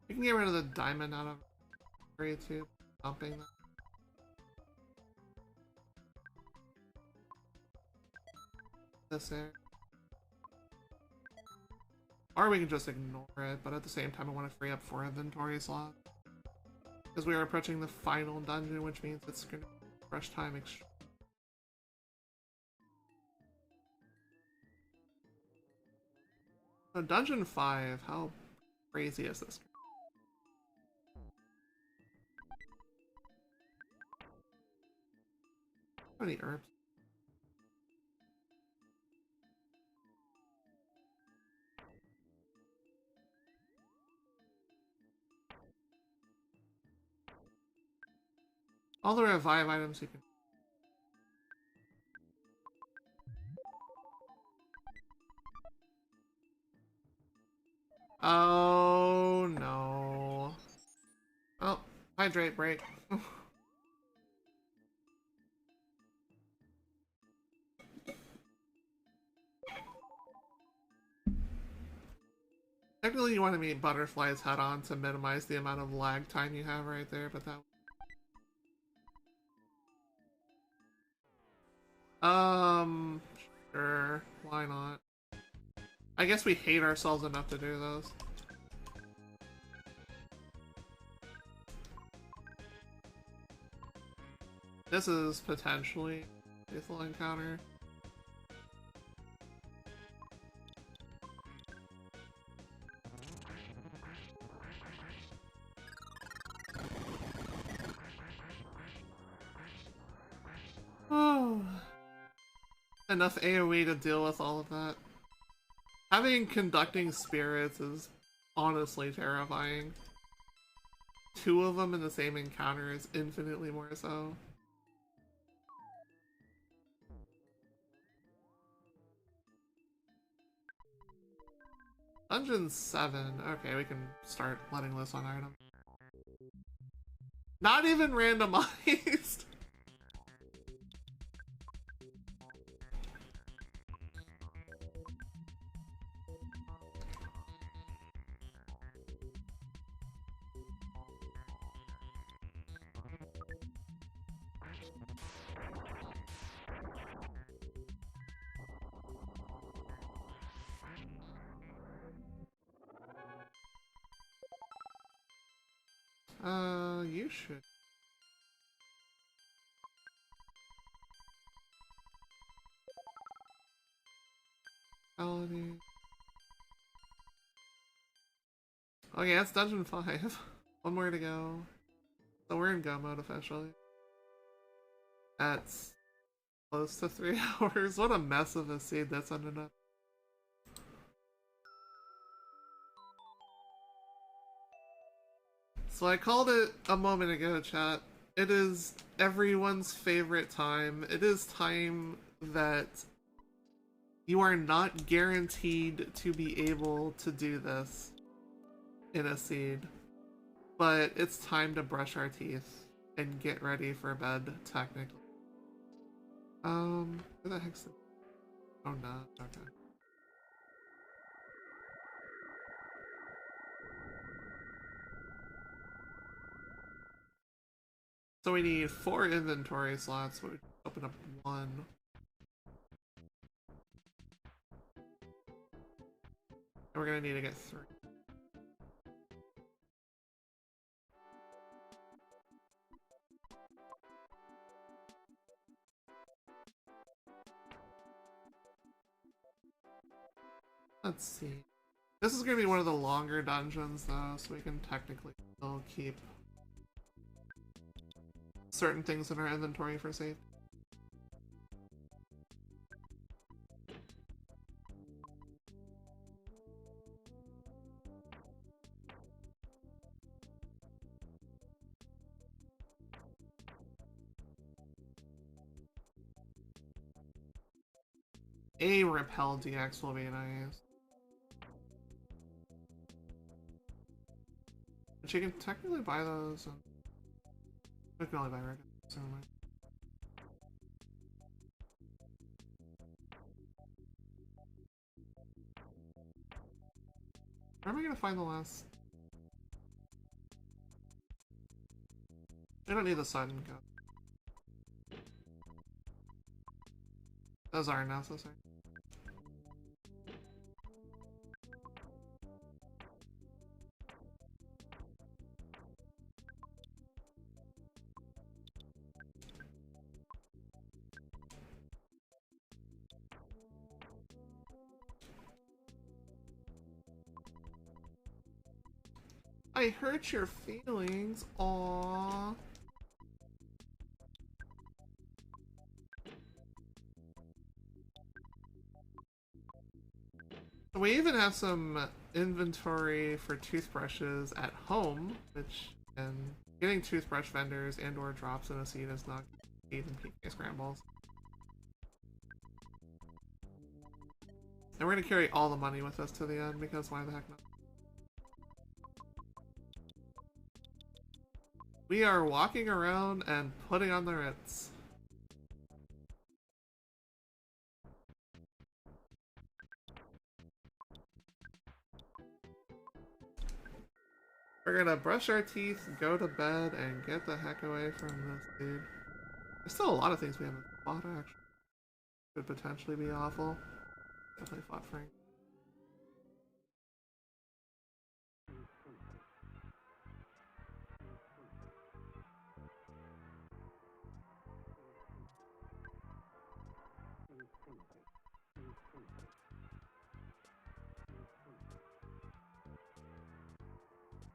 You can get rid of the diamond out of area too, dumping them. This there. Or we can just ignore it, but at the same time I want to free up 4 inventory slots. Because we are approaching the final dungeon, which means it's going to be rush time. So dungeon 5, how crazy is this? How many herbs? All the revive items you can. Oh no. Oh, hydrate break. Technically you want to meet butterflies head on to minimize the amount of lag time you have right there, but that... Sure, why not? I guess we hate ourselves enough to do those. This is potentially a lethal encounter. Oh. Enough AoE to deal with all of that. Having conducting spirits is honestly terrifying. 2 of them in the same encounter is infinitely more so. Dungeon 7. Okay, we can start letting this on item. Not even randomized! You should. Paladin. Okay, that's Dungeon 5. One more to go. So we're in go mode officially. That's close to 3 hours. What a mess of a seed that's ended up. So I called it a moment ago, chat. It is everyone's favorite time. It is time that you are not guaranteed to be able to do this in a seed. But it's time to brush our teeth and get ready for bed, technically. Where the heck's the... Oh, no. Okay. So we need 4 inventory slots, but we open up 1. And we're gonna need to get 3. Let's see. This is gonna be one of the longer dungeons though, so we can technically still keep certain things in our inventory for safety. A repel DX will be nice. But you can technically buy those. We can only buy regular. So where am I gonna find the last? I don't need the sun. Those are necessary. I hurt your feelings. Aww. We even have some inventory for toothbrushes at home, which, and getting toothbrush vendors and or drops in a seed is not even PK scrambles. And we're gonna carry all the money with us to the end, because why the heck not? We are walking around and putting on the Ritz. We're gonna brush our teeth, go to bed, and get the heck away from this dude. There's still a lot of things we haven't fought, actually. Could potentially be awful. Definitely fought Frank.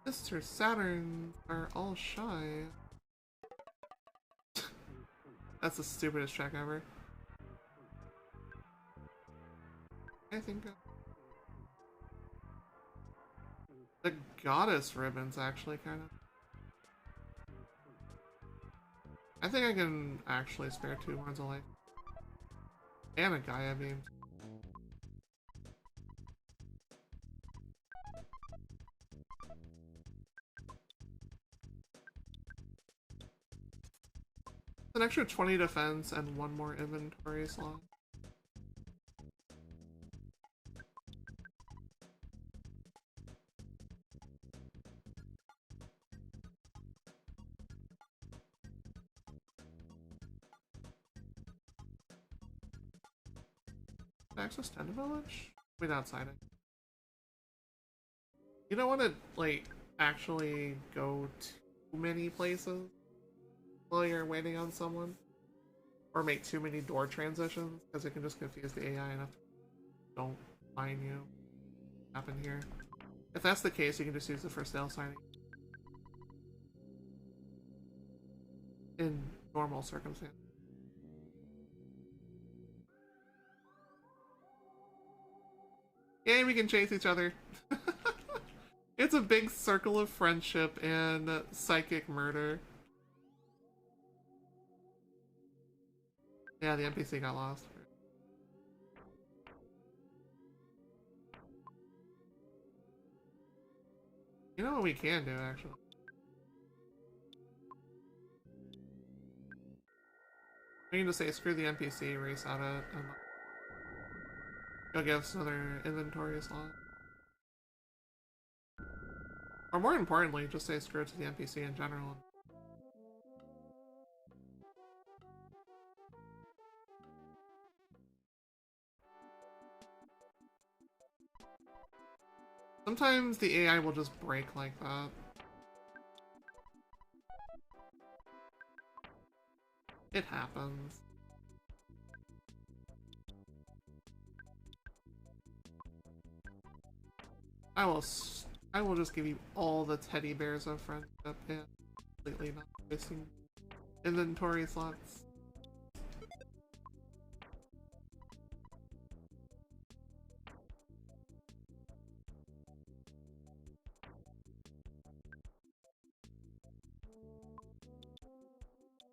Mr. Saturn are all shy. That's the stupidest track ever. I think the goddess ribbon's actually kind of... I think I can actually spare 2 horns of life. And a Gaia beam. An extra 20 defense and 1 more inventory slot. Access 10 to village? Wait, outside it. You don't want to, like, actually go too many places while you're waiting on someone. Or make too many door transitions, because it can just confuse the AI enough to don't find you. Happen here. If that's the case, you can just use the first sale signing. In normal circumstances. Yay, we can chase each other. It's a big circle of friendship and psychic murder. Yeah, the NPC got lost. You know what we can do, actually? We can just say, screw the NPC, reset it, and go give us another inventory slot. Or more importantly, just say screw it to the NPC in general. Sometimes the AI will just break like that. It happens. I will just give you all the teddy bears of friendship and completely not wasting inventory slots.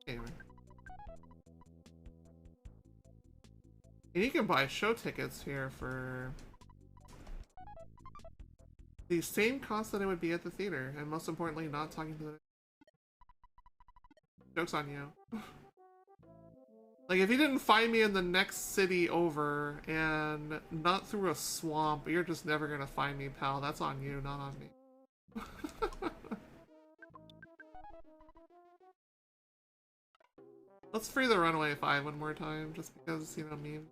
Anyway. And you can buy show tickets here for the same cost that it would be at the theater, and most importantly, not talking to the... Joke's on you. Like, if you didn't find me in the next city over, and not through a swamp, you're just never gonna find me, pal. That's on you, not on me. Let's free the Runaway 5 one more time, just because, you know, meme.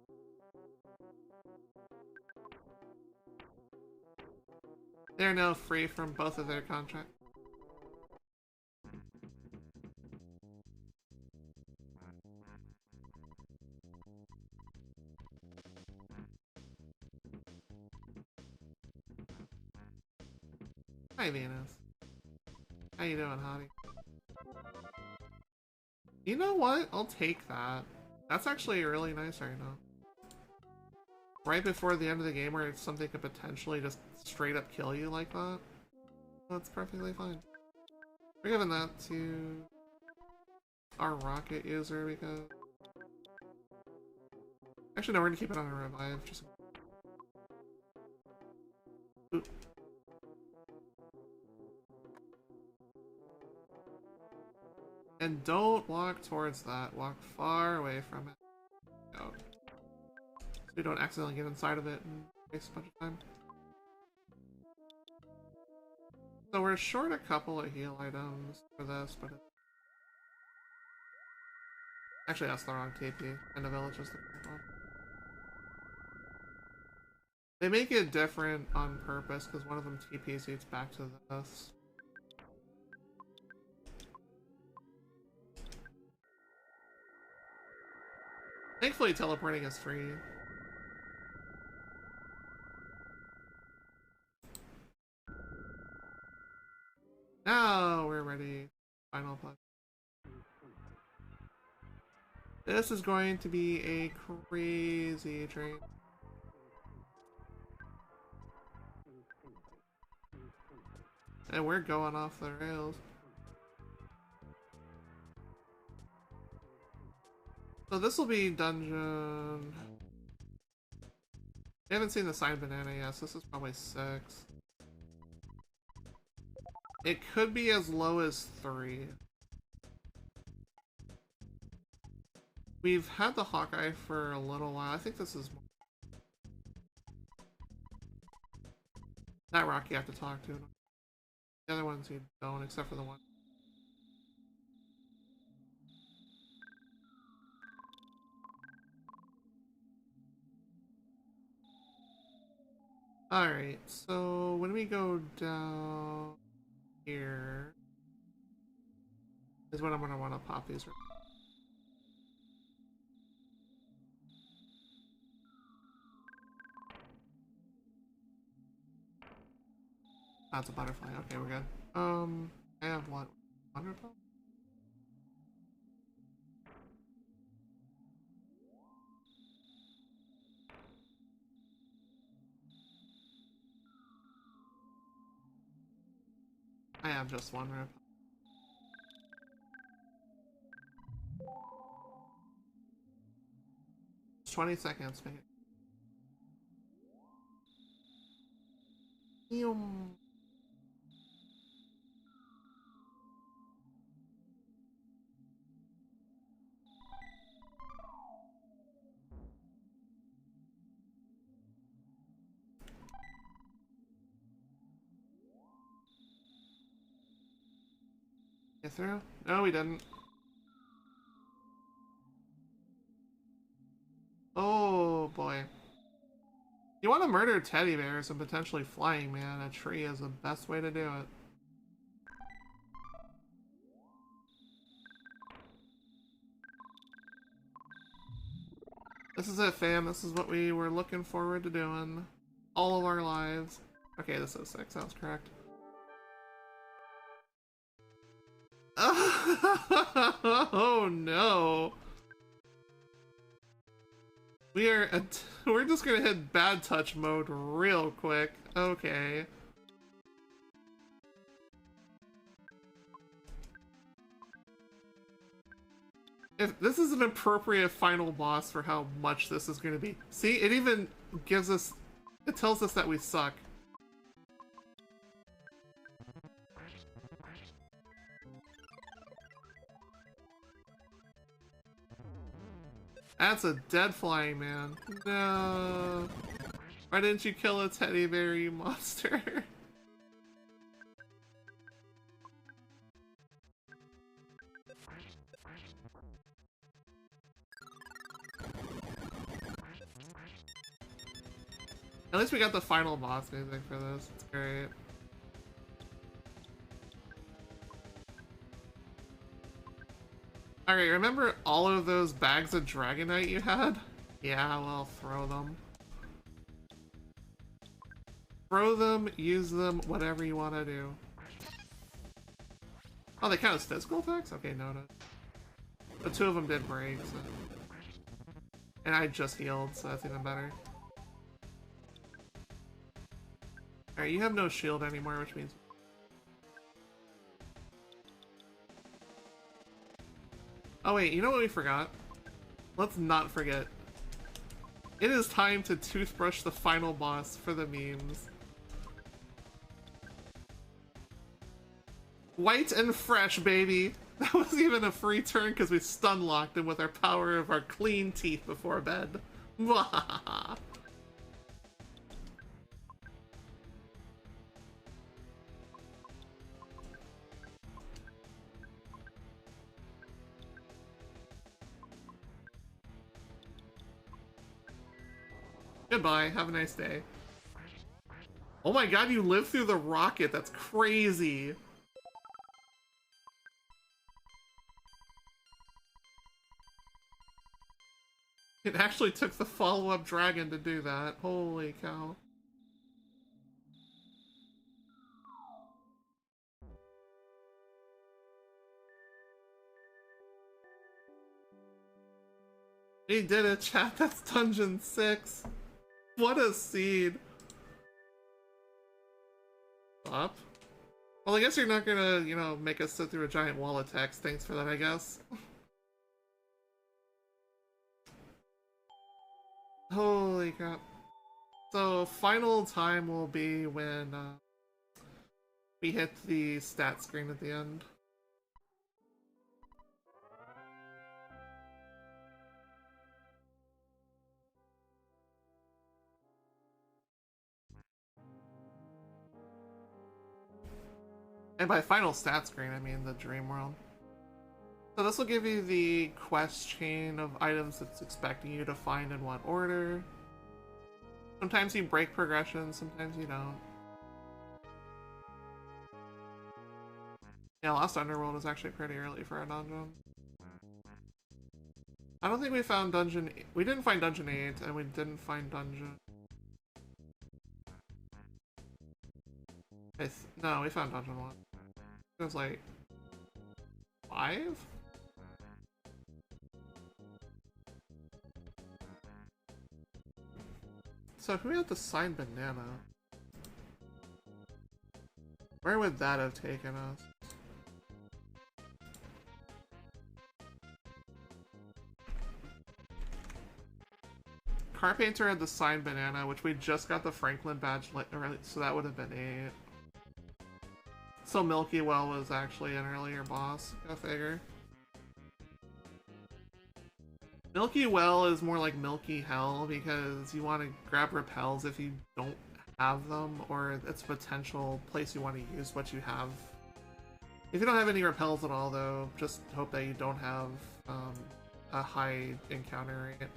They're now free from both of their contracts. Hi, Venus. How you doing, hottie? You know what? I'll take that. That's actually really nice right now. Right before the end of the game where something could potentially just straight up kill you like that. That's perfectly fine. We're giving that to our rocket user because... Actually, no, we're gonna keep it on a revive. Just... Oop. And don't walk towards that. Walk far away from it. Go. So we don't accidentally get inside of it and waste a bunch of time. So we're short a couple of heal items for this, but actually that's the wrong TP, and the village is the correct one. They make it different on purpose because one of them TPs eats back to this. Thankfully teleporting is free. Now we're ready. Final push. This is going to be a crazy train. And we're going off the rails. So this will be dungeon... I haven't seen the signed banana yet, so this is probably 6. It could be as low as 3. We've had the Hawkeye for a little while. I think this is... That rock you have to talk to. The other ones you don't, except for the one. Alright, so when we go down here is when I'm gonna want to pop these. That's a butterfly. Okay, we're good. I have what? 100 pop? I have just one rip. It's 20 seconds, mate. Yum. Get through? No, we didn't. Oh boy. You want to murder teddy bears and potentially flying man, a tree is the best way to do it. This is it, fam. This is what we were looking forward to doing all of our lives. Okay, this is 6. That was correct. Oh no. We're just gonna hit bad touch mode real quick. Okay. If this is an appropriate final boss for how much this is gonna be. See, it even gives us, it tells us that we suck. That's a dead flying man. No. Why didn't you kill a teddy bear, you monster? At least we got the final boss music for this. It's great. Alright, remember all of those bags of Dragonite you had? Yeah, well, throw them. Throw them, use them, whatever you want to do. Oh, they count as physical attacks? Okay, noted. But two of them did break, so... And I just healed, so that's even better. Alright, you have no shield anymore, which means... Oh wait, you know what we forgot? Let's not forget. It is time to toothbrush the final boss for the memes. White and fresh, baby! That was even a free turn because we stun locked him with our power of our clean teeth before bed. Mwahaha. Goodbye, have a nice day. Oh my god, you lived through the rocket, that's crazy! It actually took the follow-up dragon to do that, holy cow. He did it, chat, that's Dungeon 6! What a scene! Stop. Well, I guess you're not gonna, you know, make us sit through a giant wall of text. Thanks for that, I guess. Holy crap. So, final time will be when we hit the stat screen at the end. And by final stat screen, I mean the dream world. So this will give you the quest chain of items it's expecting you to find in what order. Sometimes you break progression, sometimes you don't. Yeah, Lost Underworld is actually pretty early for a dungeon. I don't think we found dungeon... We didn't find dungeon 8, and we didn't find dungeon... No, we found dungeon 1. It was like... 5? So if we had to sign banana... Where would that have taken us? Carpenter had the signed banana, which we just got the Franklin badge, so that would have been 8. So Milky Well was actually an earlier boss, go figure. Milky Well is more like Milky Hell because you want to grab repels if you don't have them, or it's a potential place you want to use what you have. If you don't have any repels at all though, just hope that you don't have a high encounter rate.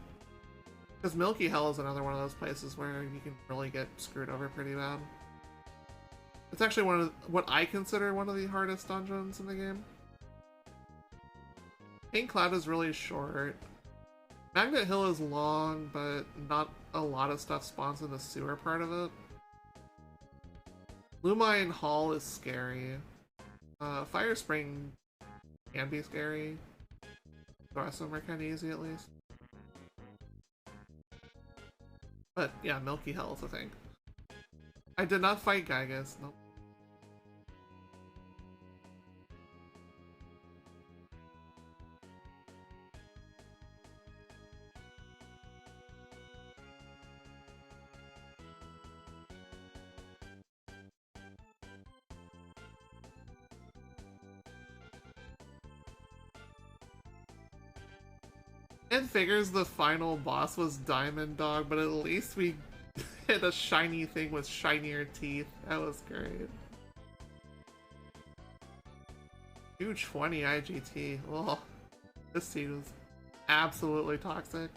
Because Milky Hell is another one of those places where you can really get screwed over pretty bad. It's actually one of what I consider one of the hardest dungeons in the game. Paint Cloud is really short. Magnet Hill is long, but not a lot of stuff spawns in the sewer part of it. Lumine Hall is scary. Fire Spring can be scary. The rest of them are kind of easy at least. But yeah, Milky Hell is a thing. I did not fight Gygas, nope. It figures the final boss was Diamond Dog, but at least we hit a shiny thing with shinier teeth. That was great. 220 IGT. Oh, this seed was absolutely toxic.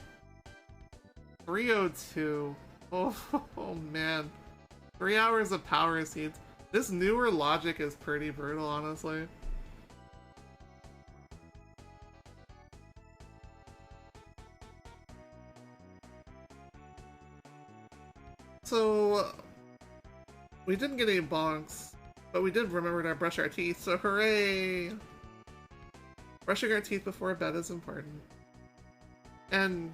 302. Oh, oh man. 3 hours of power seeds. This newer logic is pretty brutal, honestly. So, we didn't get any bonks, But we did remember to brush our teeth, so hooray! Brushing our teeth before bed is important. And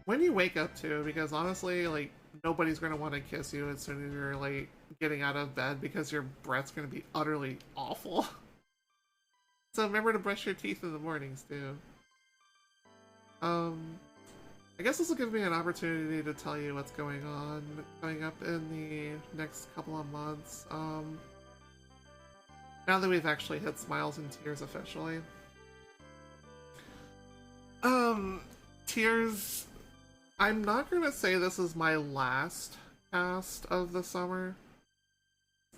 when you wake up too, because honestly, like, nobody's gonna want to kiss you as soon as you're, like, getting out of bed because your breath's gonna be utterly awful. So remember to brush your teeth in the mornings too. I guess this will give me an opportunity to tell you what's going on coming up in the next couple of months. Now that we've actually hit Smiles and Tears officially. Tears, I'm not gonna say this is my last cast of the summer.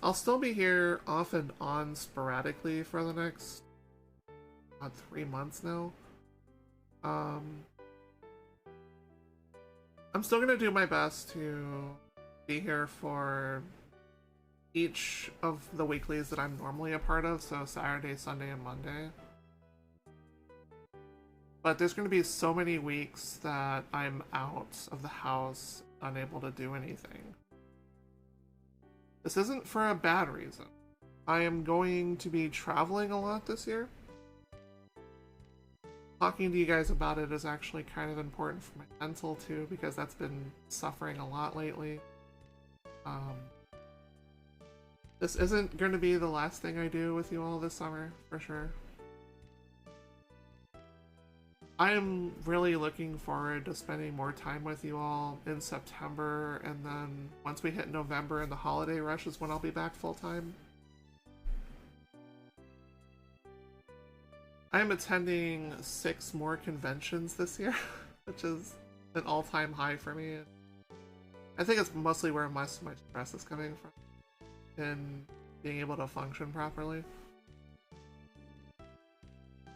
I'll still be here off and on sporadically for the next, about 3 months now. I'm still gonna do my best to be here for each of the weeklies that I'm normally a part of, so Saturday, Sunday, and Monday. But there's gonna be so many weeks that I'm out of the house, unable to do anything. This isn't for a bad reason. I am going to be traveling a lot this year. Talking to you guys about it is actually kind of important for my mental too, because that's been suffering a lot lately. This isn't going to be the last thing I do with you all this summer, for sure. I am really looking forward to spending more time with you all in September, and then once we hit November and the holiday rush is when I'll be back full-time. I am attending 6 more conventions this year, which is an all-time high for me. I think it's mostly where most of my stress is coming from, and being able to function properly.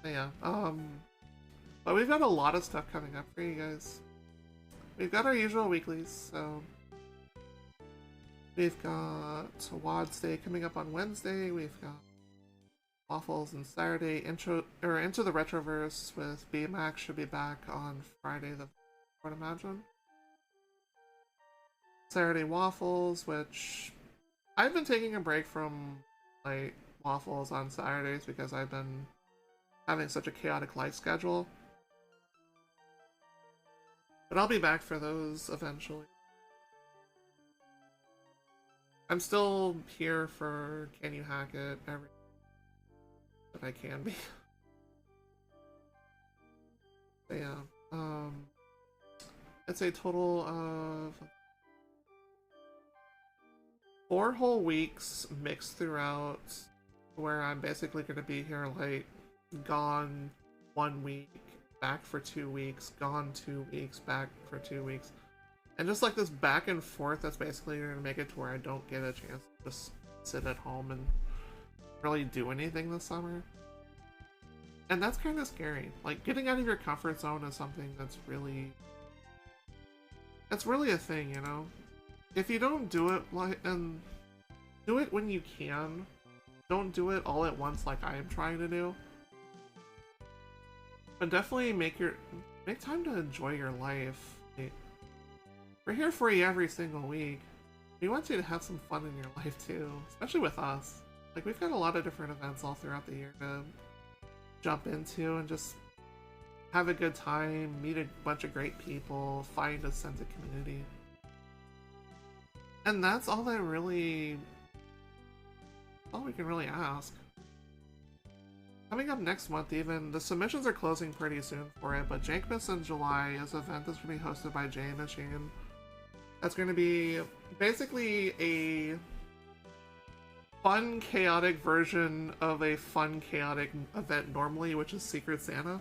But yeah, but we've got a lot of stuff coming up for you guys. We've got our usual weeklies, so we've got Wads Day coming up on Wednesday. We've got Waffles and Saturday. Into the Retroverse with BMAX should be back on Friday the 4th, I would imagine. Saturday Waffles, which I've been taking a break from like Waffles on Saturdays because I've been having such a chaotic life schedule. But I'll be back for those eventually. I'm still here for Can You Hack It every that I can be. But yeah, it's a total of 4 whole weeks mixed throughout, where I'm basically going to be here like gone 1 week, back for 2 weeks, gone 2 weeks, back for 2 weeks, and just like this back and forth. That's basically going to make it to where I don't get a chance to just sit at home and really do anything this summer. And that's kind of scary. Like, getting out of your comfort zone is something that's really a thing, you know? If you don't do it and do it when you can, don't do it all at once like I am trying to do. But definitely make time to enjoy your life. We're here for you every single week. We want you to have some fun in your life too, especially with us. Like, we've got a lot of different events all throughout the year to jump into and just have a good time, meet a bunch of great people, find a sense of community. And that's all that really... all we can really ask. Coming up next month even, the submissions are closing pretty soon for it, but Jankmas in July is an event that's going to be hosted by Jay Machine. That's going to be basically a fun, chaotic version of a fun, chaotic event normally, which is Secret Santa.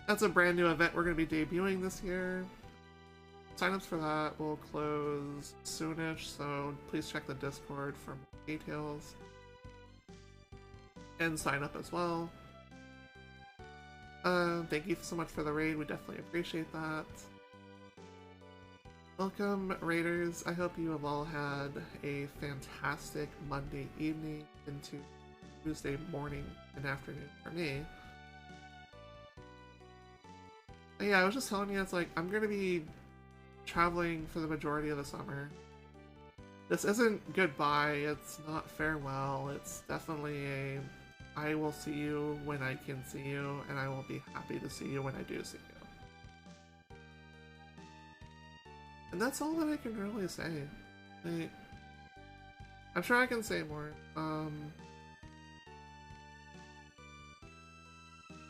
That's a brand new event we're going to be debuting this year. Signups for that will close soonish, so please check the Discord for more details. And sign up as well. Thank you so much for the raid, we definitely appreciate that. Welcome, Raiders. I hope you have all had a fantastic Monday evening into Tuesday morning and afternoon for me. And yeah, I was just telling you, it's like, I'm going to be traveling for the majority of the summer. This isn't goodbye, it's not farewell, it's definitely a I will see you when I can see you, and I will be happy to see you when I do see you. And that's all that I can really say. I'm sure I can say more.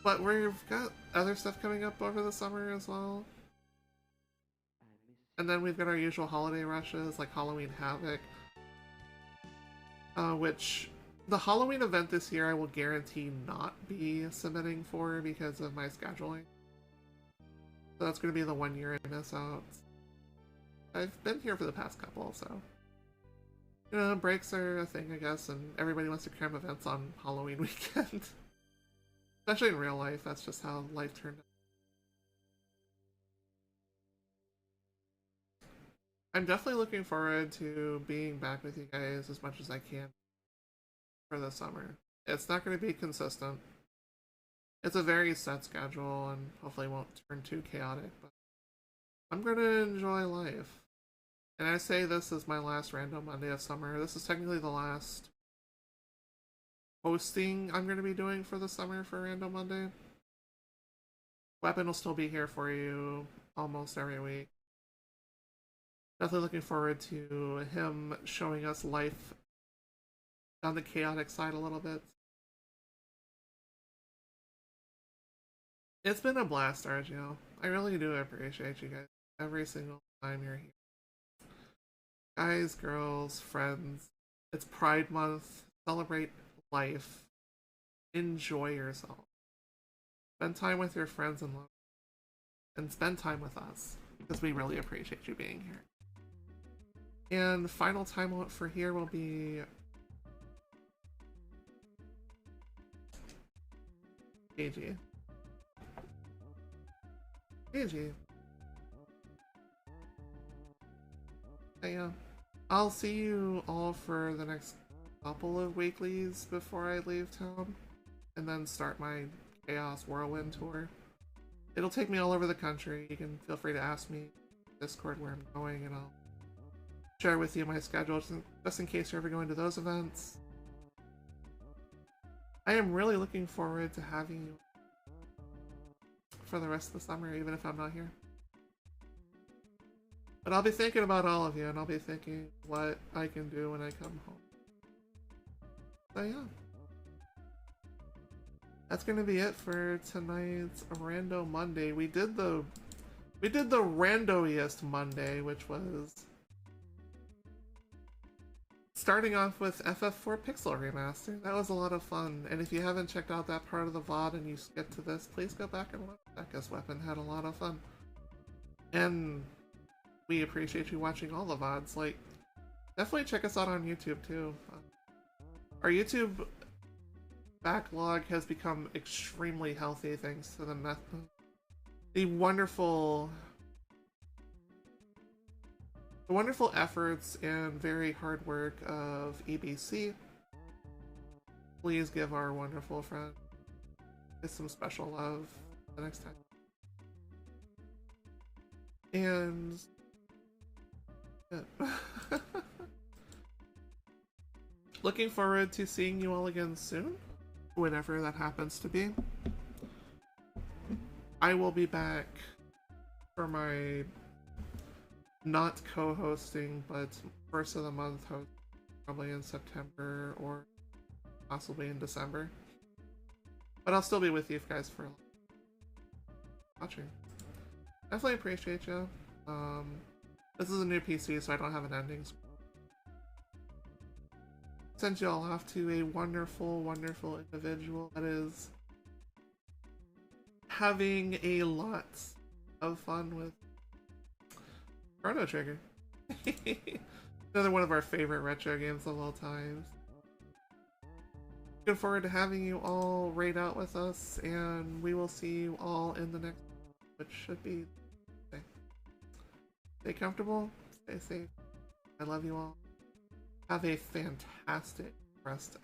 But we've got other stuff coming up over the summer as well. And then we've got our usual holiday rushes, like Halloween Havoc. Which, the Halloween event this year I will guarantee not be submitting for because of my scheduling. So that's going to be the 1 year I miss out. I've been here for the past couple, so... You know, breaks are a thing, I guess, and everybody wants to cram events on Halloween weekend. Especially in real life, that's just how life turned out. I'm definitely looking forward to being back with you guys as much as I can for the summer. It's not going to be consistent. It's a very set schedule and hopefully won't turn too chaotic, but I'm going to enjoy life. And I say this is my last Random Monday of summer. This is technically the last hosting I'm going to be doing for the summer for Random Monday. Weapon will still be here for you almost every week. Definitely looking forward to him showing us life on the chaotic side a little bit. It's been a blast, RGL. I really do appreciate you guys every single time you're here. Guys, girls, friends, it's Pride Month. Celebrate life. Enjoy yourself. Spend time with your friends and love. And spend time with us, because we really appreciate you being here. And final timeout for here will be... AG. AG. Yeah. I'll see you all for the next couple of weeklies before I leave town, and then start my Chaos Whirlwind tour. It'll take me all over the country. You can feel free to ask me in Discord where I'm going, and I'll share with you my schedule just in case you're ever going to those events. I am really looking forward to having you for the rest of the summer, even if I'm not here. But I'll be thinking about all of you, and I'll be thinking what I can do when I come home. So yeah. That's gonna be it for tonight's Rando Monday. We did the randoiest Monday, which was starting off with FF4 Pixel Remaster. That was a lot of fun, and if you haven't checked out that part of the VOD and you skip to this, please go back and watch that, because Weapon had a lot of fun. And we appreciate you watching all the VODs. Like, definitely check us out on YouTube too. Our YouTube backlog has become extremely healthy thanks to the wonderful efforts and very hard work of EBC. Please give our wonderful friend some special love the next time. And yeah. Looking forward to seeing you all again soon, whenever that happens to be. I will be back for my not co-hosting, but first of the month host, probably in September or possibly in December. But I'll still be with you guys for watching. Definitely appreciate you. This is a new PC, so I don't have an ending. Send you all off to a wonderful, wonderful individual that is having a lot of fun with Chrono Trigger. Another one of our favorite retro games of all times. Looking forward to having you all raid out with us, and we will see you all in the next, which should be. Stay comfortable, stay safe. I love you all. Have a fantastic rest